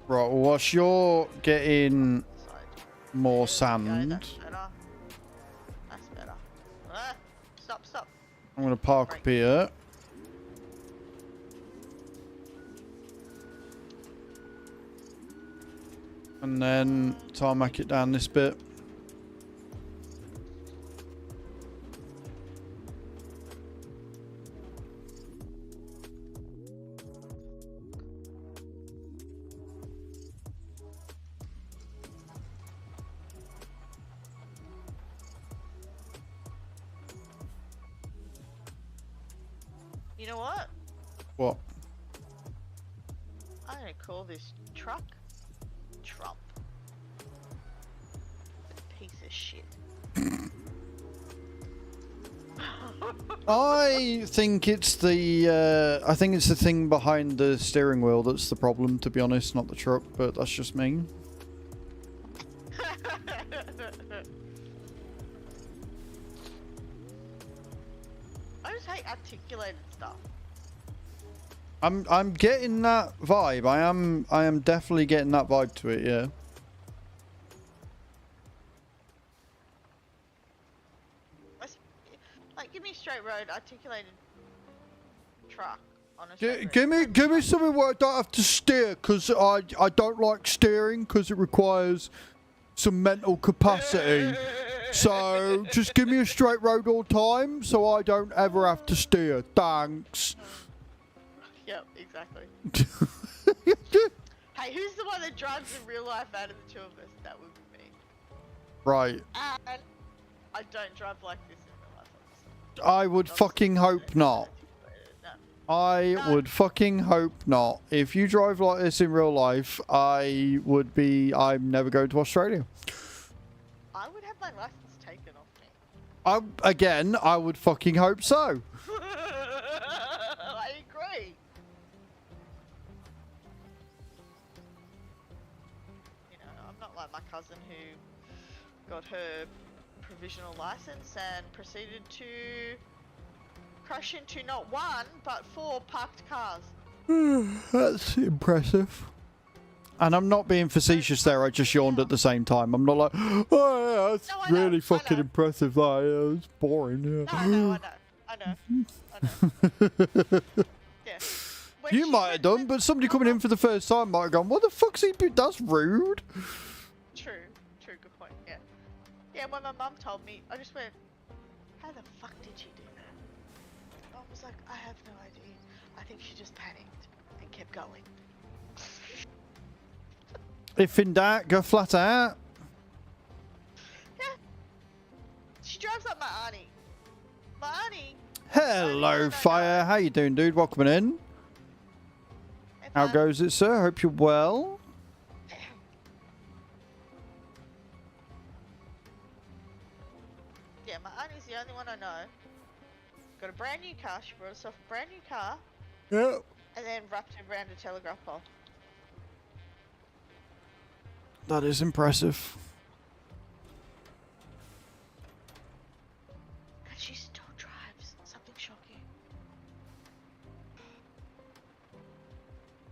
Right, well, whilst you're getting Side. more There we go, sand, that's better. That's better. Ah, stop. I'm going to park Right. up here. And then tarmac it down this bit. You know what? What? I'm gonna call this truck Trump. Piece of shit. I think it's the thing behind the steering wheel that's the problem, to be honest, not the truck, but that's just me. I just hate articulated stuff. I'm getting that vibe. I am definitely getting that vibe to it, yeah. Like, give me a straight road, articulated truck on a straight road. Give me something where I don't have to steer, because I don't like steering, because it requires some mental capacity. So just give me a straight road all the time, so I don't ever have to steer. Thanks. Yep, exactly. Hey, who's the one that drives in real life out of the two of us? That would be me. Right. And I don't drive like this in real life, obviously. I would fucking hope not. No. I would fucking hope not. If you drive like this in real life, I'm never going to Australia. I would have my license taken off me. Again, I would fucking hope so. I agree. You know, I'm not like my cousin who got her provisional license and proceeded to crash into not one, but 4 parked cars. That's impressive. And I'm not being facetious there, I just yawned at the same time. I'm not like, oh yeah, that's No, I know, really I fucking know. impressive. Like, yeah, it's boring. Yeah. No, I know. Yeah. When You she- might have done, when- but somebody coming in for the first time might have gone, what the fuck's he doing? That's rude. True, good point, yeah. Yeah, when my mum told me, I just went, how the fuck did she do that? I was like, I have no idea. I think she just panicked and kept going. If in doubt, go flat out. Yeah. She drives like my auntie. My auntie. Hello, Fire. How you doing, dude? Welcome in. How goes it, sir? Hope you're well. Yeah, my auntie's the only one I know. Got a brand new car. She brought herself a brand new car Yeah. and then wrapped it around a telegraph pole. That is impressive. And she still drives. Something shocking.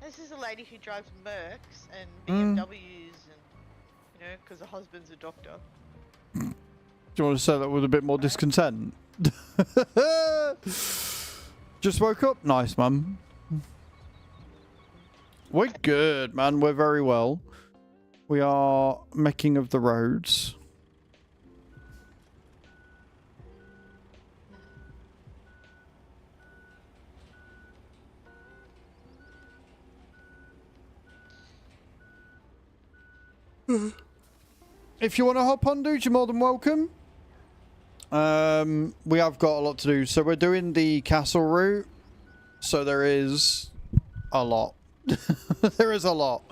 This is a lady who drives Mercs and BMWs and, you know, because her husband's a doctor. Do you want to say that with a bit more discontent? Just woke up? Nice, man. We're good, man. We're very well. We are making of the roads. If you want to hop on, dude, you're more than welcome. We have got a lot to do. So we're doing the castle route. So there is a lot. There is a lot.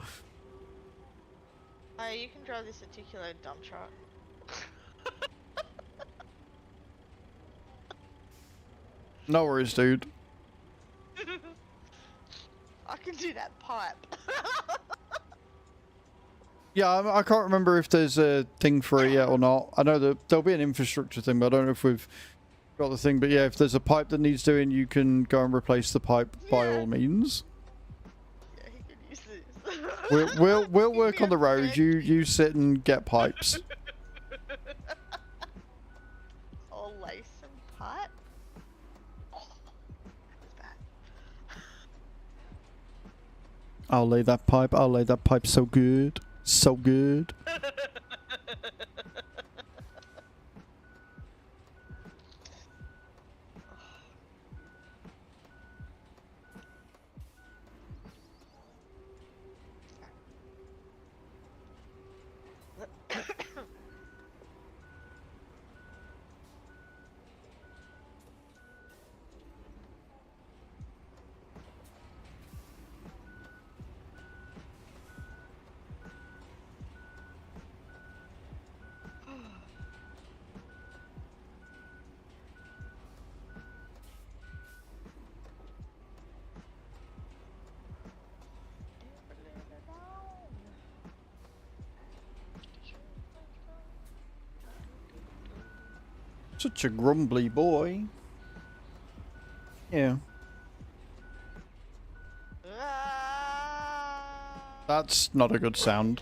Oh, you can drive this articulated dump truck. No worries, dude. I can do that pipe. Yeah, I can't remember if there's a thing for it yet or not. I know that there'll be an infrastructure thing, but I don't know if we've got the thing. But yeah, if there's a pipe that needs doing, you can go and replace the pipe by all means. Yeah, he can use this. We'll work on the road. You sit and get pipes. All lace and pipe. Oh, that's bad. I'll lay that pipe. I'll lay that pipe so good. So good. Such a grumbly boy. Yeah. That's not a good sound.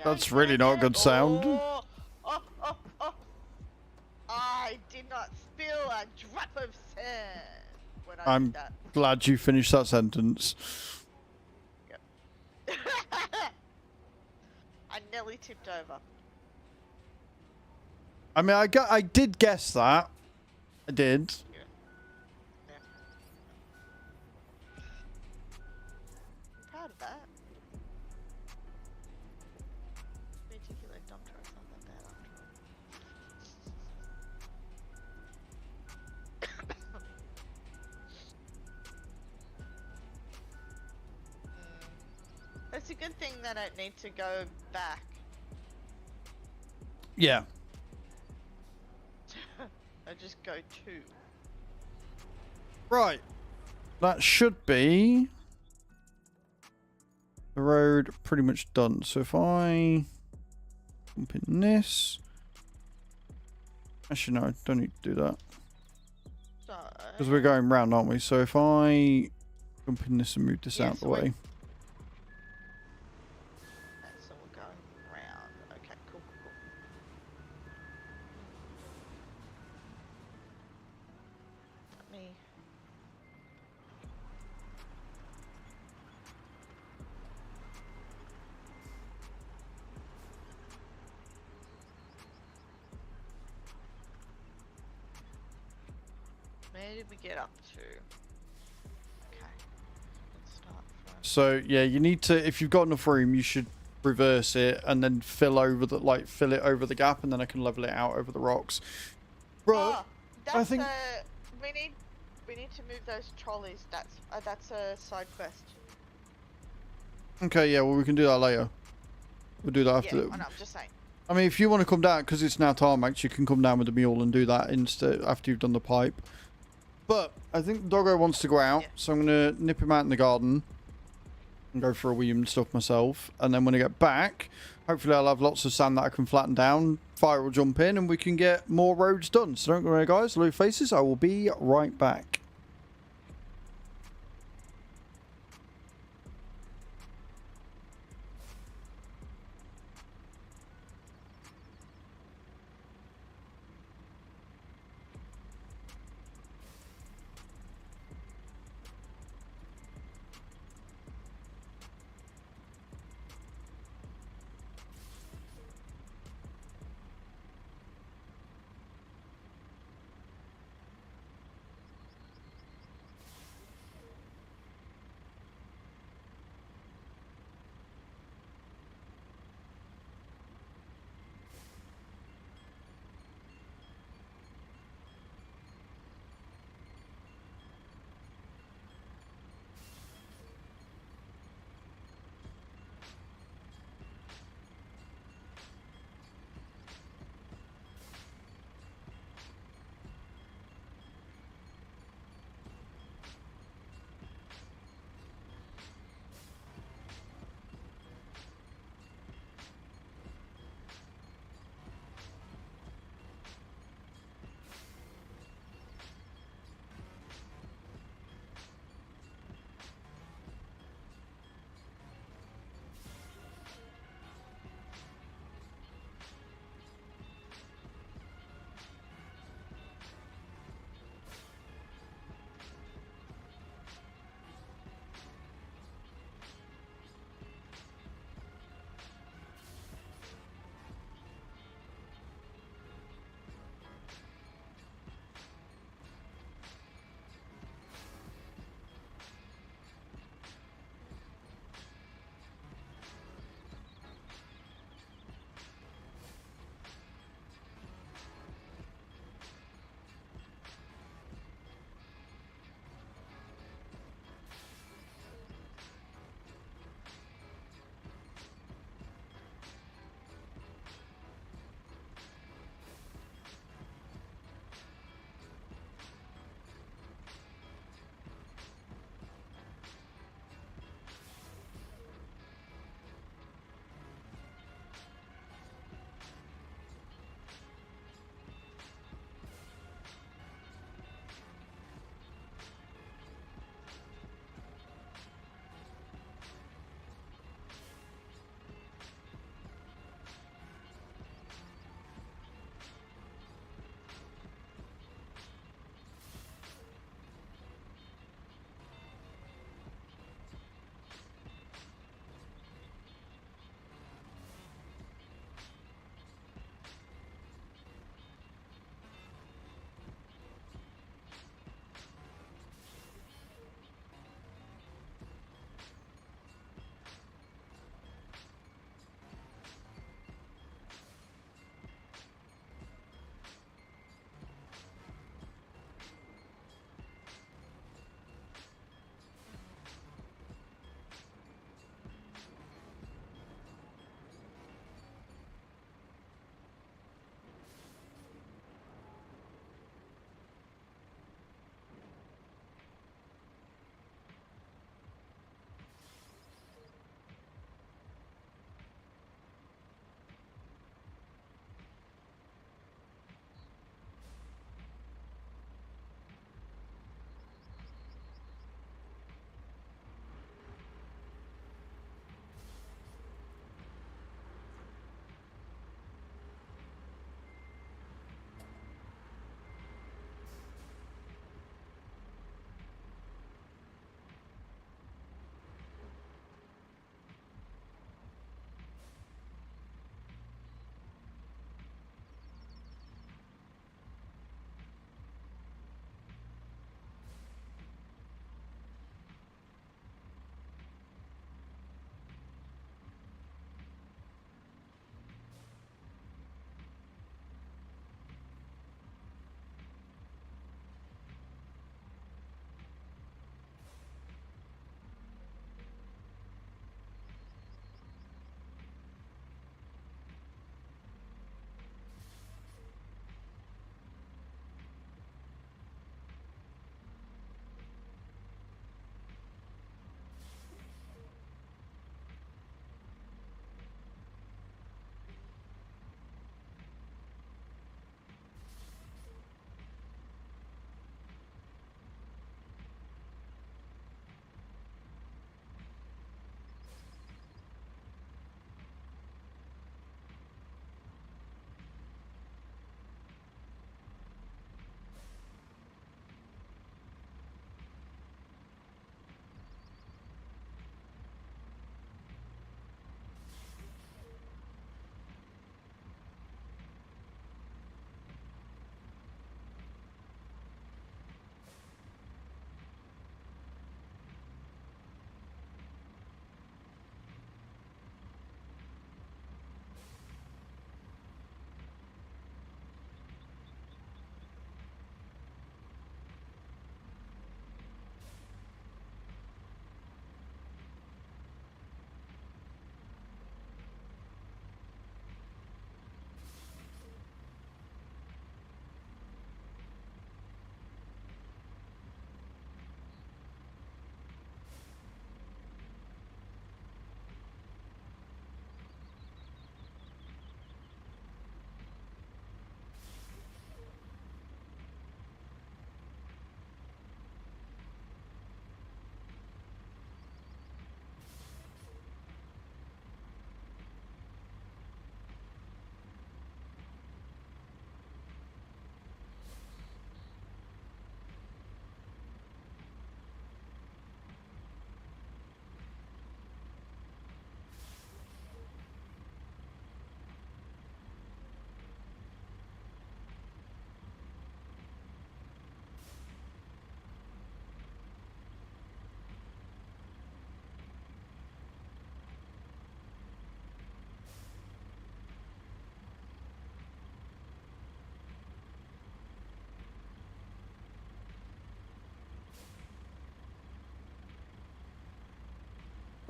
That's really not a good sound. Oh. I did not spill a drop of sand when I I'm did that. glad you finished that sentence. Yep. I nearly tipped over. I mean, I did guess that. I did. Yeah. I'm proud of that. Articulated dump truck's not that bad after all. good thing that I don't need to go back. Yeah. I just go to. Right. That should be the road pretty much done. So if I jump in this. Actually, no, I don't need to do that. So. Because we're going round, aren't we? So if I jump in this and move this out the way. Okay, so we're going round. Okay, cool. Let me. Where did we get up to? Okay. Let's start from. So yeah, you need to, if you've got enough room, you should reverse it and then fill it over the gap, and then I can level it out over the rocks. Right. Oh, that's I think we need to move those trolleys. That's a side quest. okay, yeah, well we can do that later. We'll do that after. Yeah, I know, I'm just saying. I mean, if you want to come down, because it's now tarmac, you can come down with the mule and do that instead after you've done the pipe. But I think the doggo wants to go out, so I'm going to nip him out in the garden and go for a wee and stuff myself. And then when I get back, hopefully I'll have lots of sand that I can flatten down. Fire will jump in and we can get more roads done. So don't worry, guys. Blue faces. I will be right back.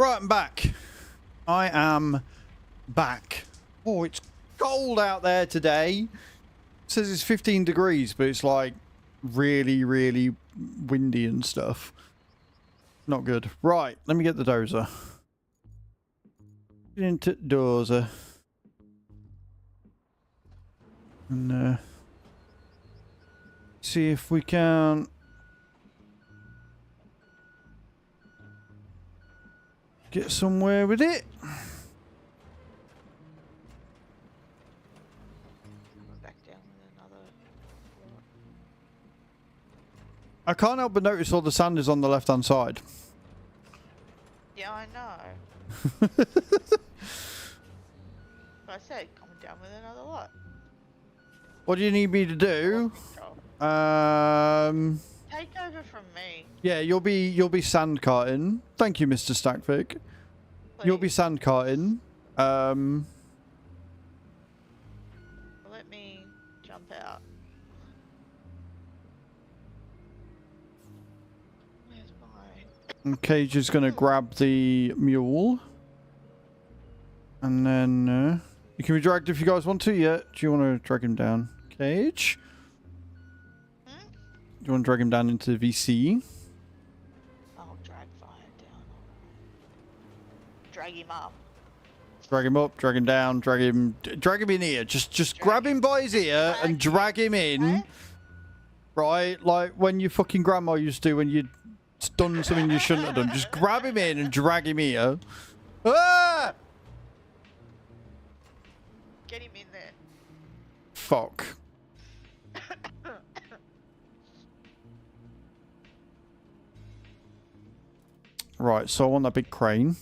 Right, I'm back. I am back. Oh, it's cold out there today. It says it's 15 degrees, but it's like really, really windy and stuff. Not good. Right, let me get the dozer. Get into the dozer. And see if we can get somewhere with it. Back down with another. I can't help but notice all the sand is on the left-hand side. Yeah, I know. But I said, coming down with another lot. What do you need me to do? Take over from me. Yeah, you'll be sand carting. Thank you, Mr. Stackvic. You'll be Please. sand carting. Let me jump out. Where's mine? Okay, just gonna grab the mule, and then you can be dragged if you guys want to. Yeah, do you want to drag him down, Cage? Hmm? Do you want to drag him down into the VC? I'll drag fire down. Drag him up. Drag him up, drag him down, drag him in here. Just grab him by his ear and drag him in. Okay? Right, like when your fucking grandma used to when you'd done something you shouldn't have done. Just grab him in and drag him here. Ah! Get him in there. Fuck. Right, so I want that big crane.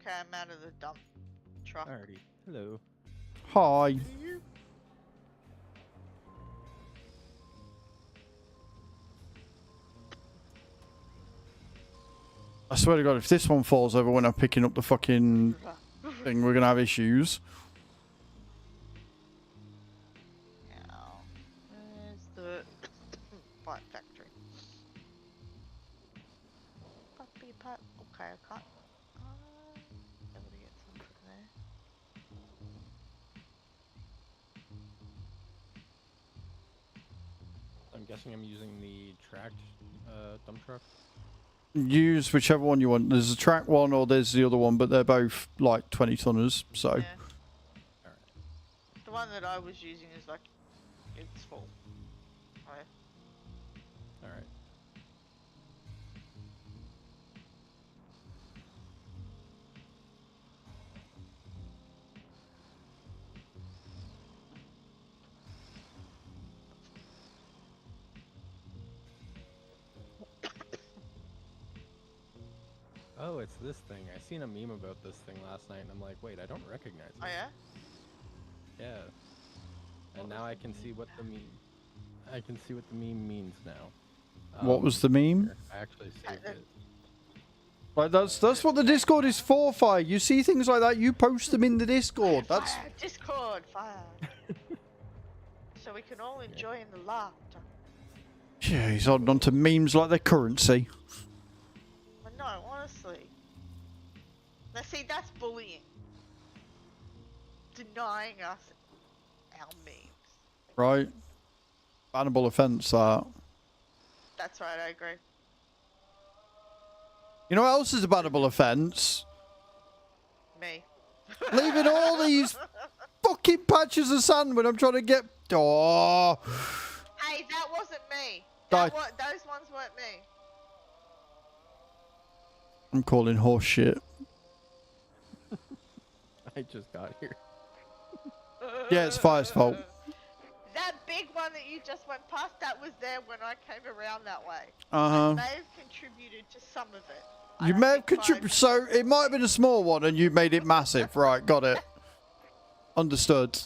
Okay, I'm out of the dump truck. Alrighty. Hello. Hi. I swear to God, if this one falls over when I'm picking up the fucking thing, we're gonna have issues. Now, where's the pipe factory? Puppy pipe. Okay, I can't. Able to get some from there. I'm guessing I'm using the tracked dump truck. Use whichever one you want. There's a track one or there's the other one, but they're both like 20 tonners, so. Yeah. Alright. The one that I was using is like, it's full. Okay. Alright. Oh, it's this thing. I seen a meme about this thing last night, and I'm like, wait, I don't recognize it. Oh yeah? Yeah. And now I can see what the meme. I can see what the meme means now. What was the meme? Here, I actually saved it. Right, that's what the Discord is for, Fire. You see things like that, you post them in the Discord. That's Fire, Discord, fire. So we can all enjoy in the laughter. yeah, he's holding on to memes like their currency. But no, honestly. Now see, that's bullying. Denying us our memes. Right? Bannable offence, that. That's right, I agree. You know what else is a bannable offence? Me. Leaving all these fucking patches of sand when I'm trying to get... Oh! Hey, that wasn't me. Die. Those ones weren't me. I'm calling horse shit. I just got here. Yeah, it's Fire's fault. That big one that you just went past, that was there when I came around that way. Uh-huh. I may have contributed to some of it. I You don't may have think contributed... five- So, it might have been a small one and you made it massive. Right, got it. Understood.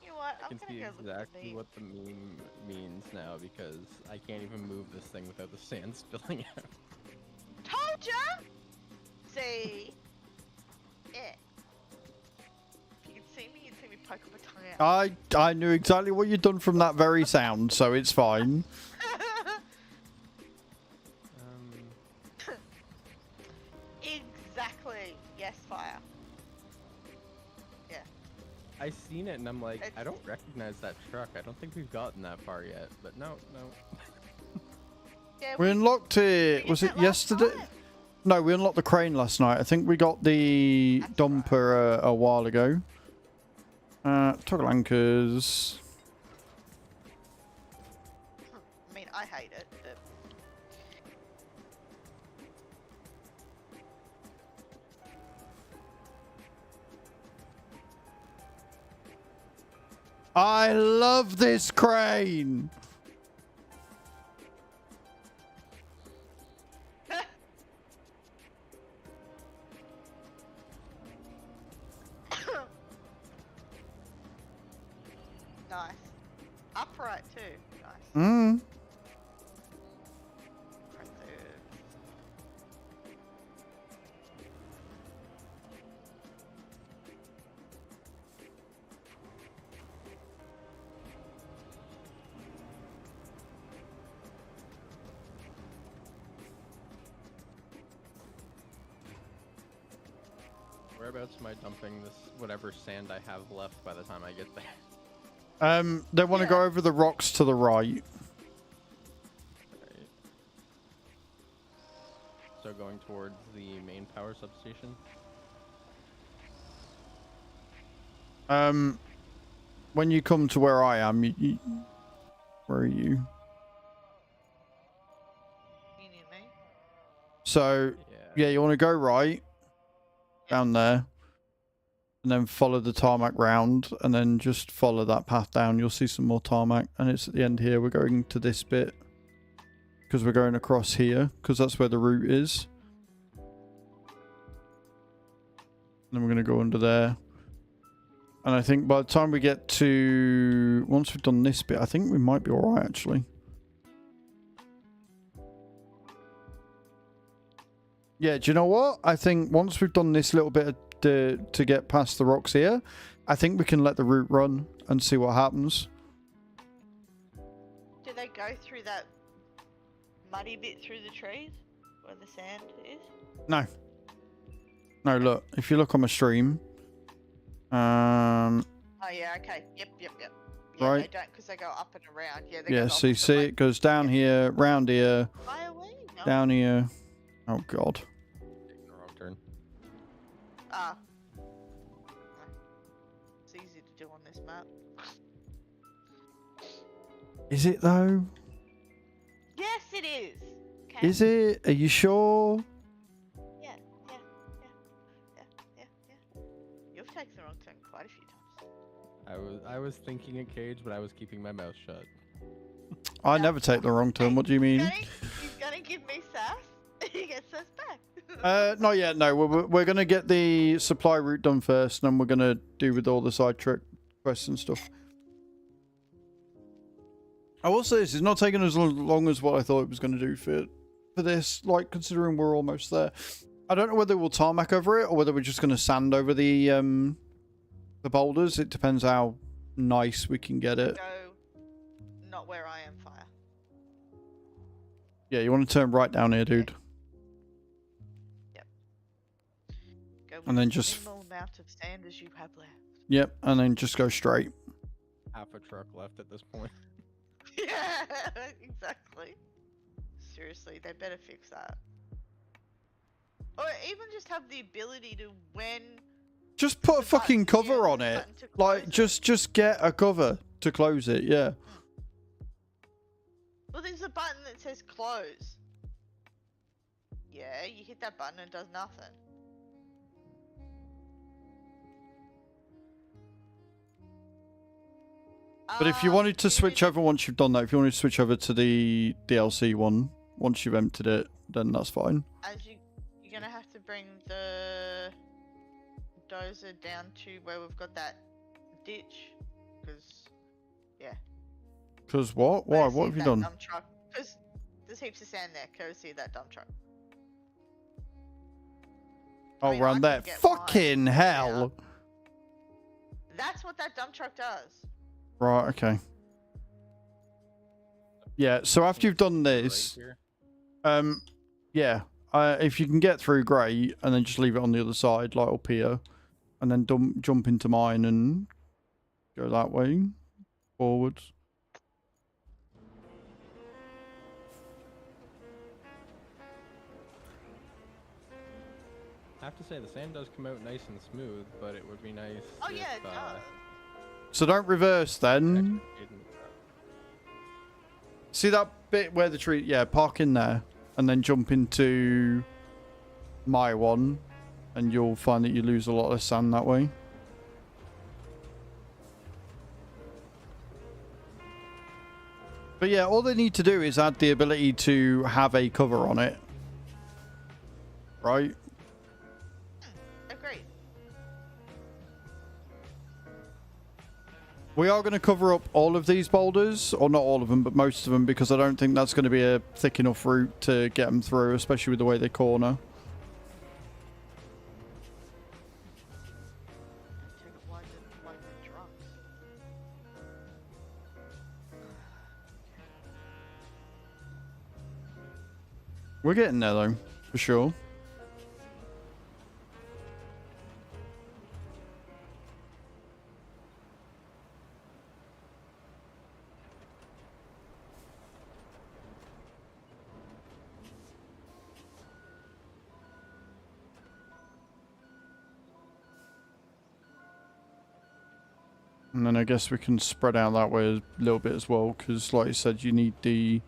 You know what? I I'm can gonna see go look at exactly these. what the meme means now because I can't even move this thing without the sand spilling out. Told ya! See? Yeah. If you can see me, you'd see me poke my tongue out. I knew exactly what you'd done from that very sound, so it's fine. it and I'm like, I It's- don't recognize that truck. I don't think we've gotten that far yet. But no. Yeah, We unlocked it. we Was did it that last yesterday? night. No, we unlocked the crane last night. I think we got the That's dumper a while ago. Toggle anchors. I mean, I hate it, but I love this crane. nice. Upright too. Nice. Mm. Impressive. Whereabouts am I dumping this whatever sand I have left by the time I get there? They want to go over the rocks to the right. Right. So going towards the main power substation. When you come to where I am, where are you? You need me? So yeah, you want to go right down there, and then follow the tarmac round, and then just follow that path down. You'll see some more tarmac, and it's at the end here. We're going to this bit because we're going across here because that's where the route is. And then we're going to go under there. And I think by the time we get to... Once we've done this bit, I think we might be alright, actually. Yeah, do you know what? I think once we've done this little bit to get past the rocks here, I think we can let the route run and see what happens. Do they go through that muddy bit through the trees where the sand is? No. No, look. If you look on my stream... Oh yeah, okay. Yep. Yeah, Right. they don't because they go up and around. Yeah, they Yeah, go the so you opposite see way. it goes down here, round here, Fly away? No. down here. Oh, God. Taking the wrong turn. Ah. It's easy to do on this map. Is it, though? Yes, it is. Okay. Is it? Are you sure? Yeah. You've taken the wrong turn quite a few times. I was thinking a cage, but I was keeping my mouth shut. I Yeah. never take the wrong turn. What do you mean? He's gonna give me sass. He gets sass back. Not yet. No, we're gonna get the supply route done first, and then we're gonna do with all the side trick quests and stuff. I will say this is not taking as long as what I thought it was gonna do for this. Like considering we're almost there. I don't know whether we'll tarmac over it or whether we're just gonna sand over the boulders. It depends how nice we can get it. Go. Not where I am, fire. Yeah, you want to turn right down here, dude. Go with And then the just- minimal amount of sand as you have left. Yep, and then just go straight. Half a truck left at this point. Yeah, exactly. Seriously, they better fix that. Or even just have the ability to when Just put a the fucking button, cover yeah, on the it. button to Like, close it. just get a cover to close it, yeah. Well, there's a button that says close. Yeah, you hit that button and it does nothing. But if you wanted to switch over once you've done that, if you wanted to switch over to the DLC one, once you've emptied it, then that's fine. You're gonna have to bring the dozer down to where we've got that ditch, because Because what? Why? What have you done? Dump truck. Because there's heaps of sand there, courtesy of that dump truck. Oh, mean, I around can there. get Fucking mine hell. out. That's what that dump truck does. Right, okay. Yeah, so after you've done this, Right here. yeah, if you can get through, great, and then just leave it on the other side, like up here, and then jump into mine and go that way, forwards. I have to say, the sand does come out nice and smooth, but it would be nice. Oh if, yeah, it does. So don't reverse then. actually didn't. See that bit where the tree... Yeah, park in there. And then jump into my one. And you'll find that you lose a lot of sand that way. But yeah, all they need to do is add the ability to have a cover on it. Right? Agreed. We are going to cover up all of these boulders, or not all of them, but most of them, because I don't think that's going to be a thick enough route to get them through, especially with the way they corner. Take it like the drums. We're getting there, though, for sure. And then I guess we can spread out that way a little bit as well, because like you said, you need the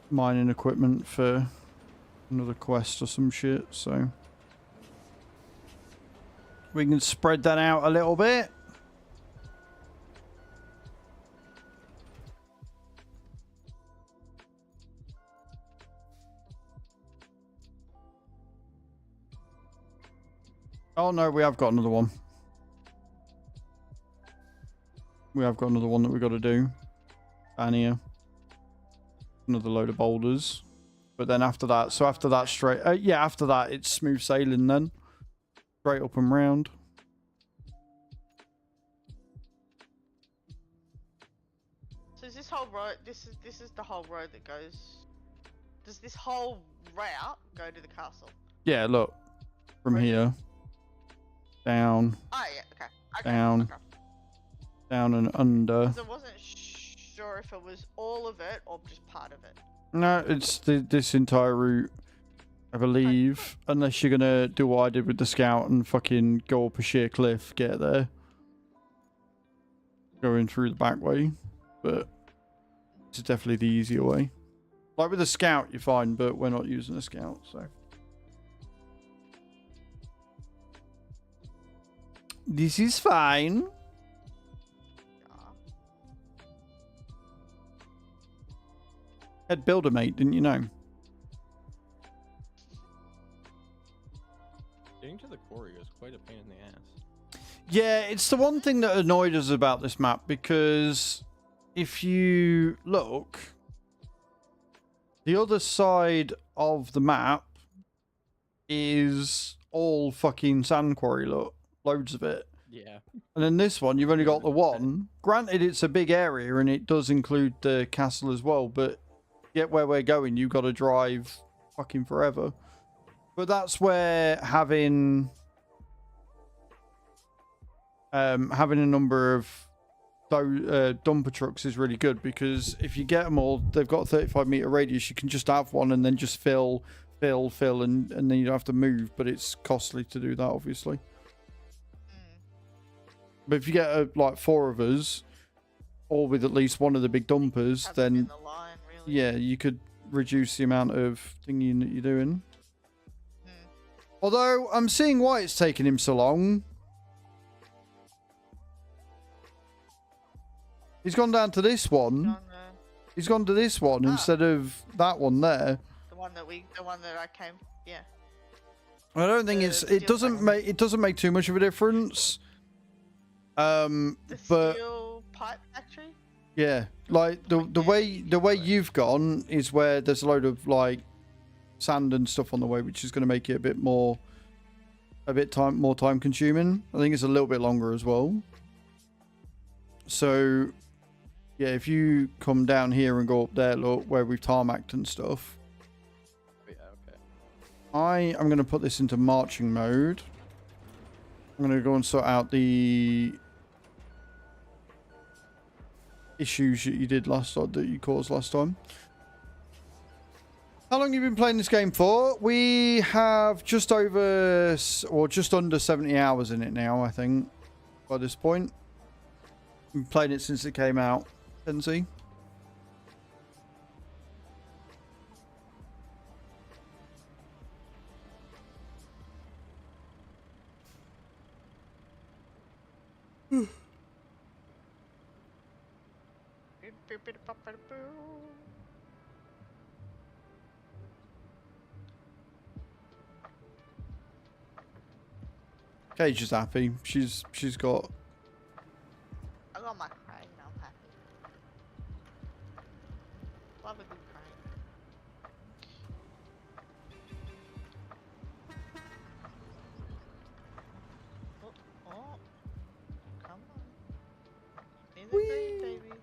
mining equipment for another quest or some shit, so we can spread that out a little bit. Oh no, we have got another one. We have got another one that we've got to do. Down here. Another load of boulders. But then after that, so after that straight... yeah, after that, it's smooth sailing then. Straight up and round. So is this whole road? This is the whole road that goes. Does this whole route go to the castle? Yeah, look. From Right. here. Down. Oh yeah. Okay. Down. Okay. Down and under. 'Cause I wasn't sure if it was all of it or just part of it. No, it's this entire route, I believe. Unless you're going to do what I did with the scout and fucking go up a sheer cliff, get there. Going through the back way. But it's definitely the easier way. Like with the scout, you're fine, but we're not using a scout, so. This is fine. Head builder, mate, didn't you know? Getting to the quarry was quite a pain in the ass. Yeah, it's the one thing that annoyed us about this map, because if you look, the other side of the map is all fucking sand quarry, look. Loads of it. Yeah. And then this one, you've only got the one. Granted, it's a big area, and it does include the castle as well, but get where we're going, you've got to drive fucking forever. But that's where having a number of dumper trucks is really good, because if you get them all, they've got a 35-meter radius. You can just have one and then just fill, and then you don't have to move. But it's costly to do that, obviously. But if you get like 4 of us, all with at least one of the big dumpers, Have them in then the line, really. yeah, you could reduce the amount of thingy that you're doing. Although I'm seeing why it's taking him so long. He's gone down to this one. He's gone to this one instead of that one there. The one that I came. Yeah. I don't think it doesn't make too much of a difference. The But steel pipe factory. yeah, like the way you've gone is where there's a load of like sand and stuff on the way, which is going to make it a bit more time consuming. I think it's a little bit longer as well. So yeah, if you come down here and go up there, look where we've tarmacked and stuff. Yeah, okay. I am going to put this into marching mode. I'm going to go and sort out the issues that you did last time, that you caused last time. How long have you been playing this game for? We have just over, or just under 70 hours in it now, I think, by this point. Been playing it since it came out. Kenzie? Cage is happy. She's got. I got my crane, I'm happy. Love a good crane. Oh, come on. Give me the green, baby.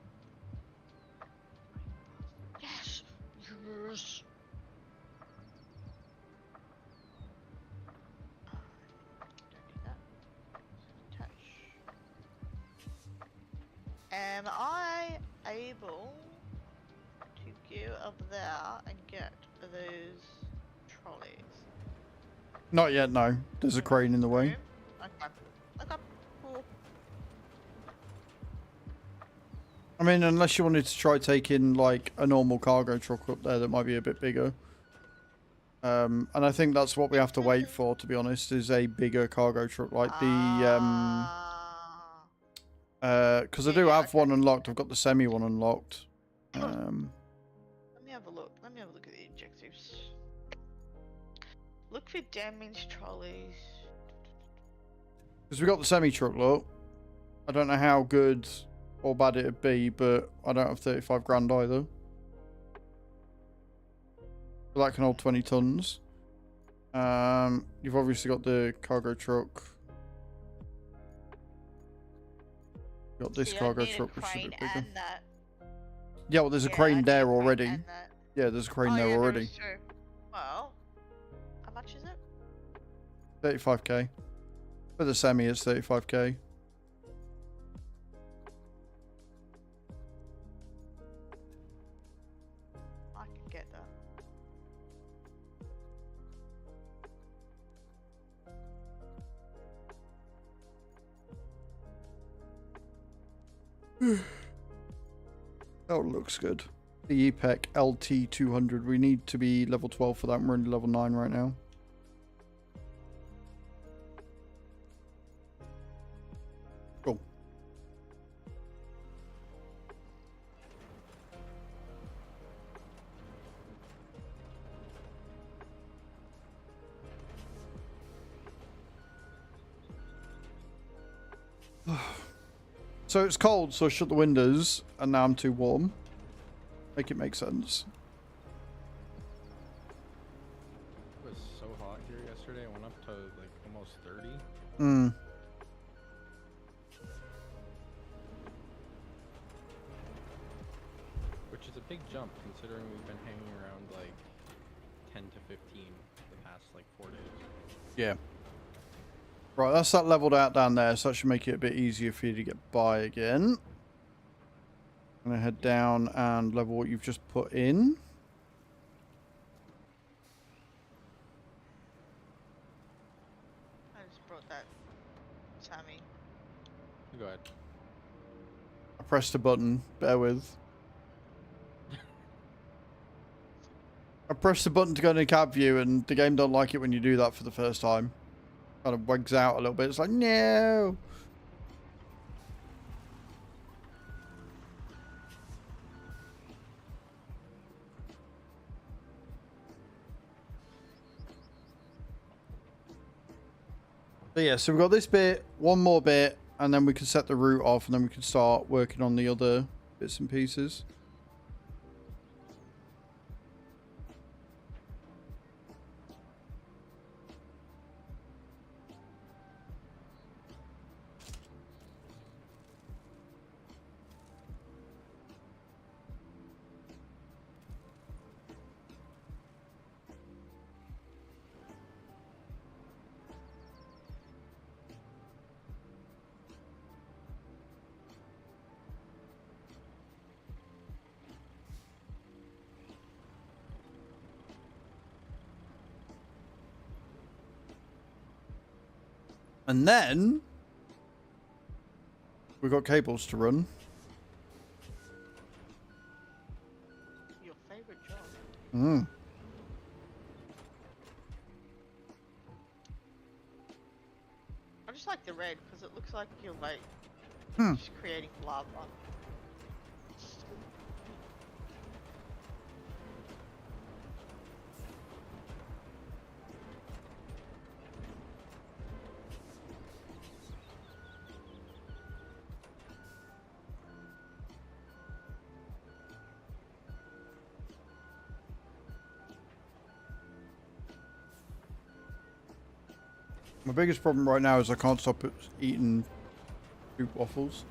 Yes! Yes! Don't need that. Touch. Am I able to go up there and get those trolleys? Not yet, no. There's a crane in the way. Okay. Okay. Cool. I mean, unless you wanted to try taking, like, a normal cargo truck up there that might be a bit bigger. And I think that's what we have to wait for, to be honest, is a bigger cargo truck, like the, because I do have one unlocked. I've got the semi one unlocked. Let me have a look. Let me have a look at the objectives. Look for damaged trolleys. Because we got the semi truck, look. I don't know how good or bad it'd be, but I don't have 35 grand either. But that can hold 20 tons. You've obviously got the cargo truck. Got this cargo truck, which is a bit bigger. Yeah, well, there's a crane there already. Yeah, there's a crane there already. Well, how much is it? 35k. For the semi, it's 35k. I can get that. Oh, looks good. The EPEC LT200. We need to be level 12 for that. We're only level 9 right now. Cool. So it's cold, so I shut the windows, and now I'm too warm. Make it make sense. It was so hot here yesterday. I went up to like almost 30. Which is a big jump considering we've been hanging around like 10 to 15 the past like 4 days. Yeah. Right, that's that leveled out down there, so that should make it a bit easier for you to get by again. I'm going to head down and level what you've just put in. I just brought that Sammy. Go ahead. I pressed a button, bear with. I pressed the button to go into cab view, and the game don't like it when you do that for the first time. Kind of wags out a little bit. It's like, no. But yeah, so we've got this bit, one more bit, and then we can set the route off, and then we can start working on the other bits and pieces. And then we've got cables to run. Your favorite job. Mm. I just like the red because it looks like you're like Hmm. just creating lava. My biggest problem right now is I can't stop eating fruit waffles.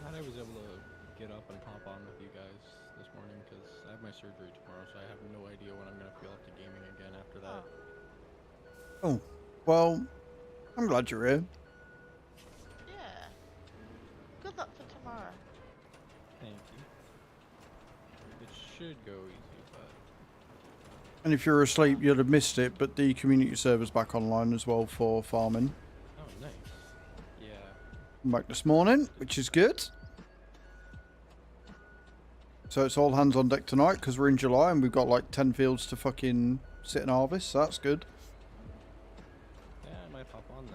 Glad I was able to get up and hop on with you guys this morning because I have my surgery tomorrow, so I have no idea when I'm gonna feel up to gaming again after that. Oh, well, I'm glad you're here. Yeah. Good luck for tomorrow. Thank you. It should go easy, but And if you're asleep, you'd have missed it, but the community server's back online as well for farming. oh, nice. Yeah. I'm back this morning, which is good. So it's all hands on deck tonight because we're in July and we've got like 10 fields to fucking sit and harvest, so that's good. Yeah, I might hop on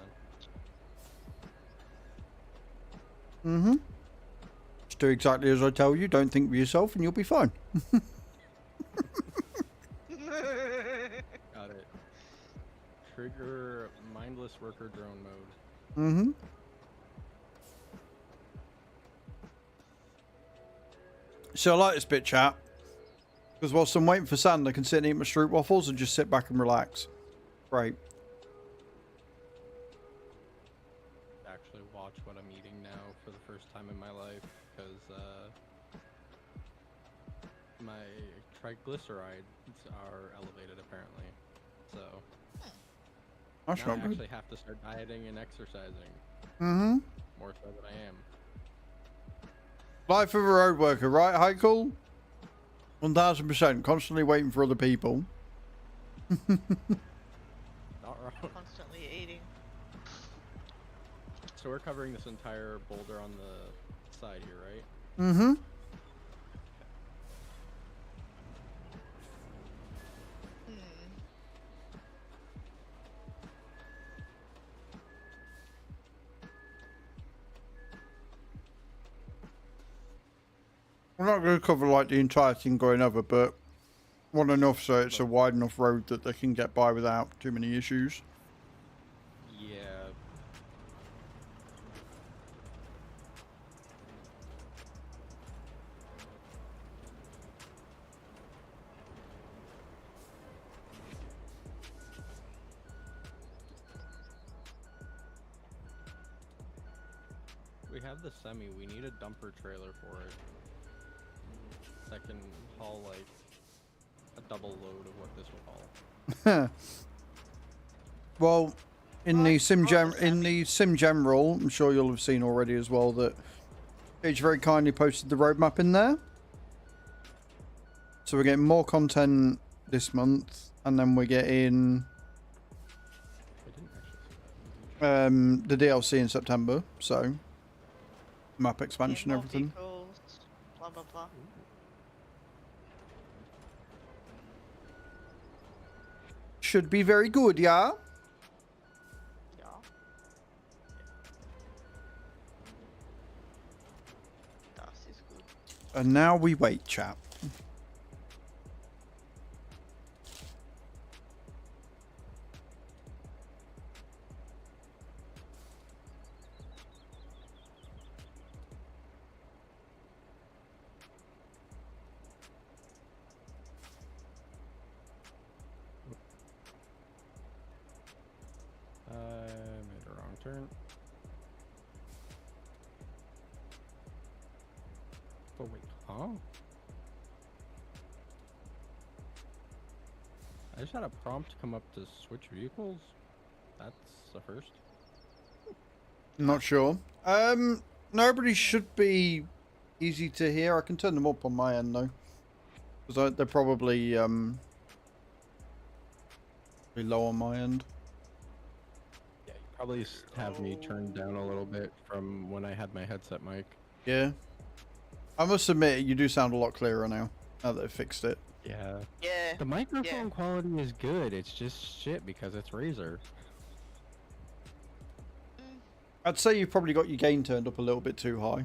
then. Mm-hmm. Just do exactly as I tell you, don't think for yourself and you'll be fine. Got it. Trigger mindless worker drone mode. Mm-hmm. So I like this bit, chat. Because whilst I'm waiting for sand, I can sit and eat my stroop waffles and just sit back and relax. Great. Actually watch what I'm eating now for the first time in my life because my triglycerides are elevated apparently. So That's now not I good. actually have to start dieting and exercising Mm-hmm. more so than I am. Life of a road worker, right, Heikel? 1000%. Constantly waiting for other people. Not wrong. Constantly eating. So we're covering this entire boulder on the side here, right? Mm-hmm. We're not going to cover like the entire thing going over, but one enough so it's a wide enough road that they can get by without too many issues. Yeah. We have the semi. We need a dumper trailer for it. That can haul like a double load of what this will haul. Well, in the sim general, I'm sure you'll have seen already as well that Paige very kindly posted the roadmap in there. So we're getting more content this month, and then we're getting I didn't actually see that. the DLC in September. So map expansion, More everything. vehicles, blah blah blah. Should be very good, yeah? Yeah. Das is good. And now we wait, chap. turn. Oh wait, huh? I just had a prompt come up to switch vehicles. That's the first. Not sure. Nobody should be easy to hear. I can turn them up on my end though, because they're probably pretty low on my end. Yeah, you probably have me turned down a little bit from when I had my headset mic. Yeah. I must admit, you do sound a lot clearer now that they've fixed it. Yeah. Yeah. The microphone quality is good. It's just shit because it's Razer. I'd say you've probably got your gain turned up a little bit too high.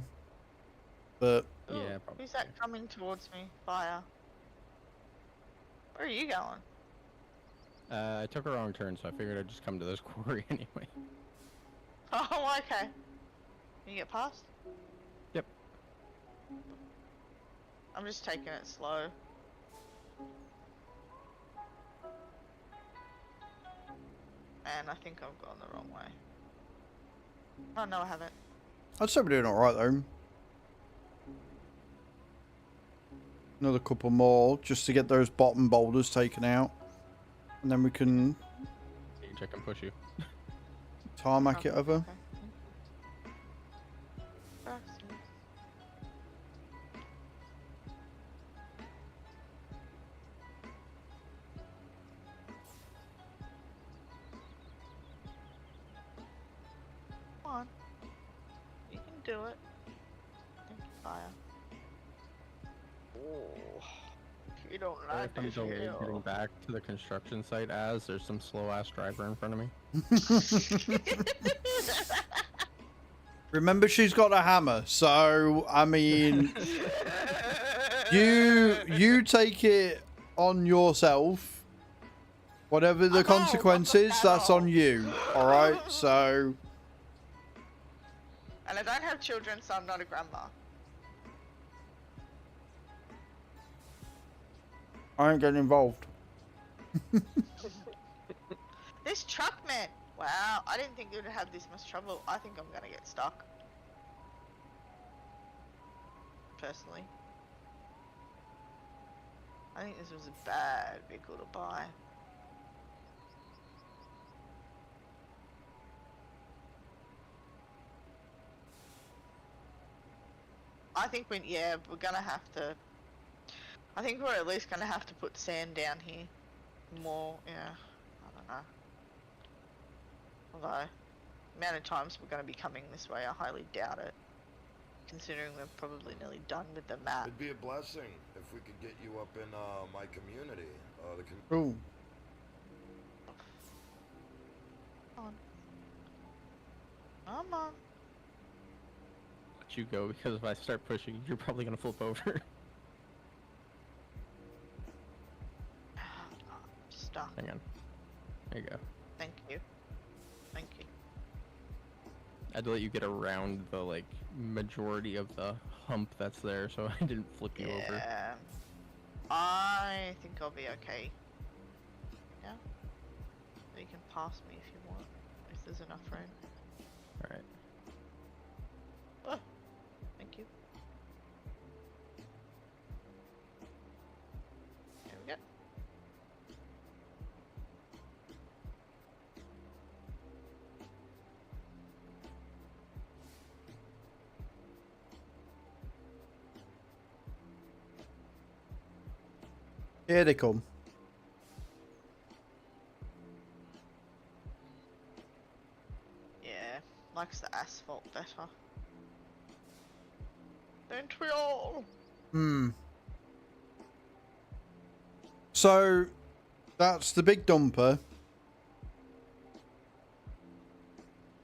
But Ooh, Yeah, probably. who's that coming towards me? Fire. Where are you going? I took a wrong turn, so I figured I'd just come to this quarry anyway. Oh, okay. Can you get past? Yep. I'm just taking it slow. And I think I've gone the wrong way. Oh, no, I haven't. I'd say we're doing alright though. Another couple more just to get those bottom boulders taken out. And then we can I can push you. tarmac it over. Okay. Faster. Come on. You can do it. Thank you, fire. Oh, you don't Sorry like if I'm this delayed getting hill. back to the construction site as there's some slow ass driver in front of me. Remember, she's got a hammer, so I mean, you take it on yourself. Whatever the I'm out, consequences, I'm that's on out. you. All right, so And I don't have children, so I'm not a grandma. I ain't getting involved. This truck, man. Wow, I didn't think it would have this much trouble. I think I'm gonna get stuck. Personally. I think this was a bad vehicle to buy. I think we're gonna have to. I think we're at least gonna have to put sand down here. More, yeah. I don't know. Although, the amount of times we're gonna be coming this way, I highly doubt it. Considering we're probably nearly done with the map. It'd be a blessing if we could get you up in my community. Ooh. Come on. Come on. Let you go because if I start pushing, you're probably gonna flip over. Stuck. Hang on. There you go. Thank you. Thank you. I had to let you get around the like majority of the hump that's there, so I didn't flip you over. Yeah. I think I'll be okay. Yeah. You can pass me if you want, if there's enough room. All right. Oh, thank you. There we go. Here they come. Yeah, likes the asphalt better. Don't we all? Hmm. So that's the big dumper.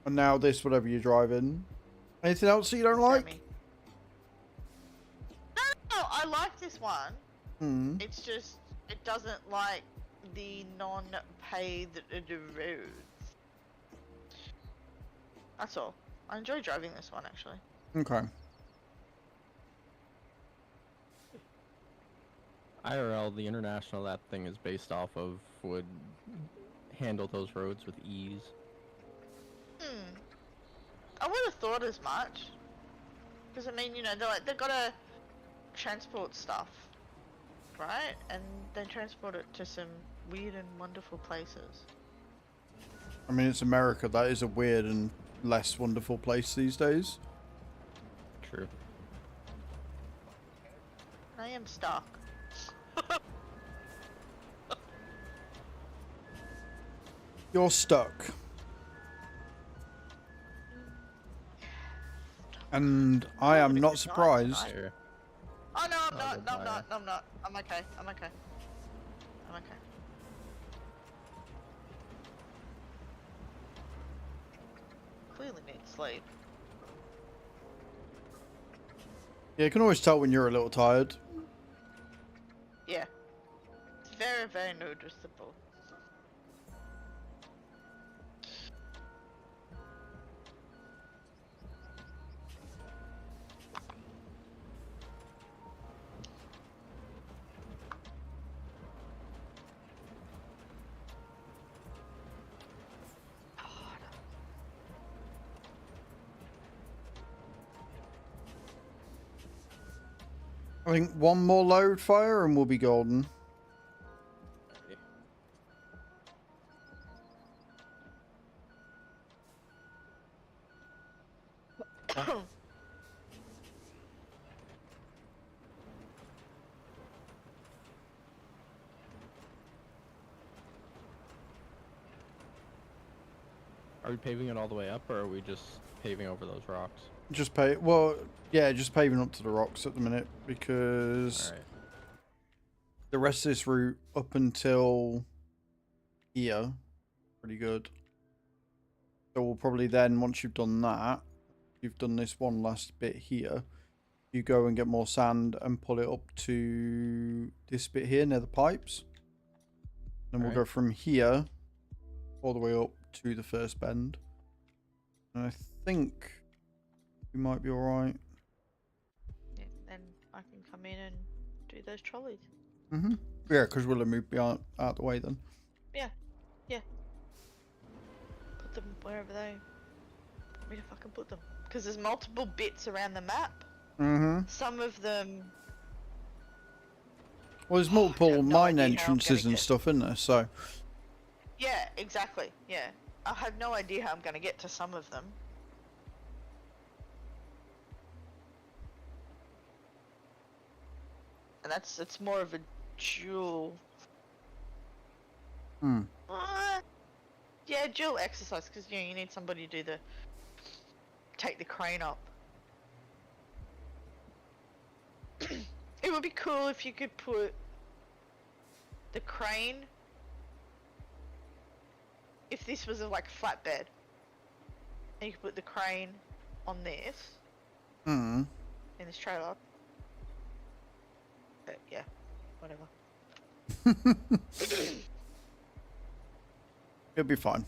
And now this, whatever you're driving. Anything else that you don't like? No, I like this one. Hmm. It's just, it doesn't like the non-paved roads. That's all. I enjoy driving this one, actually. Okay. IRL, the international that thing is based off of would handle those roads with ease. would have thought as much. Because I mean, you know, they've got to transport stuff, right? And they transport it to some weird and wonderful places. I mean, it's America. That is a weird and less wonderful place these days. True. I am stuck. You're stuck. And I am not surprised. Here. Oh no, I'm not. No, I'm goodbye. not. No, I'm not. I'm okay. I'm okay. I'm okay. Clearly need sleep. Yeah, you can always tell when you're a little tired. Yeah. It's very, very noticeable. I think one more load fire and we'll be golden. Are we paving it all the way up, or are we just paving over those rocks? Just pay. Well, yeah, just paving up to the rocks at the minute because Alright. the rest of this route up until here, pretty good. So we'll probably then, once you've done that, you've done this one last bit here, you go and get more sand and pull it up to this bit here near the pipes. Then we'll go from here all the way up to the first bend. And I think we might be alright. Yeah, then I can come in and do those trolleys. Mm-hmm. Yeah, because we'll have moved out the way then. Yeah. Yeah. Put them wherever they want me to fucking put them. Because there's multiple bits around the map. Mm-hmm. Some of them... Well, there's I multiple have no mine idea how I'm entrances gonna and get- stuff in there, so... Yeah, exactly. Yeah. I have no idea how I'm going to get to some of them. And it's more of a dual... Hmm. Yeah, dual exercise, because you know, you need somebody to do the... take the crane up. It would be cool if you could put the crane, if this was a like flatbed, and you could put the crane on this, Hmm. in this trailer. But yeah, whatever. It'll be fine.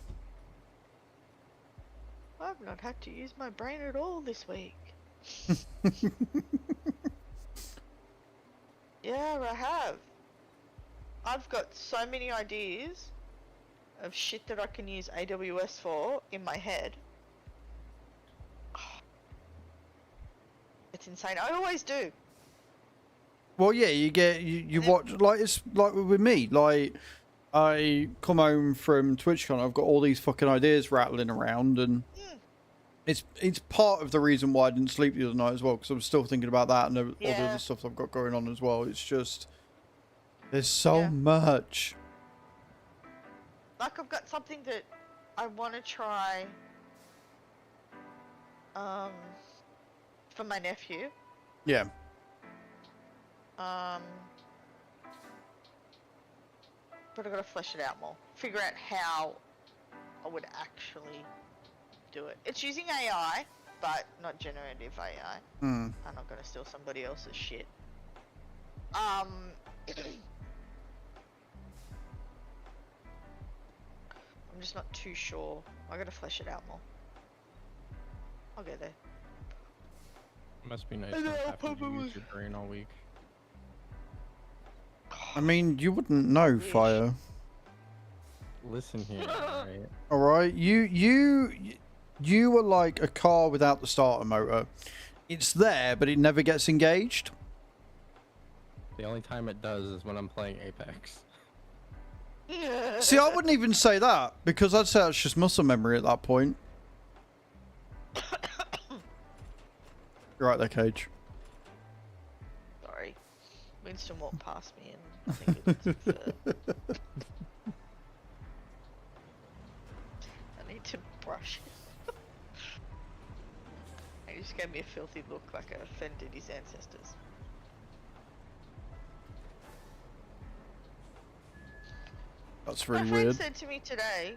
I've not had to use my brain at all this week. Yeah, I have. I've got so many ideas of shit that I can use AWS for in my head. It's insane. I always do. Well, yeah, you watch, like, it's like with me, like, I come home from TwitchCon, I've got all these fucking ideas rattling around, and it's part of the reason why I didn't sleep the other night as well, because I'm still thinking about that and all the Yeah. other stuff I've got going on as well. It's just, there's so Yeah. much. Like, I've got something that I want to try for my nephew. Yeah. But I gotta flesh it out more. Figure out how I would actually do it. It's using AI, but not generative AI. Hmm. I'm not gonna steal somebody else's shit. I'm just not too sure. I gotta flesh it out more. I'll get there. Must be nice And not then I'll having to probably- use your brain all week. I mean, you wouldn't know, Wish. Fire. Listen here, alright? Alright, you You are like a car without the starter motor. It's there, but it never gets engaged. The only time it does is when I'm playing Apex. See, I wouldn't even say that, because I'd say it's just muscle memory at that point. You're right there, Cage. Sorry. Winston walked past me and I think it was I need to brush it. He just gave me a filthy look like I offended his ancestors. That's really My friend weird. said to me today,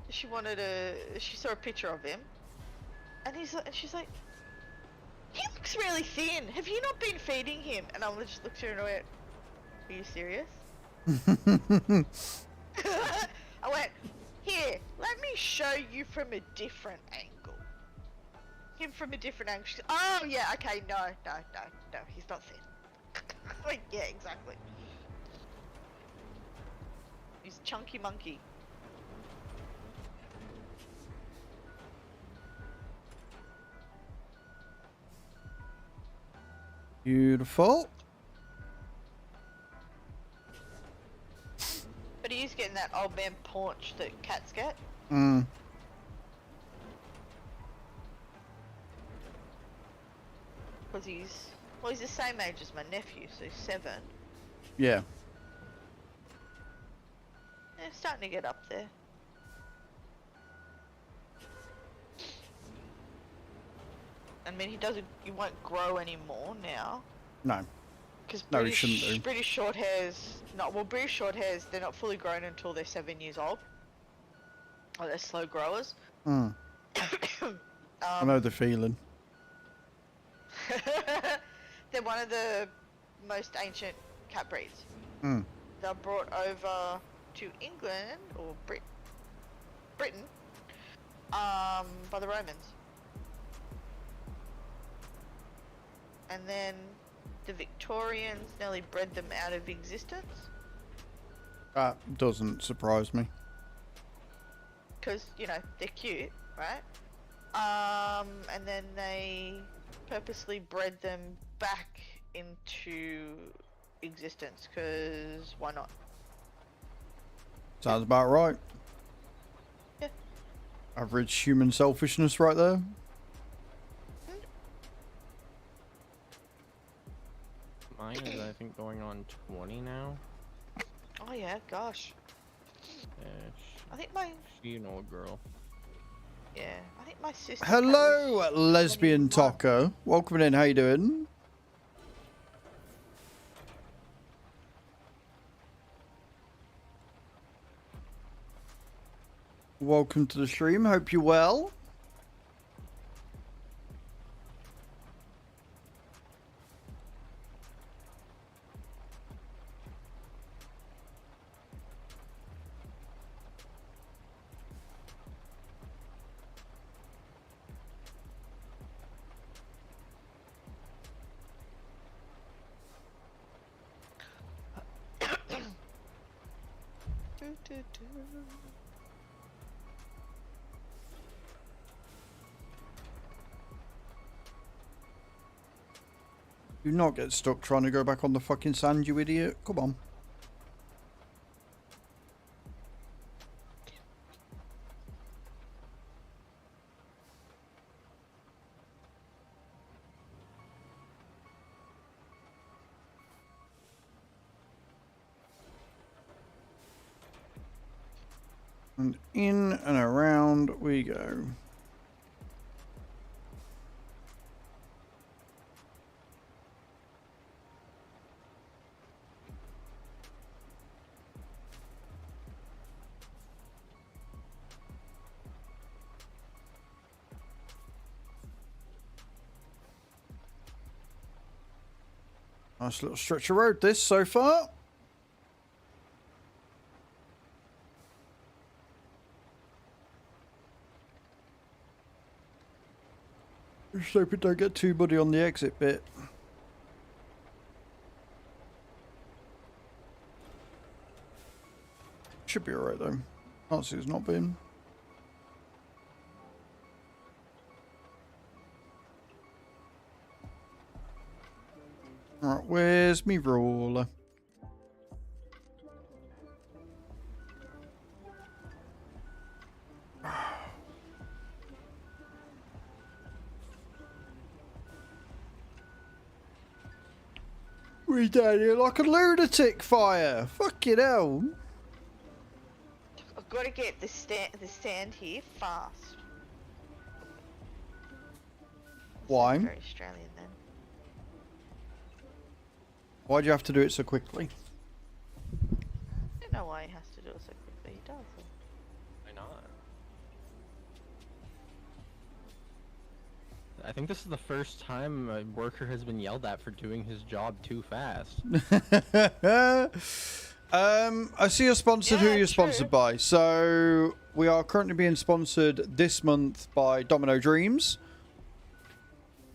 she saw a picture of him, and she's like, he looks really thin. Have you not been feeding him? And I just looked at her and I went, are you serious? I went, here, let me show you from a different angle. Him from a different angle. She's, oh yeah, okay, no, he's not thin. Like, yeah, exactly. He's chunky monkey. Beautiful. But he is getting that old man paunch that cats get. Mm. Because he's the same age as my nephew, so he's 7. Yeah. Yeah, starting to get up there. I mean, he won't grow anymore now. No. Because No, he shouldn't do. British short hairs, British short hairs, they're not fully grown until they're 7 years old. Oh, they're slow growers. Mm. I know the feeling. They're one of the most ancient cat breeds. Mm. They're brought over to England or Britain by the Romans, and then the Victorians nearly bred them out of existence. That doesn't surprise me. Because, you know, they're cute, right? And then they purposely bred them back into existence, because why not? Sounds about right. Yeah. Average human selfishness right there. Mine is, I think, going on 20 now. Oh yeah, gosh. Yeah, I think she's an old girl. yeah, I think my sister. Hello, lesbian 21. taco. Welcome in. How you doing? Welcome to the stream. Hope you're well. Do not get stuck trying to go back on the fucking sand, you idiot. Come on. And in and around we go. Nice little stretch of road this so far. Just hope it don't get too muddy on the exit bit. Should be alright though. Can't see it's not been. Right, where's me roller? We down here like a lunatic, fire. Fucking hell. I've got to get the sand here fast. Why? Very Australian then. Why'd you have to do it so quickly? I don't know why he has to do it so quickly. He does. Why not? I think this is the first time a worker has been yelled at for doing his job too fast. I see you're sponsored. Who Yeah, you're true. sponsored by? So we are currently being sponsored this month by Domino Dreams.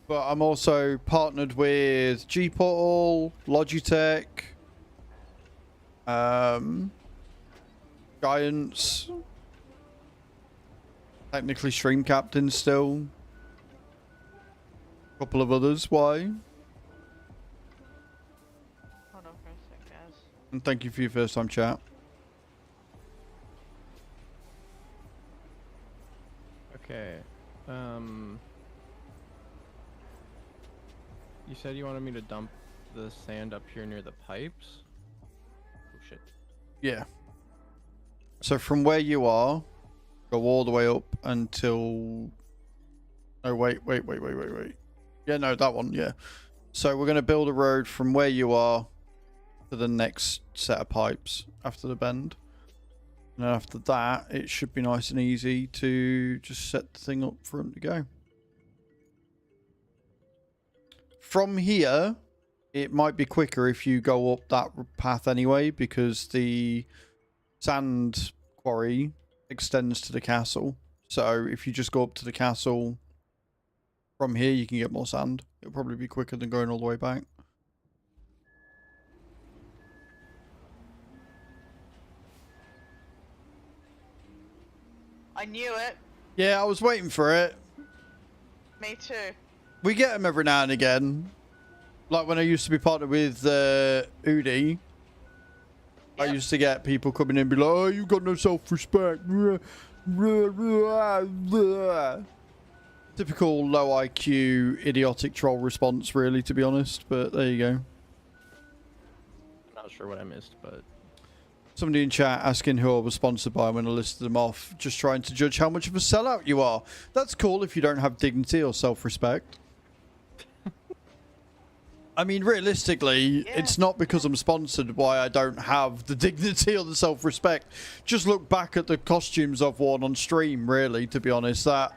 But I'm also partnered with G Portal, Logitech, Giants, technically Stream Captain still. A couple of others. Why? Hold on for a sec, guys. And thank you for your first time chat. Okay. You said you wanted me to dump the sand up here near the pipes? Oh shit. Yeah. So from where you are, go all the way up until... Oh, wait. Yeah, no, that one, yeah. So we're going to build a road from where you are to the next set of pipes after the bend. And then after that, it should be nice and easy to just set the thing up for them to go. From here, it might be quicker if you go up that path anyway, because the sand quarry extends to the castle. So if you just go up to the castle from here, you can get more sand. It'll probably be quicker than going all the way back. I knew it. Yeah, I was waiting for it. Me too. We get them every now and again. Like when I used to be partnered with Udi, I Yep. used to get people coming in and be like, oh, you got no self-respect. Typical low IQ, idiotic troll response, really, to be honest. But there you go. I'm not sure what I missed, but... Somebody in chat asking who I was sponsored by when I listed them off, just trying to judge how much of a sellout you are. That's cool if you don't have dignity or self-respect. I mean, realistically, it's not because I'm sponsored why I don't have the dignity or the self-respect. Just look back at the costumes I've worn on stream, really, to be honest. That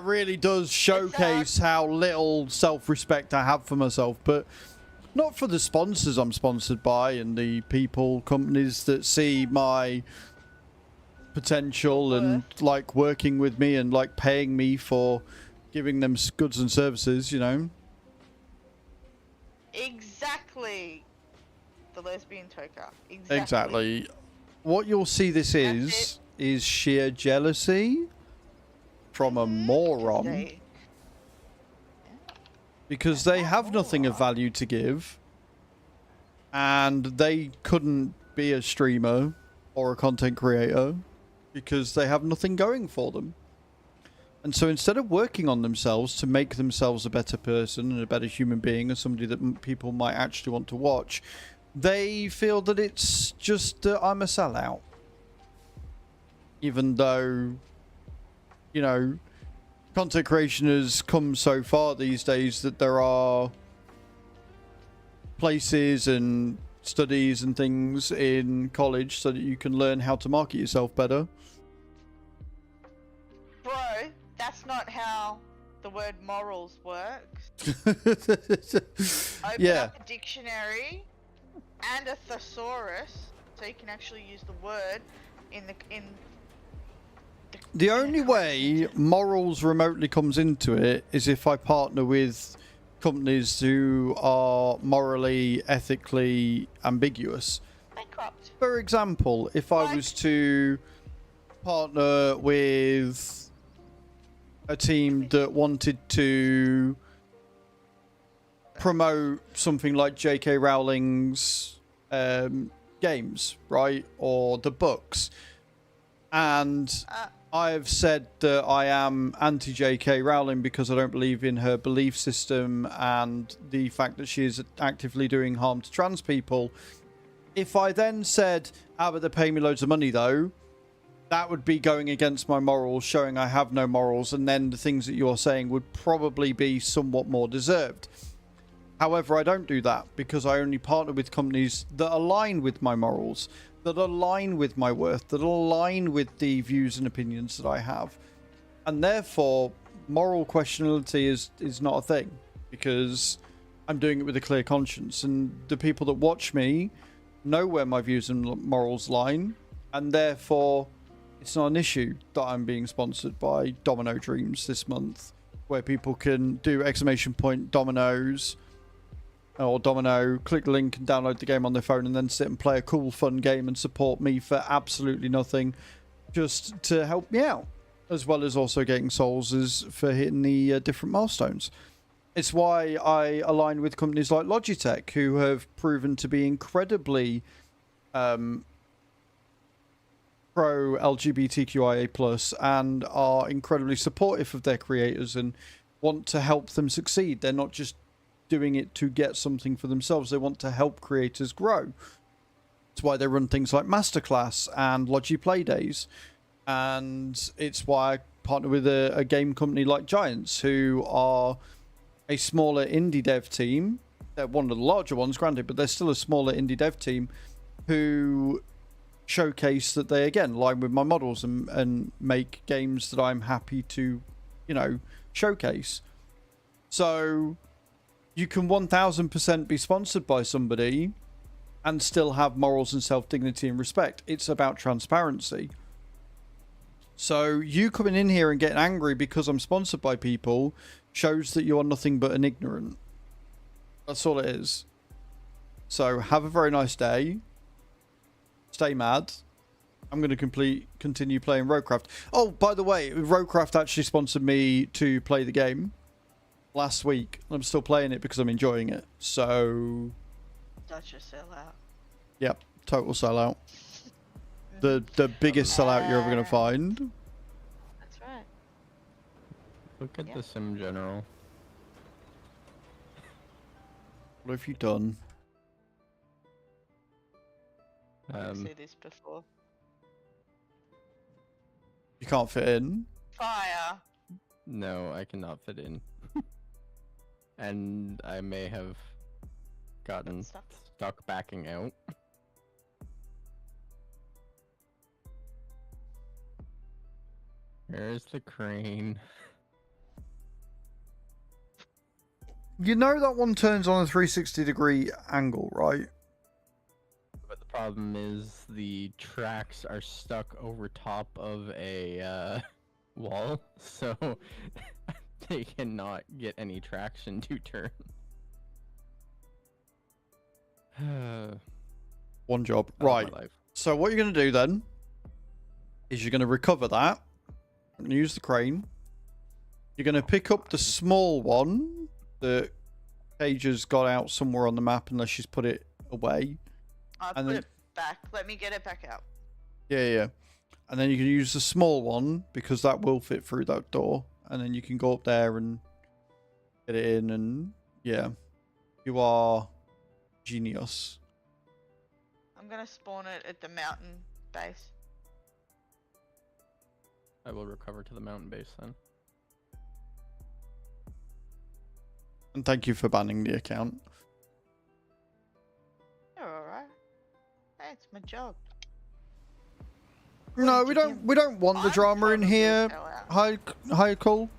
really does showcase how little self-respect I have for myself. But not for the sponsors I'm sponsored by and the people, companies that see my potential and like working with me and like paying me for giving them goods and services, you know. Exactly. The lesbian toker. Exactly. What you'll see this is sheer jealousy from a moron. Because they have nothing of value to give. And they couldn't be a streamer or a content creator because they have nothing going for them. And so instead of working on themselves to make themselves a better person and a better human being or somebody that people might actually want to watch, they feel that it's just that I'm a sellout. Even though, you know, content creation has come so far these days that there are places and studies and things in college so that you can learn how to market yourself better. Bro, that's not how the word morals works. Open up a dictionary and a thesaurus so you can actually use the word in the only way morals remotely comes into it is if I partner with companies who are morally, ethically ambiguous. bankrupt. For example, if I was to partner with a team that wanted to promote something like J.K. Rowling's games, right, or the books, and I've said that I am anti-J.K. Rowling because I don't believe in her belief system and the fact that she is actively doing harm to trans people. If I then said, but they're paying me loads of money though, that would be going against my morals, showing I have no morals, and then the things that you're saying would probably be somewhat more deserved. However, I don't do that because I only partner with companies that align with my morals, that align with my worth, that align with the views and opinions that I have. And therefore, moral questionability is not a thing because I'm doing it with a clear conscience. And the people that watch me know where my views and morals line, and therefore it's not an issue that I'm being sponsored by Domino Dreams this month, where people can do !Dominoes or Domino, click the link and download the game on their phone and then sit and play a cool fun game and support me for absolutely nothing, just to help me out, as well as also getting souls as for hitting the different milestones. It's why I align with companies like Logitech, who have proven to be incredibly pro LGBTQIA+, and are incredibly supportive of their creators and want to help them succeed. They're not just doing it to get something for themselves. They want to help creators grow. It's why they run things like Masterclass and Logi Play Days. And it's why I partner with a game company like Giants, who are a smaller indie dev team. They're one of the larger ones, granted, but they're still a smaller indie dev team who showcase that they, again, line with my models and make games that I'm happy to, showcase. So you can 1000% be sponsored by somebody and still have morals and self-dignity and respect. It's about transparency. So you coming in here and getting angry because I'm sponsored by people shows that you're nothing but an ignorant. That's all it is. So have a very nice day. Stay mad. I'm going to continue playing Roadcraft. Oh, by the way, Roadcraft actually sponsored me to play the game last week. I'm still playing it because I'm enjoying it. So Such a sellout. Yep, total sellout. The biggest sellout you're ever going to find. That's right. Look at the Sim General. What have you done? I've seen this before. You can't fit in. Fire. No, I cannot fit in. And I may have gotten stuck backing out. There's the crane. You know that one turns on a 360-degree angle, right? But the problem is the tracks are stuck over top of a wall, so they cannot get any traction to turn. One job. Right. So what you're going to do then is you're going to recover that and use the crane. You're going to pick up the small one that Paige has got out somewhere on the map unless she's put it away. I put it back. Let me get it back out. Yeah. And then you can use the small one because that will fit through that door. And then you can go up there and get it in. And yeah, you are genius. I'm going to spawn it at the mountain base. I will recover to the mountain base then. And thank you for banning the account. You're alright. Hey, it's my job. No, we don't want the drama in here, Hi, Cole.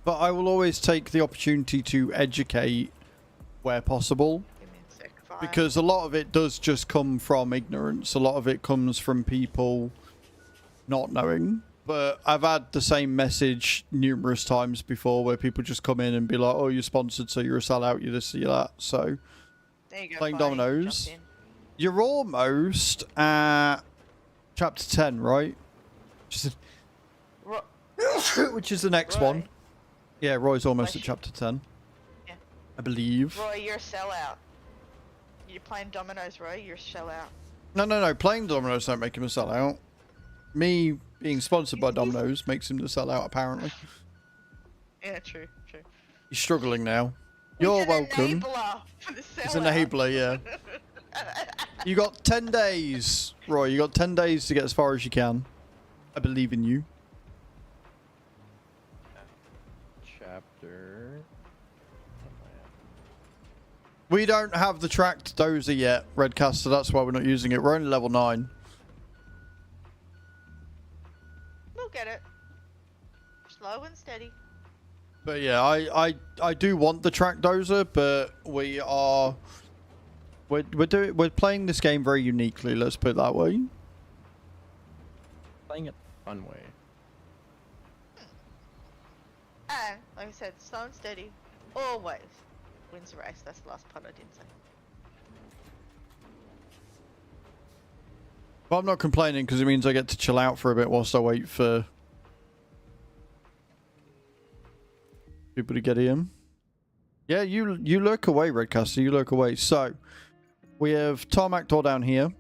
But I will always take the opportunity to educate where possible. Give me a sec, fire. Because a lot of it does just come from ignorance. A lot of it comes from people not knowing. But I've had the same message numerous times before where people just come in and be like, oh, you're sponsored, so you're a sellout, you're this, you're that. So, there you go, playing fire. dominoes. Jump in. You're almost at chapter 10, right? Which is the next one. Yeah, Roy's almost at chapter 10. Yeah. I believe. Roy, you're a sellout. You're playing dominoes, Roy. You're a sellout. No. Playing Domino's don't make him a sellout. Me being sponsored by Domino's makes him the sellout, apparently. Yeah, true. He's struggling now. You're welcome. Enabler for the sellout. He's an enabler, yeah. You got 10 days, Roy. You got 10 days to get as far as you can. I believe in you. Chapter. We don't have the tracked dozer yet, Redcaster. That's why we're not using it. We're only level 9. We'll get it. Slow and steady. But yeah, I do want the track dozer, but we're playing this game very uniquely. Let's put it that way. Playing it the fun way. And, like I said, slow and steady. Always wins the race. That's the last part I didn't say. But I'm not complaining because it means I get to chill out for a bit whilst I wait for people to get in. Yeah, you lurk away, Redcaster. You lurk away. So, we have tarmac door down here.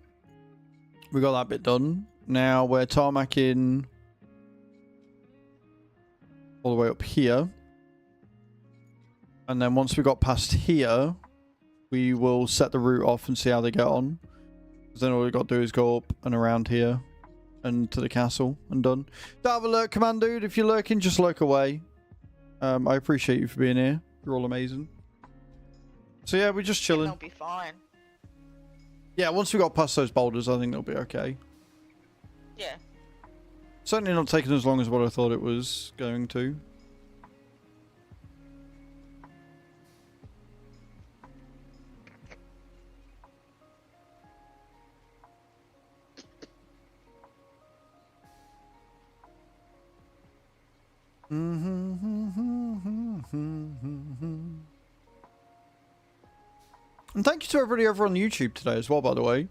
We got that bit done. Now we're tarmacking all the way up here. And then once we got past here, we will set the route off and see how they get on. Because then all we got to do is go up and around here and to the castle and done. Don't have a lurk command, dude. If you're lurking, just lurk away. I appreciate you for being here. You're all amazing. So yeah, we're just chilling. They'll be fine. Yeah, once we got past those boulders, I think they'll be okay. Yeah. Certainly not taking as long as what I thought it was going to. And thank you to everybody over on YouTube today as well, by the way.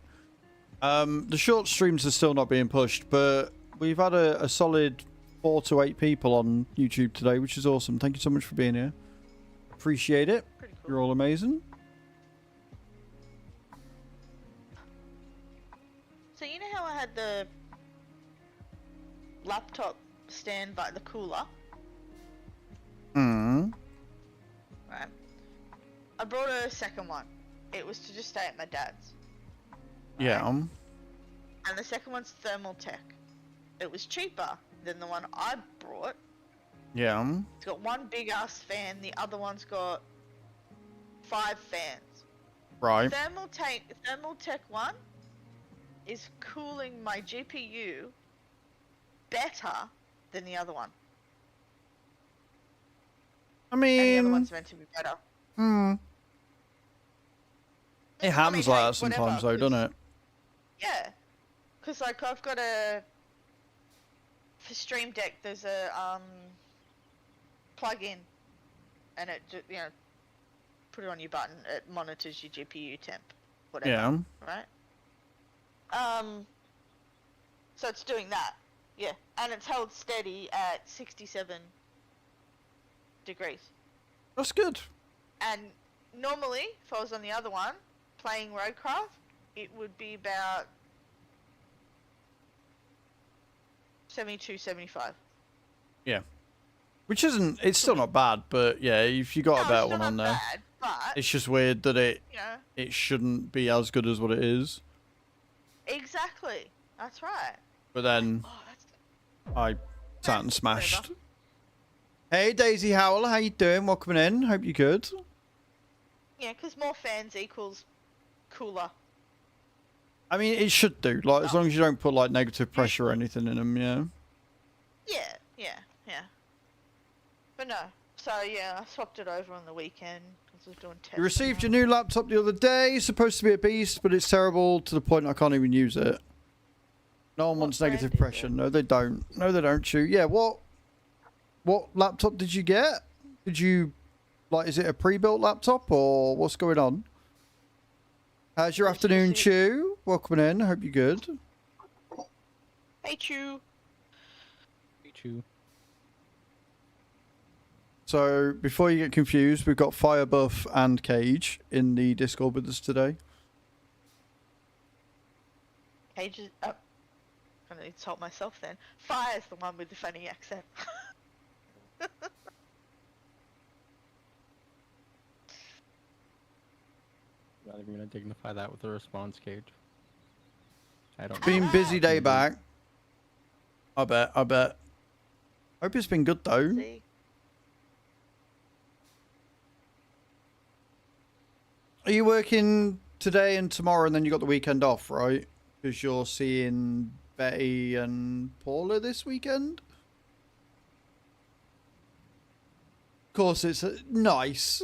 The short streams are still not being pushed, but we've had a solid 4 to 8 people on YouTube today, which is awesome. Thank you so much for being here. Appreciate it. Pretty cool. You're all amazing. So you know how I had the laptop stand by the cooler? Hmm. Right. I brought a second one. It was to just stay at my dad's. Yeah. And the second one's thermal tech. It was cheaper than the one I brought. Yeah. It's got one big ass fan, the other one's got 5 fans. Right. Thermal tech one is cooling my GPU better than the other one. I And the other mean, one's meant to be better. it happens like that sometimes, though, doesn't it? Yeah. Because, like, I've got for Stream Deck, there's a, plug-in. And it, put it on your button, it monitors your GPU temp. Whatever. Yeah. Right? So it's doing that. Yeah. And it's held steady at 67 degrees. That's good. And normally, if I was on the other one, playing Roadcraft, it would be about 72, 75. Yeah. Which isn't, it's still not bad, but yeah, if you got a better one on there. Bad, but, It's just weird that it know, it shouldn't be as good as what it is. exactly. That's right. But then Oh, that's I sat and smashed. whatever. Hey Daisy Howell, how you doing? Welcome in. Hope you're good. Yeah, because more fans equals cooler. I mean, it should do. Like, as long as you don't put like negative pressure or anything in them, yeah. Yeah. But no. So yeah, I swapped it over on the weekend because I was doing tests. You received your new laptop the other day. It's supposed to be a beast, but it's terrible to the point I can't even use it. No one wants brand negative is pressure. it? No, they don't. No, they don't, Chew. Yeah, what laptop did you get? Did you, like, is it a pre-built laptop or what's going on? How's your afternoon, Chew? Welcome in. Hope you're good. Hey, Chew. Pichu. So before you get confused, we've got Firebuff and Cage in the Discord with us today. Cage is up. I'm gonna insult myself then. Fire's the one with the funny accent. Not even gonna dignify that with a response, Cage. I don't. Been busy day back. I bet. Hope it's been good though. See? Are you working today and tomorrow, and then you got the weekend off, right? Because you're seeing Betty and Paula this weekend. Of course, it's nice.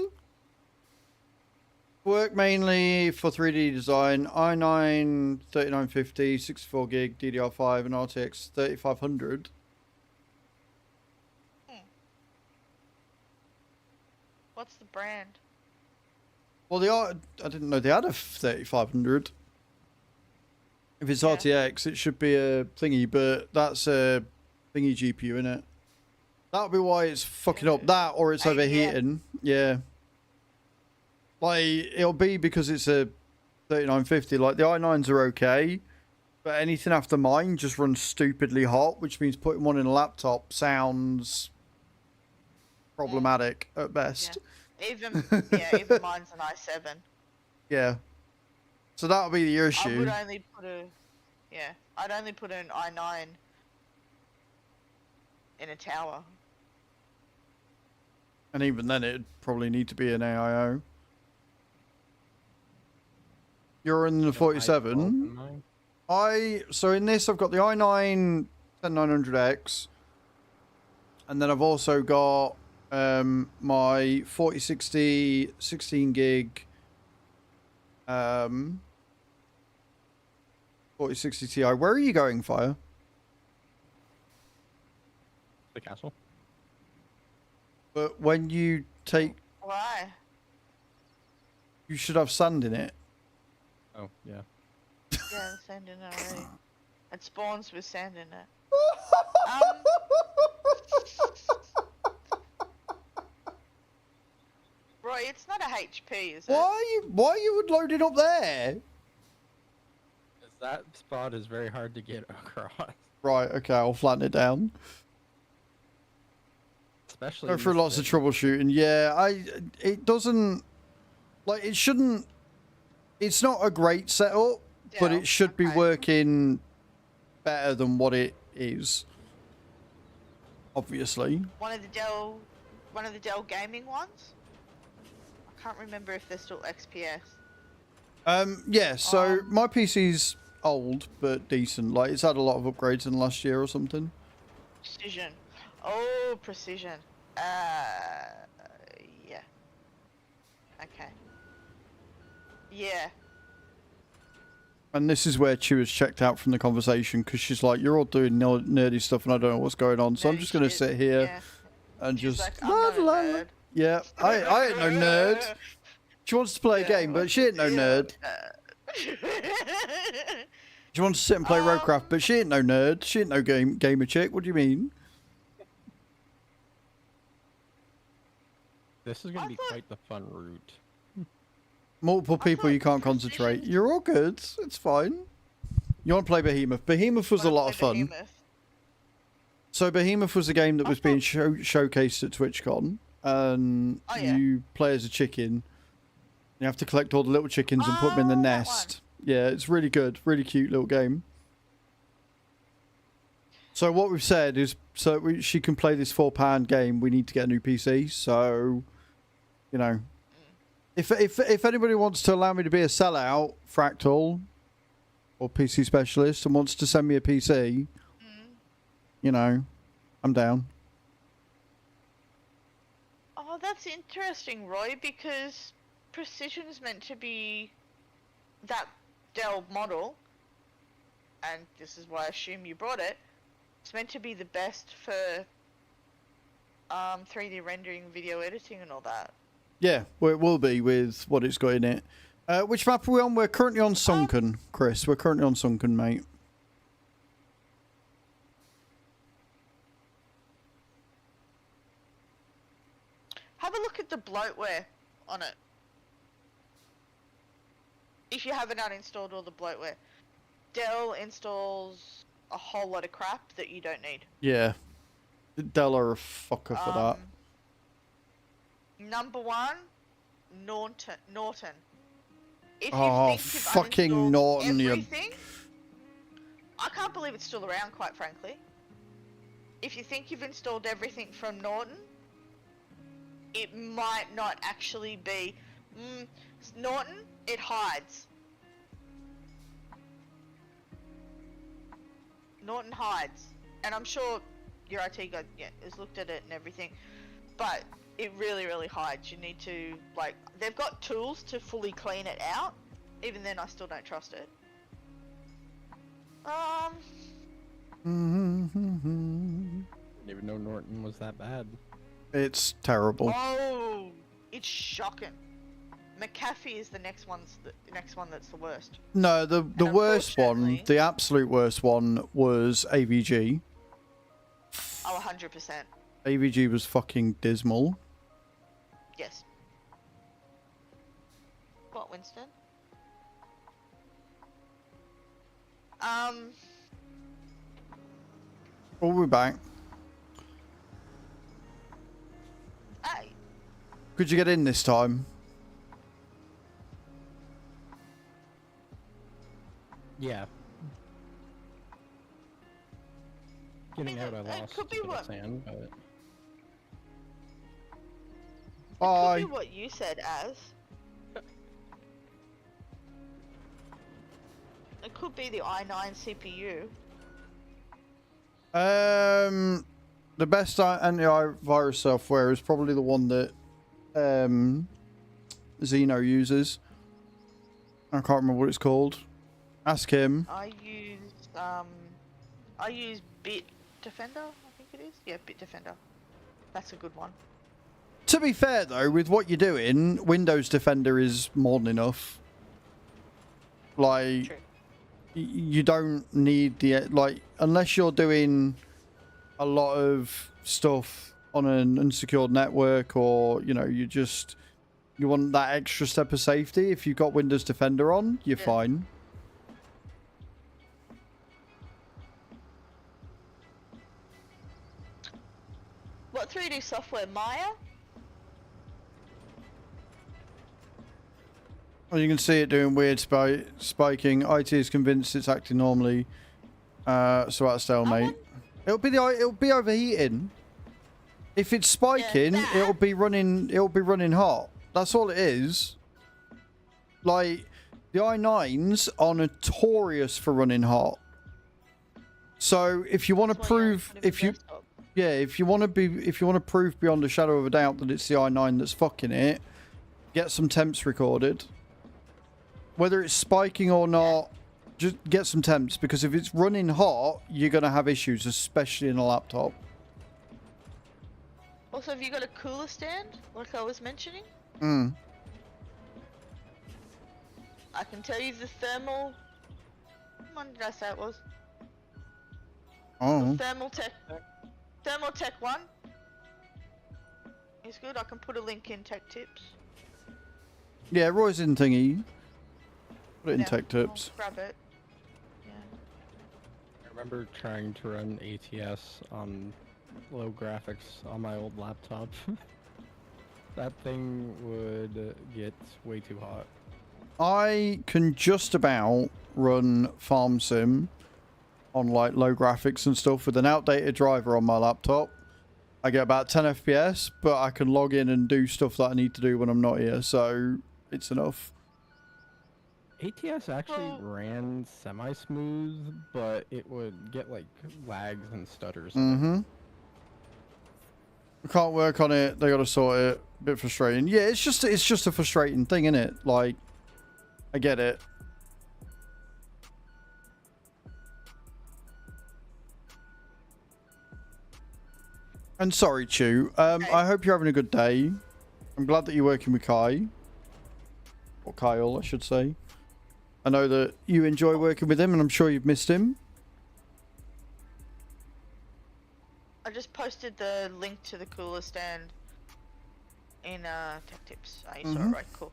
Work mainly for 3D design, i9 3950, 64 gig, DDR5, and RTX 3500. What's the brand? Well, I didn't know they had a 3500. If it's Yeah. RTX, it should be a thingy, but that's a thingy GPU, innit? That'll be why it's fucking up. That, or it's Yeah. overheating. Yeah. Like, it'll be because it's a 3950. Like, the i9s are okay, but anything after mine just runs stupidly hot, which means putting one in a laptop sounds problematic at best. Even mine's an i7. Yeah. So that'll be the I issue. would only put I'd only put an i9 in a tower. And even then, it'd probably need to be an AIO. You're in the 47. So in this, I've got the i9 10900X. And then I've also got my 4060 16 gig 4060 Ti. Where are you going, Fire? The castle. But when you take... Why? You should have sand in it. Oh, yeah. Yeah, there's sand in it already. It spawns with sand in it. Roy, it's not a HP, is it? Why you would load it up there? That spot is very hard to get across. Right, okay, I'll flatten it down. Especially Go through lots of troubleshooting. Yeah, it doesn't... Like, it shouldn't... It's not a great setup, but it should be working better than what it is. Obviously. One of the Dell gaming ones? I can't remember if they're still XPS. Yeah, so my PC's old, but decent. Like, it's had a lot of upgrades in the last year or something. Precision. Oh, precision. Yeah. Okay. Yeah. And this is where Chew has checked out from the conversation, because she's like, you're all doing nerdy stuff and I don't know what's going on. So I'm just going to sit here and She's just... like, I'm not a nerd. Yeah, I ain't no nerd. She wants to play a game, but she ain't no nerd. She wants to sit and play Roadcraft, but she ain't no nerd. She ain't no gamer chick. What do you mean? This is going to be quite the fun route. Multiple people, you can't concentrate. You're all good. It's fine. You want to play Behemoth? Behemoth was a lot of fun. So Behemoth was a game that was being showcased at TwitchCon, and you play as a chicken. You have to collect all the little chickens and put them in the nest. Yeah, it's really good. Really cute little game. So what we've said is, she can play this £4 game, we need to get a new PC. So, you know, if anybody wants to allow me to be a sellout, Fractal, or PC specialist, and wants to send me a PC, you know, I'm down. Oh, that's interesting, Roy, because Precision is meant to be that Dell model, and this is why I assume you brought it. It's meant to be the best for 3D rendering, video editing, and all that. Yeah, well, it will be with what it's got in it. Which map are we on? We're currently on Sunken, Chris. We're currently on Sunken, mate. have a look at the bloatware on it. If you haven't uninstalled all the bloatware. Dell installs a whole lot of crap that you don't need. Yeah. Dell are a fucker for that. Number 1, Norton. If you Oh, think you've fucking uninstalled Norton, you... everything, I can't believe it's still around, quite frankly. If you think you've installed everything from Norton, it might not actually be. Norton, it hides. Norton hides. And I'm sure your IT guy has looked at it and everything. But it really, really hides. You need to, like, they've got tools to fully clean it out. Even then, I still don't trust it. Didn't even know Norton was that bad. It's terrible. Oh, it's shocking. McAfee is the next one that's the worst. No, the worst one, unfortunately- the absolute worst one was AVG. Oh, 100%. AVG was fucking dismal. Yes. What, Winston? Oh, we're back. Hey. Could you get in this time? Yeah. Getting out, I it lost could be a bit what- of sand, but... It Bye. could be what you said, Az. It could be the i9 CPU. The best antivirus software is probably the one that Zeno uses. I can't remember what it's called. Ask him. I use Bitdefender, I think it is. Yeah, Bitdefender. That's a good one. To be fair though, with what you're doing, Windows Defender is more than enough. Like, True. you don't need the, like, unless you're doing a lot of stuff on an unsecured network, or you know, you want that extra step of safety. If you've got Windows Defender on, you're Yeah. fine. What 3D software? Maya? Well, you can see it doing weird spiking. IT is convinced it's acting normally. So at stalemate. It'll be overheating. If it's spiking, that- it'll be running hot. That's all it is. Like, the i9s are notorious for running hot. So if you want to That's why you prove, only put it if you, desktop. yeah, if you want to prove beyond a shadow of a doubt that it's the i9 that's fucking it, get some temps recorded. Whether it's spiking or not, just get some temps, because if it's running hot, you're going to have issues, especially in a laptop. Also, have you got a cooler stand, like I was mentioning? Mm. I can tell you the thermal... Which one did I say it was? Oh. Thermal Tech 1. It's good, I can put a link in Tech Tips. Yeah, Roy's in thingy. Put it in Yeah, tech tips. I'll grab it. Yeah. I remember trying to run ATS on low graphics on my old laptop. That thing would get way too hot. I can just about run Farm Sim on like low graphics and stuff with an outdated driver on my laptop. I get about 10 FPS, but I can log in and do stuff that I need to do when I'm not here, so it's enough. ATS actually Well- ran semi-smooth, but it would get like lags and stutters. Mm-hmm. I can't work on it. They gotta sort it. A bit frustrating. Yeah, it's just a frustrating thing, isn't it? Like, I get it. And sorry, Chew. I hope you're having a good day. I'm glad that you're working with Kai. Or Kyle, I should say. I know that you enjoy working with him, and I'm sure you've missed him. I just posted the link to the cooler stand in tech tips. You saw it, right? Cool.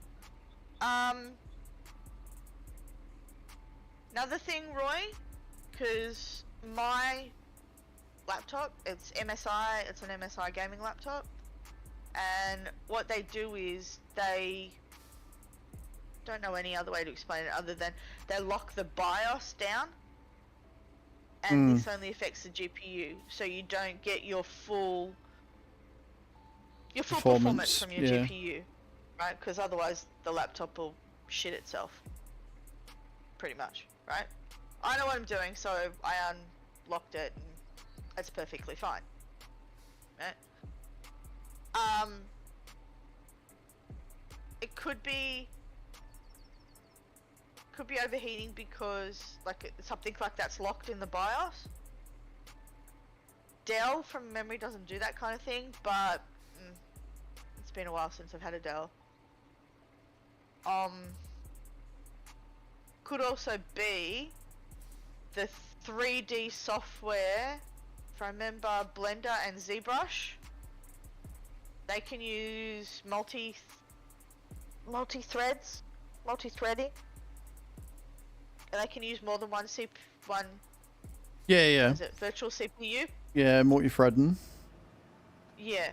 Another thing, Roy, because my laptop, it's MSI, it's an MSI gaming laptop, and what they do is they don't know any other way to explain it other than they lock the BIOS down, and this only affects the GPU, so you don't get your full performance from your GPU, right? Because otherwise the laptop will shit itself, pretty much, right? I know what I'm doing, so I unlocked it, and it's perfectly fine, right? It could be overheating because like something like that's locked in the BIOS. Dell from memory doesn't do that kind of thing, but it's been a while since I've had a Dell. Could also be the 3D software. If I remember, Blender and ZBrush, they can use multi-threading, and they can use more than one Yeah. Is it virtual CPU? Yeah, multi-threading. Yeah.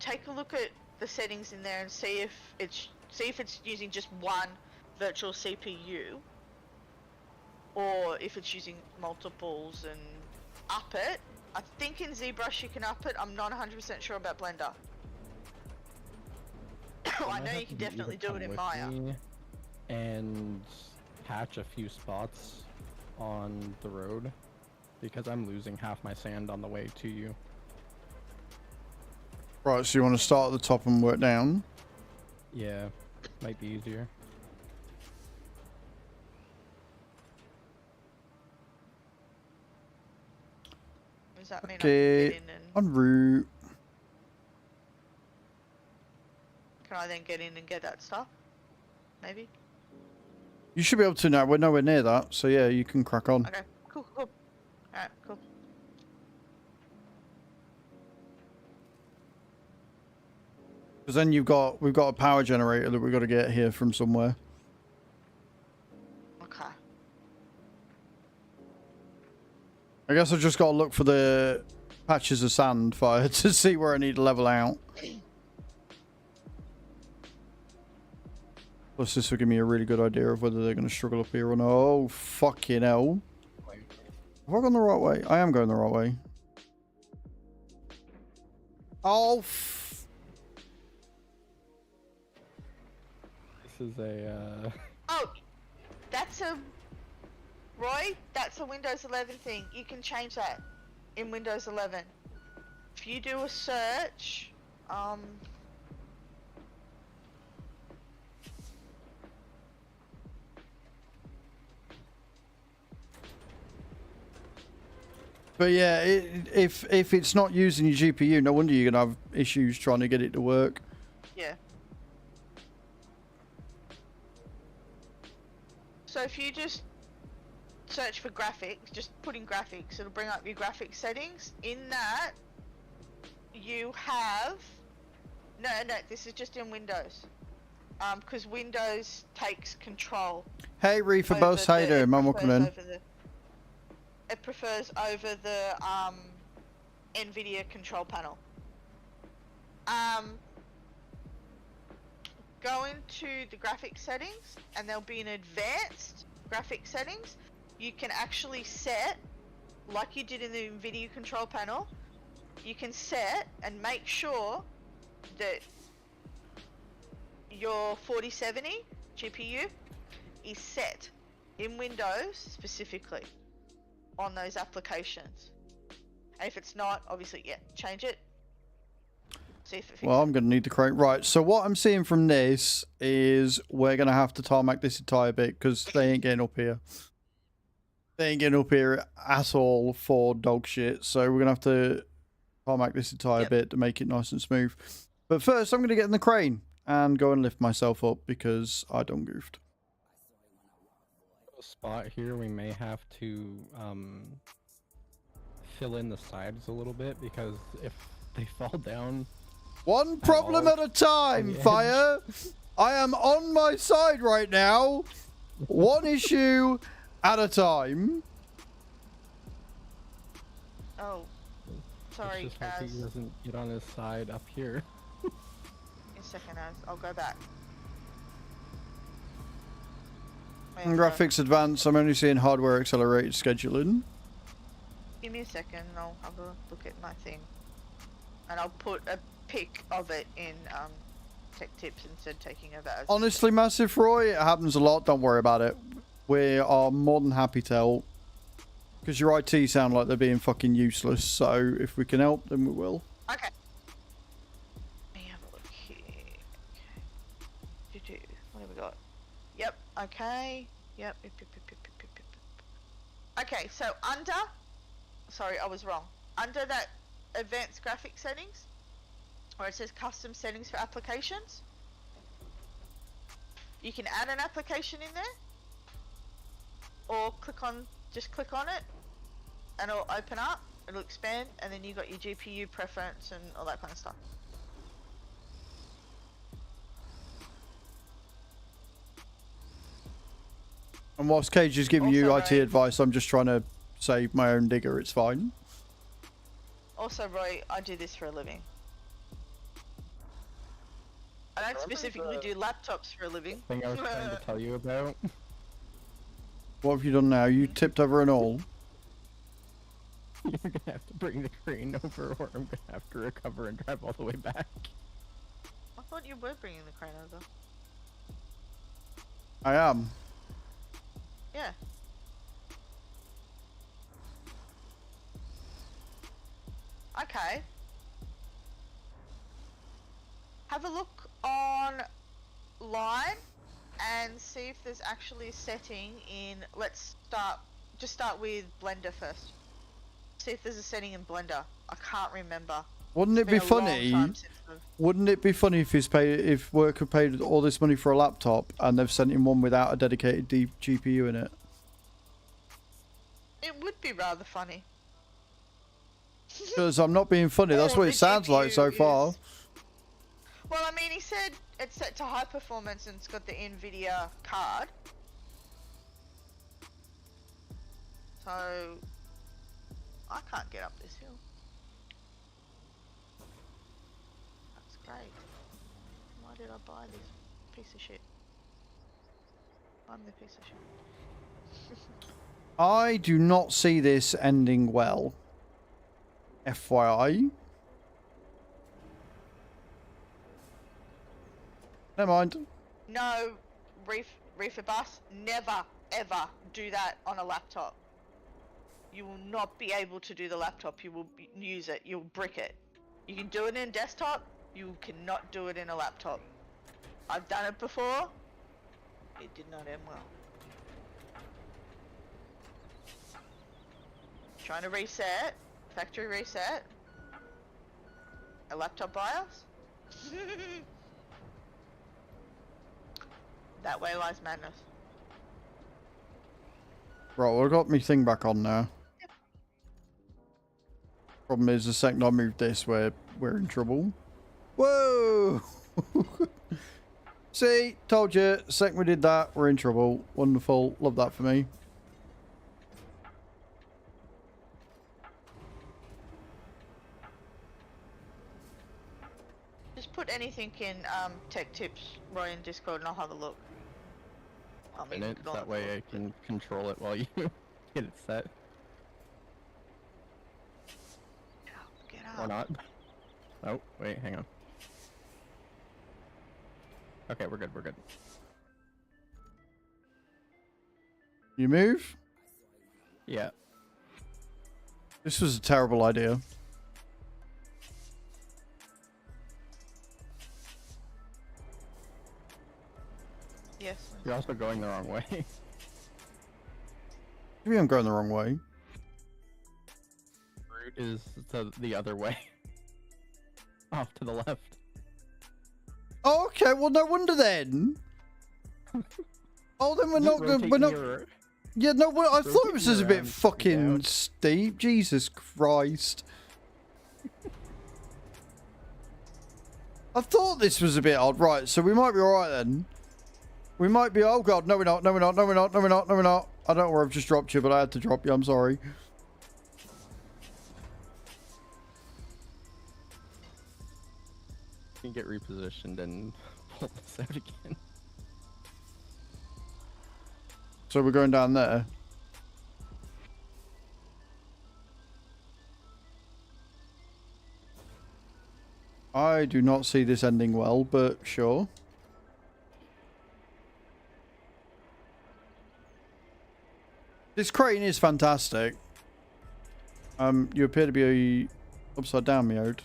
Take a look at the settings in there and see if it's using just one virtual CPU, or if it's using multiples, and up it. I think in ZBrush you can up it. I'm not 100% sure about Blender. I know you can definitely do it in Maya. And patch a few spots on the road, because I'm losing half my sand on the way to you. Right, so you want to start at the top and work down? Yeah, might be easier. Does that mean Okay, I can get in and... en route. Can I then get in and get that stuff? Maybe? You should be able to now. We're nowhere near that, so yeah, you can crack on. Okay, cool. Alright, cool. Because then we've got a power generator that we've got to get here from somewhere. Okay. I guess I've just got to look for the patches of sand fire to see where I need to level out. Plus, this will give me a really good idea of whether they're going to struggle up here or not. Oh, fucking hell. Have I gone the right way? I am going the right way. Oh, This is a, Oh! That's a... Roy, that's a Windows 11 thing. You can change that in Windows 11. If you do a search, But yeah, if it's not using your GPU, no wonder you're going to have issues trying to get it to work. yeah. So if you just search for graphics, just put in graphics, it'll bring up your graphics settings. In that, you have... No, this is just in Windows. Because Windows takes control. Hey, Reefer Boss, how you doing, man? Welcome in. It prefers over the NVIDIA control panel. Go into the graphics settings, and there'll be an advanced graphics settings. You can actually set, like you did in the NVIDIA control panel, you can set and make sure that your 4070 GPU is set in Windows specifically on those applications. And if it's not, obviously, yeah, change it. See if it fixes Well, I'm going to need the crate. Right, so what I'm seeing from this is we're going to have to tarmac this entire bit because they ain't getting up here. They ain't getting up here at all for dog shit. So we're going to have to tarmac this entire bit to make it nice and smooth. But first, I'm going to get in the crane and go and lift myself up because I done goofed. spot here we may have to fill in the sides a little bit, because if they fall down One problem at a time, Fire. I am on my side right now. One issue at a time. Oh, sorry, Just hope he doesn't get on his side up here. In a second, Az. I'll go back. Graphics advanced. I'm only seeing hardware accelerated scheduling. Give me a second and I'll have a look at my thing. And I'll put a pic of it in tech tips instead of taking over as. Honestly, Massive Roy, it happens a lot. Don't worry about it. We are more than happy to help. Because your IT sound like they're being fucking useless. So if we can help, then we will. Okay. Let me have a look here. Okay. What have we got? Yep. Okay. Yep. Okay, so under. Sorry, I was wrong. Under that advanced graphic settings, where it says custom settings for applications, you can add an application in there, or just click on it, and it'll open up, it'll expand, and then you got your GPU preference and all that kind of stuff. And whilst Cage is giving you Also, IT Roy, advice, I'm just trying to save my own digger. It's fine. Also, Roy, I do this for a living. I don't specifically do laptops for a living. Thing I was trying to tell you about. What have you done now? You tipped over an all. You're gonna have to bring the crane over, or I'm gonna have to recover and drive all the way back. I thought you were bringing the crane over. I am. Yeah. Okay. Have a look online and see if there's actually a setting in. Just start with Blender first. See if there's a setting in Blender. I can't remember. Wouldn't it be It's been a long funny? time since I've- Wouldn't it be funny if work had paid all this money for a laptop and they've sent him one without a dedicated GPU in it? It would be rather funny. Because I'm not being funny. That's Or what the it sounds like so GPU far. is- Well, I mean, he said it's set to high performance and it's got the NVIDIA card. So, I can't get up this hill. That's great. Why did I buy this piece of shit? I'm the piece of shit. I do not see this ending well. FYI. Never mind. No, Reefer Bus, never, ever do that on a laptop. You will not be able to do the laptop. You will use it. You'll brick it. You can do it in desktop. You cannot do it in a laptop. I've done it before. It did not end well. Trying to reset. Factory reset. A laptop BIOS. That way lies madness. Right, well, I got my thing back on now. Problem is, the second I move this, we're in trouble. Whoa! See, told you. Second we did that, we're in trouble. Wonderful. Love that for me. Just put anything in tech tips, Roy, in Discord, and I'll have a look. I mean, Minutes, that way I can control it while you get it set. Get Or up. not. Oh, wait, hang on. Okay, we're good, we're good. You move? Yeah. This was a terrible idea. Yes. You're also going the wrong way. Maybe I'm going the wrong way. Route is the other way. Off to the left. Oh, okay, well, no wonder then. Oh, then we're not going. We're not. Yeah, no. Well, I thought it was just a bit fucking steep. Jesus Christ. I thought this was a bit odd. Right, so we might be alright then. We might be... Oh, God. No, we're not. No, we're not. No, we're not. No, we're not. No, we're not. I don't know where I've just dropped you, but I had to drop you. I'm sorry. You can get repositioned and pull this out again. So we're going down there. I do not see this ending well, but sure. This crane is fantastic. You appear to be upside down, Meowed.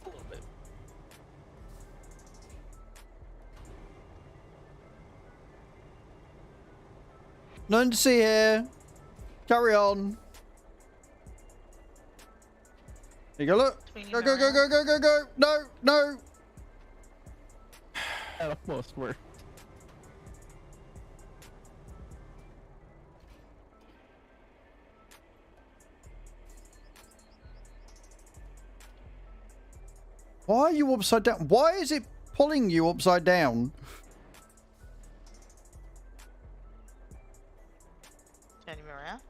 A little bit. Nothing to see here. Carry on. Here you go, look. Go, go, go, go, go, go, go. No, no. That almost worked. Why are you upside down? Why is it pulling you upside down? Turning me around.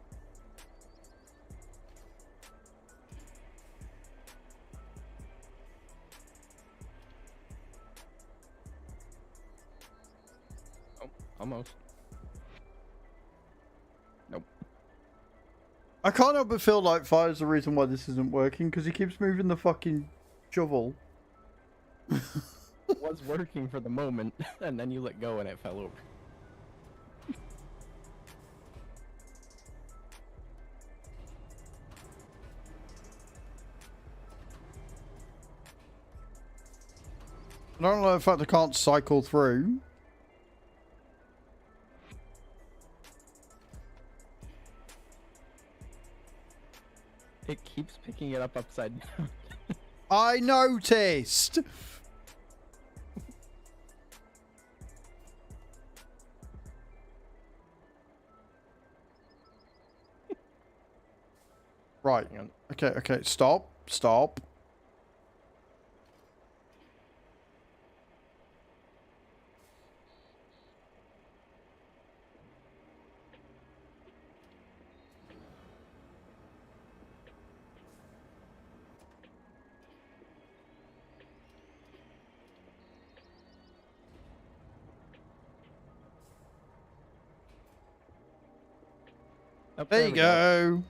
Oh, almost. Nope. I can't help but feel like Fire's the reason why this isn't working, because he keeps moving the fucking shovel. It was working for the moment, and then you let go and it fell over. I don't know the fact I can't cycle through. It keeps picking it up upside down. I noticed. Right. Hang on. Okay, okay. Stop. Stop. Oh, There you we go.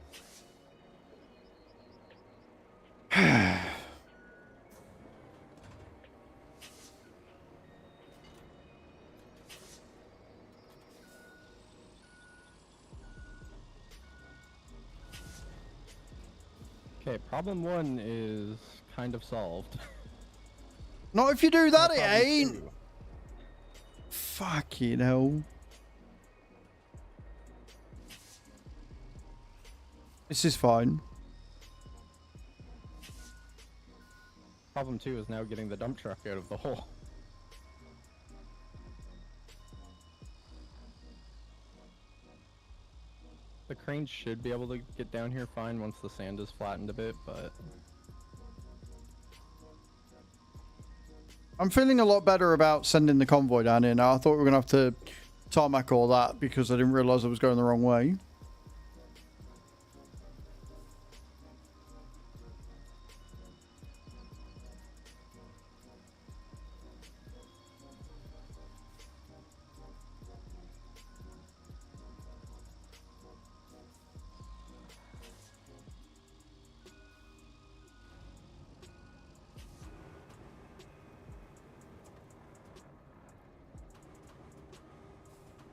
Okay, problem 1 is kind of solved. Not if you do that, it Problem ain't. 2. Fucking hell. This is fine. Problem 2 is now getting the dump truck out of the hole. The crane should be able to get down here fine once the sand is flattened a bit, but... I'm feeling a lot better about sending the convoy down here now. I thought we were going to have to tarmac all that because I didn't realise I was going the wrong way.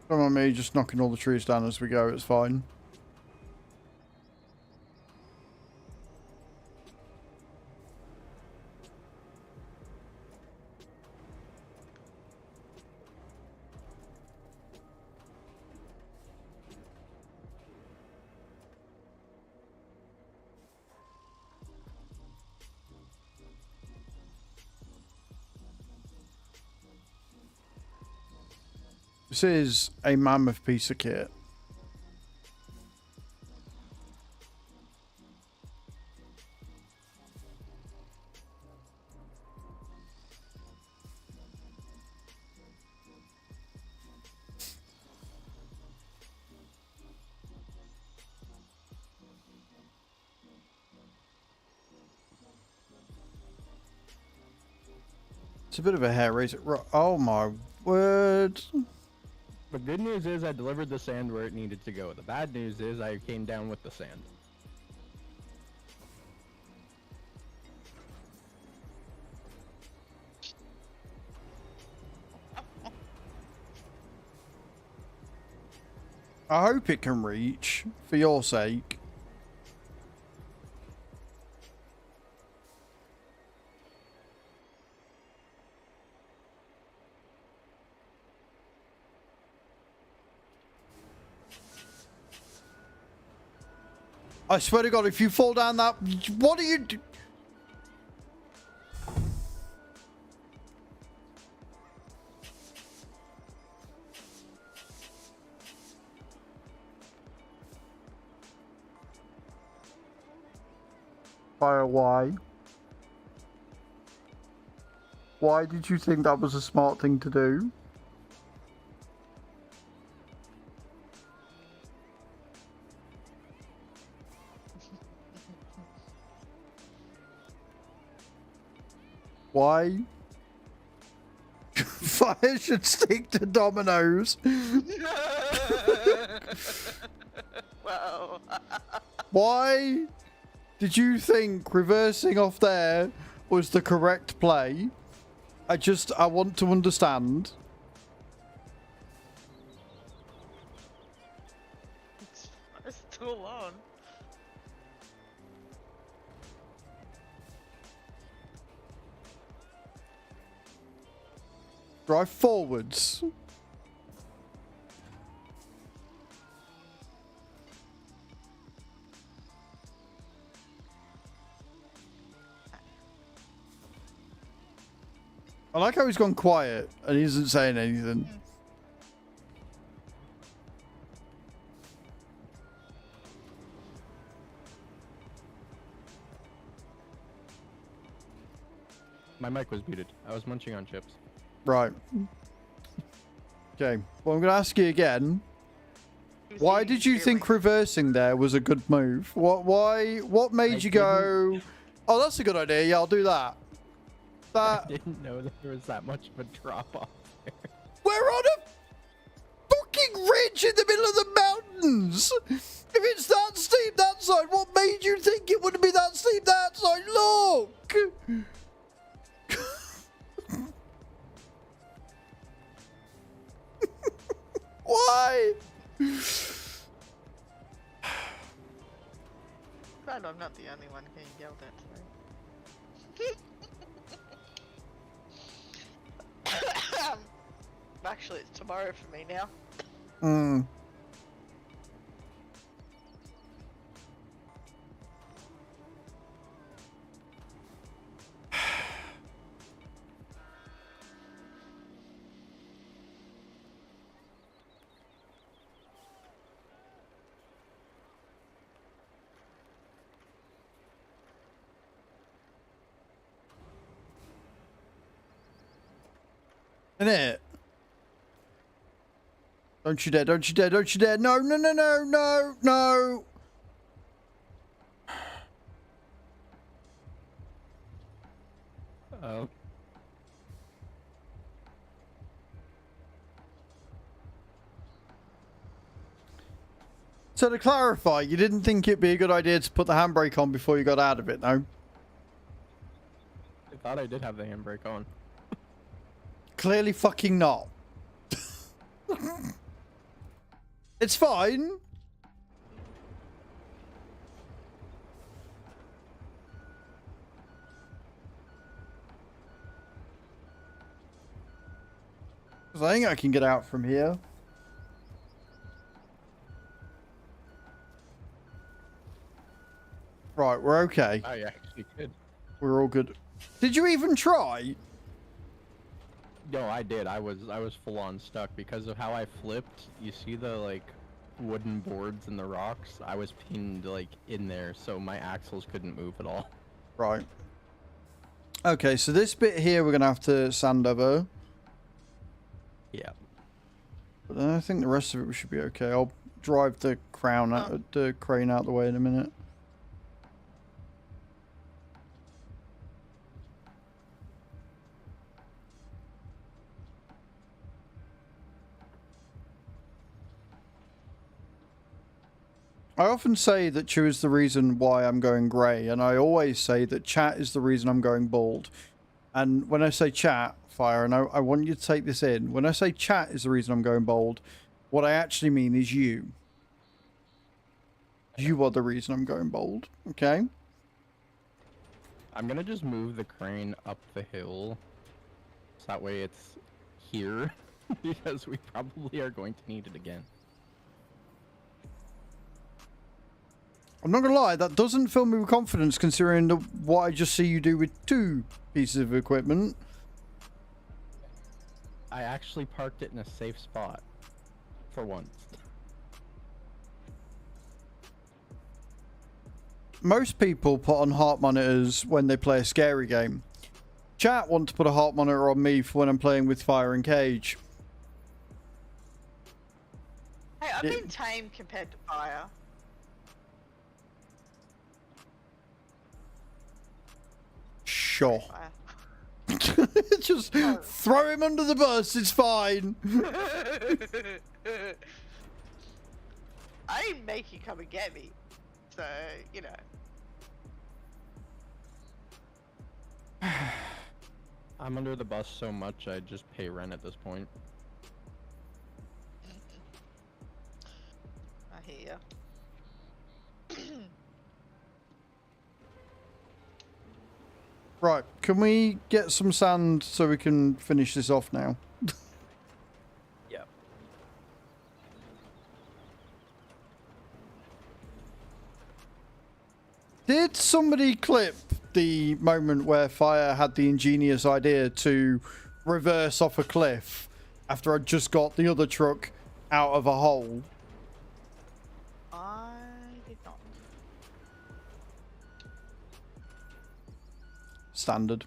Don't mind me just knocking all the trees down as we go, it's fine. This is a mammoth piece of kit. It's a bit of a hair raiser. Oh my word. The good news is I delivered the sand where it needed to go. The bad news is I came down with the sand. I hope it can reach, for your sake. I swear to God, if you fall down that... What are you... Fire, why? Why did you think that was a smart thing to do? Why? Fire should stick to dominoes. Wow. Why did you think reversing off there was the correct play? I want to understand. It's still on. Drive forwards. I like how he's gone quiet and he isn't saying anything. My mic was muted. I was munching on chips. Right. Okay. Well, I'm going to ask you again. Why did you think reversing there was a good move? What made you go, oh, that's a good idea. Yeah, I'll do that. I didn't know that there was that much of a drop off there. We're on a fucking ridge in the middle of the mountains. If it's that steep that side, what made you think it wouldn't be that steep that side? Look. Why? Glad I'm not the only one getting yelled at today. Actually, it's tomorrow for me now. Hmm. Innit? Don't you dare, don't you dare, don't you dare. No, no, no, no, no, no. Oh. So to clarify, you didn't think it'd be a good idea to put the handbrake on before you got out of it, no? I thought I did have the handbrake on. Clearly fucking not. It's fine. Because I think I can get out from here. Right, we're okay. I actually could. We're all good. Did you even try? No, I did. I was full on stuck because of how I flipped. You see the like wooden boards and the rocks? I was pinned like in there, so my axles couldn't move at all. Right. Okay, so this bit here we're gonna have to sand over. Yeah. But I think the rest of it we should be okay. I'll drive the crane out the way in a minute. I often say that Chew is the reason why I'm going grey, and I always say that chat is the reason I'm going bald. And when I say chat, Fire, and I want you to take this in, when I say chat is the reason I'm going bald, what I actually mean is you. You are the reason I'm going bald, okay? I'm gonna just move the crane up the hill, so that way it's here, because we probably are going to need it again. I'm not gonna lie, that doesn't fill me with confidence considering what I just see you do with 2 pieces of equipment. I actually parked it in a safe spot, for once. Most people put on heart monitors when they play a scary game. Chat want to put a heart monitor on me for when I'm playing with Fire and Cage. Hey, I've been tame compared to Fire. Sure. Fire. Just throw him under the bus, it's fine. I didn't make you come and get me. So, you know. I'm under the bus so much I just pay rent at this point. I hear ya. Right, can we get some sand so we can finish this off now? Yeah. Did somebody clip the moment where Fire had the ingenious idea to reverse off a cliff after I'd just got the other truck out of a hole? I did not. Standard.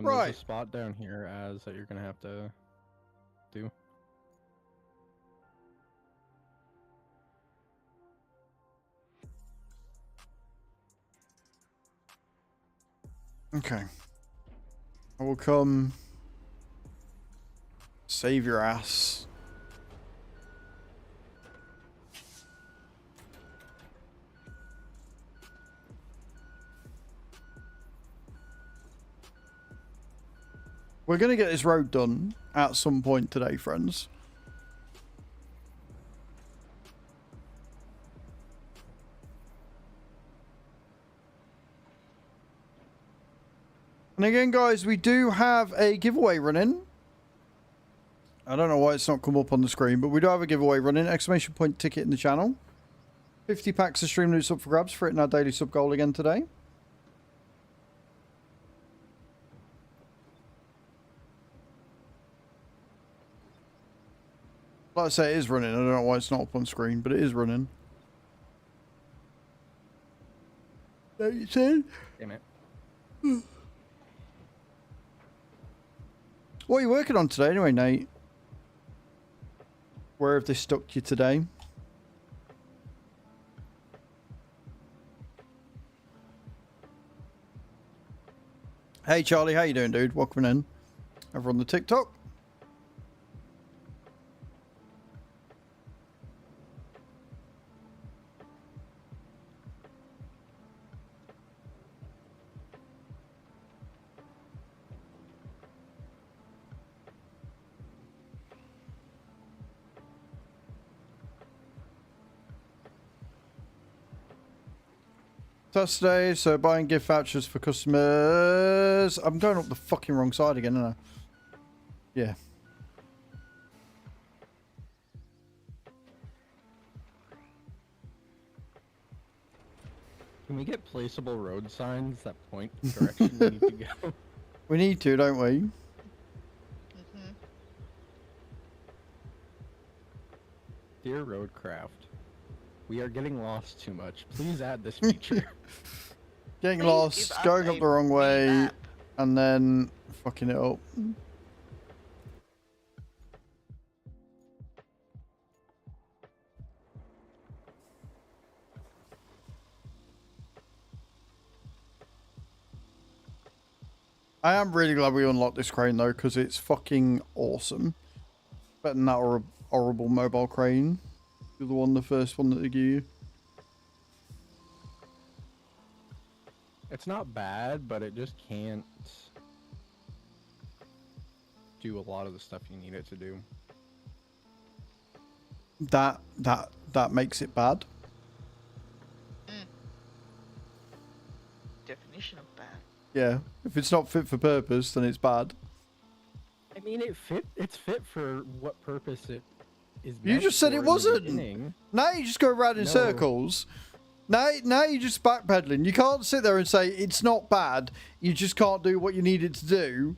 Right. There's a spot down here, Az, that you're gonna have to do. Okay. I will come save your ass. We're going to get this road done at some point today, friends. And again, guys, we do have a giveaway running. I don't know why it's not come up on the screen, but we do have a giveaway running. Exclamation point ticket in the channel. 50 packs of stream loots up for grabs for hitting our daily sub goal again today. Like I say, it is running. I don't know why it's not up on screen, but it is running. That you said? Damn it. What are you working on today anyway, Nate? Where have they stuck you today? Hey Charlie, how you doing, dude? Welcome in. Over on the TikTok. Saturday, so buying gift vouchers for customers. I'm going up the fucking wrong side again, aren't I? Yeah. Can we get placeable road signs that point the direction we need to go? We need to, don't we? Mm-hmm. Dear Roadcraft, we are getting lost too much. Please add this feature. Getting Please lost, give us going a up the wrong way, mini-map. and then fucking it up. I am really glad we unlocked this crane though, because it's fucking awesome. Better than that horrible mobile crane. The first one that they give you. It's not bad, but it just can't do a lot of the stuff you need it to do. That makes it bad. Definition of bad. Yeah, if it's not fit for purpose, then it's bad. I mean, it's fit for what purpose it is. You just said it wasn't. Now you just go around in circles. Now you're just backpedaling. You can't sit there and say it's not bad. You just can't do what you need it to do.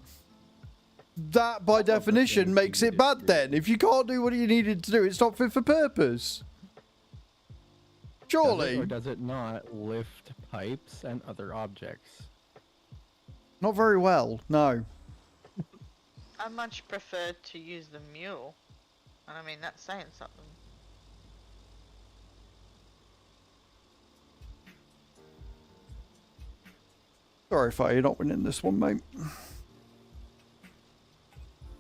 That, by definition, makes it bad then. If you can't do what you needed to do, it's not fit for purpose. Surely. Or does it not lift pipes and other objects? Not very well, no. I much prefer to use the mule. And I mean, that's saying something. Sorry, Fire, you're not winning this one, mate.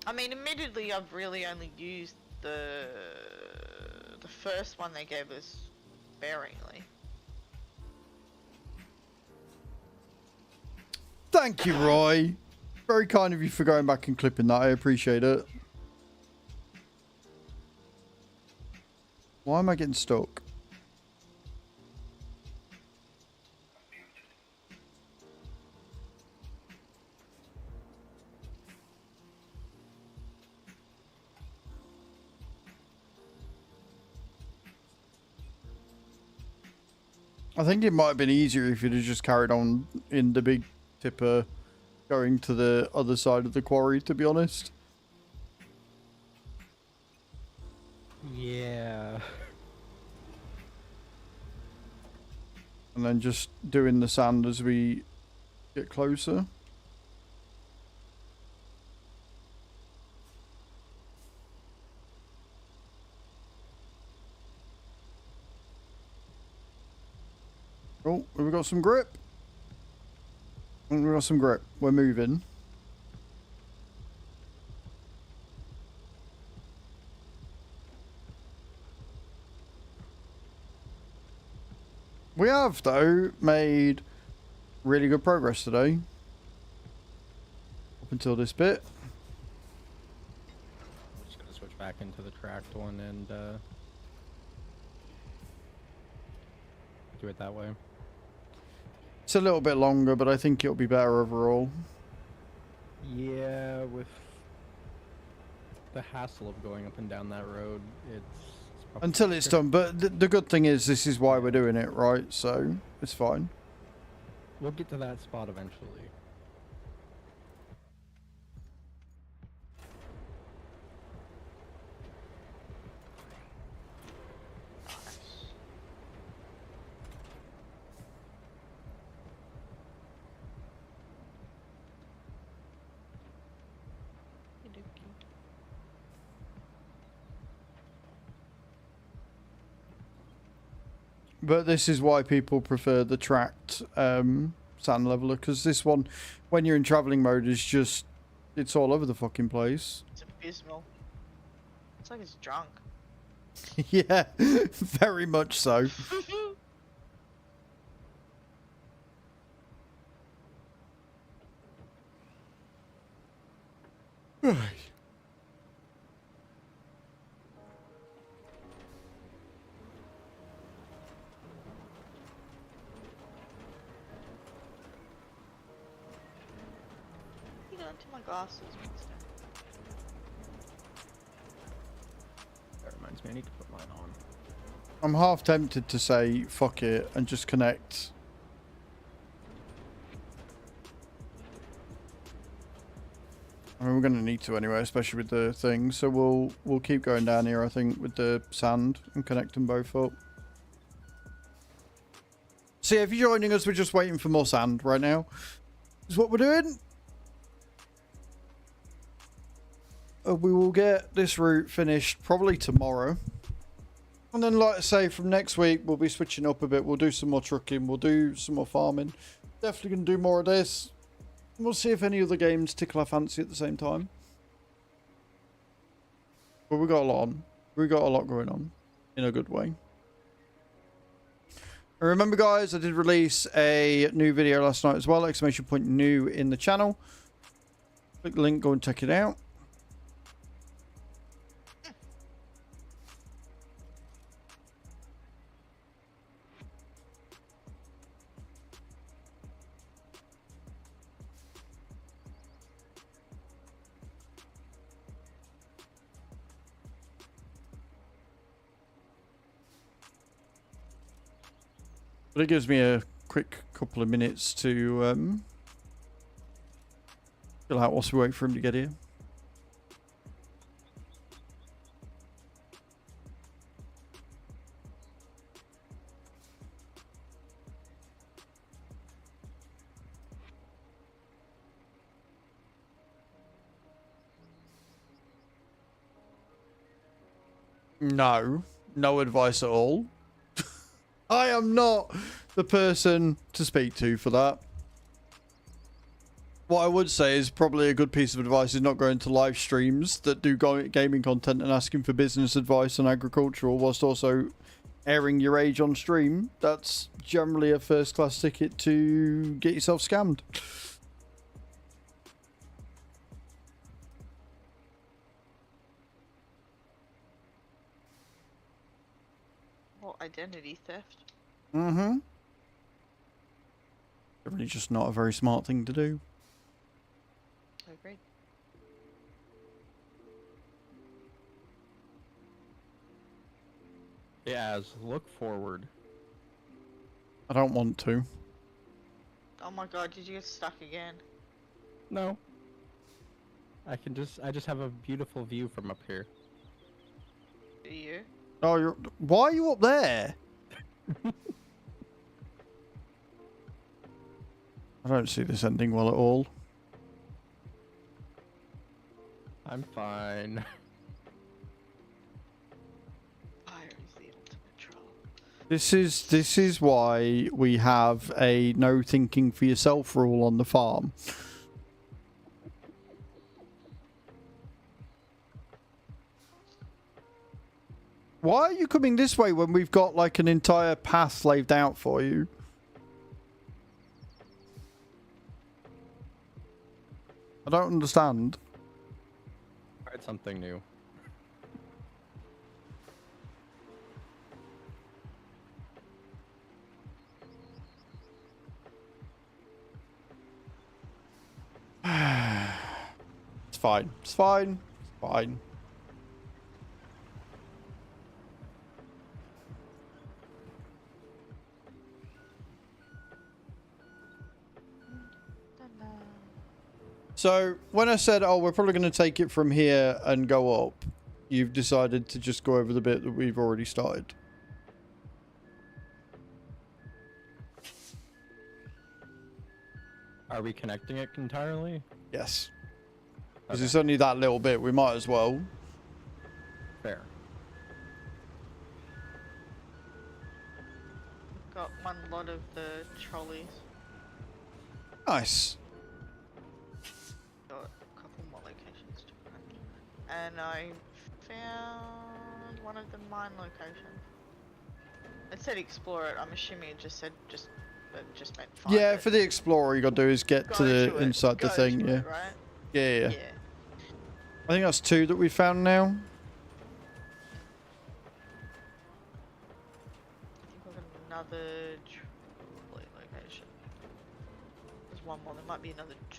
I mean, admittedly, I've really only used the first one they gave us sparingly. Thank you, Roy. Very kind of you for going back and clipping that. I appreciate it. Why am I getting stuck? I think it might have been easier if you'd have just carried on in the big tipper going to the other side of the quarry, to be honest. Yeah. And then just doing the sand as we get closer. Oh, we've got some grip. We've got some grip. We're moving. We have, though, made really good progress today. Up until this bit. I'm just gonna switch back into the tracked one and do it that way. It's a little bit longer, but I think it'll be better overall. Yeah, with the hassle of going up and down that road, it's probably Until it's done, but the good thing is this is why we're doing it, right? So it's fine. We'll get to that spot eventually. But this is why people prefer the tracked sand leveler, because this one, when you're in traveling mode, is just, it's all over the fucking place. It's abysmal. It's like it's drunk. Yeah, very much so. You got into my glasses, Winston. That reminds me, I need to put mine on. I'm half tempted to say fuck it and just connect I mean, we're going to need to anyway, especially with the thing. So we'll keep going down here, I think, with the sand and connect them both up. So yeah, if you're joining us, we're just waiting for more sand right now. Is what we're doing. We will get this route finished probably tomorrow. And then, like I say, from next week, we'll be switching up a bit. We'll do some more trucking. We'll do some more farming. Definitely going to do more of this. We'll see if any other games tickle our fancy at the same time. But we got a lot on. We got a lot going on in a good way. And remember, guys, I did release a new video last night as well. Exclamation point new in the channel. Click the link, go and check it out. But it gives me a quick couple of minutes to fill out whilst we wait for him to get here. No, no advice at all. I am not the person to speak to for that. What I would say is probably a good piece of advice is not going to live streams that do gaming content and asking for business advice on agricultural whilst also airing your age on stream. That's generally a first class ticket to get yourself scammed. Or identity theft. Mm-hmm. Really just not a very smart thing to do. I agree. Yeah, look forward. I don't want to. Oh my god, did you get stuck again? No. I just have a beautiful view from up here. Do you? Oh, why are you up there? I don't see this ending well at all. I'm fine. Fire is the ultimate troll. This is why we have a no thinking for yourself rule on the farm. Why are you coming this way when we've got like an entire path laid out for you? I don't understand. Tried something new. It's fine. It's fine. It's fine. So, when I said, oh, we're probably going to take it from here and go up, you've decided to just go over the bit that we've already started. Are we connecting it entirely? Yes. Because Okay. it's only that little bit, we might as well. Fair. Got one lot of the trolleys. Nice. Got a couple more locations to run. And I found one of the mine locations. It said explore it. I'm assuming it just said just meant find Yeah, it. for the explorer, you got to do is get Go to the to it. inside the Go thing. to Yeah. it, right? Yeah. Yeah. I think that's 2 that we found now. I think we've got another trolley location. There's one more. There might be another 2.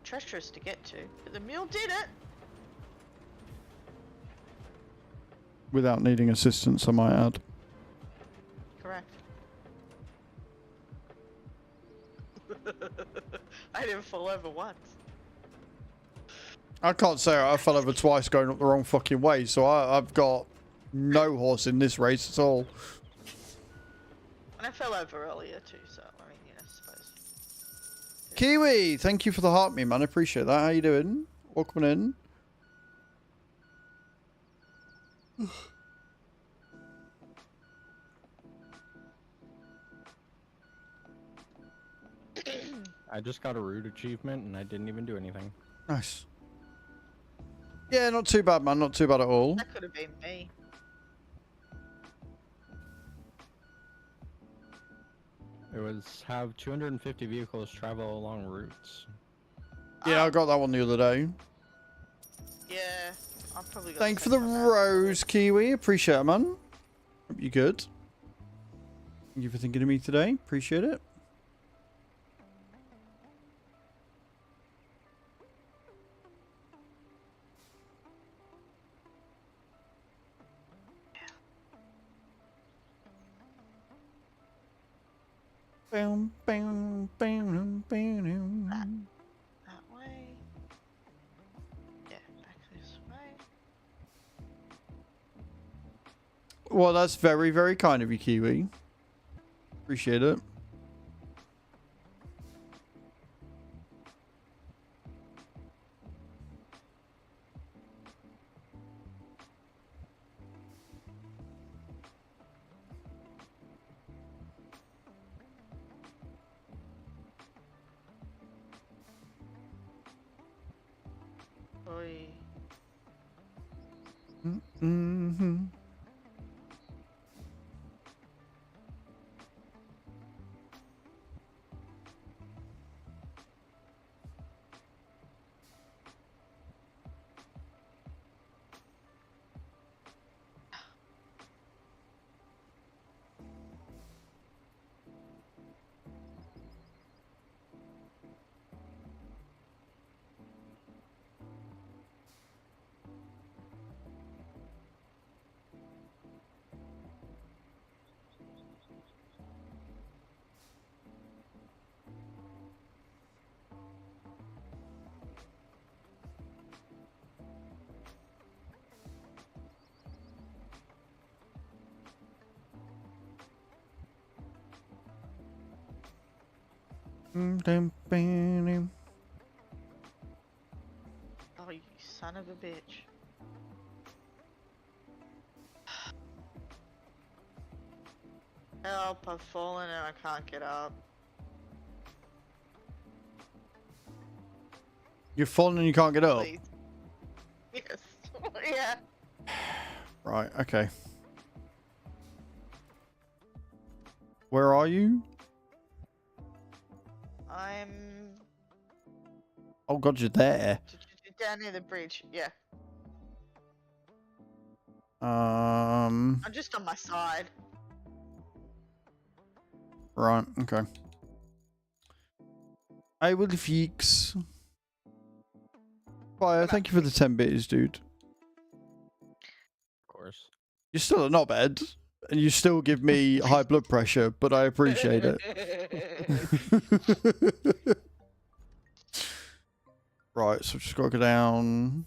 Treacherous to get to, but the mule did it. Without needing assistance, I might add. Correct. I didn't fall over once. I can't say I fell over twice going up the wrong fucking way, so I've got no horse in this race at all. And I fell over earlier too, so I mean, you know, I suppose. Kiwi, thank you for the heart me, man. I appreciate that. How you doing? Welcome in. I just got a route achievement and I didn't even do anything. Nice. Yeah, not too bad, man. Not too bad at all. That could have been me. It was have 250 vehicles travel along routes. Yeah, I got that one the other day. Yeah, I'll probably. Thank you for the rose, Kiwi. Appreciate it, man. Hope you're good. Thank you for thinking of me today. Appreciate it. Bam, bam, bam, bam. That way. Yeah, back this way. Well, that's very, very kind of you, Kiwi. Appreciate it. Oi. Mm-hmm. Bam. Oh, you son of a bitch. Help, I've fallen and I can't get up. You're falling and you can't get up. Please. Yes. Yeah. Right, okay. Where are you? I'm Oh god, you're there. down near the bridge. Yeah. Um. I'm just on my side. Right, okay. I will fix. Fire, thank you for the 10 bits, dude. Of course. You're still a knobhead, and you still give me high blood pressure, but I appreciate it. Right, so just gotta go down.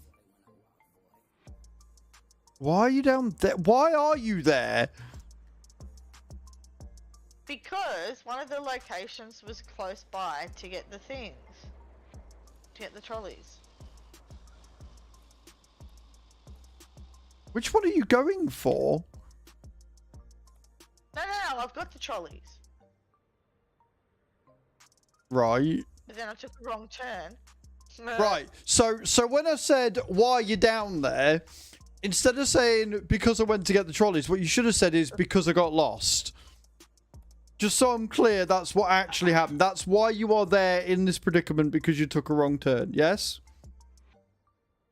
Why are you down there? Why are you there? Because one of the locations was close by to get the things. To get the trolleys. Which one are you going for? No, I've got the trolleys. Right. But then I took a wrong turn. Right. So when I said why you're down there, instead of saying because I went to get the trolleys, what you should have said is because I got lost. Just so I'm clear, that's what actually happened. That's why you are there in this predicament, because you took a wrong turn. Yes?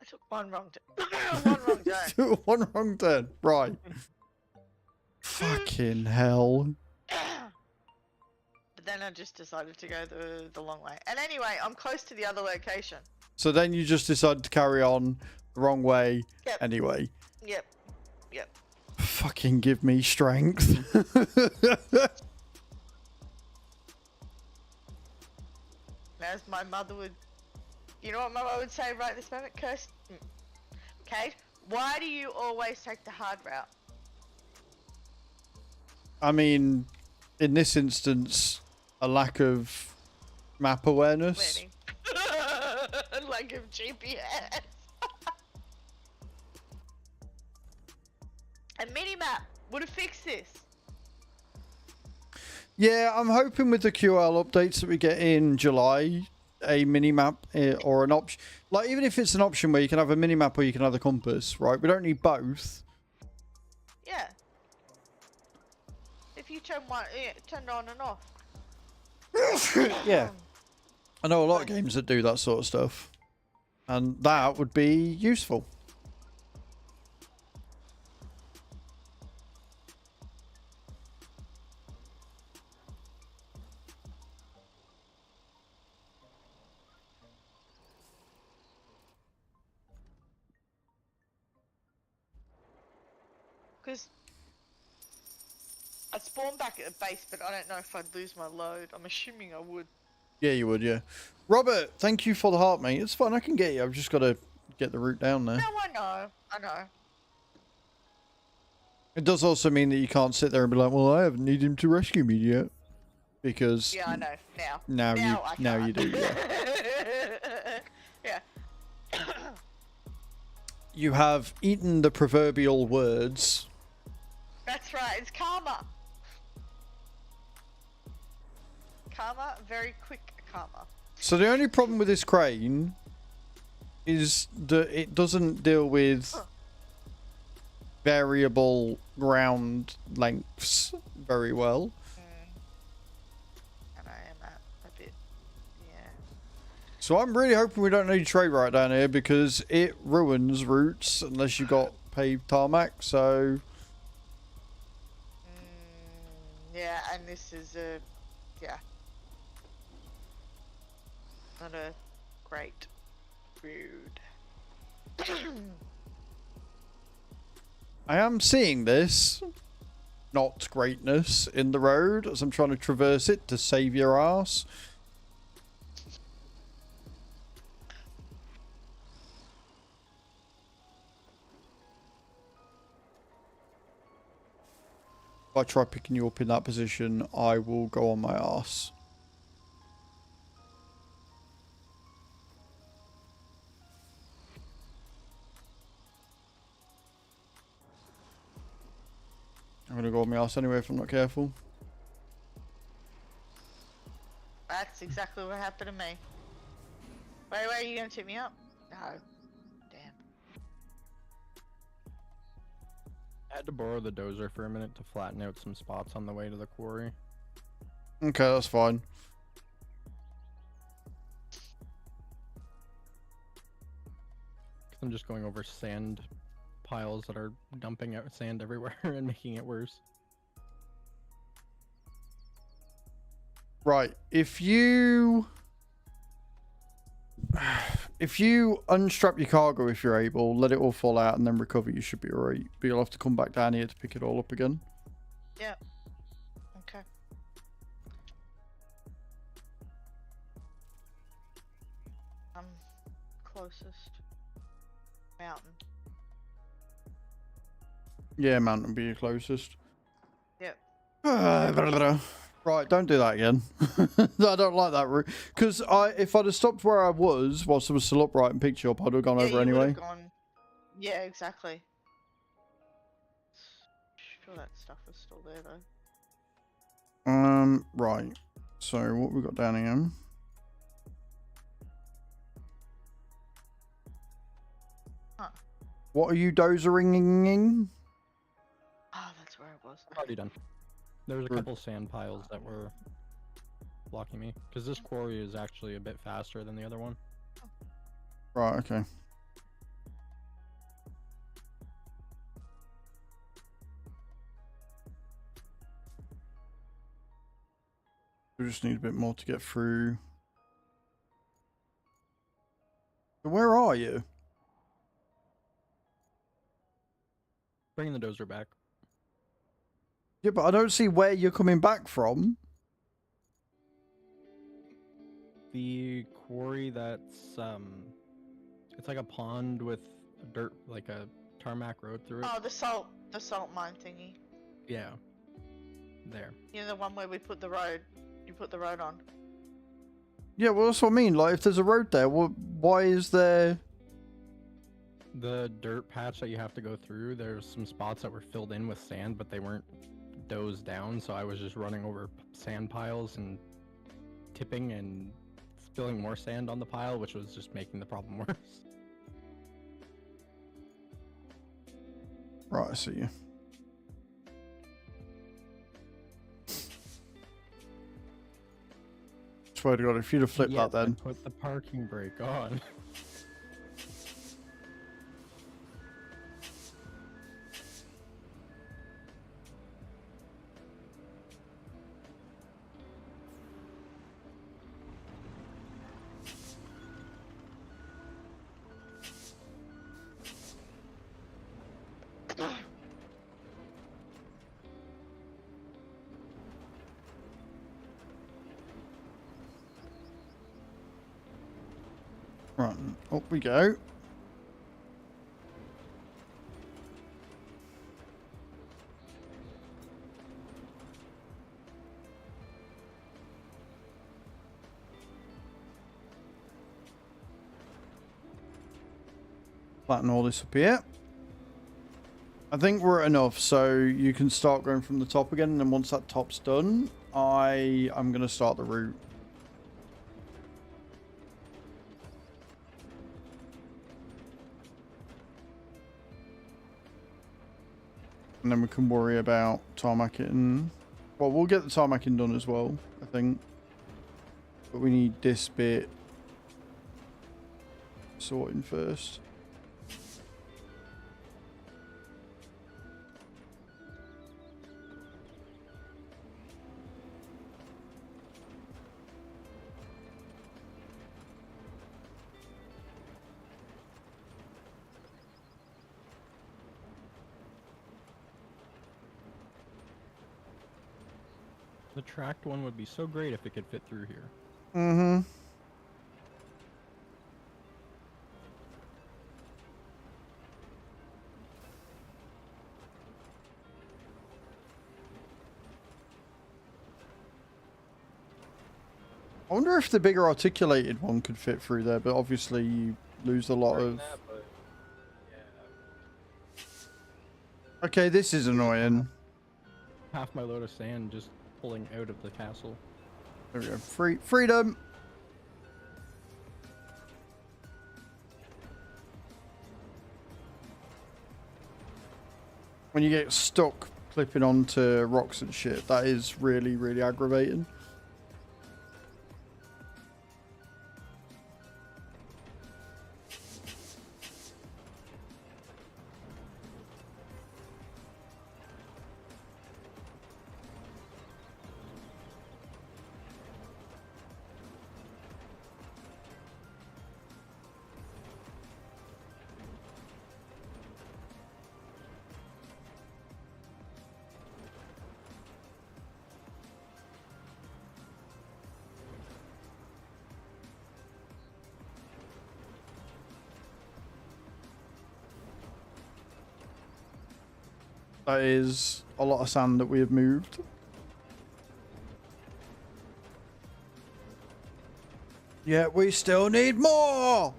I took one wrong turn. One wrong turn. One wrong turn. Right. Fucking hell. But then I just decided to go the long way. And anyway, I'm close to the other location. So then you just decided to carry on the wrong way Yep. anyway. Yep. Fucking give me strength. as my mother would. You know what my mother would say right this moment, Kirsten? Kate, why do you always take the hard route? I mean, in this instance, a lack of map awareness. Learning. Lack of GPS. A mini-map would have fixed this. Yeah, I'm hoping with the QL updates that we get in July, a mini-map or an option. Like, even if it's an option where you can have a mini-map or you can have the compass, right? We don't need both. Yeah. If you turn one, turn on and off. Yeah. I know a lot of games that do that sort of stuff. And that would be useful. Because I'd spawn back at the base, but I don't know if I'd lose my load. I'm assuming I would. Yeah, you would, yeah. Robert, thank you for the heart, mate. It's fine, I can get you. I've just got to get the route down there. No, I know. I know. It does also mean that you can't sit there and be like, well, I haven't needed him to rescue me yet. Because... Yeah, I know. Now. Now you do, yeah. Yeah. You have eaten the proverbial words. That's right. It's karma. Karma, very quick karma. So the only problem with this crane is that it doesn't deal with variable ground lengths very well. And I am at a bit, yeah. So I'm really hoping we don't need trade right down here because it ruins routes unless you got paved tarmac, so... Yeah, and this is a, yeah. Not a great road. I am seeing this, not greatness, in the road as I'm trying to traverse it to save your ass. If I try picking you up in that position, I will go on my ass. I'm going to go on my ass anyway if I'm not careful. That's exactly what happened to me. Wait, are you gonna tip me up? No. Damn. I had to borrow the dozer for a minute to flatten out some spots on the way to the quarry. Okay, that's fine. I'm just going over sand piles that are dumping out sand everywhere and making it worse. Right, if you unstrap your cargo if you're able, let it all fall out and then recover, you should be alright. But you'll have to come back down here to pick it all up again. Yep. Okay. I'm closest. Mountain. Yeah, mountain will be your closest. Yep. Right, don't do that again. I don't like that route. Because if I'd have stopped where I was whilst I was still upright and picked you up, I'd have gone over you anyway. would've gone... Yeah, exactly. Sure that stuff is still there though. Right. So what we got down here? Huh. What are you dozering? Oh, that's where I was. Already done. There was a couple sand piles that were blocking me because this quarry is actually a bit faster than the other one. Right, okay. We just need a bit more to get through. Where are you? Bringing the dozer back. Yeah, but I don't see where you're coming back from. the quarry that's it's like a pond with dirt, like a tarmac road through it. Oh, the salt mine thingy. Yeah. There. You know, the one where we put the road. You put the road on. Yeah, well, that's what I mean. Like, if there's a road there, why is there... The dirt patch that you have to go through, there's some spots that were filled in with sand, but they weren't dozed down, so I was just running over sand piles and tipping and spilling more sand on the pile, which was just making the problem worse. Right, I see you. Swear to God, if you'd have flipped that then. Put the parking brake on. Right, up we go. Flatten all this up here. I think we're at enough, so you can start going from the top again, and then once that top's done, I'm going to start the route. And then we can worry about tarmacking. Well, we'll get the tarmacking done as well, I think. But we need this bit sorting first. The tracked one would be so great if it could fit through here. Mm-hmm. I wonder if the bigger articulated one could fit through there, but obviously you lose a lot of... Okay, this is annoying. Half my load of sand just pulling out of the castle. There we go. Freedom! When you get stuck clipping onto rocks and shit, that is really, really aggravating. That is a lot of sand that we have moved. Yeah, we still need more!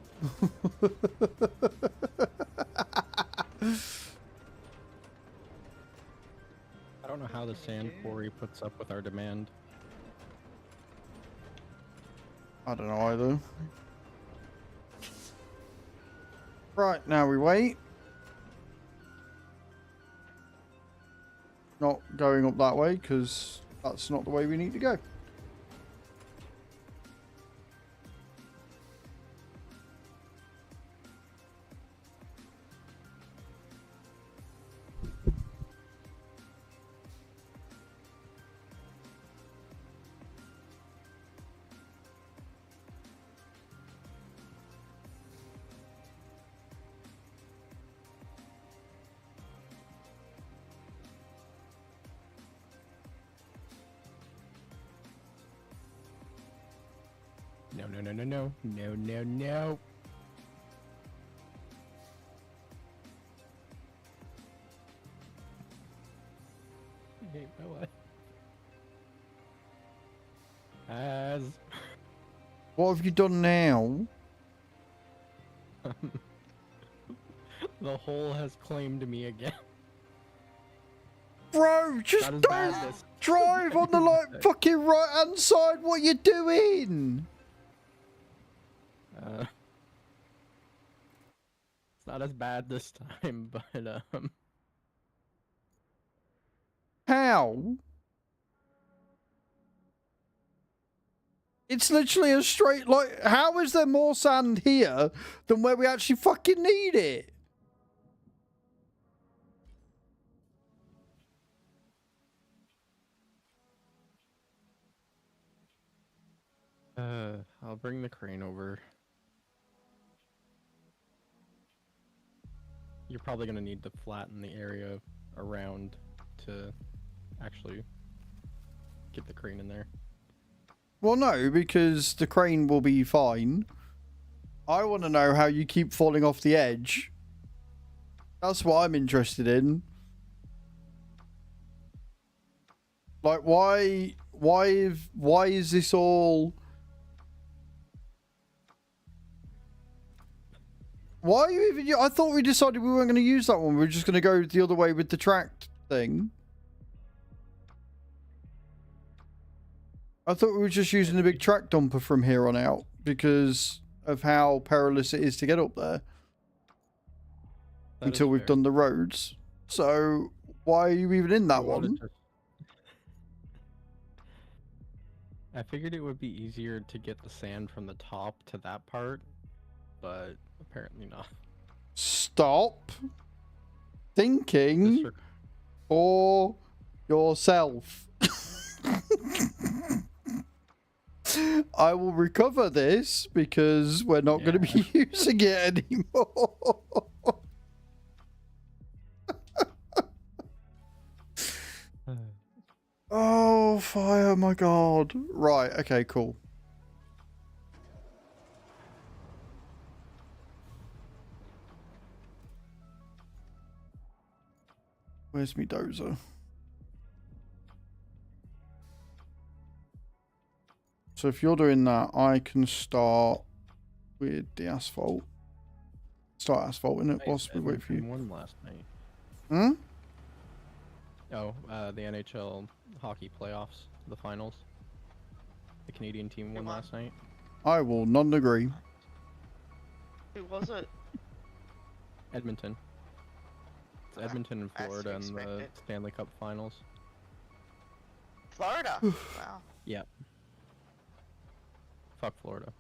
I don't know how the sand quarry puts up with our demand. I don't know either. Right, now we wait. Not going up that way, because that's not the way we need to go. No, no, no, no, no. No, no, no. I hate my life. As What have you done now? the hole has claimed me again. Bro, just Not as don't bad as- drive on the like fucking right hand side. What you doing? It's not as bad this time, but How? It's literally a straight like. How is there more sand here than where we actually fucking need it? I'll bring the crane over. You're probably gonna need to flatten the area around to actually get the crane in there. Well, no, because the crane will be fine. I want to know how you keep falling off the edge. That's what I'm interested in. Like, why is this all... Why are you even... I thought we decided we weren't going to use that one. We were just going to go the other way with the tracked thing. I thought we were just using the big track dumper from here on out because of how perilous it is to get up there. That Until is we've fair. done the roads. So, why are you even in that You wanted one? to- I figured it would be easier to get the sand from the top to that part, but apparently not. Stop thinking This for yourself. I will recover this because we're not going to be using it anymore. Oh, fire, my God. Right, okay, cool. Where's me dozer? So if you're doing that, I can start with the asphalt. Start asphalting it whilst we wait for you. Won last night. Hmm? Oh, the NHL hockey playoffs, the finals. The Canadian team won won? last night. I will not agree. Who was it? Edmonton. It's Ah, Edmonton in as Florida in the expected. Stanley Cup Finals. Florida. Wow. Yep. Fuck Florida.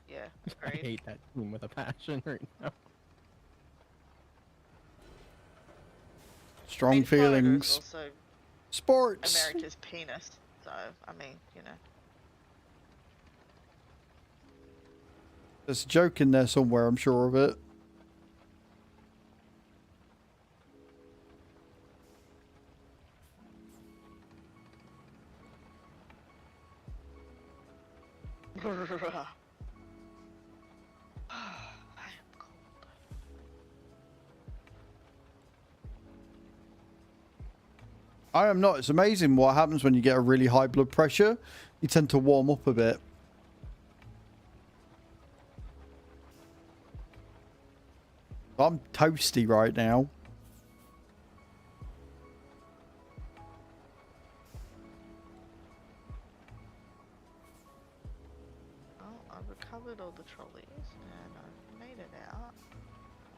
Yeah. I Agreed. hate that team with a passion right now. Strong I mean, Florida is feelings. also Sports. America's penis. So I mean, you know. There's a joke in there somewhere, I'm sure of it. I am cold. I am not. It's amazing what happens when you get a really high blood pressure. You tend to warm up a bit. I'm toasty right now. Well, I've recovered all the trolleys and I've made it out.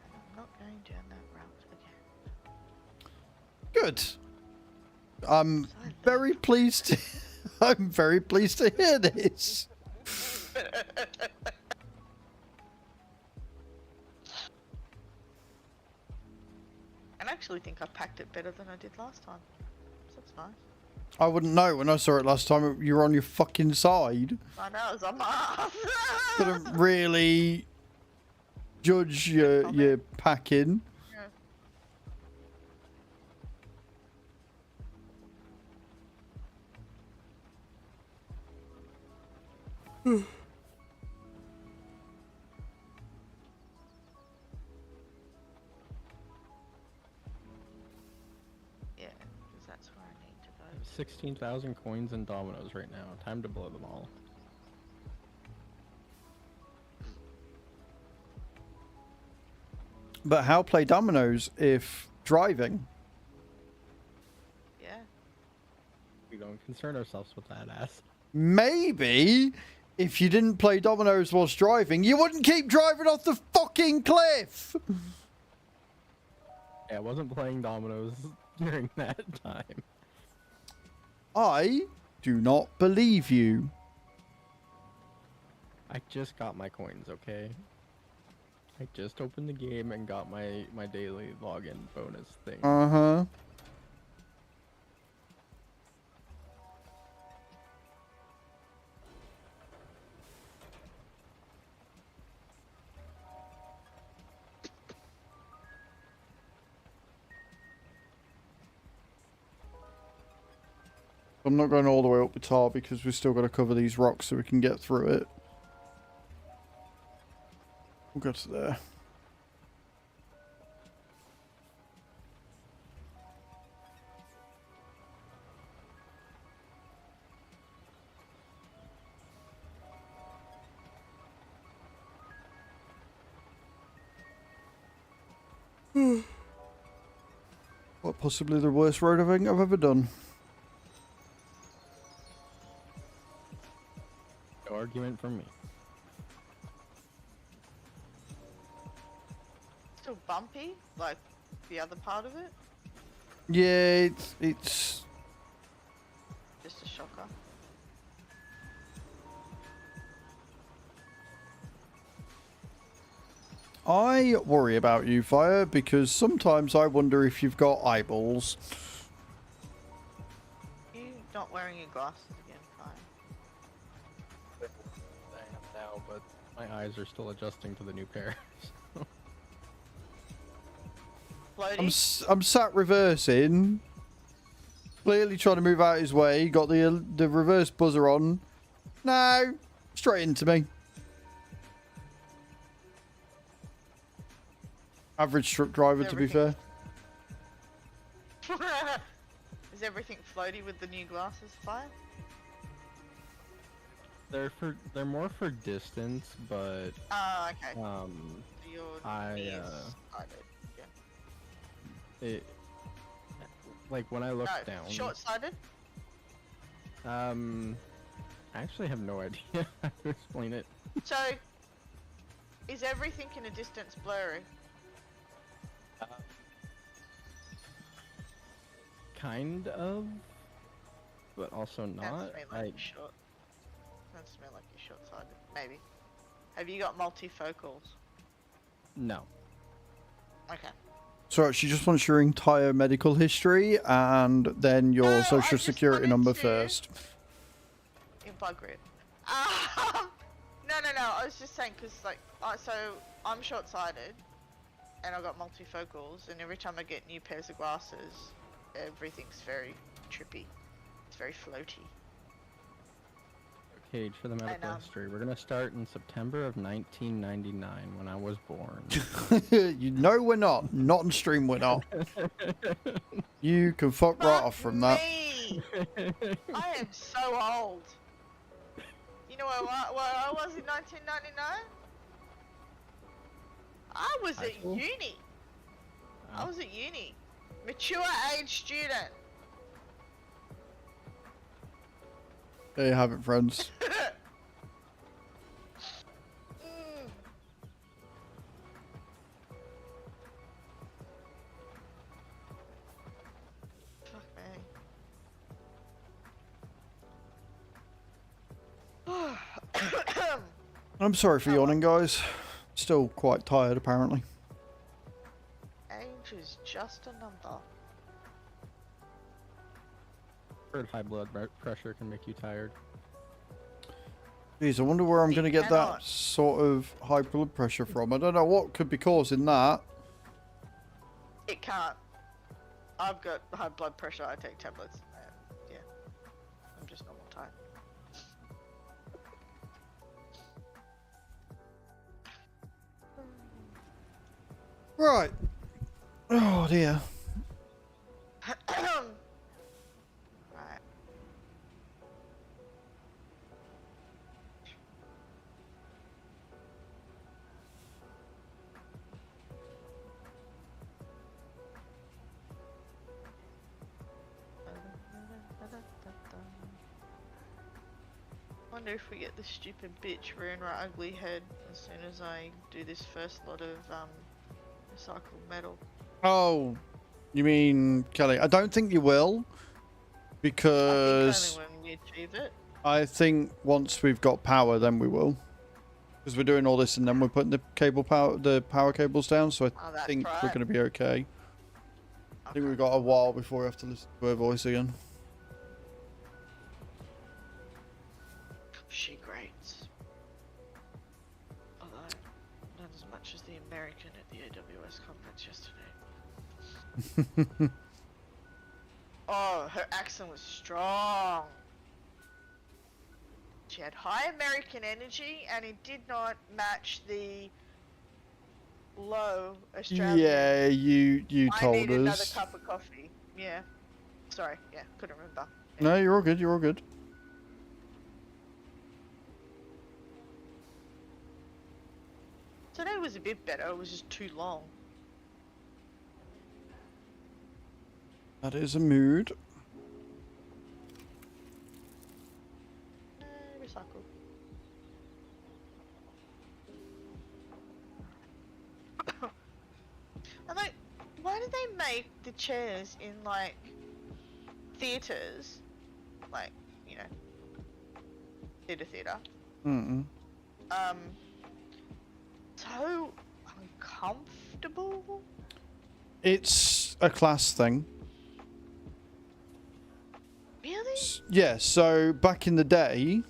And I'm not going down that route again. Good. I'm So I very pleased. I'm very pleased to hear this. And I actually think I packed it better than I did last time. So that's nice. I wouldn't know when I saw it last time. You were on your fucking side. I know, it's on my ass. Couldn't really judge your packing. Yeah. Yeah, because that's where I need to go. 16,000 coins in dominoes right now. Time to blow them all. But how play dominoes if driving? Yeah. We don't concern ourselves with that ass. Maybe if you didn't play dominoes whilst driving, you wouldn't keep driving off the fucking cliff. Yeah, I wasn't playing dominoes during that time. I do not believe you. I just got my coins, okay? I just opened the game and got my daily login bonus thing. Uh-huh. I'm not going all the way up the tar because we've still got to cover these rocks so we can get through it. We'll go to there. What, possibly the worst road I think I've ever done. No argument from me. Still bumpy, like the other part of it. Yeah, it's Just a shocker. I worry about you, Fire, because sometimes I wonder if you've got eyeballs. You not wearing your glasses again, fine. I am now, but my eyes are still adjusting to the new pair. Floaty? I'm sat reversing, clearly trying to move out his way. Got the reverse buzzer on. No, straight into me. Average truck driver, to be fair. Is everything floaty with the new glasses, fine? They're more for distance, but Oh, okay. Your I, knee is sighted, yeah. it like when I look No, down. short-sighted? I actually have no idea how to explain it. So, is everything in a distance blurry? Kind of, but also not. Sounds to me like you're short. Sounds to me like you're short-sighted. Maybe. Have you got multifocals? No. Okay. So she just wants your entire medical history and then your No, I social just security wanted number to- first. In plug grid. No. I was just saying because like, so I'm short-sighted, and I've got multifocals, and every time I get new pairs of glasses, everything's very trippy. It's very floaty. Cage for the medical history. We're gonna start in September of 1999 when I was born. You know we're not. Not on stream we're not. You can fuck right off from that. Me! I am so old. You know where I was in 1999? I was at school? uni. I was at uni. Mature age student. There you have it, friends. Fuck me. I'm sorry for yawning, guys. Still quite tired, apparently. Age is just a number. Heard high blood pressure can make you tired. Jeez, I wonder where I'm going to get cannot. that sort of high blood pressure from. I don't know what could be causing that. It can't. I've got high blood pressure. I take tablets. And yeah, I'm just normal tired. Right. Oh dear. Right. Wonder if we get the stupid bitch rearing her ugly head as soon as I do this first lot of recycled metal. Oh, you mean Kelly? I don't think you will, because I think only when we achieve it. I think once we've got power, then we will. Because we're doing all this and then we're putting the power cables down, so I that's think we're right. going to be okay. I think we've got a while before we have to listen to her voice again. She grates. Although, not as much as the American at the AWS conference yesterday. Oh, her accent was strong. She had high American energy, and it did not match the low Australian. Yeah, you told I need another us. cup of coffee. Yeah. Sorry. Yeah, couldn't remember. No, you're all good. You're all good. Today was a bit better. It was just too long. That is a mood. Recycle. And like, why do they make the chairs in like theaters, like, you know, theater, so uncomfortable? It's a class thing. Really? Yeah, so back in the day,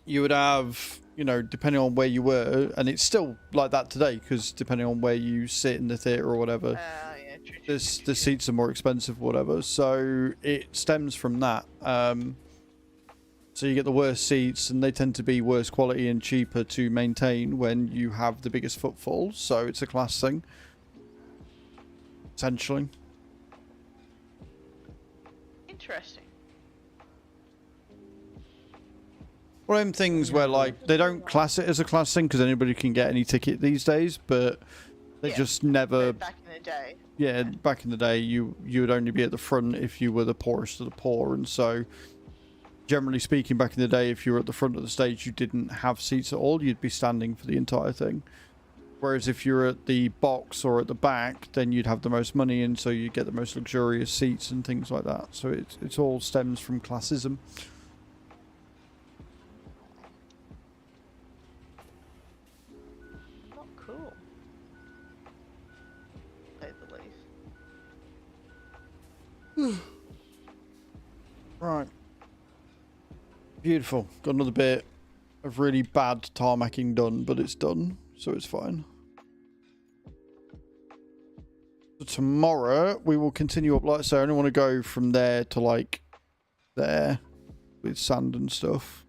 you would have, you know, depending on where you were, and it's still like that today, because depending on where you sit in the theatre or whatever, Yeah, true, the seats are more expensive or whatever, so it stems from that. So you get the worst seats, and they tend to be worse quality and cheaper to maintain when you have the biggest footfall, so it's a class thing, essentially. Interesting. One of them things where, like, they don't class it as a class thing because anybody can get any ticket these days, but they just never... Back in the day. Yeah, back in the day, you would only be at the front if you were the poorest of the poor, and so, generally speaking, back in the day, if you were at the front of the stage, you didn't have seats at all, you'd be standing for the entire thing. Whereas if you're at the box or at the back, then you'd have the most money, and so you get the most luxurious seats and things like that. So it's all stems from classism. Not cool. Say the least. Right. Beautiful. Got another bit of really bad tarmacking done, but it's done, so it's fine. So tomorrow we will continue up. Like I say, I only want to go from there to like there with sand and stuff,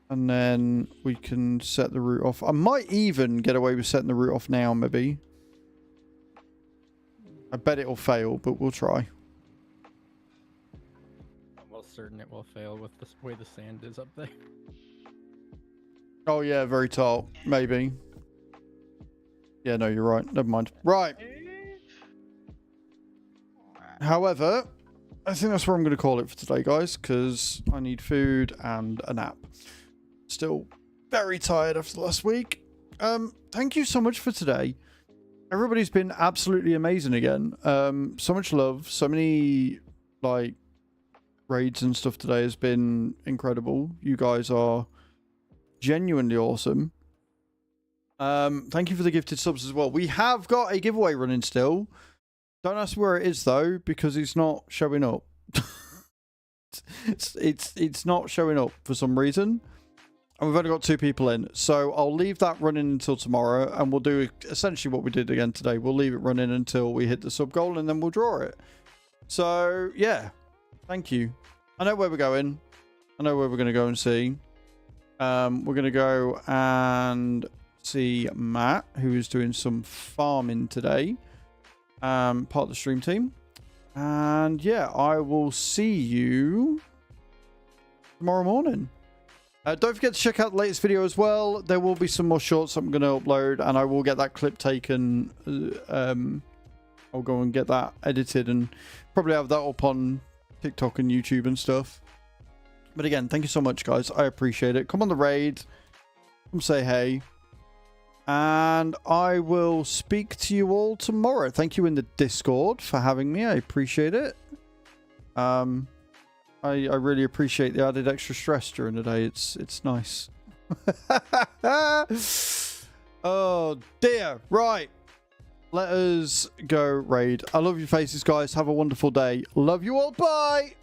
and then we can set the route off. I might even get away with setting the route off now, maybe. I bet it'll fail, but we'll try. I'm almost certain it will fail with the way the sand is up there. Oh yeah, very tall. Maybe. Yeah, no, you're right. Never mind. Right. However, I think that's where I'm going to call it for today, guys, because I need food and a nap. Still very tired after last week. Thank you so much for today. Everybody's been absolutely amazing again. So much love. So many, like, raids and stuff today has been incredible. You guys are genuinely awesome. Thank you for the gifted subs as well. We have got a giveaway running still. Don't ask where it is though, because it's not showing up. it's not showing up for some reason, and we've only got 2 people in, so I'll leave that running until tomorrow, and we'll do essentially what we did again today. We'll leave it running until we hit the sub goal, and then we'll draw it. So yeah, thank you. I know where we're going. I know where we're going to go and see. We're going to go and see Matt, who is doing some farming today. Part of the stream team. And yeah, I will see you tomorrow morning. Don't forget to check out the latest video as well. There will be some more shorts I'm going to upload, and I will get that clip taken. I'll go and get that edited and probably have that up on TikTok and YouTube and stuff. But again, thank you so much, guys. I appreciate it. Come on the raid. Come say hey. And I will speak to you all tomorrow. Thank you in the Discord for having me. I appreciate it. I really appreciate the added extra stress during the day. It's nice. Oh dear. Right. Let us go raid. I love your faces, guys. Have a wonderful day. Love you all. Bye.